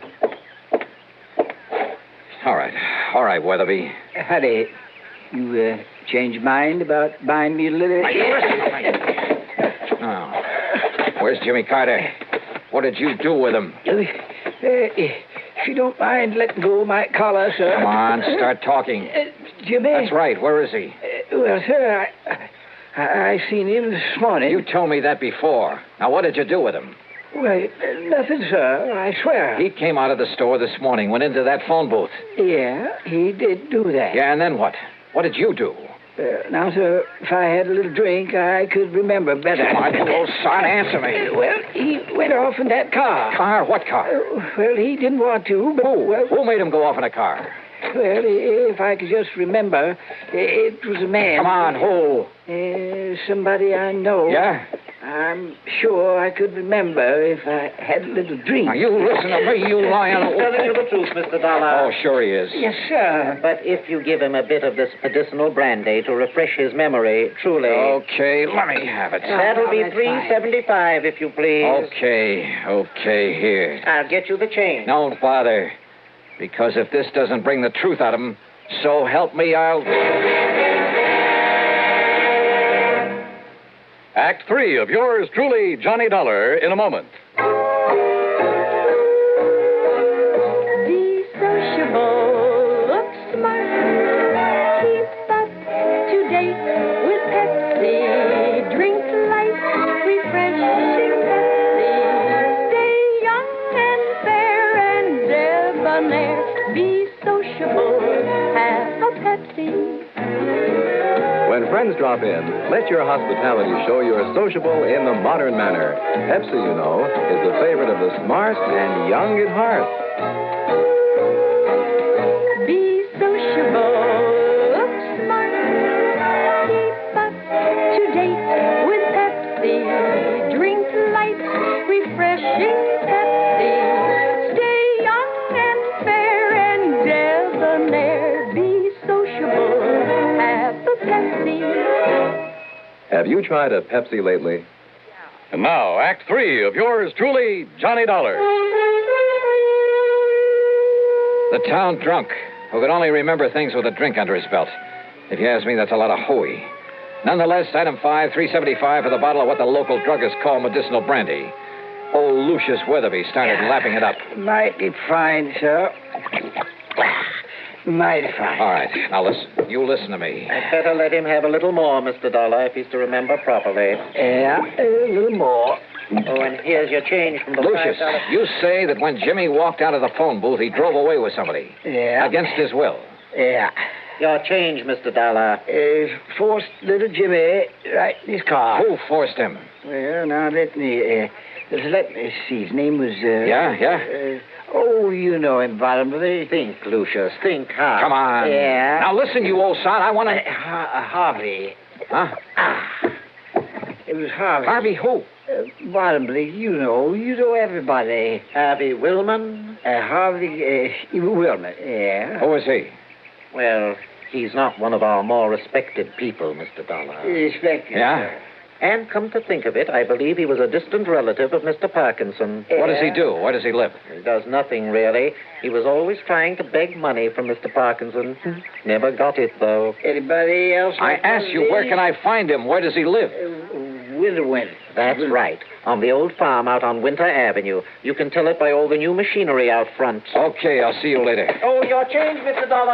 All right, Weatherby. Howdy. You changed your mind about buying me a little... Oh. Where's Jimmy Carter? What did you do with him? If you don't mind letting go of my collar, sir. Come on, start talking. Jimmy? That's right. Where is he? Well, sir, I seen him this morning. You told me that before. Now, what did you do with him? Well, nothing, sir. I swear. He came out of the store this morning, went into that phone booth. Yeah, he did do that. Yeah, and then what? What did you do? Now, sir, if I had a little drink, I could remember better. Come on, you old son, answer me. Well, he went off in that car. Car? What car? Well, he didn't want to, but... Who made him go off in a car? Well, if I could just remember, it was a man. Come on, who? Somebody I know. Yeah? I'm sure I could remember if I had a little drink. Now, you listen to me, you lying... He's telling you the truth, Mr. Dollar. Oh, sure he is. Yes, sir. But if you give him a bit of this medicinal brandy to refresh his memory, truly... Okay, let me have it. That'll be $3.75, if you please. Okay, here. I'll get you the change. Don't bother. Because if this doesn't bring the truth out of him, so help me, I'll... Act 3 of yours truly, Johnny Dollar, in a moment. Be sociable, look smart, keep up to date with Pepsi. Drink light, refreshing Pepsi. Stay young and fair and debonair. Be sociable, have a Pepsi. When friends drop in, let your hospitality show you're sociable in the modern manner. Pepsi, you know, is the favorite of the smart and young at heart. Be sociable, look smart, keep up to date with Pepsi. Drink light, refreshing Pepsi. Stay young and fair and debonair. Be sociable, have a Pepsi. Have you tried a Pepsi lately? And now, Act 3 of yours truly, Johnny Dollar. The town drunk, who could only remember things with a drink under his belt. If you ask me, that's a lot of hooey. Nonetheless, item 5, $3.75 for the bottle of what the local druggists call medicinal brandy. Old Lucius Weatherby started lapping it up. Mighty fine, sir. Mighty fine. All right, now listen. You listen to me. I'd better let him have a little more, Mr. Dollar, if he's to remember properly. Yeah, a little more. Oh, and here's your change from the Lucius, $5. you say that when Jimmy walked out of the phone booth, he drove away with somebody. Yeah. Against his will. Yeah. Your change, Mr. Dollar. Forced little Jimmy right in his car. Who forced him? Well, now let me see. His name was... Yeah? Oh, you know him, Bottomley. Think, Lucius. Think hard. Come on. Yeah. Now listen, you old son. I want to... Harvey. Huh? It was Harvey. Harvey who? Bottomley, you know everybody. Harvey Willman? Harvey Willman, yeah. Who is he? Well, he's not one of our more respected people, Mr. Dollar. Respected? Yeah? And come to think of it, I believe he was a distant relative of Mr. Parkinson. What does he do? Where does he live? He does nothing, really. He was always trying to beg money from Mr. Parkinson. Never got it, though. Anybody else? I asked you, where can I find him? Where does he live? Winterwind. That's right. On the old farm out on Winter Avenue. You can tell it by all the new machinery out front. Okay, I'll see you later. Oh, your change, Mr. Dollar.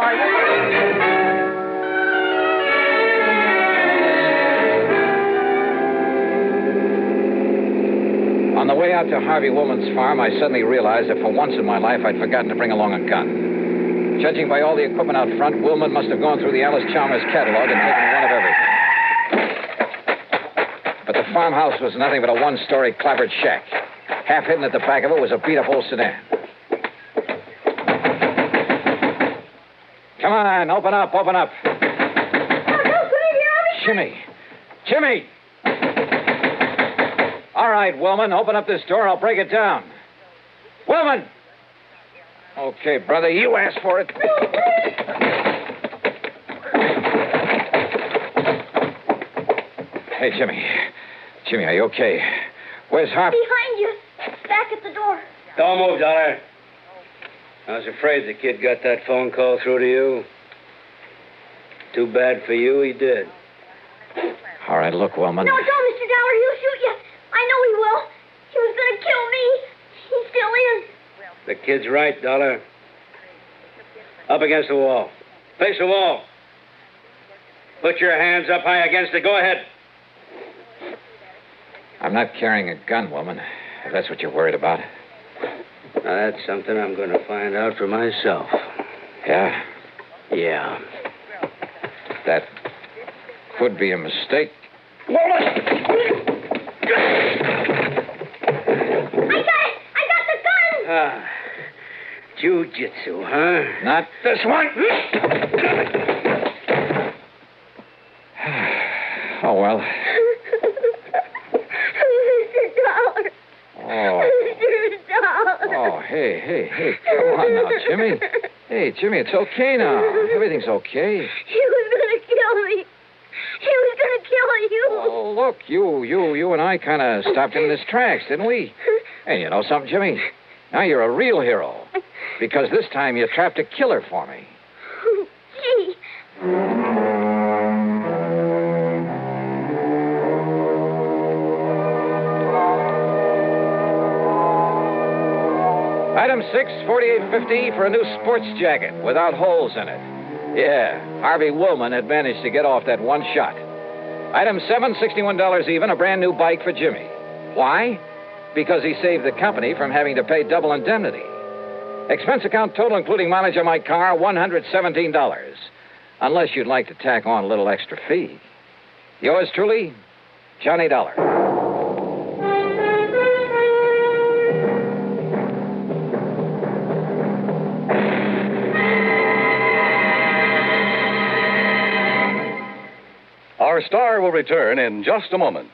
On the way out to Harvey Woolman's farm, I suddenly realized that for once in my life, I'd forgotten to bring along a gun. Judging by all the equipment out front, Woolman must have gone through the Alice Chalmers catalog and taken one of everything. But the farmhouse was nothing but a one-story clapboard shack. Half hidden at the back of it was a beat-up old sedan. Come on, open up. Jimmy! All right, Willman, open up this door. I'll break it down. Willman! Okay, brother, you asked for it. Hey, Jimmy. Jimmy, are you okay? Where's Harvey? Behind you. Back at the door. Don't move, Dollar. I was afraid the kid got that phone call through to you. Too bad for you, he did. All right, look, Willman. No, don't, Mr. Dollar. He'll shoot you. I know he will. He was going to kill me. He still is. The kid's right, Dollar. Up against the wall. Face the wall. Put your hands up high against it. Go ahead. I'm not carrying a gun, Willman, if that's what you're worried about. Now, that's something I'm going to find out for myself. Yeah? Yeah. could be a mistake. I got the gun! Ah, jiu-jitsu, huh? Not this one. Oh, well. Mr. Dollar. Oh. Mr. Dollar. Oh, hey. Come on now, Jimmy. Hey, Jimmy, it's okay now. Everything's okay. He was going to kill me. He was going to kill you. Oh, look, you and I kind of stopped him in his tracks, didn't we? Hey, you know something, Jimmy? Now you're a real hero. Because this time you trapped a killer for me. Gee. Item 6, $48.50 for a new sports jacket without holes in it. Yeah, Harvey Woolman had managed to get off that one shot. Item 7, $61 even, a brand new bike for Jimmy. Why? Because he saved the company from having to pay double indemnity. Expense account total, including mileage on my car, $117. Unless you'd like to tack on a little extra fee. Yours truly, Johnny Dollar. Our star will return in just a moment.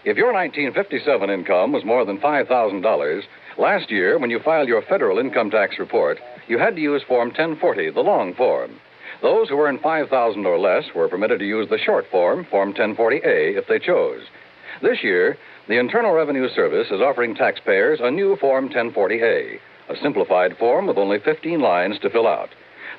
If your 1957 income was more than $5,000, last year, when you filed your federal income tax report, you had to use Form 1040, the long form. Those who earned $5,000 or less were permitted to use the short form, Form 1040A, if they chose. This year, the Internal Revenue Service is offering taxpayers a new Form 1040A, a simplified form with only 15 lines to fill out.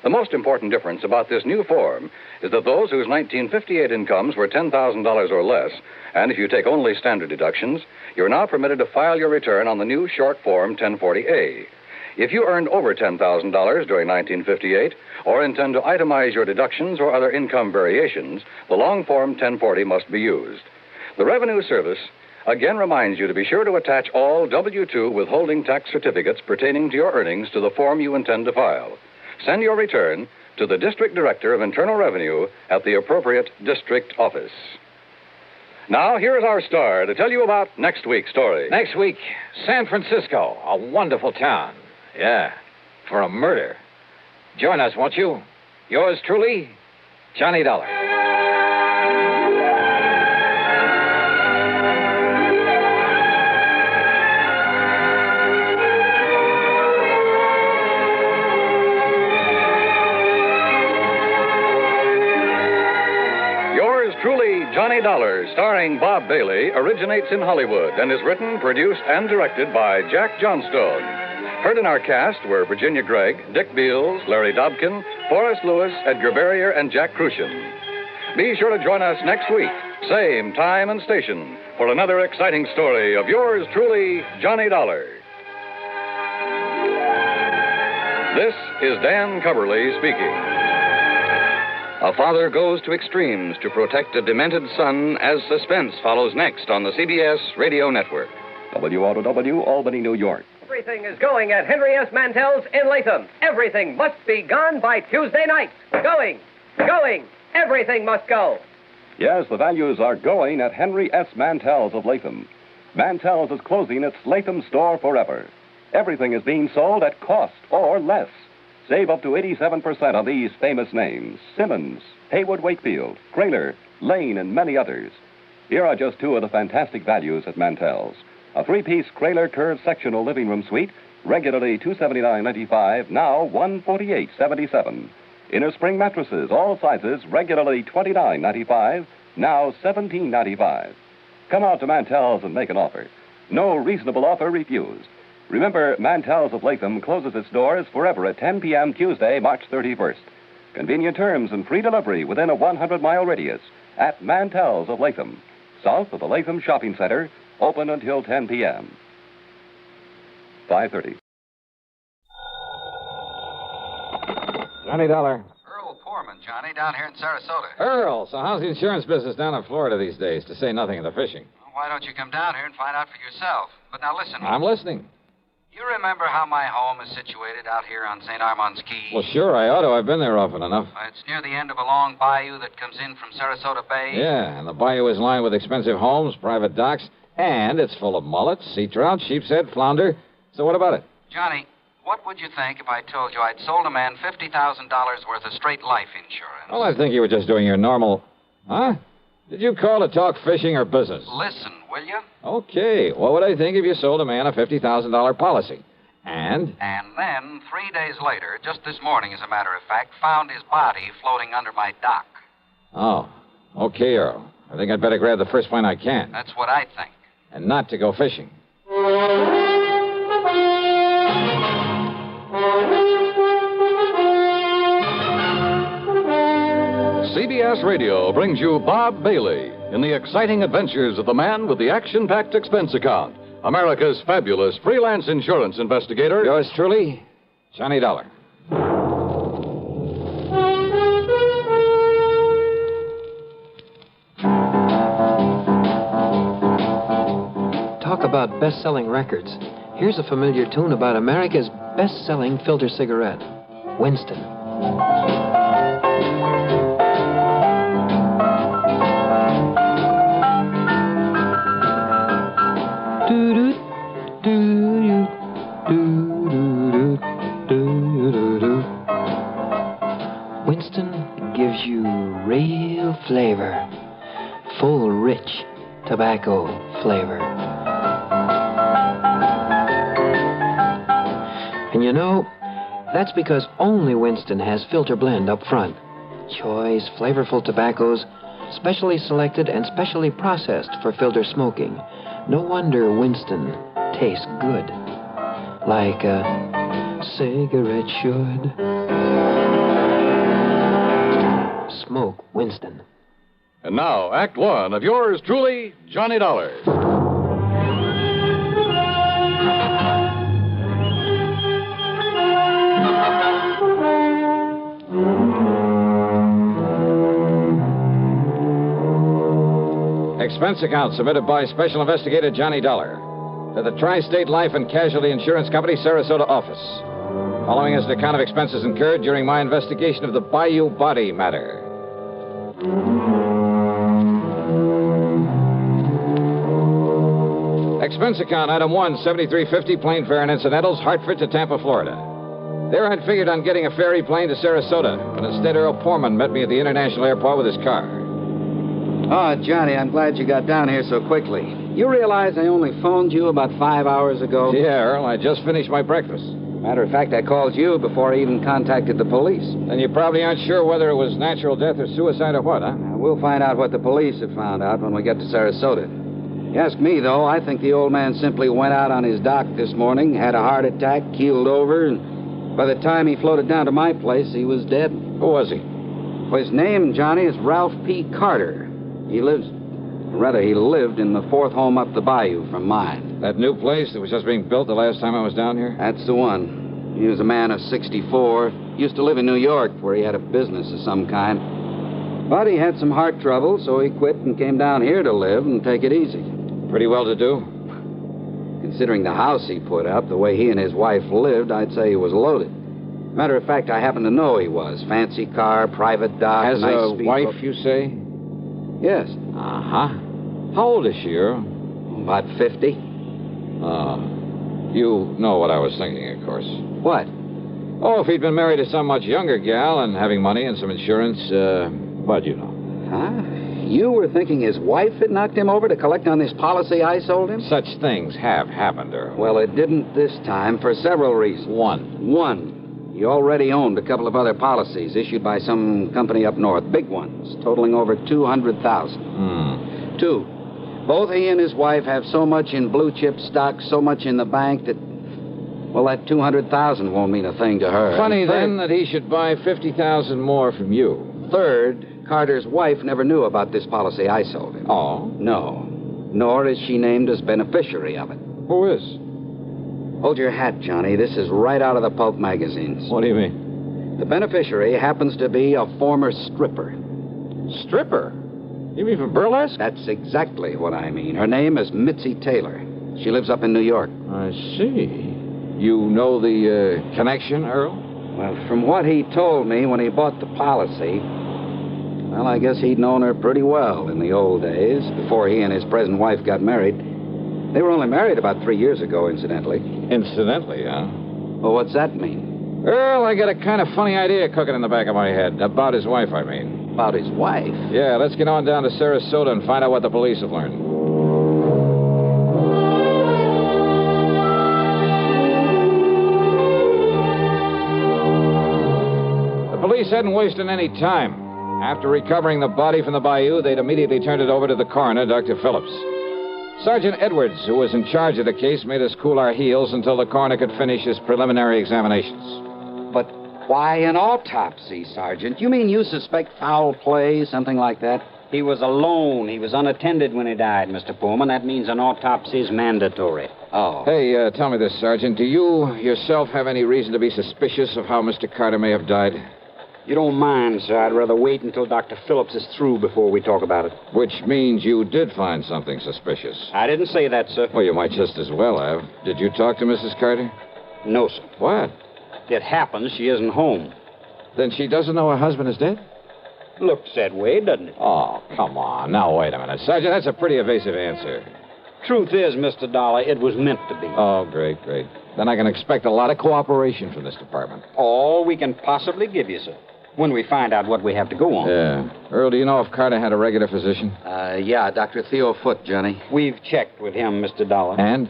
The most important difference about this new form is that those whose 1958 incomes were $10,000 or less, and if you take only standard deductions, you're now permitted to file your return on the new short form 1040A. If you earned over $10,000 during 1958 or intend to itemize your deductions or other income variations, the long form 1040 must be used. The Revenue Service again reminds you to be sure to attach all W-2 withholding tax certificates pertaining to your earnings to the form you intend to file. Send your return to the District Director of Internal Revenue at the appropriate district office. Now, here's our star to tell you about next week's story. Next week, San Francisco, a wonderful town. Yeah, for a murder. Join us, won't you? Yours truly, Johnny Dollar. Truly, Johnny Dollar, starring Bob Bailey, originates in Hollywood and is written, produced, and directed by Jack Johnstone. Heard in our cast were Virginia Gregg, Dick Beals, Larry Dobkin, Forrest Lewis, Edgar Barrier, and Jack Crucian. Be sure to join us next week, same time and station, for another exciting story of yours truly, Johnny Dollar. This is Dan Coverly speaking. A father goes to extremes to protect a demented son as suspense follows next on the CBS Radio Network. WROW, Albany, New York. Everything is going at Henry S. Mantel's in Latham. Everything must be gone by Tuesday night. Going. Everything must go. Yes, the values are going at Henry S. Mantel's of Latham. Mantel's is closing its Latham store forever. Everything is being sold at cost or less. Save up to 87% on these famous names: Simmons, Haywood Wakefield, Kraler, Lane, and many others. Here are just two of the fantastic values at Mantel's. A three-piece Kraler curved sectional living room suite, regularly $279.95, now $148.77. Inner spring mattresses, all sizes, regularly $29.95, now $17.95. Come out to Mantel's and make an offer. No reasonable offer refused. Remember, Mantel's of Latham closes its doors forever at 10 p.m. Tuesday, March 31st. Convenient terms and free delivery within a 100-mile radius at Mantel's of Latham, south of the Latham Shopping Center, open until 10 p.m. 5:30. Johnny Dollar. Earl Poorman, Johnny, down here in Sarasota. Earl, so how's the insurance business down in Florida these days, to say nothing of the fishing? Well, why don't you come down here and find out for yourself? But now listen. I'm listening. You remember how my home is situated out here on St. Armand's Key? Well, sure, I ought to. I've been there often enough. It's near the end of a long bayou that comes in from Sarasota Bay. Yeah, and the bayou is lined with expensive homes, private docks, and it's full of mullets, sea trout, sheepshead, flounder. So what about it? Johnny, what would you think if I told you I'd sold a man $50,000 worth of straight life insurance? Well, I think you were just doing your normal... Huh? Did you call to talk fishing or business? Listen, will you? Okay. What would I think if you sold a man a $50,000 policy? And? And then, 3 days later, just this morning, as a matter of fact, found his body floating under my dock. Oh. Okay, Earl. I think I'd better grab the first plane I can. That's what I think. And not to go fishing. CBS Radio brings you Bob Bailey in the exciting adventures of the man with the action-packed expense account, America's fabulous freelance insurance investigator. Yours truly, Johnny Dollar. Talk about best-selling records. Here's a familiar tune about America's best-selling filter cigarette, Winston. Winston gives you real flavor, full, rich tobacco flavor. And you know, that's because only Winston has filter blend up front. Choice, flavorful tobaccos, specially selected and specially processed for filter smoking. No wonder Winston tastes good, like a cigarette should. Smoke Winston. And now, Act One of yours truly, Johnny Dollar. Expense account submitted by Special Investigator Johnny Dollar to the Tri-State Life and Casualty Insurance Company, Sarasota office. Following is an account of expenses incurred during my investigation of the Bayou Body Matter. Expense account, item 1, $73.50, plane fare and incidentals, Hartford to Tampa, Florida. There I'd figured on getting a ferry plane to Sarasota, but instead Earl Portman met me at the international airport with his car. Oh, Johnny, I'm glad you got down here so quickly. You realize I only phoned you about 5 hours ago? Yeah, Earl, I just finished my breakfast. Matter of fact, I called you before I even contacted the police. Then you probably aren't sure whether it was natural death or suicide or what, huh? We'll find out what the police have found out when we get to Sarasota. You ask me, though, I think the old man simply went out on his dock this morning, had a heart attack, keeled over, and by the time he floated down to my place, he was dead. Who was he? Well, his name, Johnny, is Ralph P. Carter. He lived in the fourth home up the bayou from mine. That new place that was just being built the last time I was down here? That's the one. He was a man of 64. Used to live in New York, where he had a business of some kind. But he had some heart trouble, so he quit and came down here to live and take it easy. Pretty well to do? Considering the house he put up, the way he and his wife lived, I'd say he was loaded. Matter of fact, I happen to know he was. Fancy car, private dock, Has nice a speedboat. wife, you say? Yes. Uh-huh. How old is she, Earl? About 50. You know what I was thinking, of course. What? Oh, if he'd been married to some much younger gal and having money and some insurance, but you know. Huh? You were thinking his wife had knocked him over to collect on this policy I sold him? Such things have happened, Earl. Well, it didn't this time for several reasons. One. He already owned a couple of other policies issued by some company up north, big ones, totaling over $200,000. 2. Both he and his wife have so much in blue chip stock, so much in the bank that, well, that $200,000 won't mean a thing to her. Funny, then, that he should buy $50,000 more from you. Third, Carter's wife never knew about this policy I sold him. Oh? No. Nor is she named as beneficiary of it. Who is? Hold your hat, Johnny. This is right out of the pulp magazines. What do you mean? The beneficiary happens to be a former stripper. Stripper? You mean from burlesque? That's exactly what I mean. Her name is Mitzi Taylor. She lives up in New York. I see. You know the connection, Earl? Well, from what he told me when he bought the policy, well, I guess he'd known her pretty well in the old days, before he and his present wife got married. They were only married about 3 years ago, incidentally. Incidentally, huh? Well, what's that mean? Earl, I got a kind of funny idea cooking in the back of my head. About his wife, I mean. About his wife? Yeah, let's get on down to Sarasota and find out what the police have learned. The police hadn't wasted any time. After recovering the body from the bayou, they'd immediately turned it over to the coroner, Dr. Phillips. Sergeant Edwards, who was in charge of the case, made us cool our heels until the coroner could finish his preliminary examinations. But why an autopsy, Sergeant? You mean you suspect foul play, something like that? He was alone. He was unattended when he died, Mr. Pullman. That means an autopsy is mandatory. Oh. Hey, tell me this, Sergeant. Do you yourself have any reason to be suspicious of how Mr. Carter may have died? You don't mind, sir. I'd rather wait until Dr. Phillips is through before we talk about it. Which means you did find something suspicious. I didn't say that, sir. Well, you might just as well have. Did you talk to Mrs. Carter? No, sir. What? It happens she isn't home. Then she doesn't know her husband is dead? Looks that way, doesn't it? Oh, come on. Now, wait a minute. Sergeant, that's a pretty evasive answer. Truth is, Mr. Dollar, it was meant to be. Oh, great, great. Then I can expect a lot of cooperation from this department. All we can possibly give you, sir. When we find out what we have to go on. Yeah. Earl, do you know if Carter had a regular physician? Yeah, Dr. Theo Foote, Johnny. We've checked with him, Mr. Dollar. And?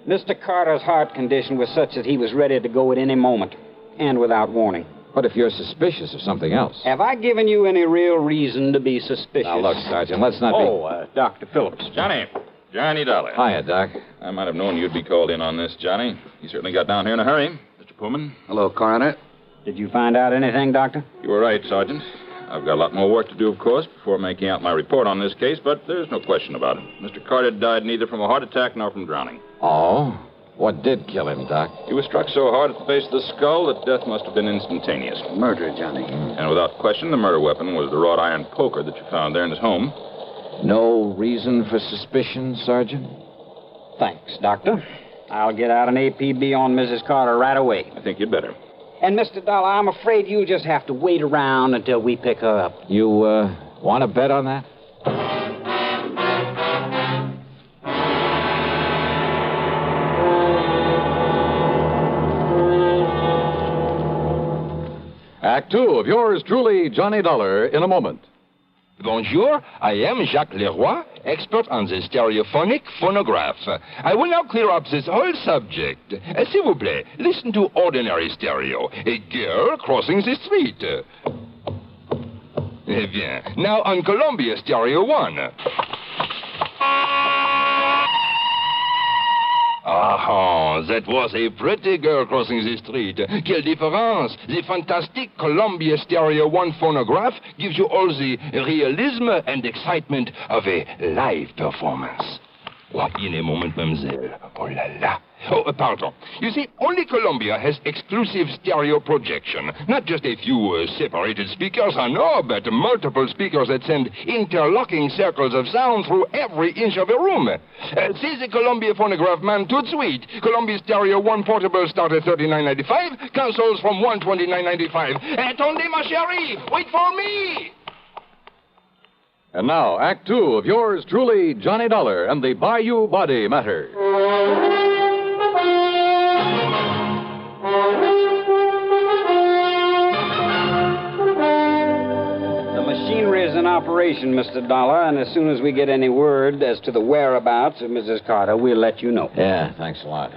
Mr. Carter's heart condition was such that he was ready to go at any moment, and without warning. But if you're suspicious of something else... Have I given you any real reason to be suspicious? Now, look, Sergeant, let's not be... Dr. Phillips. Johnny Dollar. Hiya, Doc. I might have known you'd be called in on this, Johnny. You certainly got down here in a hurry. Mr. Pullman. Hello, Coroner. Did you find out anything, Doctor? You were right, Sergeant. I've got a lot more work to do, of course, before making out my report on this case, but there's no question about it. Mr. Carter died neither from a heart attack nor from drowning. Oh? What did kill him, Doc? He was struck so hard at the base of the skull that death must have been instantaneous. Murder, Johnny. And without question, the murder weapon was the wrought iron poker that you found there in his home. No reason for suspicion, Sergeant? Thanks, Doctor. I'll get out an APB on Mrs. Carter right away. I think you'd better. And, Mr. Dollar, I'm afraid you'll just have to wait around until we pick her up. You, want to bet on that? Act 2 of yours truly, Johnny Dollar, in a moment. Bonjour, I am Jacques Leroy, expert on the stereophonic phonograph. I will now clear up this whole subject. S'il vous plaît, listen to ordinary stereo. A girl crossing the street. Eh bien, now on Columbia Stereo 1. Ah, that was a pretty girl crossing the street. Quelle différence! The fantastic Columbia Stereo 1 phonograph gives you all the realism and excitement of a live performance. Oh, in a moment, mademoiselle. Oh la la. Oh, pardon. You see, only Columbia has exclusive stereo projection. Not just a few separated speakers, no, but multiple speakers that send interlocking circles of sound through every inch of a room. See the Columbia phonograph man tout de suite. Columbia Stereo 1 portable start at $39.95. Consoles from $129.95. Attendez, ma chérie. Wait for me. And now, Act 2 of yours truly, Johnny Dollar and the Bayou Body Matter. The machinery is in operation, Mr. Dollar, and as soon as we get any word as to the whereabouts of Mrs. Carter, we'll let you know. Yeah, thanks a lot.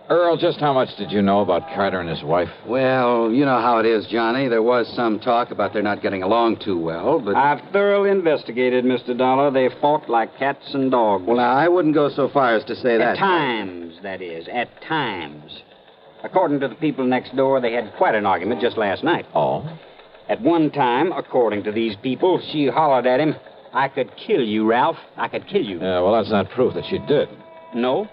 Earl, just how much did you know about Carter and his wife? Well, you know how it is, Johnny. There was some talk about their not getting along too well, but... I've thoroughly investigated, Mr. Dollar. They fought like cats and dogs. Well, now, I wouldn't go so far as to say that. At times, that is. At times. According to the people next door, they had quite an argument just last night. Oh? At one time, according to these people, she hollered at him, "I could kill you, Ralph. I could kill you." Yeah, well, that's not proof that she did. No?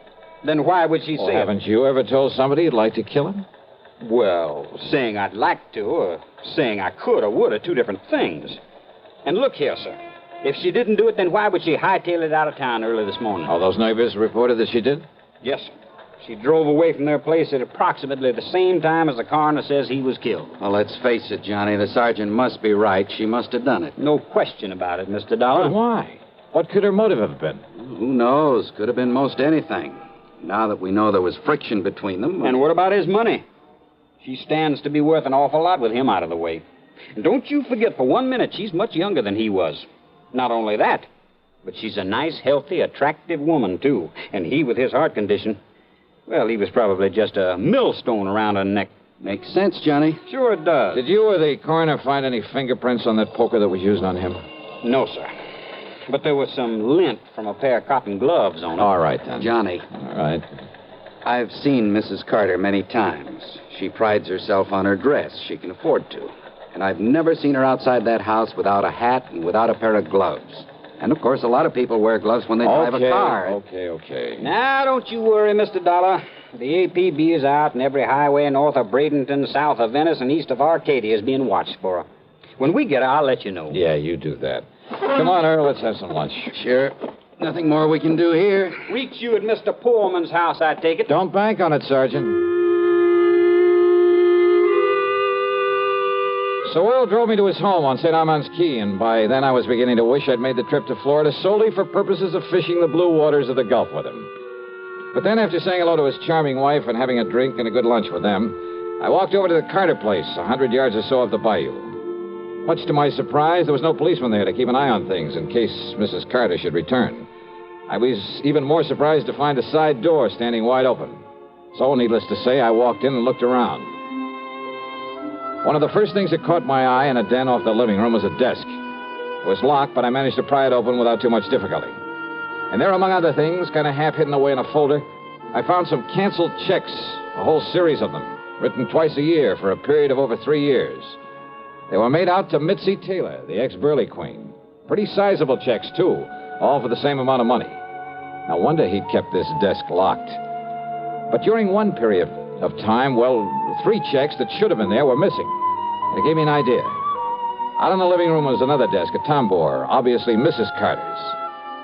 Then why would she say it? Haven't you ever told somebody you'd like to kill him? Well, saying I'd like to, or saying I could or would are two different things. And look here, sir. If she didn't do it, then why would she hightail it out of town early this morning? All those neighbors reported that she did? Yes, sir. She drove away from their place at approximately the same time as the coroner says he was killed. Well, let's face it, Johnny. The sergeant must be right. She must have done it. No question about it, Mr. Dollar. But why? What could her motive have been? Who knows? Could have been most anything. Now that we know there was friction between them... And what about his money? She stands to be worth an awful lot with him out of the way. And don't you forget for 1 minute she's much younger than he was. Not only that, but she's a nice, healthy, attractive woman, too. And he, with his heart condition, well, he was probably just a millstone around her neck. Makes sense, Johnny. Sure it does. Did you or the coroner find any fingerprints on that poker that was used on him? No, sir. But there was some lint from a pair of cotton gloves on it. All right, then. Johnny. All right. I've seen Mrs. Carter many times. She prides herself on her dress. She can afford to. And I've never seen her outside that house without a hat and without a pair of gloves. And, of course, a lot of people wear gloves when they drive a car. Okay. Now, don't you worry, Mr. Dollar. The APB is out, and every highway north of Bradenton, south of Venice, and east of Arcadia is being watched for her. When we get her, I'll let you know. Yeah, you do that. Come on, Earl, let's have some lunch. Sure. Nothing more we can do here. Reach you at Mr. Poorman's house, I take it. Don't bank on it, Sergeant. So Earl drove me to his home on St. Armand's Key, and by then I was beginning to wish I'd made the trip to Florida solely for purposes of fishing the blue waters of the Gulf with him. But then, after saying hello to his charming wife and having a drink and a good lunch with them, I walked over to the Carter place, 100 yards or so up the bayou. Much to my surprise, there was no policeman there to keep an eye on things in case Mrs. Carter should return. I was even more surprised to find a side door standing wide open. So, needless to say, I walked in and looked around. One of the first things that caught my eye in a den off the living room was a desk. It was locked, but I managed to pry it open without too much difficulty. And there, among other things, kind of half hidden away in a folder, I found some canceled checks, a whole series of them, written twice a year for a period of over 3 years. They were made out to Mitzi Taylor, the ex-Burley Queen. Pretty sizable checks, too, all for the same amount of money. No wonder he'd kept this desk locked. But during one period of time, well, 3 checks that should have been there were missing. And it gave me an idea. Out in the living room was another desk, a tambour, obviously Mrs. Carter's.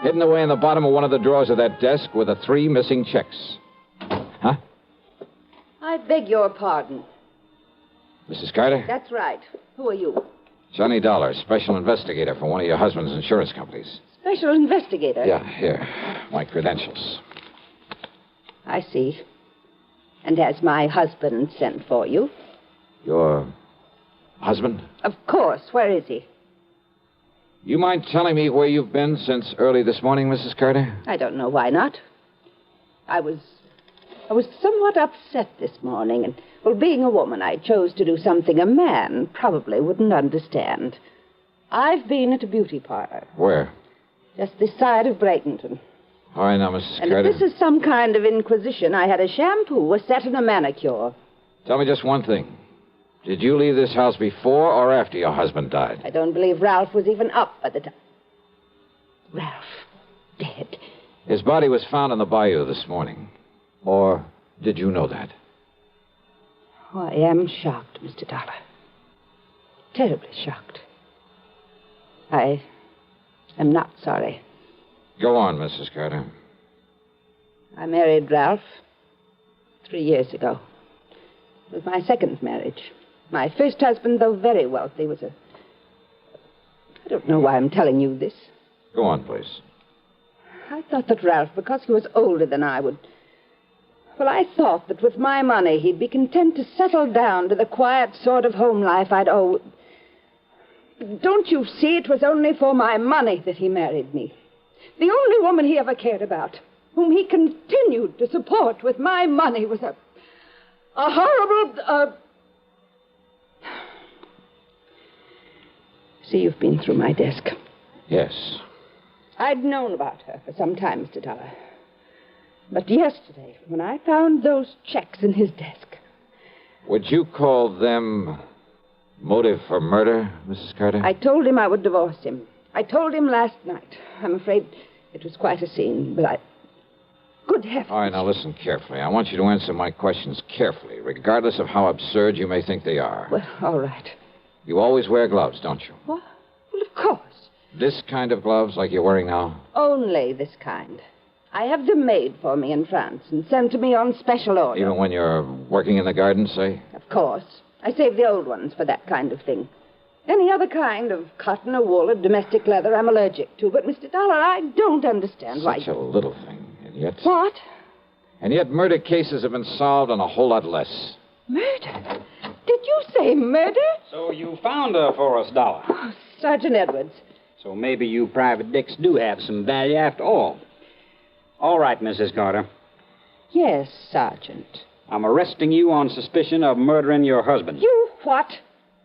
Hidden away in the bottom of one of the drawers of that desk were the 3 missing checks. Huh? I beg your pardon. Mrs. Carter? That's right. Who are you? Johnny Dollar, special investigator for one of your husband's insurance companies. Special investigator? Yeah, here. My credentials. I see. And has my husband sent for you? Your husband? Of course. Where is he? You mind telling me where you've been since early this morning, Mrs. Carter? I don't know why not. I was somewhat upset this morning, and, well, being a woman, I chose to do something a man probably wouldn't understand. I've been at a beauty parlor. Where? Just this side of Bradenton. All right, now, Mrs. And Carter. if this is some kind of inquisition, I had a shampoo, a set, and a manicure. Tell me just one thing. Did you leave this house before or after your husband died? I don't believe Ralph was even up at the time. Ralph, dead. His body was found in the bayou this morning. Or did you know that? Oh, I am shocked, Mr. Dollar. Terribly shocked. I am not sorry. Go on, Mrs. Carter. I married Ralph 3 years ago. It was my second marriage. My first husband, though very wealthy, was a... I don't know why I'm telling you this. Go on, please. I thought that Ralph, because he was older than I, would... Well, I thought that with my money, he'd be content to settle down to the quiet sort of home life I'd owe... Don't you see, it was only for my money that he married me. The only woman he ever cared about, whom he continued to support with my money, was a horrible... See, you've been through my desk. Yes. I'd known about her for some time, Mr. Dollar. But yesterday, when I found those checks in his desk... Would you call them motive for murder, Mrs. Carter? I told him I would divorce him. I told him last night. I'm afraid it was quite a scene, but I... Good heavens. All right, now listen carefully. I want you to answer my questions carefully, regardless of how absurd you may think they are. Well, all right. You always wear gloves, don't you? What? Well, of course. This kind of gloves, like you're wearing now? Only this kind. I have them made for me in France and sent to me on special order. Even when you're working in the garden, say? Of course. I save the old ones for that kind of thing. Any other kind of cotton or wool or domestic leather I'm allergic to. But, Mr. Dollar, I don't understand why... Such a little thing, and yet... What? And yet murder cases have been solved on a whole lot less. Murder? Did you say murder? So you found her for us, Dollar. Oh, Sergeant Edwards. So maybe you private dicks do have some value after all. All right, Mrs. Carter. Yes, Sergeant. I'm arresting you on suspicion of murdering your husband. You what?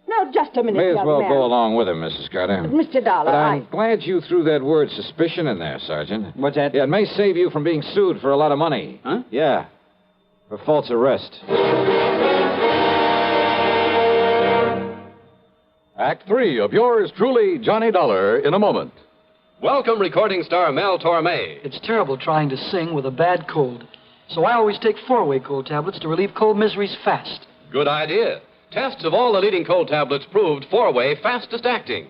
Now, just a minute, May as young well man. go along with him, Mrs. Carter. But, Mr. Dollar, But I'm glad you threw that word suspicion in there, Sergeant. What's that? Yeah, it may save you from being sued for a lot of money. Huh? Yeah, for false arrest. Act 3 of yours truly, Johnny Dollar, in a moment. Welcome, recording star Mel Torme. It's terrible trying to sing with a bad cold. So I always take 4-way cold tablets to relieve cold miseries fast. Good idea. Tests of all the leading cold tablets proved 4-way fastest acting.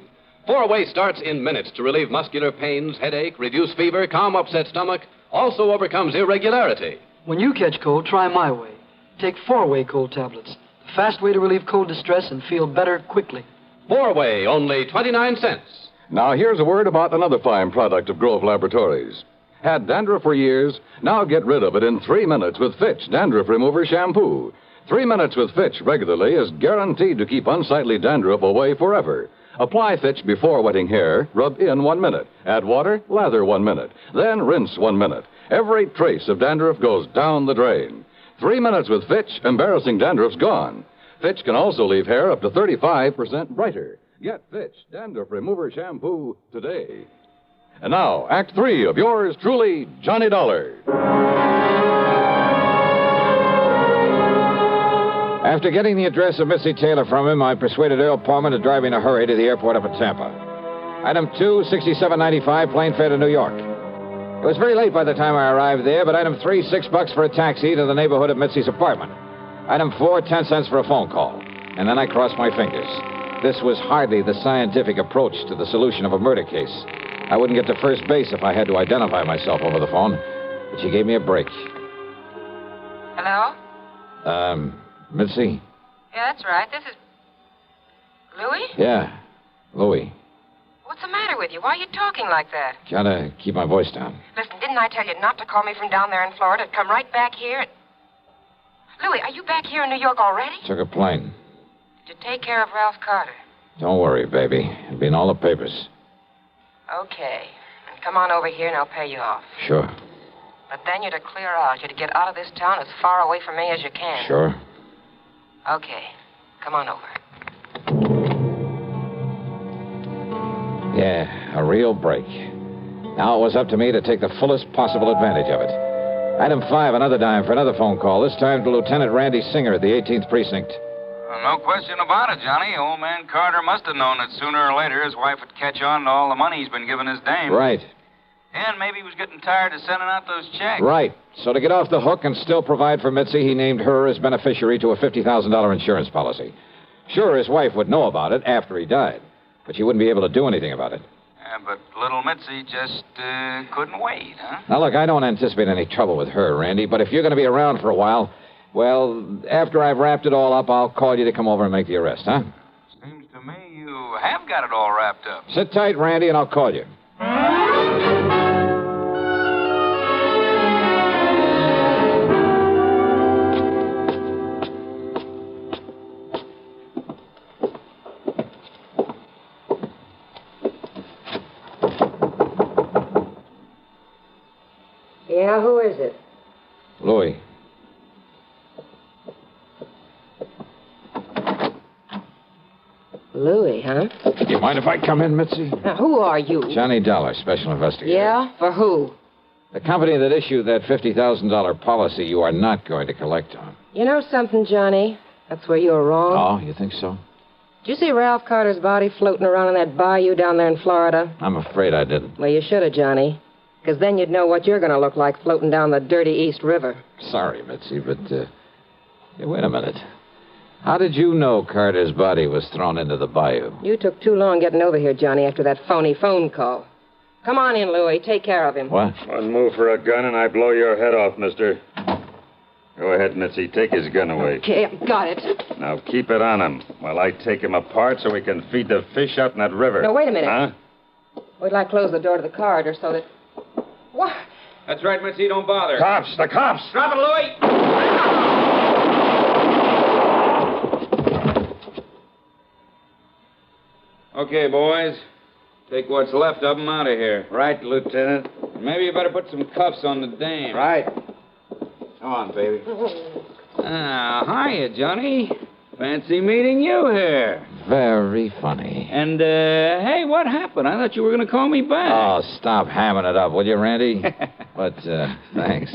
4-way starts in minutes to relieve muscular pains, headache, reduce fever, calm upset stomach, also overcomes irregularity. When you catch cold, try my way. Take 4-way cold tablets. The fast way to relieve cold distress and feel better quickly. 4-way, only 29 cents. Now, here's a word about another fine product of Grove Laboratories. Had dandruff for years? Now get rid of it in 3 minutes with Fitch Dandruff Remover Shampoo. 3 minutes with Fitch regularly is guaranteed to keep unsightly dandruff away forever. Apply Fitch before wetting hair, rub in 1 minute. Add water, lather 1 minute. Then rinse 1 minute. Every trace of dandruff goes down the drain. 3 minutes with Fitch, embarrassing dandruff's gone. Fitch can also leave hair up to 35% brighter. Get Fitch Dandruff Remover Shampoo today. And now, Act 3 of yours truly, Johnny Dollar. After getting the address of Missy Taylor from him, I persuaded Earl Palmer to drive me in a hurry to the airport up at Tampa. Item 2, 6795, plane fare to New York. It was very late by the time I arrived there, but item 3, $6 for a taxi to the neighborhood of Mitzi's apartment. Item 4, 10 cents for a phone call. And then I crossed my fingers. This was hardly the scientific approach to the solution of a murder case. I wouldn't get to first base if I had to identify myself over the phone. But she gave me a break. Hello? Mitzi? Yeah, that's right. This is... Louis? Yeah, Louis. What's the matter with you? Why are you talking like that? Gotta keep my voice down. Listen, didn't I tell you not to call me from down there in Florida? Come right back here. Louis, are you back here in New York already? Took a plane. Did you take care of Ralph Carter? Don't worry, baby. It'll be in all the papers. Okay. And come on over here and I'll pay you off. Sure. But then you're to clear out. You're to get out of this town as far away from me as you can. Sure. Okay. Come on over. Yeah, a real break. Now it was up to me to take the fullest possible advantage of it. Item 5, another dime for another phone call, this time to Lieutenant Randy Singer at the 18th Precinct. No question about it, Johnny. Old man Carter must have known that sooner or later his wife would catch on to all the money he's been giving his dame. Right. And maybe he was getting tired of sending out those checks. Right. So to get off the hook and still provide for Mitzi, he named her as beneficiary to a $50,000 insurance policy. Sure, his wife would know about it after he died, but she wouldn't be able to do anything about it. Yeah, but little Mitzi just couldn't wait, huh? Now, look, I don't anticipate any trouble with her, Randy, but if you're going to be around for a while, well, after I've wrapped it all up, I'll call you to come over and make the arrest, huh? Seems to me you have got it all wrapped up. Sit tight, Randy, and I'll call you. Yeah, who is it? Louis. Louis, huh? Do you mind if I come in, Mitzi? Now, who are you? Johnny Dollar, special investigator. Yeah? For who? The company that issued that $50,000 policy you are not going to collect on. You know something, Johnny? That's where you're wrong. Oh, you think so? Did you see Ralph Carter's body floating around in that bayou down there in Florida? I'm afraid I didn't. Well, you should have, Johnny. Because then you'd know what you're going to look like floating down the dirty East River. Sorry, Mitzi, but, hey, wait a minute. How did you know Carter's body was thrown into the bayou? You took too long getting over here, Johnny, after that phony phone call. Come on in, Louie. Take care of him. What? One move for a gun and I blow your head off, mister. Go ahead, Mitzi. Take his gun away. Okay, got it. Now keep it on him while I take him apart so we can feed the fish out in that river. No, wait a minute. Huh? We'd like to close the door to the corridor so that... What? That's right, Mitzi. Don't bother. Cops! The cops! Drop it, Louie! Okay, boys. Take what's left of them out of here. Right, Lieutenant. Maybe you better put some cuffs on the dame. Right. Come on, baby. Hiya, Johnny. Fancy meeting you here. Very funny. And, hey, what happened? I thought you were going to call me back. Oh, stop hamming it up, will you, Randy? But, thanks.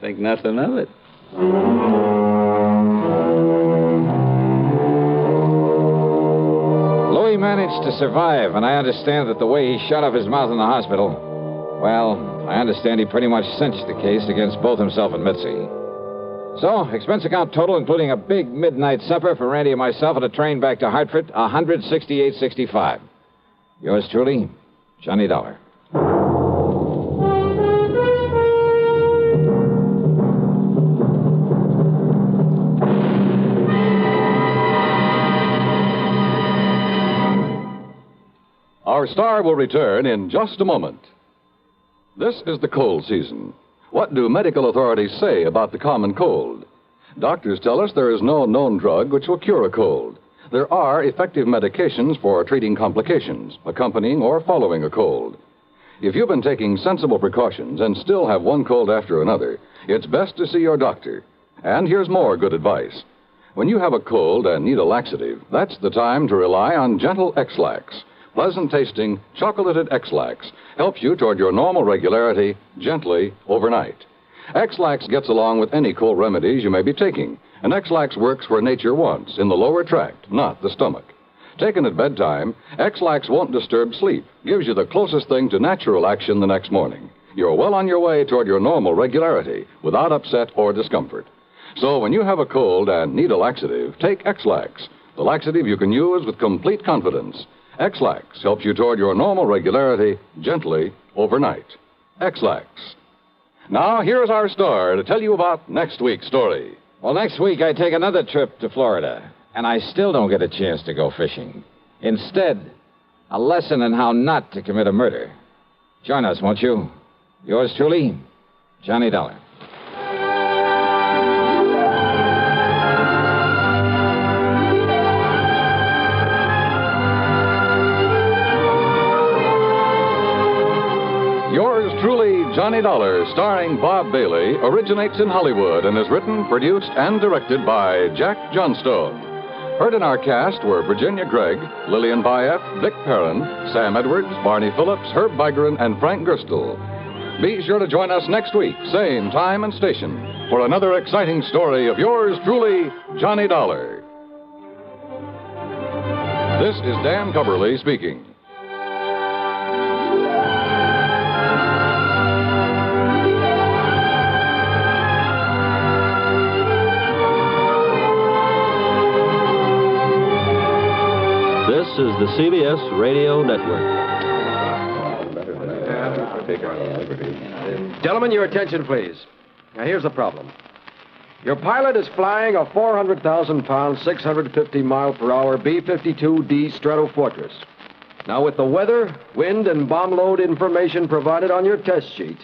Think nothing of it. Louis managed to survive, and I understand that the way he shut up his mouth in the hospital, well, I understand he pretty much cinched the case against both himself and Mitzi. So, expense account total, including a big midnight supper for Randy and myself and a train back to Hartford, $168.65. Yours truly, Johnny Dollar. Our star will return in just a moment. This is the cold season. What do medical authorities say about the common cold? Doctors tell us there is no known drug which will cure a cold. There are effective medications for treating complications, accompanying or following a cold. If you've been taking sensible precautions and still have one cold after another, it's best to see your doctor. And here's more good advice. When you have a cold and need a laxative, that's the time to rely on gentle X-Lax. Pleasant-tasting, chocolated X-Lax helps you toward your normal regularity gently overnight. X-Lax gets along with any cold remedies you may be taking, and X-Lax works where nature wants, in the lower tract, not the stomach. Taken at bedtime, X-Lax won't disturb sleep, gives you the closest thing to natural action the next morning. You're well on your way toward your normal regularity, without upset or discomfort. So when you have a cold and need a laxative, take X-Lax, the laxative you can use with complete confidence. X-Lax helps you toward your normal regularity gently overnight. X-Lax. Now, here's our star to tell you about next week's story. Well, next week I take another trip to Florida, and I still don't get a chance to go fishing. Instead, a lesson in how not to commit a murder. Join us, won't you? Yours truly, Johnny Dollar. Yours truly, Johnny Dollar, starring Bob Bailey, originates in Hollywood and is written, produced, and directed by Jack Johnstone. Heard in our cast were Virginia Gregg, Lillian Bayef, Dick Perrin, Sam Edwards, Barney Phillips, Herb Vigran, and Frank Gerstle. Be sure to join us next week, same time and station, for another exciting story of yours truly, Johnny Dollar. This is Dan Cubberly speaking. This is the CBS Radio Network. Gentlemen, your attention, please. Now, here's the problem. Your pilot is flying a 400,000-pound, 650-mile-per-hour B-52D Stratofortress. Now, with the weather, wind, and bomb load information provided on your test sheet,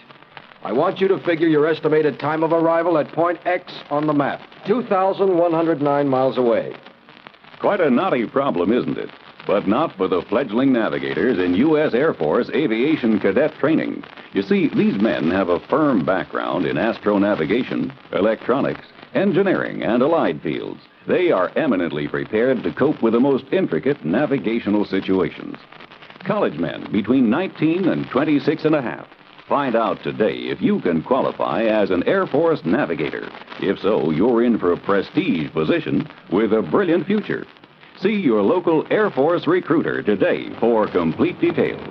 I want you to figure your estimated time of arrival at point X on the map, 2,109 miles away. Quite a knotty problem, isn't it? But not for the fledgling navigators in U.S. Air Force aviation cadet training. You see, these men have a firm background in astronavigation, electronics, engineering, and allied fields. They are eminently prepared to cope with the most intricate navigational situations. College men between 19 and 26 and a half. Find out today if you can qualify as an Air Force navigator. If so, you're in for a prestige position with a brilliant future. See your local Air Force recruiter today for complete details.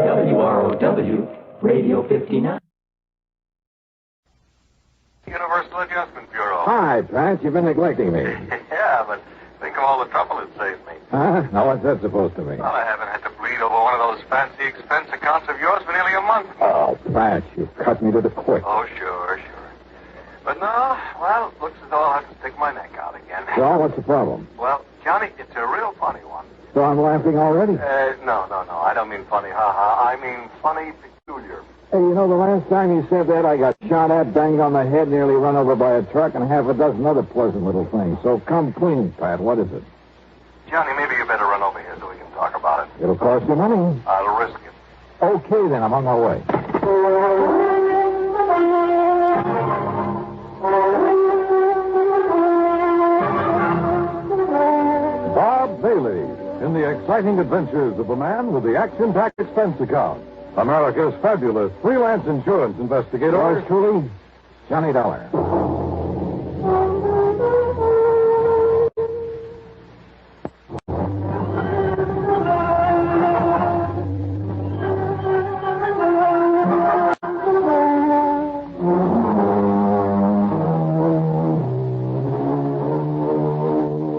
WROW, Radio 59. Universal Adjustment Bureau. Hi, Pat. You've been neglecting me. Yeah, but been of all the trouble it saved me. Huh? Now, what's that supposed to mean? Well, I haven't had to bleed over one of those fancy expense accounts of yours for nearly a month. Oh, Pat, you cut me to the quick. Oh, sure. But no, well, looks as though I'll have to stick my neck out again. So, what's the problem? Well, Johnny, it's a real funny one. So I'm laughing already? No. I don't mean funny, ha-ha. I mean funny, peculiar. Hey, you know, the last time you said that, I got shot at, banged on the head, nearly run over by a truck, and half a dozen other pleasant little things. So come clean, Pat. What is it? Johnny, maybe you better run over here so we can talk about it. It'll cost you money. I'll risk it. Okay, then. I'm on my way. Bob Bailey in the exciting adventures of a man with the action-packed expense account. America's fabulous freelance insurance investigator. Yours truly, Johnny Dollar.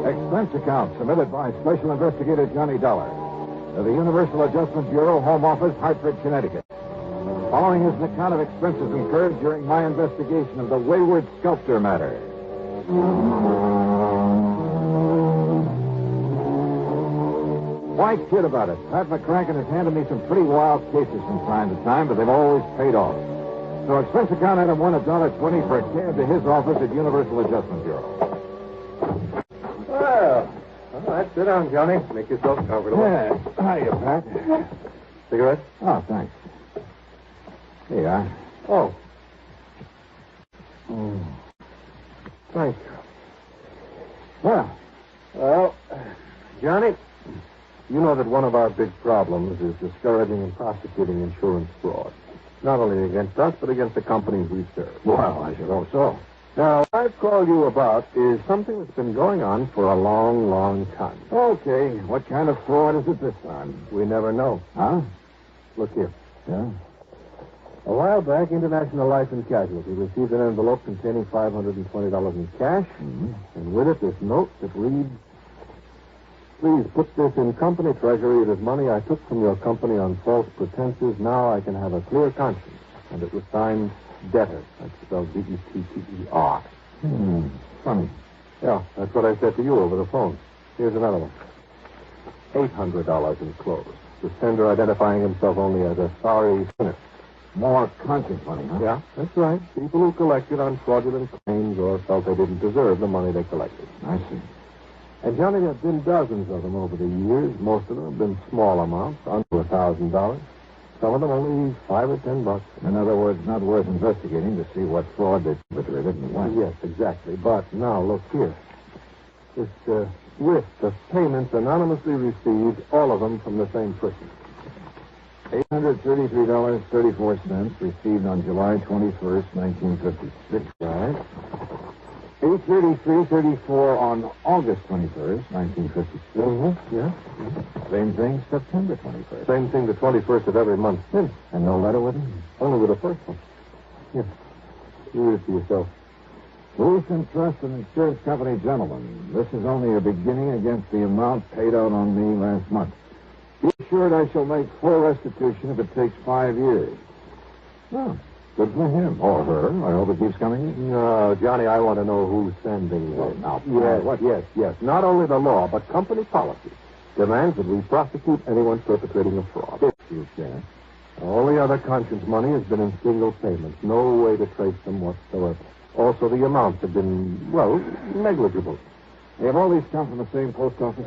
Expense account submitted by Special Investigator Johnny Dollar to the Universal Adjustment Bureau, Home Office, Hartford, Connecticut. Following is an account of expenses incurred during my investigation of the Wayward Sculptor Matter. Why kid about it? Pat McCracken has handed me some pretty wild cases from time to time, but they've always paid off. So expense account item one, $1.20 for a cab to his office at Universal Adjustment Bureau. Well, all right, sit down, Johnny. Make yourself comfortable. Yeah. Hiya, Pat. Cigarette? Oh, thanks. Here you are. Oh. Thank you. Well, Johnny, you know that one of our big problems is discouraging and prosecuting insurance fraud. Not only against us, but against the companies we serve. Well, I should hope so. Now, what I've called you about is something that's been going on for a long, long time. Okay. What kind of fraud is it this time? We never know. Huh? Look here. Yeah? A while back, International Life and Casualty received an envelope containing $520 in cash, and with it this note that reads, "Please put this in company treasury. It is money I took from your company on false pretenses. Now I can have a clear conscience." And it was signed Debtor. That's spelled D-E-T-T-E-R. Funny. Yeah, that's what I said to you over the phone. Here's another one. $800 enclosed. The sender identifying himself only as a sorry sinner. More conscience money, huh? Yeah, that's right. People who collected on fraudulent claims or felt they didn't deserve the money they collected. I see. And, Johnny, there have been dozens of them over the years. Most of them have been small amounts, under $1,000. Some of them only $5 or $10. In other words, not worth investigating to see what fraud they perpetrated and when. Yes, exactly. But now, look here. This list of payments anonymously received, all of them from the same person. $833.34 received on July 21st, 1956. Right. $833.34 on August 21st, 1956. Yeah. Same thing, September 21st. Same thing, the 21st of every month since. And no letter with him? Only with the first one. Here. You read it to yourself. Wilson Trust and Insurance Company, gentlemen. This is only a beginning against the amount paid out on me last month. Be assured I shall make full restitution if it takes 5 years. Oh, good for him. Or her. I hope it keeps coming in. No, Johnny, I want to know who's sending this. Now, Yes. Not only the law, but company policy demands that we prosecute anyone perpetrating a fraud. If you can. All the other conscience money has been in single payments. No way to trace them whatsoever. Also, the amounts have been, negligible. Have all these come from the same post office?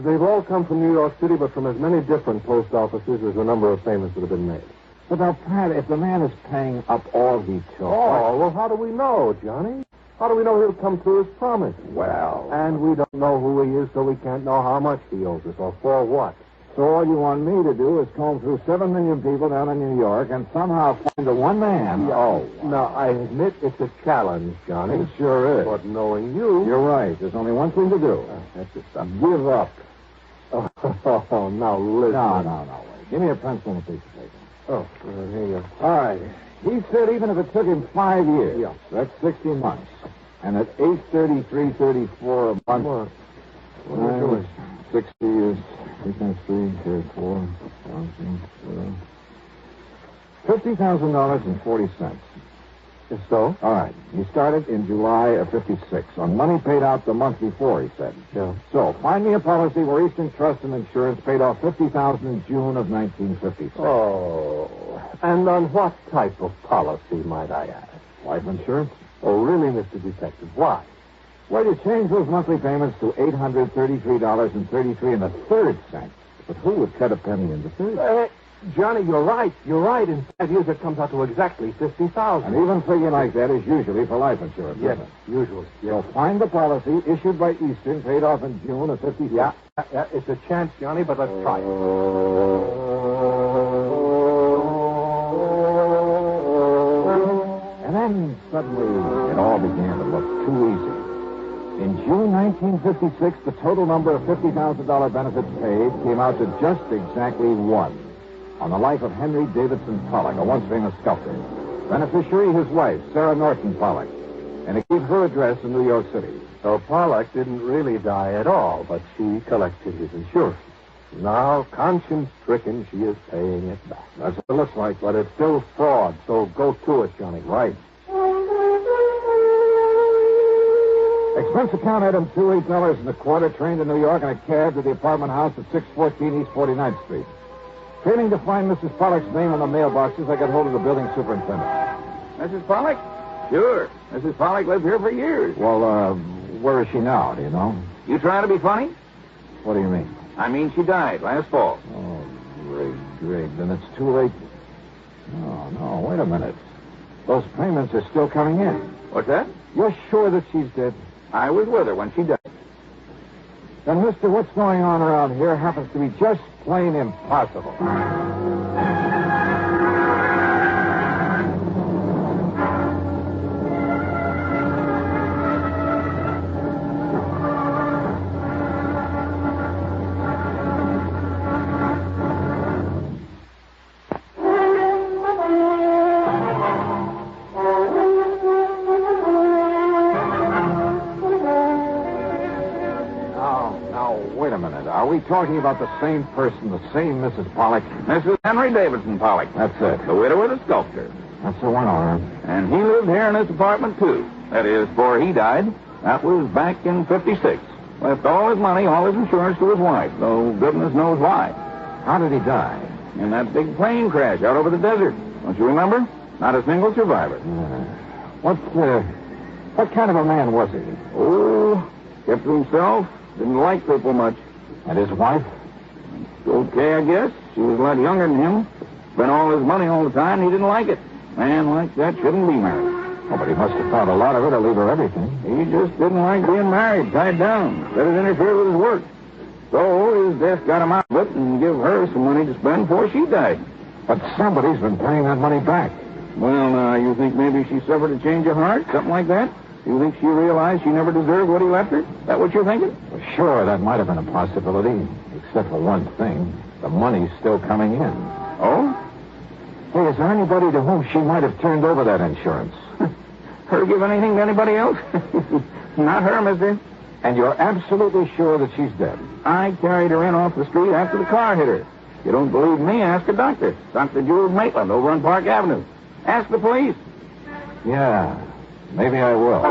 They've all come from New York City, but from as many different post offices as the number of payments that have been made. But now, Pat, if the man is paying up all he took... Oh, well, how do we know, Johnny? How do we know he'll come through his promise? Well... And we don't know who he is, so we can't know how much he owes us or for what. So all you want me to do is comb through 7 million people down in New York and somehow find the one man... Yeah. Oh, now, I admit it's a challenge, Johnny. It sure is. But knowing you... You're right. There's only one thing to do. That's just stuff. Give up. Oh, now listen. No, wait. Give me a pencil and a piece of paper. Oh, here you go. All right. He said even if it took him 5 years, yeah, that's 60 months. And at $833.34 a month, 60 is 3 carry 4. $50,000.40. If so? All right. You started in July of 56 on money paid out the month before, he said. Yeah. So, find me a policy where Eastern Trust and Insurance paid off $50,000 in June of 1956. Oh. And on what type of policy, might I ask? Life insurance? Oh, really, Mr. Detective? Why? Well, you change those monthly payments to $833.33. But who would cut a penny into 30? Johnny, you're right. You're right. In 5 years, it comes out to exactly $50,000. And even figure like that is usually for life insurance. Yes, isn't it? usually. So find the policy issued by Eastern, paid off in June of 56. Yeah, it's a chance, Johnny, but let's try it. And then suddenly it all began to look too easy. In June 1956, the total number of $50,000 benefits paid came out to just exactly one. On the life of Henry Davidson Pollock, a once famous sculptor. Beneficiary, his wife, Sarah Norton Pollock. And it gave her address in New York City. So Pollock didn't really die at all, but she collected his insurance. Now, conscience-stricken, she is paying it back. That's what it looks like. But it's still fraud, so go to it, Johnny. Right. Expense account item $2.08 train to New York in a cab to the apartment house at 614 East 49th Street. Failing to find Mrs. Pollock's name on the mailboxes, I got hold of the building superintendent. Mrs. Pollock? Sure. Mrs. Pollock lived here for years. Well, where is she now, do you know? You trying to be funny? What do you mean? I mean, she died last fall. Oh, great. Then it's too late. No, wait a minute. Those payments are still coming in. What's that? You're sure that she's dead? I was with her when she died. Then, mister, what's going on around here happens to be just plain impossible. Wait a minute. Are we talking about the same person, the same Mrs. Pollock? Mrs. Henry Davidson Pollock. That's it. The widow of the sculptor. That's the one, all right. And he lived here in this apartment, too. That is, before he died. That was back in 56. Left all his money, all his insurance to his wife, though goodness knows why. How did he die? In that big plane crash out over the desert. Don't you remember? Not a single survivor. What kind of a man was he? Oh, kept to himself. Didn't like people much. And his wife? Okay, I guess. She was a lot younger than him. Spent all his money all the time, and he didn't like it. Man like that shouldn't be married. Oh, but he must have found a lot of it to leave her everything. He just didn't like being married, tied down. Let it interfere with his work. So his death got him out of it and give her some money to spend before she died. But somebody's been paying that money back. Well, you think maybe she suffered a change of heart? Something like that? You think she realized she never deserved what he left her? That what you're thinking? Well, sure, that might have been a possibility. Except for one thing. The money's still coming in. Oh? Hey, is there anybody to whom she might have turned over that insurance? Her give anything to anybody else? Not her, mister. And you're absolutely sure that she's dead? I carried her in off the street after the car hit her. You don't believe me? Ask a doctor. Dr. Jules Maitland over on Park Avenue. Ask the police. Yeah, maybe I will.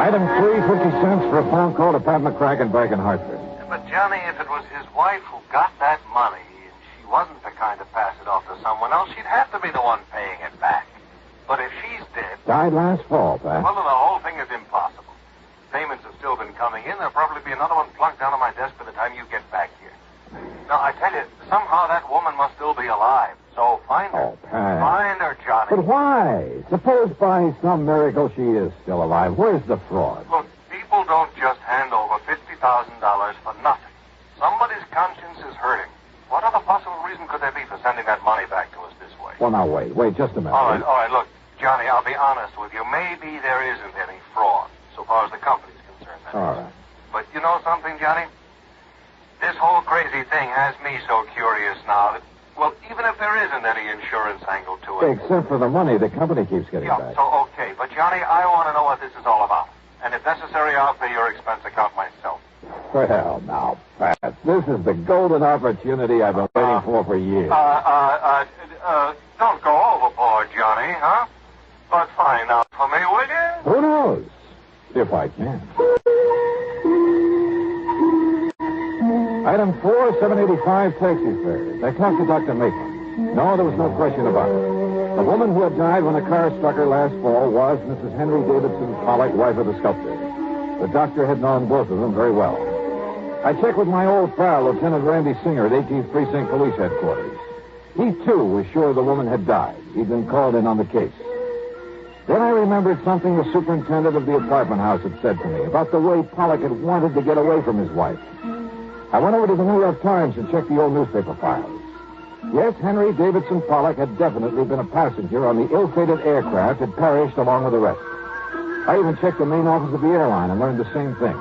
Item 3, 50 cents for a phone call to Pat McCracken back in Hartford. But, Johnny, if it was his wife who got that money and she wasn't the kind to pass it off to someone else, she'd have to be the one paying it back. But if she's dead... Died last fall, Pat. Well, then the whole thing is impossible. Payments have still been coming in. There'll probably be another one plunked down on my desk by the time you get back here. Now, I tell you, somehow that woman must still be alive. So find her. Oh, Pat. Find her, Johnny. But why? Suppose by some miracle she is still alive. Where's the fraud? Look, people don't just hand over $50,000 for nothing. Somebody's conscience is hurting. What other possible reason could there be for sending that money back to us this way? Well, now, wait just a minute. All right, look, Johnny, I'll be honest with you. Maybe there isn't any fraud, so far as the company's concerned. All right. But you know something, Johnny? This whole crazy thing has me so curious now that Well, even if there isn't any insurance angle to it. Except for the money the company keeps getting Yeah, back. so okay. But, Johnny, I want to know what this is all about. And if necessary, I'll pay your expense account myself. Well, now, Pat, this is the golden opportunity I've been waiting for years. Don't go overboard, Johnny, huh? But find out for me, will you? Who knows? If I can. Item 4, 785 taxi fare. They talked to Dr. Maitland. No, there was no question about it. The woman who had died when a car struck her last fall was Mrs. Henry Davidson Pollock, wife of the sculptor. The doctor had known both of them very well. I checked with my old pal, Lieutenant Randy Singer at 18th Precinct Police Headquarters. He, too, was sure the woman had died. He'd been called in on the case. Then I remembered something the superintendent of the apartment house had said to me about the way Pollock had wanted to get away from his wife. I went over to the New York Times and checked the old newspaper files. Yes, Henry Davidson Pollock had definitely been a passenger on the ill-fated aircraft that perished along with the rest. I even checked the main office of the airline and learned the same thing.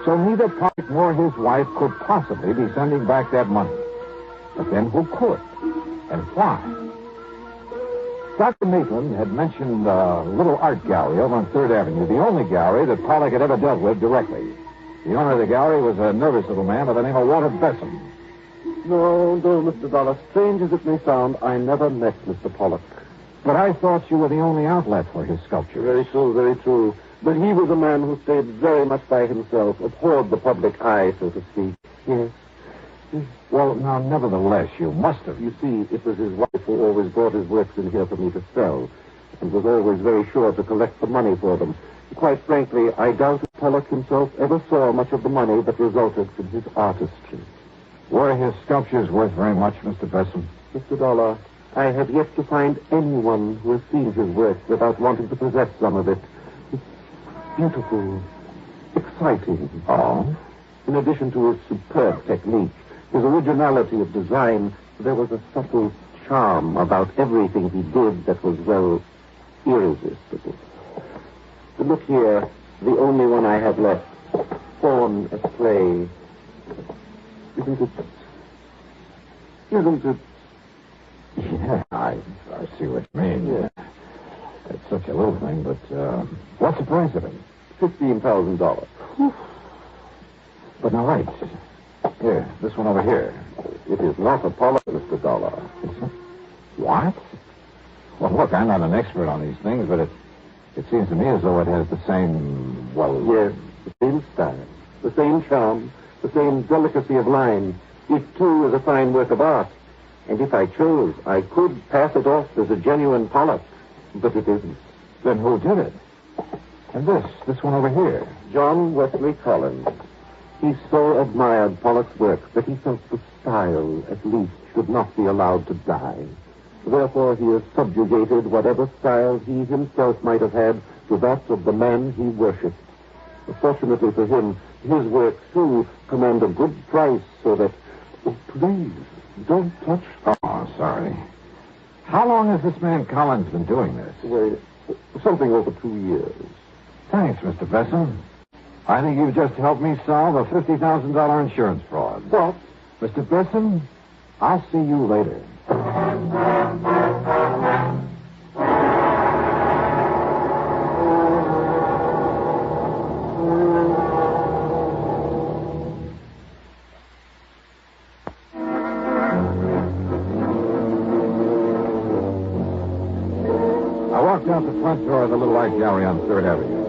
So neither Pollock nor his wife could possibly be sending back that money. But then who could? And why? Dr. Maitland had mentioned a little art gallery over on 3rd Avenue, the only gallery that Pollock had ever dealt with directly. The owner of the gallery was a nervous little man by the name of Walter Besson. No, Mr. Dollar. Strange as it may sound, I never met Mr. Pollock. But I thought you were the only outlet for his sculpture. Very true, very true. But he was a man who stayed very much by himself, abhorred the public eye, so to speak. Yes. Well, now, nevertheless, you must have. You see, it was his wife who always brought his works in here for me to sell, and was always very sure to collect the money for them. Quite frankly, I doubt if Pollock himself ever saw much of the money that resulted from his artistry. Were his sculptures worth very much, Mr. Besson? Mr. Dollar, I have yet to find anyone who has seen his work without wanting to possess some of it. It's beautiful, exciting. Oh? In addition to his superb technique, his originality of design, there was a subtle charm about everything he did that was, well, irresistible. But look here, the only one I have left, Fawn at Play. Isn't it? Yeah, I see what you mean. Yeah. It's such a little thing, but what's the price of it? $15,000. But now, wait. Here, this one over here. It is not a Pollock, Mr. Dollar. What? Well, look, I'm not an expert on these things, but it seems to me as though it has the same, well... Yes, the same style, the same charm, the same delicacy of line. It, too, is a fine work of art. And if I chose, I could pass it off as a genuine Pollock. But it isn't. Then who did it? And this one over here? John Wesley Collins. He so admired Pollock's work that he felt the style, at least, should not be allowed to die. Therefore, he has subjugated whatever style he himself might have had to that of the man he worshipped. Fortunately for him, his works, too, command a good price, so that... Oh, please, don't touch... Oh, sorry. How long has this man Collins been doing this? Well, something over 2 years. Thanks, Mr. Besson. I think you've just helped me solve a $50,000 insurance fraud. What? Mr. Besson, I'll see you later. I walked out the front door of the little art gallery on 3rd Avenue.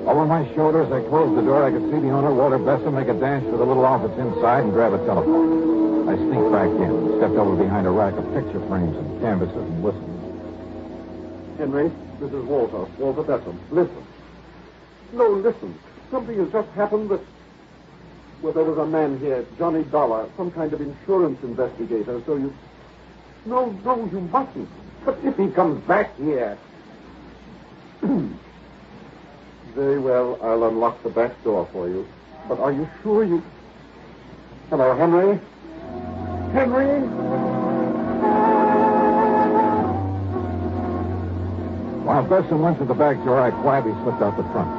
Over my shoulders, I closed the door. I could see the owner, Walter Besson, make a dash for the little office inside and grab a telephone. I sneaked back in, stepped over behind a rack of picture frames and canvases and listened. Henry, this is Walter Besson. Listen. No, listen. Something has just happened that... Well, there was a man here, Johnny Dollar, some kind of insurance investigator, so you... No, you mustn't. But if he comes back here... Very well, I'll unlock the back door for you. But are you sure you... Hello, Henry? Henry? While Besson went to the back door, I quietly slipped out the front.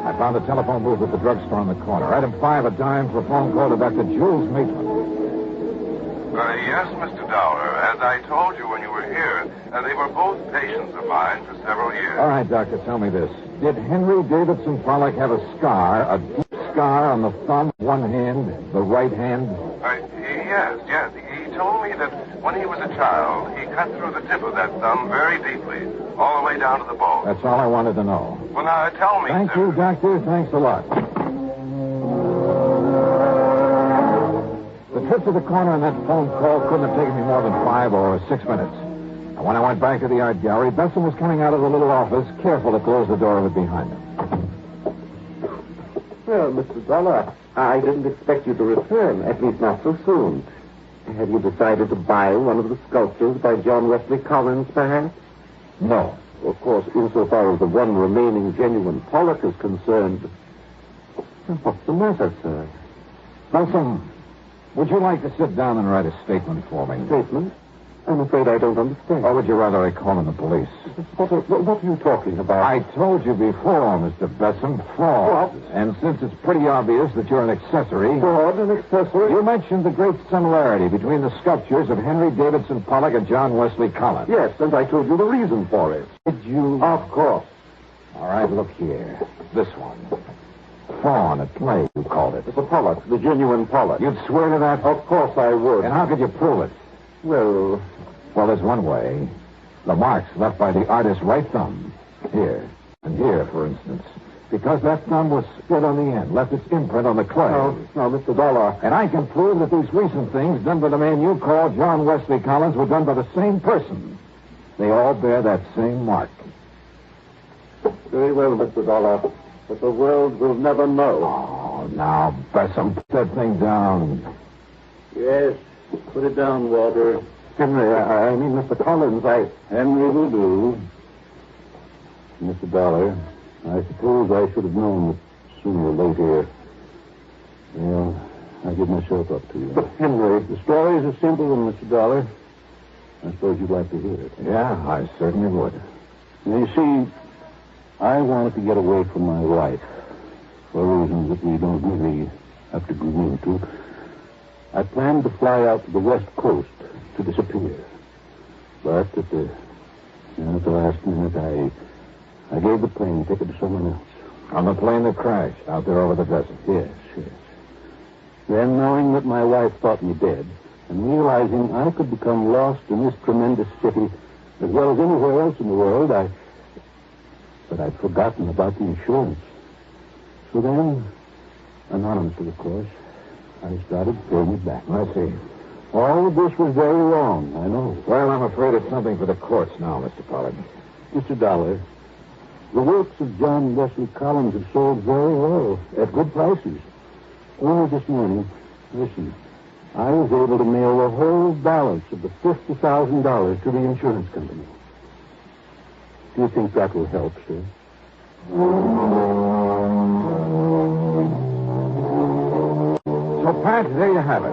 I found a telephone booth at the drugstore on the corner. Item 5, a dime for a phone call to Dr. Jules Maitland. Yes, Mr. Dollar. As I told you when you were here, they were both patients of mine for several years. All right, Doctor, tell me this. Did Henry Davidson Pollock have a scar, a deep scar on the thumb, one hand, the right hand? Yes. He told me that when he was a child, he cut through the tip of that thumb very deeply, all the way down to the bone. That's all I wanted to know. Well, now, tell me, Thank sir. you, Doctor. Thanks a lot. The trip to the corner on that phone call couldn't have taken me more than 5 or 6 minutes. And when I went back to the art gallery, Besson was coming out of the little office, careful to close the door of it behind him. Well, Mr. Dollar, I didn't expect you to return, at least not so soon. Have you decided to buy one of the sculptures by John Wesley Collins, perhaps? No. Of course, insofar as the one remaining genuine Pollock is concerned. What's the matter, sir? Besson, would you like to sit down and write a statement for me? Statement? I'm afraid I don't understand. Or would you rather I call in the police? What are you talking about? I told you before, Mr. Besson, fraud. What? And since it's pretty obvious that you're an accessory... Fraud, an accessory? You mentioned the great similarity between the sculptures of Henry Davidson Pollock and John Wesley Collins. Yes, and I told you the reason for it. Did you? Of course. All right, look here. This one. Fawn at play, you called it. It's a Pollock, the genuine Pollock. You'd swear to that? Of course I would. And how could you prove it? Well, there's one way. The marks left by the artist's right thumb. Here. And here, for instance. Because that thumb was split on the end, left its imprint on the clay. Now, Mr. Dollar. And I can prove that these recent things done by the man you call John Wesley Collins were done by the same person. They all bear that same mark. Very well, Mr. Dollar. But the world will never know. Oh, now, Besson, put that thing down. Yes, put it down, Walter. Henry, I mean, Mr. Collins, Henry will do. Mr. Dollar, I suppose I should have known that sooner or later. Well, I give myself up to you. But, Henry... The story is a simple one, Mr. Dollar. I suppose you'd like to hear it. Yeah, I certainly would. Now, you see, I wanted to get away from my wife for reasons that we don't really have to go into. I planned to fly out to the West Coast to disappear. But at the last minute, I gave the plane ticket to someone else. On the plane that crashed out there over the desert? Yes. Then, knowing that my wife thought me dead, and realizing I could become lost in this tremendous city as well as anywhere else in the world, But I'd forgotten about the insurance. So then, anonymously, of course, I started paying it back. I see. All of this was very wrong, I know. Well, I'm afraid it's something for the courts now, Mr. Pollard. Mr. Dollar, the works of John Wesley Collins have sold very well, at good prices. Only this morning, listen, I was able to mail the whole balance of the $50,000 to the insurance company. Do you think that will help, sir? So, Pat, there you have it.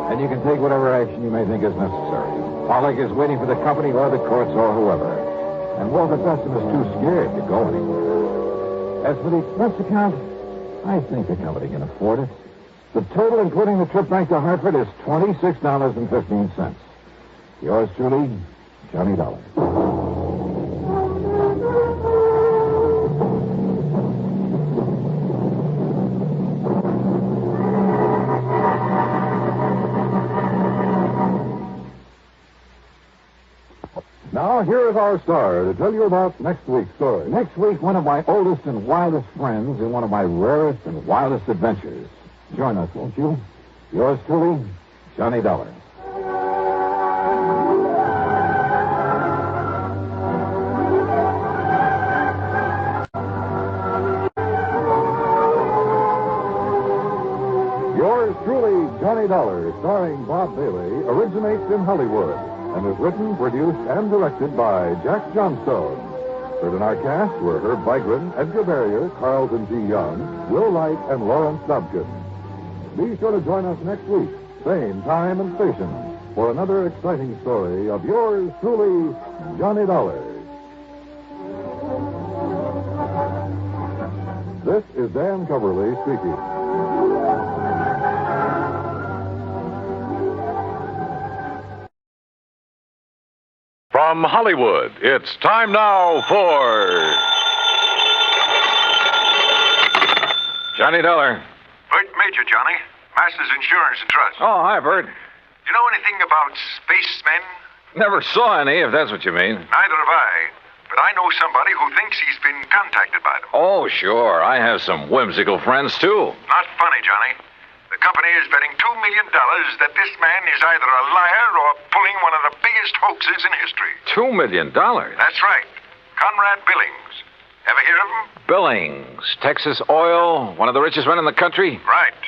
And you can take whatever action you may think is necessary. Pollock is waiting for the company or the courts or whoever. And Walter Besson is too scared to go anywhere. As for the expense account, I think the company can afford it. The total, including the trip back to Hartford, is $26.15. Yours truly, Johnny Dollar. Now, here is our star to tell you about next week's story. Next week, one of my oldest and wildest friends in one of my rarest and wildest adventures. Join us, won't you? Yours truly, Johnny Dollar. Yours truly, Johnny Dollar, starring Bob Bailey, originates in Hollywood and is written, produced, and directed by Jack Johnstone. Heard in our cast were Herb Vigran, Edgar Barrier, Carlton G. Young, Will Light, and Lawrence Dobkin. Be sure to join us next week, same time and station, for another exciting story of yours truly, Johnny Dollar. This is Dan Coverly speaking. From Hollywood, it's time now for Johnny Dollar. Bert Major, Johnny. Masters Insurance and Trust. Oh, hi, Bert. You know anything about spacemen? Never saw any, if that's what you mean. Neither have I. But I know somebody who thinks he's been contacted by them. Oh, sure. I have some whimsical friends, too. Not funny, Johnny. The company is betting $2 million that this man is either a liar or pulling one of the biggest hoaxes in history. $2 million? That's right. Conrad Billings. Ever hear of him? Billings, Texas Oil, one of the richest men in the country? Right.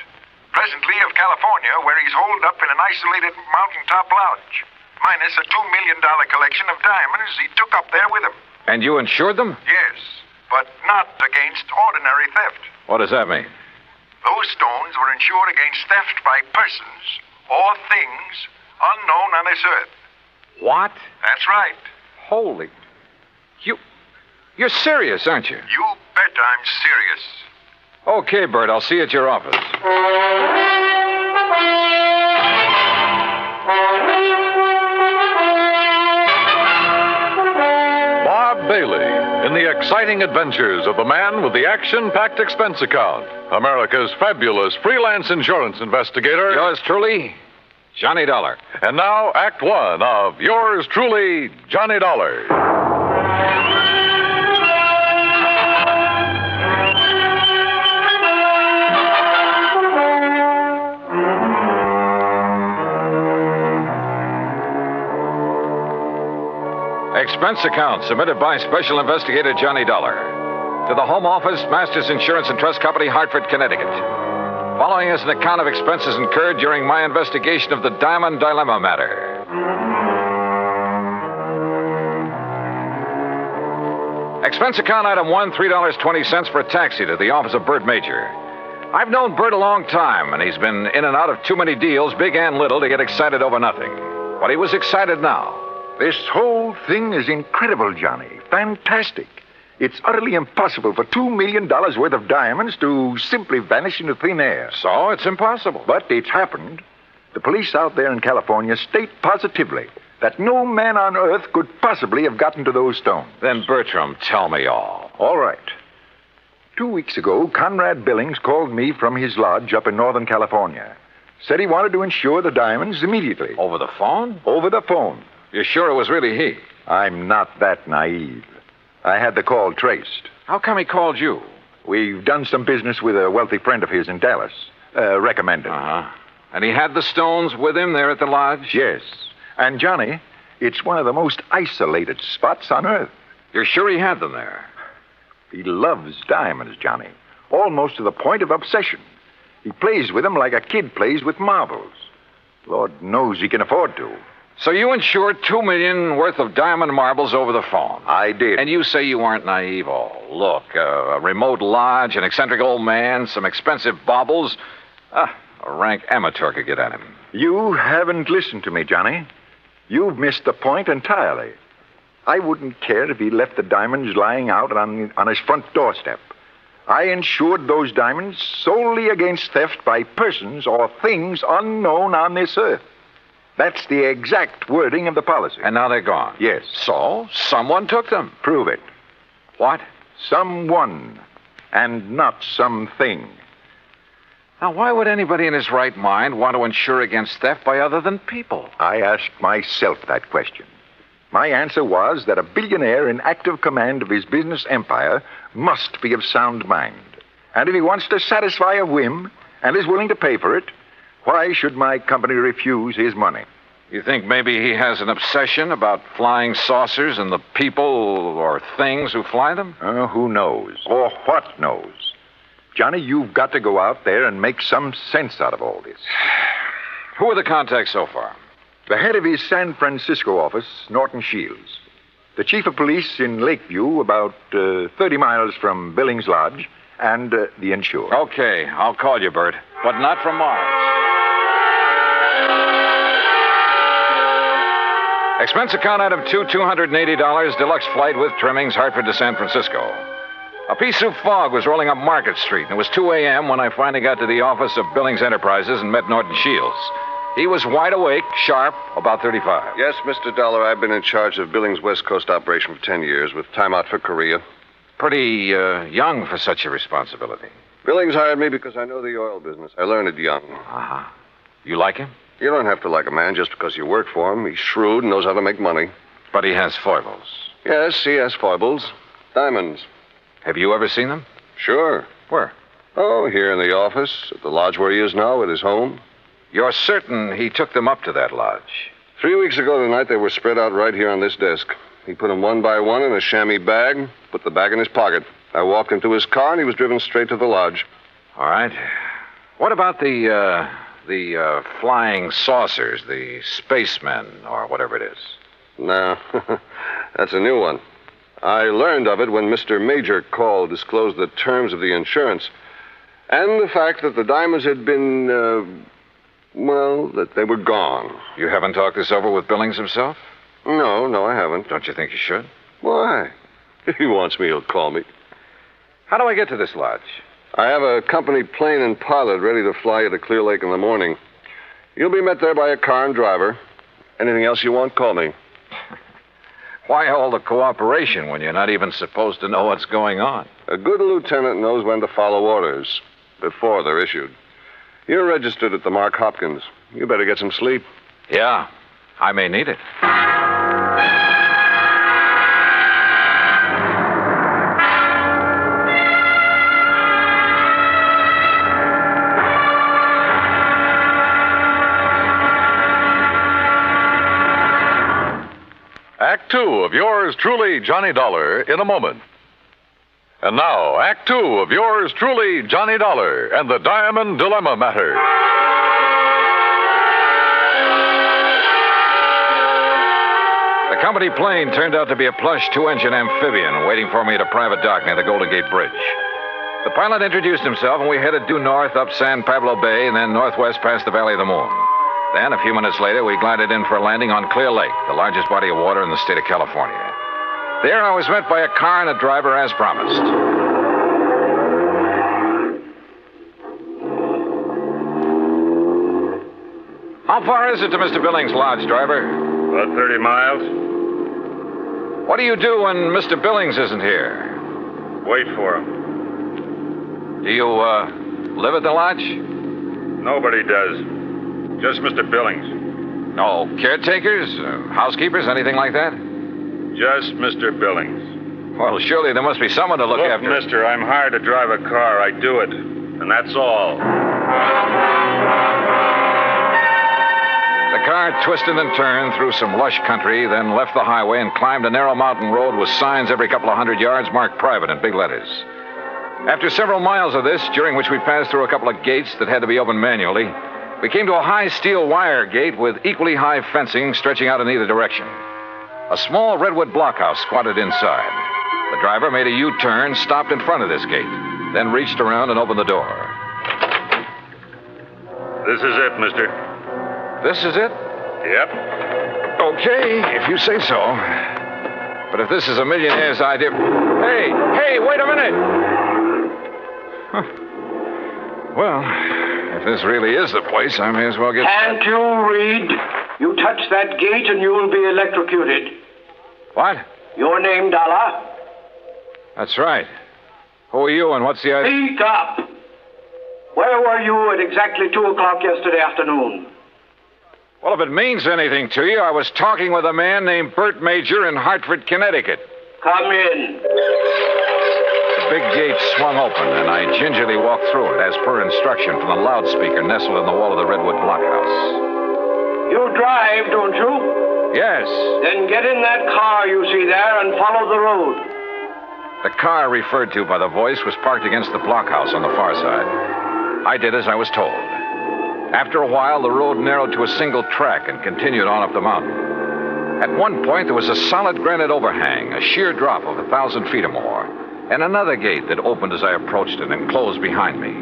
Presently of California, where he's holed up in an isolated mountaintop lodge. Minus a $2 million collection of diamonds he took up there with him. And you insured them? Yes, but not against ordinary theft. What does that mean? Those stones were insured against theft by persons or things unknown on this earth. What? That's right. Holy... You're serious, aren't you? You bet I'm serious. Okay, Bert, I'll see you at your office. Bob Bailey in the exciting adventures of the man with the action-packed expense account, America's fabulous freelance insurance investigator. Yours truly, Johnny Dollar. And now, Act One of yours truly, Johnny Dollar. Expense account submitted by Special Investigator Johnny Dollar to the Home Office, Masters Insurance and Trust Company, Hartford, Connecticut. Following is an account of expenses incurred during my investigation of the Diamond Dilemma matter. Expense account item 1, $3.20 for a taxi to the office of Bert Major. I've known Bert a long time, and he's been in and out of too many deals, big and little, to get excited over nothing. But he was excited now. This whole thing is incredible, Johnny. Fantastic. It's utterly impossible for $2 million worth of diamonds to simply vanish into thin air. So it's impossible. But it's happened. The police out there in California state positively that no man on earth could possibly have gotten to those stones. Then, Bertram, tell me all. All right. 2 weeks ago, Conrad Billings called me from his lodge up in Northern California. Said he wanted to insure the diamonds immediately. Over the phone? Over the phone. You're sure it was really he? I'm not that naive. I had the call traced. How come he called you? We've done some business with a wealthy friend of his in Dallas. Recommended. Uh-huh. And he had the stones with him there at the lodge? Yes. And, Johnny, it's one of the most isolated spots on Earth. You're sure he had them there? He loves diamonds, Johnny. Almost to the point of obsession. He plays with them like a kid plays with marbles. Lord knows he can afford to. So you insured $2 million worth of diamond marbles over the phone? I did. And you say you weren't naive? Oh, look, a remote lodge, an eccentric old man, some expensive baubles. A rank amateur could get at him. You haven't listened to me, Johnny. You've missed the point entirely. I wouldn't care if he left the diamonds lying out on his front doorstep. I insured those diamonds solely against theft by persons or things unknown on this earth. That's the exact wording of the policy. And now they're gone? Yes. So, someone took them? Prove it. What? Someone, and not something. Now, why would anybody in his right mind want to insure against theft by other than people? I asked myself that question. My answer was that a billionaire in active command of his business empire must be of sound mind. And if he wants to satisfy a whim and is willing to pay for it, why should my company refuse his money? You think maybe he has an obsession about flying saucers and the people or things who fly them? Who knows? Or what knows? Johnny, you've got to go out there and make some sense out of all this. Who are the contacts so far? The head of his San Francisco office, Norton Shields. The chief of police in Lakeview, about 30 miles from Billings Lodge, and the insured. Okay, I'll call you, Bert, but not from Mars. Expense account item 2, $280, deluxe flight with trimmings, Hartford to San Francisco. A pea-soup fog was rolling up Market Street, and it was 2 a.m. when I finally got to the office of Billings Enterprises and met Norton Shields. He was wide awake, sharp, about 35. Yes, Mr. Dollar, I've been in charge of Billings' West Coast operation for 10 years with time out for Korea. Pretty young for such a responsibility. Billings hired me because I know the oil business. I learned it young. Uh-huh. You like him? You don't have to like a man just because you work for him. He's shrewd and knows how to make money. But he has foibles. Yes, he has foibles. Diamonds. Have you ever seen them? Sure. Where? Oh, here in the office, at the lodge where he is now, at his home. You're certain he took them up to that lodge? 3 weeks ago tonight, they were spread out right here on this desk. He put them one by one in a chamois bag, put the bag in his pocket. I walked him to his car, and he was driven straight to the lodge. All right. What about the flying saucers, the spacemen, or whatever it is? No, that's a new one. I learned of it when Mr. Major called, disclosed the terms of the insurance, and the fact that the diamonds had been, that they were gone. You haven't talked this over with Billings himself? No, I haven't. Don't you think you should? Why? If he wants me, he'll call me. How do I get to this lodge? I have a company plane and pilot ready to fly you to Clear Lake in the morning. You'll be met there by a car and driver. Anything else you want, call me. Why all the cooperation when you're not even supposed to know what's going on? A good lieutenant knows when to follow orders before they're issued. You're registered at the Mark Hopkins. You better get some sleep. Yeah, I may need it. Act Two of yours truly, Johnny Dollar, in a moment. And now, Act Two of yours truly, Johnny Dollar, and the Diamond Dilemma Matter. The company plane turned out to be a plush two-engine amphibian waiting for me at a private dock near the Golden Gate Bridge. The pilot introduced himself, and we headed due north up San Pablo Bay and then northwest past the Valley of the Moon. Then, a few minutes later, we glided in for a landing on Clear Lake, the largest body of water in the state of California. There, I was met by a car and a driver as promised. How far is it to Mr. Billings' lodge, driver? About 30 miles. What do you do when Mr. Billings isn't here? Wait for him. Do you, live at the lodge? Nobody does. Just Mr. Billings. No caretakers, housekeepers, anything like that? Just Mr. Billings. Well, surely there must be someone to look after. Look, mister, I'm hired to drive a car. I do it. And that's all. The car twisted and turned through some lush country, then left the highway and climbed a narrow mountain road with signs every couple of 100 yards marked private in big letters. After several miles of this, during which we passed through a couple of gates that had to be opened manually, we came to a high steel wire gate with equally high fencing stretching out in either direction. A small redwood blockhouse squatted inside. The driver made a U-turn, stopped in front of this gate, then reached around and opened the door. This is it, mister. This is it? Yep. Okay, if you say so. But if this is a millionaire's idea... Hey, wait a minute! Huh. Well, if this really is the place, I may as well get... Can't you read? You touch that gate and you will be electrocuted. What? Your name, Dollar? That's right. Who are you and what's the idea? Speak up. Where were you at exactly 2 o'clock yesterday afternoon? Well, if it means anything to you, I was talking with a man named Bert Major in Hartford, Connecticut. Come in. The big gate swung open, and I gingerly walked through it, as per instruction from the loudspeaker nestled in the wall of the redwood blockhouse. You drive, don't you? Yes. Then get in that car you see there and follow the road. The car referred to by the voice was parked against the blockhouse on the far side. I did as I was told. After a while, the road narrowed to a single track and continued on up the mountain. At one point, there was a solid granite overhang, a sheer drop of 1,000 feet or more, and another gate that opened as I approached it and closed behind me.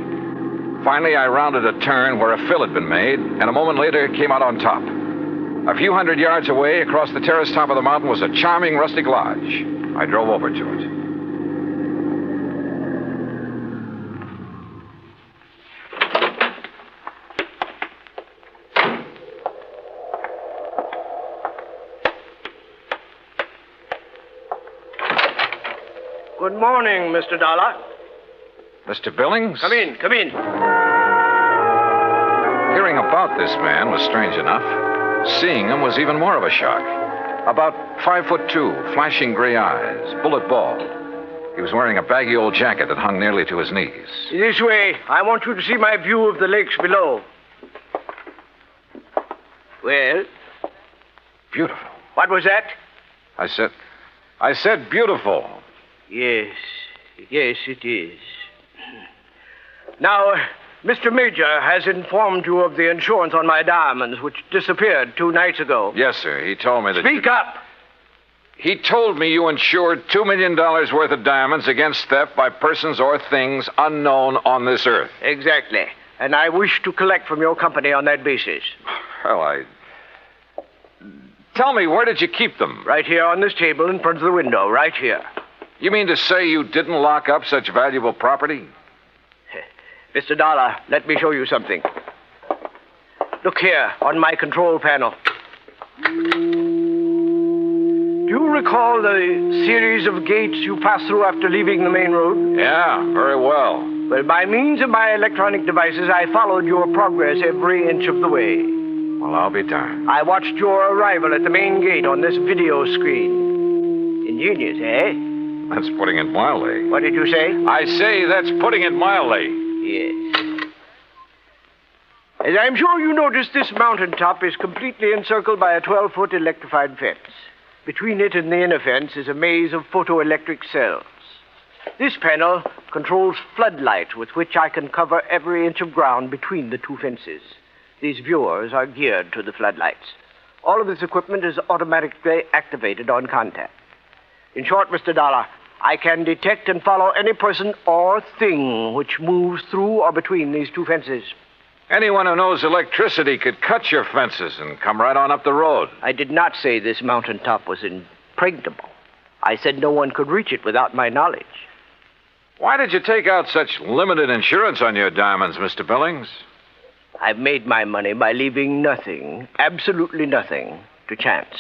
Finally, I rounded a turn where a fill had been made, and a moment later came out on top. A few hundred yards away, across the terrace top of the mountain, was a charming rustic lodge. I drove over to it. Good morning, Mr. Dollar. Mr. Billings? Come in, come in. Hearing about this man was strange enough. Seeing him was even more of a shock. About 5'2", flashing gray eyes, bullet bald. He was wearing a baggy old jacket that hung nearly to his knees. This way. I want you to see my view of the lakes below. Well? Beautiful. What was that? I said beautiful. Yes, it is. Now, Mr. Major has informed you of the insurance on my diamonds, which disappeared 2 nights ago. Yes, sir. He told me that... Speak up! He told me you insured $2 million worth of diamonds against theft by persons or things unknown on this earth. Exactly. And I wish to collect from your company on that basis. Well, Tell me, where did you keep them? Right here on this table in front of the window, right here. You mean to say you didn't lock up such valuable property? Mr. Dollar, let me show you something. Look here, on my control panel. Do you recall the series of gates you pass through after leaving the main road? Yeah, very well. Well, by means of my electronic devices, I followed your progress every inch of the way. Well, I'll be darned. I watched your arrival at the main gate on this video screen. Ingenious, eh? That's putting it mildly. What did you say? I say that's putting it mildly. Yes. As I'm sure you noticed, this mountaintop is completely encircled by a 12-foot electrified fence. Between it and the inner fence is a maze of photoelectric cells. This panel controls floodlights with which I can cover every inch of ground between the 2 fences. These viewers are geared to the floodlights. All of this equipment is automatically activated on contact. In short, Mr. Dollar, I can detect and follow any person or thing which moves through or between these 2 fences. Anyone who knows electricity could cut your fences and come right on up the road. I did not say this mountaintop was impregnable. I said no one could reach it without my knowledge. Why did you take out such limited insurance on your diamonds, Mr. Billings? I've made my money by leaving nothing, absolutely nothing, to chance.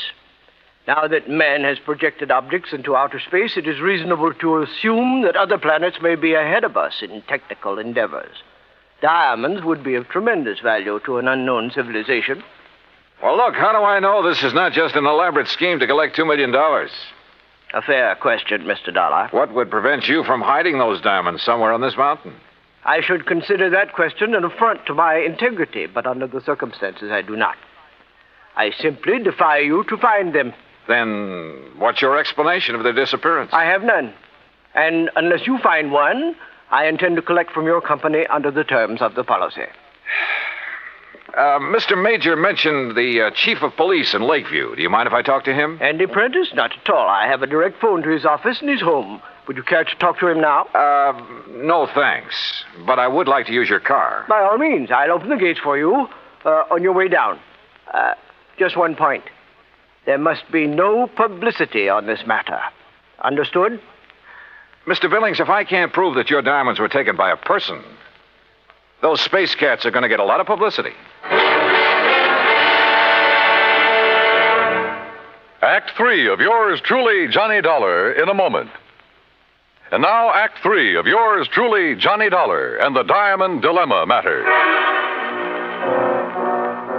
Now that man has projected objects into outer space, it is reasonable to assume that other planets may be ahead of us in technical endeavors. Diamonds would be of tremendous value to an unknown civilization. Well, look, how do I know this is not just an elaborate scheme to collect $2 million? A fair question, Mr. Dollar. What would prevent you from hiding those diamonds somewhere on this mountain? I should consider that question an affront to my integrity, but under the circumstances, I do not. I simply defy you to find them. Then what's your explanation of their disappearance? I have none. And unless you find one, I intend to collect from your company under the terms of the policy. Mr. Major mentioned the chief of police in Lakeview. Do you mind if I talk to him? Andy Prentice? Not at all. I have a direct phone to his office and he's home. Would you care to talk to him now? No, thanks. But I would like to use your car. By all means. I'll open the gates for you on your way down. Just one point. There must be no publicity on this matter. Understood? Mr. Billings, if I can't prove that your diamonds were taken by a person, those space cats are going to get a lot of publicity. Act 3 of yours truly, Johnny Dollar, in a moment. And now, Act 3 of yours truly, Johnny Dollar, and the Diamond Dilemma Matter.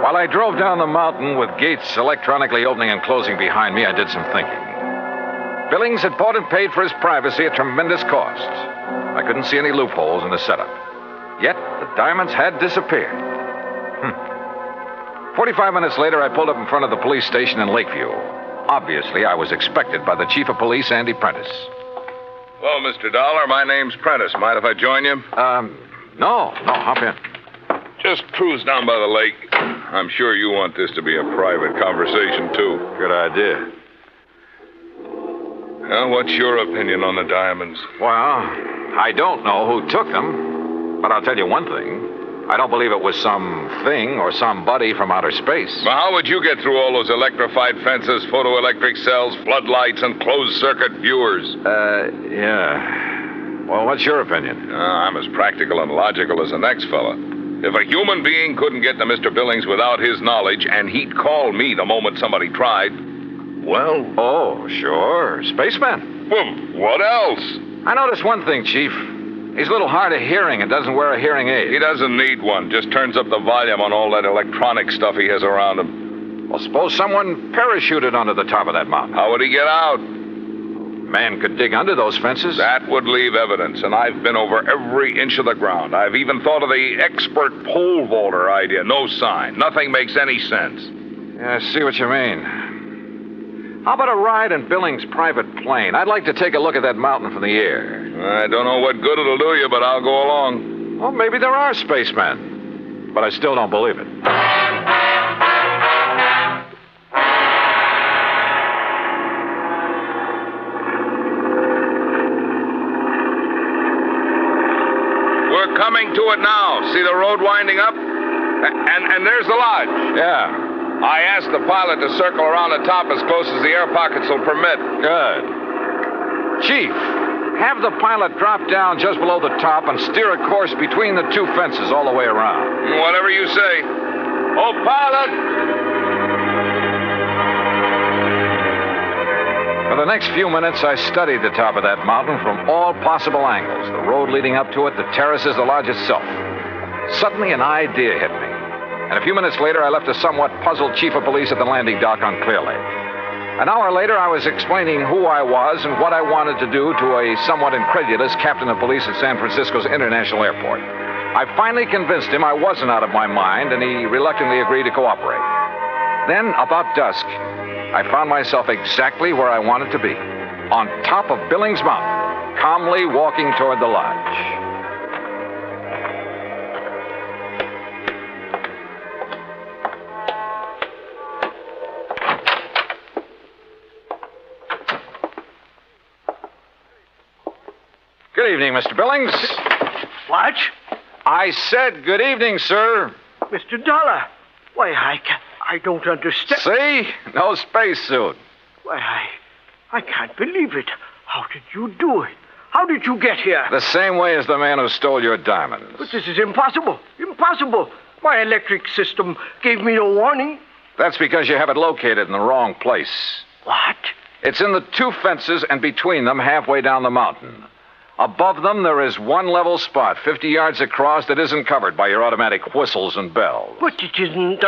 While I drove down the mountain with gates electronically opening and closing behind me, I did some thinking. Billings had bought and paid for his privacy at tremendous cost. I couldn't see any loopholes in the setup. Yet, the diamonds had disappeared. 45 minutes later, I pulled up in front of the police station in Lakeview. Obviously, I was expected by the chief of police, Andy Prentice. Hello, Mr. Dollar. My name's Prentice. Mind if I join you? No, hop in. Just cruise down by the lake. I'm sure you want this to be a private conversation, too. Good idea. Well, what's your opinion on the diamonds? Well, I don't know who took them, but I'll tell you one thing. I don't believe it was some thing or somebody from outer space. Well, how would you get through all those electrified fences, photoelectric cells, floodlights, and closed-circuit viewers? Yeah. Well, what's your opinion? I'm as practical and logical as the next fella. If a human being couldn't get to Mr. Billings without his knowledge, and he'd call me the moment somebody tried, well... Oh, sure. Spaceman. Well, what else? I noticed one thing, Chief. He's a little hard of hearing and doesn't wear a hearing aid. He doesn't need one. Just turns up the volume on all that electronic stuff he has around him. Well, suppose someone parachuted onto the top of that mountain. How would he get out? Man could dig under those fences. That would leave evidence, and I've been over every inch of the ground. I've even thought of the expert pole vaulter idea. No sign. Nothing makes any sense. Yeah, I see what you mean. How about a ride in Billings' private plane? I'd like to take a look at that mountain from the air. I don't know what good it'll do you, but I'll go along. Well, maybe there are spacemen. But I still don't believe it. We're coming to it now. See the road winding up? And there's the lodge. Yeah. I asked the pilot to circle around the top as close as the air pockets will permit. Good. Chief, have the pilot drop down just below the top and steer a course between the two fences all the way around. Whatever you say. Oh, pilot! For the next few minutes, I studied the top of that mountain from all possible angles. The road leading up to it, the terraces, the lodge itself. Suddenly, an idea hit me. And a few minutes later, I left a somewhat puzzled chief of police at the landing dock on Clear Lake. An hour later, I was explaining who I was and what I wanted to do to a somewhat incredulous captain of police at San Francisco's International Airport. I finally convinced him I wasn't out of my mind, and he reluctantly agreed to cooperate. Then, about dusk, I found myself exactly where I wanted to be, on top of Billings Mountain, calmly walking toward the lodge. Good evening, Mr. Billings. What? I said good evening, sir. Mr. Dollar. Why, I don't understand. See? No spacesuit. Why, I can't believe it. How did you do it? How did you get here? The same way as the man who stole your diamonds. But this is impossible. Impossible. My electric system gave me no warning. That's because you have it located in the wrong place. What? It's in the two fences and between them halfway down the mountain. Above them, there is one level spot, 50 yards across, that isn't covered by your automatic whistles and bells. But it isn't,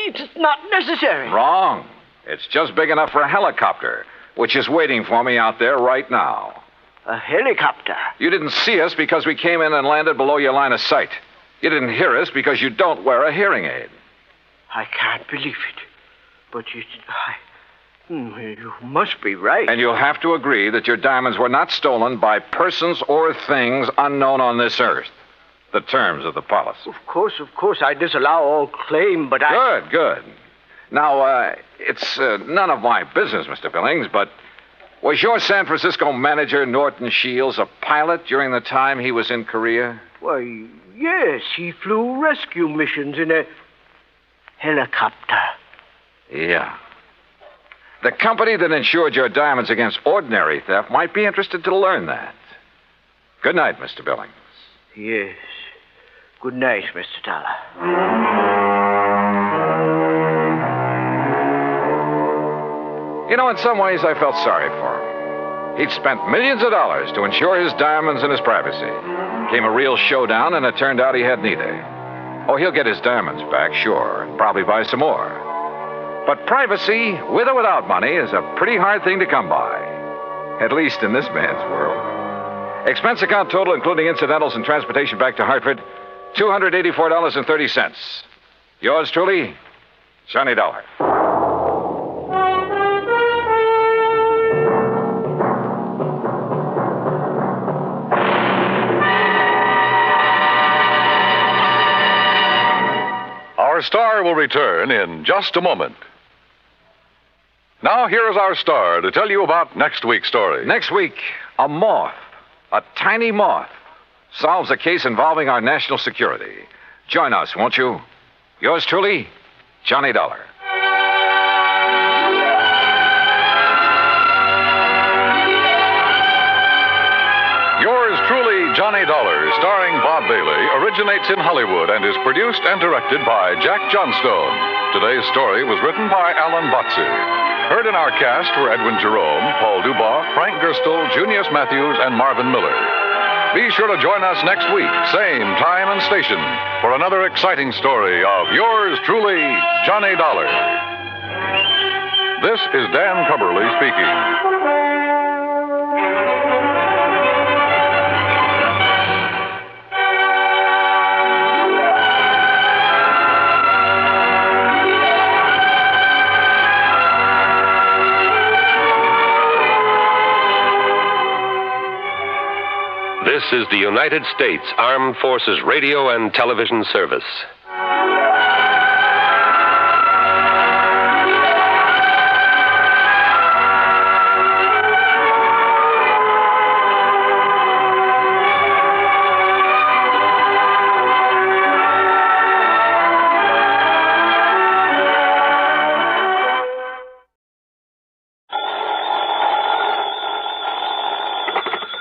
it's not necessary. Wrong. It's just big enough for a helicopter, which is waiting for me out there right now. A helicopter? You didn't see us because we came in and landed below your line of sight. You didn't hear us because you don't wear a hearing aid. I can't believe it. But you must be right. And you'll have to agree that your diamonds were not stolen by persons or things unknown on this earth. The terms of the policy. Of course, I disallow all claim, but Good. Now, it's none of my business, Mr. Billings, but was your San Francisco manager, Norton Shields, a pilot during the time he was in Korea? Why, yes, he flew rescue missions in a helicopter. Yeah. The company that insured your diamonds against ordinary theft might be interested to learn that. Good night, Mr. Billings. Yes. Good night, Mr. Dollar. You know, in some ways, I felt sorry for him. He'd spent millions of dollars to insure his diamonds and his privacy. Came a real showdown, and it turned out he had neither. Oh, he'll get his diamonds back, sure, and probably buy some more. But privacy, with or without money, is a pretty hard thing to come by. At least in this man's world. Expense account total, including incidentals and transportation back to Hartford, $284.30. Yours truly, Johnny Dollar. Our star will return in just a moment. Now, here is our star to tell you about next week's story. Next week, a moth, a tiny moth, solves a case involving our national security. Join us, won't you? Yours truly, Johnny Dollar. Yours truly, Johnny Dollar, starring Bob Bailey, originates in Hollywood and is produced and directed by Jack Johnstone. Today's story was written by Alan Botze. Heard in our cast were Edwin Jerome, Paul Dubois, Frank Gerstle, Junius Matthews, and Marvin Miller. Be sure to join us next week, same time and station, for another exciting story of yours truly, Johnny Dollar. This is Dan Cubberly speaking. This is the United States Armed Forces Radio and Television Service.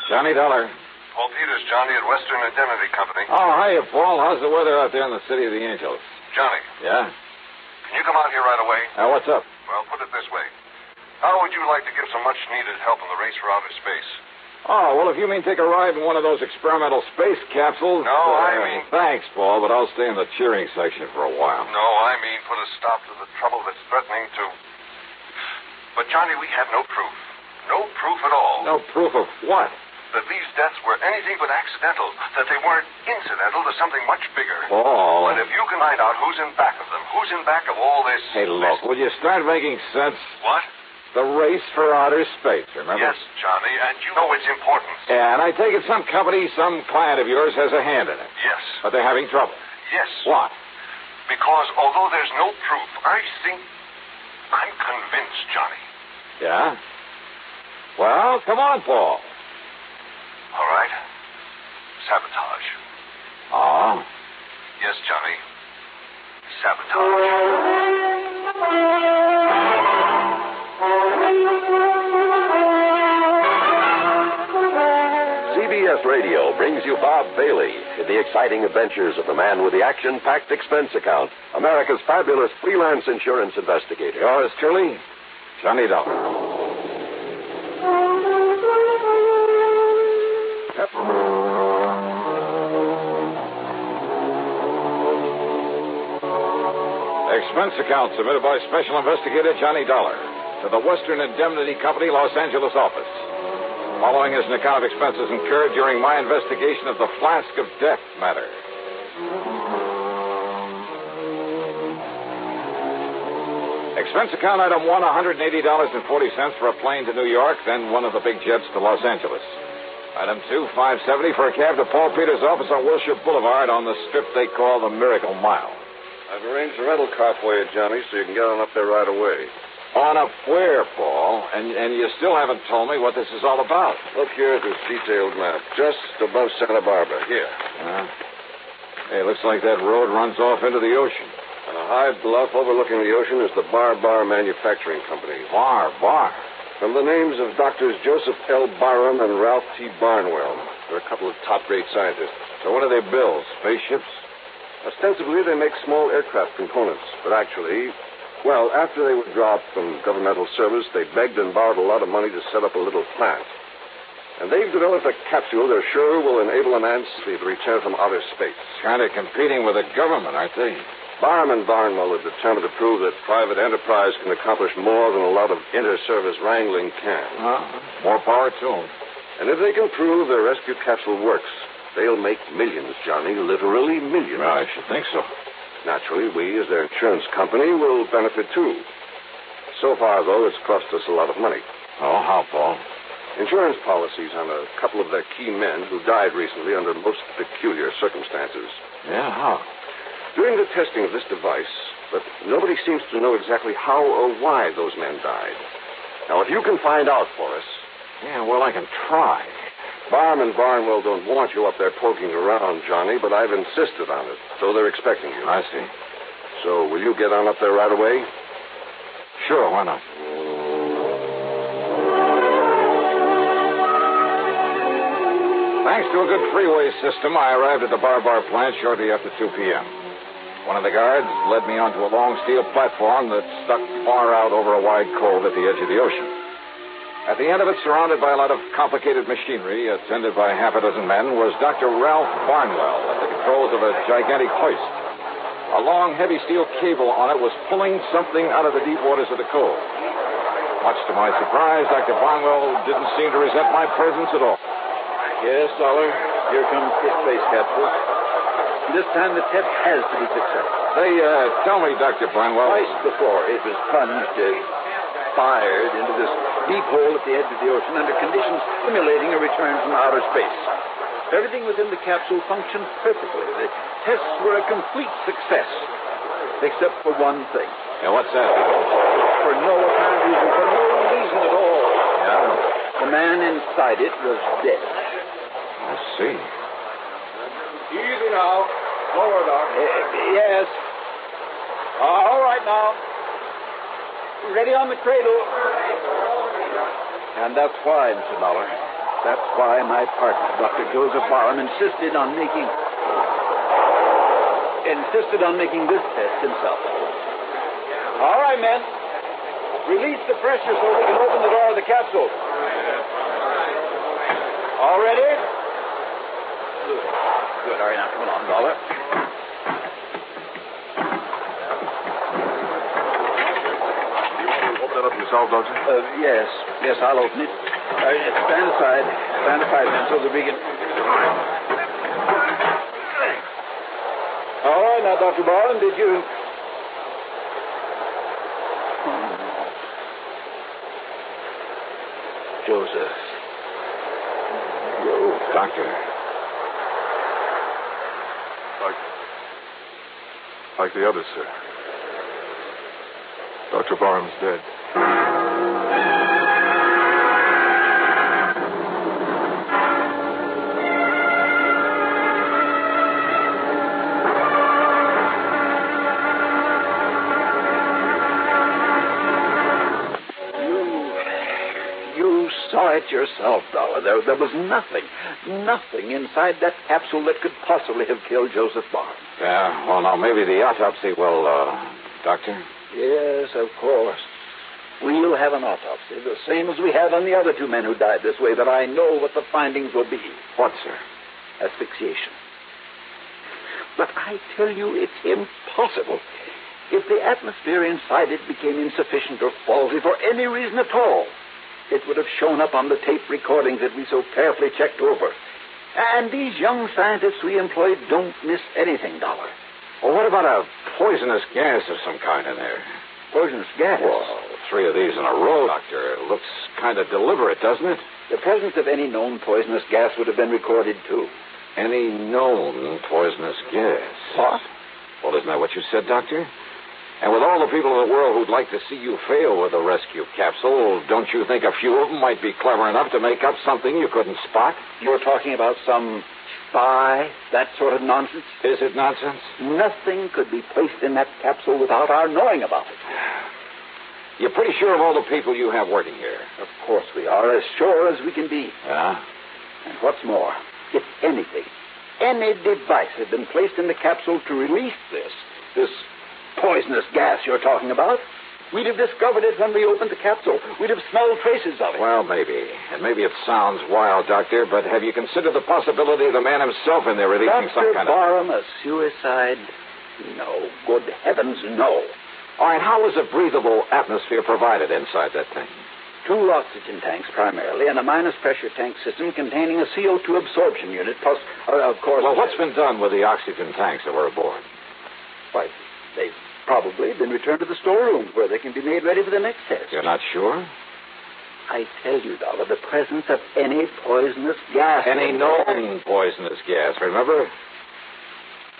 Johnny Dollar. Paul Peters, Johnny, at Western Indemnity Company. Oh, hiya, Paul. How's the weather out there in the City of the Angels? Johnny, Yeah? can you come out here right away? What's up? Well, put it this way. How would you like to give some much-needed help in the race for outer space? Oh, well, if you mean take a ride in one of those experimental space capsules... No, I mean... Thanks, Paul, but I'll stay in the cheering section for a while. No, I mean put a stop to the trouble that's threatening to... But, Johnny, we have no proof. No proof at all. No proof of what? That these deaths were anything but accidental. That they weren't incidental to something much bigger. Paul... But if you can find out who's in back of them, who's in back of all this... Hey, look, will you start making sense? What? The race for outer space, remember? Yes, Johnny, and you know its importance. Yeah, and I take it some company, some client of yours has a hand in it. Yes. But they're having trouble. Yes. What? Because although there's no proof, I'm convinced, Johnny. Yeah? Well, come on, Paul. All right. Sabotage. Oh? Yes, Johnny. CBS Radio brings you Bob Bailey in the exciting adventures of the man with the action-packed expense account, America's fabulous freelance insurance investigator. Yours truly, Johnny Dollar. Expense account submitted by Special Investigator Johnny Dollar to the Western Indemnity Company, Los Angeles office. Following is an account of expenses incurred during my investigation of the Flask of Death Matter. Expense account item 1, $180.40 for a plane to New York, then one of the big jets to Los Angeles. Item 2, $570 for a cab to Paul Peters' office on Wilshire Boulevard on the strip they call the Miracle Mile. I've arranged a rental car for you, Johnny, so you can get on up there right away. On up where, Paul? And you still haven't told me what this is all about. Look here at this detailed map, just above Santa Barbara. Here. Hey, looks like that road runs off into the ocean. On a high bluff overlooking the ocean is the Bar Manufacturing Company. Bar. From the names of Doctors Joseph L. Barham and Ralph T. Barnwell. They're a couple of top-grade scientists. So what do they build? Spaceships? Ostensibly, they make small aircraft components. But actually, well, after they were dropped from governmental service, they begged and borrowed a lot of money to set up a little plant. And they've developed a capsule they're sure will enable a man safely to return from outer space. Kind of competing with the government, aren't they? Barham and Barnwell are determined to prove that private enterprise can accomplish more than a lot of inter-service wrangling can. More power to them. And if they can prove their rescue capsule works, they'll make millions, Johnny, literally millions. Well, I should think so. Naturally, we, as their insurance company, will benefit too. So far, though, it's cost us a lot of money. Oh, how, Paul? Insurance policies on a couple of their key men who died recently under most peculiar circumstances. Yeah, how? During the testing of this device, but nobody seems to know exactly how or why those men died. Now, if you can find out for us... Yeah, well, I can try. Barham and Barnwell don't want you up there poking around, Johnny, but I've insisted on it, so they're expecting you. I see. So, will you get on up there right away? Sure, why not? Thanks to a good freeway system, I arrived at the Bar plant shortly after 2 p.m. One of the guards led me onto a long steel platform that stuck far out over a wide cove at the edge of the ocean. At the end of it, surrounded by a lot of complicated machinery, attended by half a dozen men, was Dr. Ralph Barnwell at the controls of a gigantic hoist. A long, heavy steel cable on it was pulling something out of the deep waters of the cove. Much to my surprise, Dr. Barnwell didn't seem to resent my presence at all. Yes, Dollar. Here comes the space capsule. This time the test has to be successful. Tell me, Dr. Barnwell. Twice before it was plunged, fired into this deep hole at the edge of the ocean under conditions simulating a return from outer space. Everything within the capsule functioned perfectly. The tests were a complete success. Except for one thing. Yeah, what's that? For no apparent reason. For no reason at all. Yeah? The man inside it was dead. I see. Easy now. Lower, Doc. Yes. All right now. Ready on the cradle. And that's why, Mr. Dollar. That's why my partner, Dr. Joseph Barham, insisted on making this test himself. All right, men. Release the pressure so we can open the door of the capsule. All ready? Good. All right, now come along, Dollar. Open it up yourself, Doctor? Yes, I'll open it. Stand aside, men, so that we can... All right, now, Dr. Barham, did you... Joseph. You, Doctor. Like the others, sir. Dr. Barham's dead. You saw it yourself, Dollar. There was nothing inside that capsule that could possibly have killed Joseph Barham. Yeah, well, now, maybe the autopsy will, Doctor? Yes, of course. We'll have an autopsy, the same as we had on the other two men who died this way, but I know what the findings will be. What, sir? Asphyxiation. But I tell you, it's impossible. If the atmosphere inside it became insufficient or faulty for any reason at all, it would have shown up on the tape recordings that we so carefully checked over. And these young scientists we employed don't miss anything, Dollar. Well, what about a poisonous gas of some kind in there? Poisonous gas? Well, 3 of these in a row, Doctor. It looks kind of deliberate, doesn't it? The presence of any known poisonous gas would have been recorded, too. Any known poisonous gas? What? Well, isn't that what you said, Doctor? And with all the people in the world who'd like to see you fail with a rescue capsule, don't you think a few of them might be clever enough to make up something you couldn't spot? You're talking about some spy, that sort of nonsense? Is it nonsense? Nothing could be placed in that capsule without our knowing about it. You're pretty sure of all the people you have working here? Of course we are, as sure as we can be. Yeah? And what's more, if anything, any device had been placed in the capsule to release this poisonous gas you're talking about, we'd have discovered it when we opened the capsule. We'd have smelled traces of it. Well, maybe. And maybe it sounds wild, Doctor, but have you considered the possibility of the man himself in there releasing some kind of... Dr. Barham, a suicide? No. Good heavens, no. All right, how was a breathable atmosphere provided inside that thing? 2 oxygen tanks, primarily, and a minus-pressure tank system containing a CO2 absorption unit, plus, of course... Well, what's been done with the oxygen tanks that were aboard? Why, they've probably been returned to the storeroom where they can be made ready for the next test. You're not sure? I tell you, Dollar, the presence of any poisonous gas... Any known poisonous gas, remember?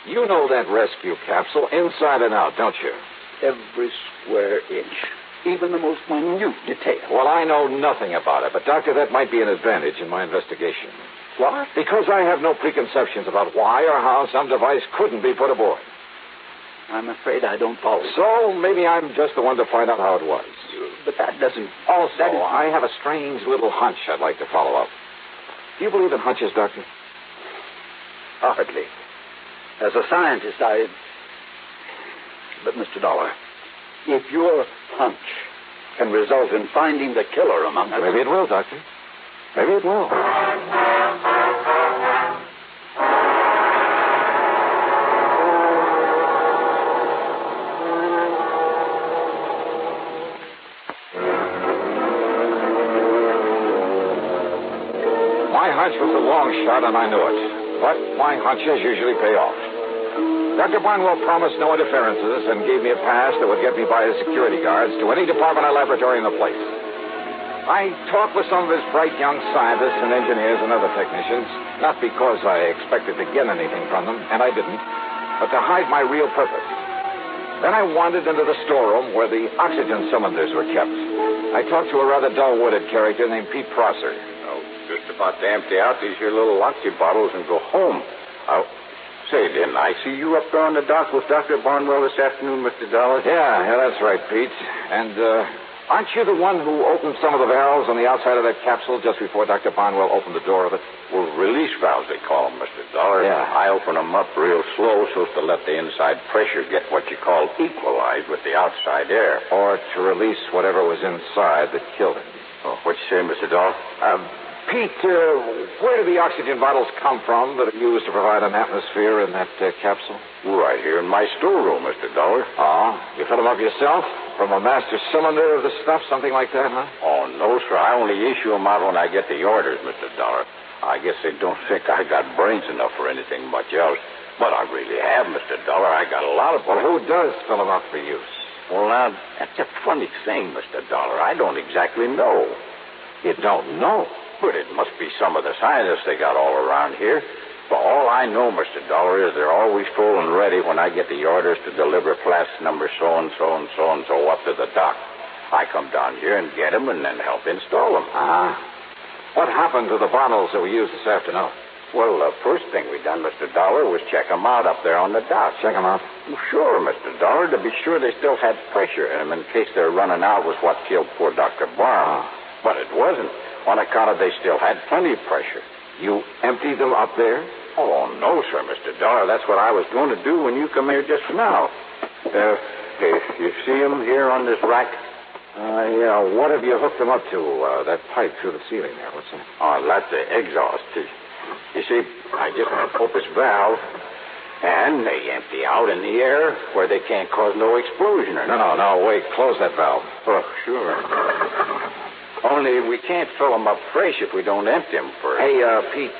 You know that rescue capsule inside and out, don't you? Every square inch. Even the most minute detail. Well, I know nothing about it, but, Doctor, that might be an advantage in my investigation. What? Because I have no preconceptions about why or how some device couldn't be put aboard. I'm afraid I don't follow. So maybe I'm just the one to find out how it was. But that doesn't... Also, I have a strange little hunch I'd like to follow up. Do you believe in hunches, Doctor? Hardly. As a scientist, But, Mr. Dollar, if your hunch can result in finding the killer among us... Maybe it will, Doctor. Maybe it will. My hunch was a long shot, and I knew it. But my hunches usually pay off. Dr. Barnwell promised no interferences and gave me a pass that would get me by his security guards to any department or laboratory in the place. I talked with some of his bright young scientists and engineers and other technicians, not because I expected to get anything from them, and I didn't, but to hide my real purpose. Then I wandered into the storeroom where the oxygen cylinders were kept. I talked to a rather dull-witted character named Pete Prosser. Just about to empty out these here little oxy bottles and go home. Say, didn't I see you up there on the dock with Dr. Barnwell this afternoon, Mr. Dollar? Yeah, that's right, Pete. And, aren't you the one who opened some of the valves on the outside of that capsule just before Dr. Barnwell opened the door of it? Well, release valves, they call them, Mr. Dollar. Yeah. I open them up real slow so as to let the inside pressure get what you call equalized with the outside air. Or to release whatever was inside that killed it. Oh, what you say, Mr. Dollar? Pete, where do the oxygen bottles come from that are used to provide an atmosphere in that capsule? Right here in my storeroom, Mr. Dollar. Oh, you fill them up yourself? From a master cylinder of the stuff, something like that, huh? Oh, no, sir. I only issue them out when I get the orders, Mr. Dollar. I guess they don't think I got brains enough for anything much else. But I really have, Mr. Dollar. I got a lot of... Well, who does fill them up for use? Well, now, that's a funny thing, Mr. Dollar. I don't exactly know. You don't know? But it must be some of the scientists they got all around here. For all I know, Mr. Dollar, is they're always full and ready when I get the orders to deliver flask number so-and-so and so-and-so up to the dock. I come down here and get them and then help install them. What happened to the bottles that we used this afternoon? Well, the first thing we done, Mr. Dollar, was check them out up there on the dock. Check them out? Well, sure, Mr. Dollar, to be sure they still had pressure in them in case their running out was what killed poor Dr. Barham. But it wasn't. On account of they still had plenty of pressure. You emptied them up there? Oh, no, sir, Mr. Dollar. That's what I was going to do when you come here just now. You see them here on this rack? Yeah. What have you hooked them up to? That pipe through the ceiling there. What's that? Oh, that's the exhaust. You see, I just open this valve, and they empty out in the air where they can't cause no explosion or No, wait. Close that valve. Oh, sure. Only we can't fill them up fresh if we don't empty them first. Hey, Pete,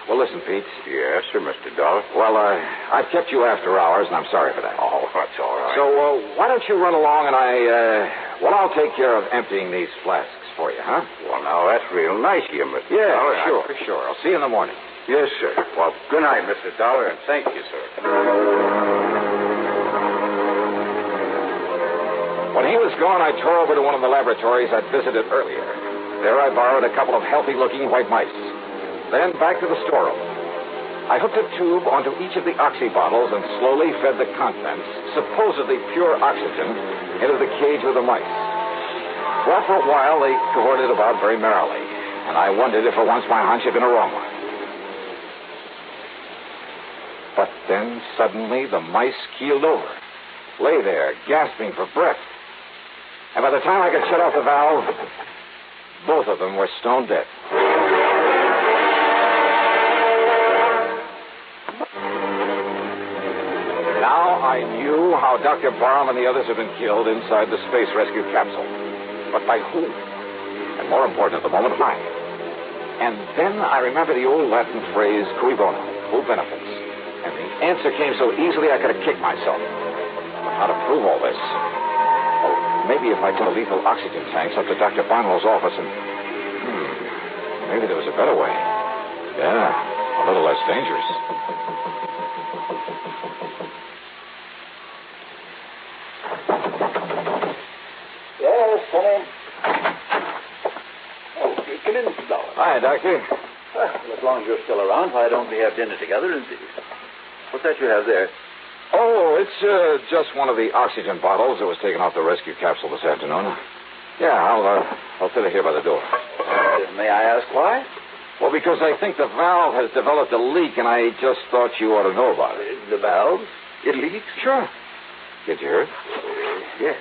well, listen, Pete. Yes, sir, Mr. Dollar. Well, I've kept you after hours, and I'm sorry for that. Oh, that's all right. So, why don't you run along and I'll take care of emptying these flasks for you, huh? Well, now, that's real nice of you, Mr. Yeah, Dollar. sure. I'll see you in the morning. Yes, sir. Well, good night, Mr. Dollar, and thank you, sir. When he was gone, I tore over to one of the laboratories I'd visited earlier. There I borrowed a couple of healthy-looking white mice. Then back to the storeroom. I hooked a tube onto each of the oxy bottles and slowly fed the contents, supposedly pure oxygen, into the cage with the mice. Well, for a while, they cavorted about very merrily, and I wondered if for once my hunch had been a wrong one. But then, suddenly, the mice keeled over, lay there, gasping for breath. And by the time I could shut off the valve, both of them were stone dead. Now I knew how Dr. Barham and the others had been killed inside the space rescue capsule. But by whom? And more important at the moment, why? And then I remembered the old Latin phrase, cui bono, who benefits? And the answer came so easily I could have kicked myself. But how to prove all this? Maybe if I took the lethal oxygen tanks up to Dr. Barnwell's office and... maybe there was a better way. Yeah, a little less dangerous. Yes, come in. Oh, come in, Mr. Dollar. Hi, Doctor. Well, as long as you're still around, why don't we have dinner together and... What's that you have there? Oh, it's just one of the oxygen bottles that was taken off the rescue capsule this afternoon. Yeah, I'll sit it here by the door. May I ask why? Well, because I think the valve has developed a leak, and I just thought you ought to know about it. The valve? It leaks? Sure. Get you hurt? Yes.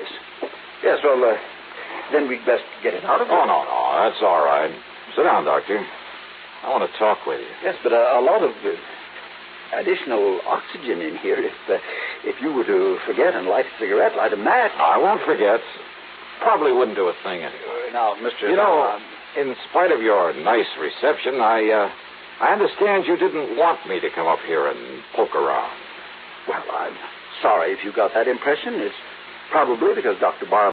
Yes, well, then we'd best get it out of here. Oh, no, that's all right. Sit down, Doctor. I want to talk with you. Yes, but a lot of additional oxygen in here. If you were to forget and light a cigarette, light a match. I won't forget. Probably wouldn't do a thing anyway. Now, Mr. You know, in spite of your nice reception, I understand you didn't want me to come up here and poke around. Well, I'm sorry if you got that impression. It's probably because Dr. Barr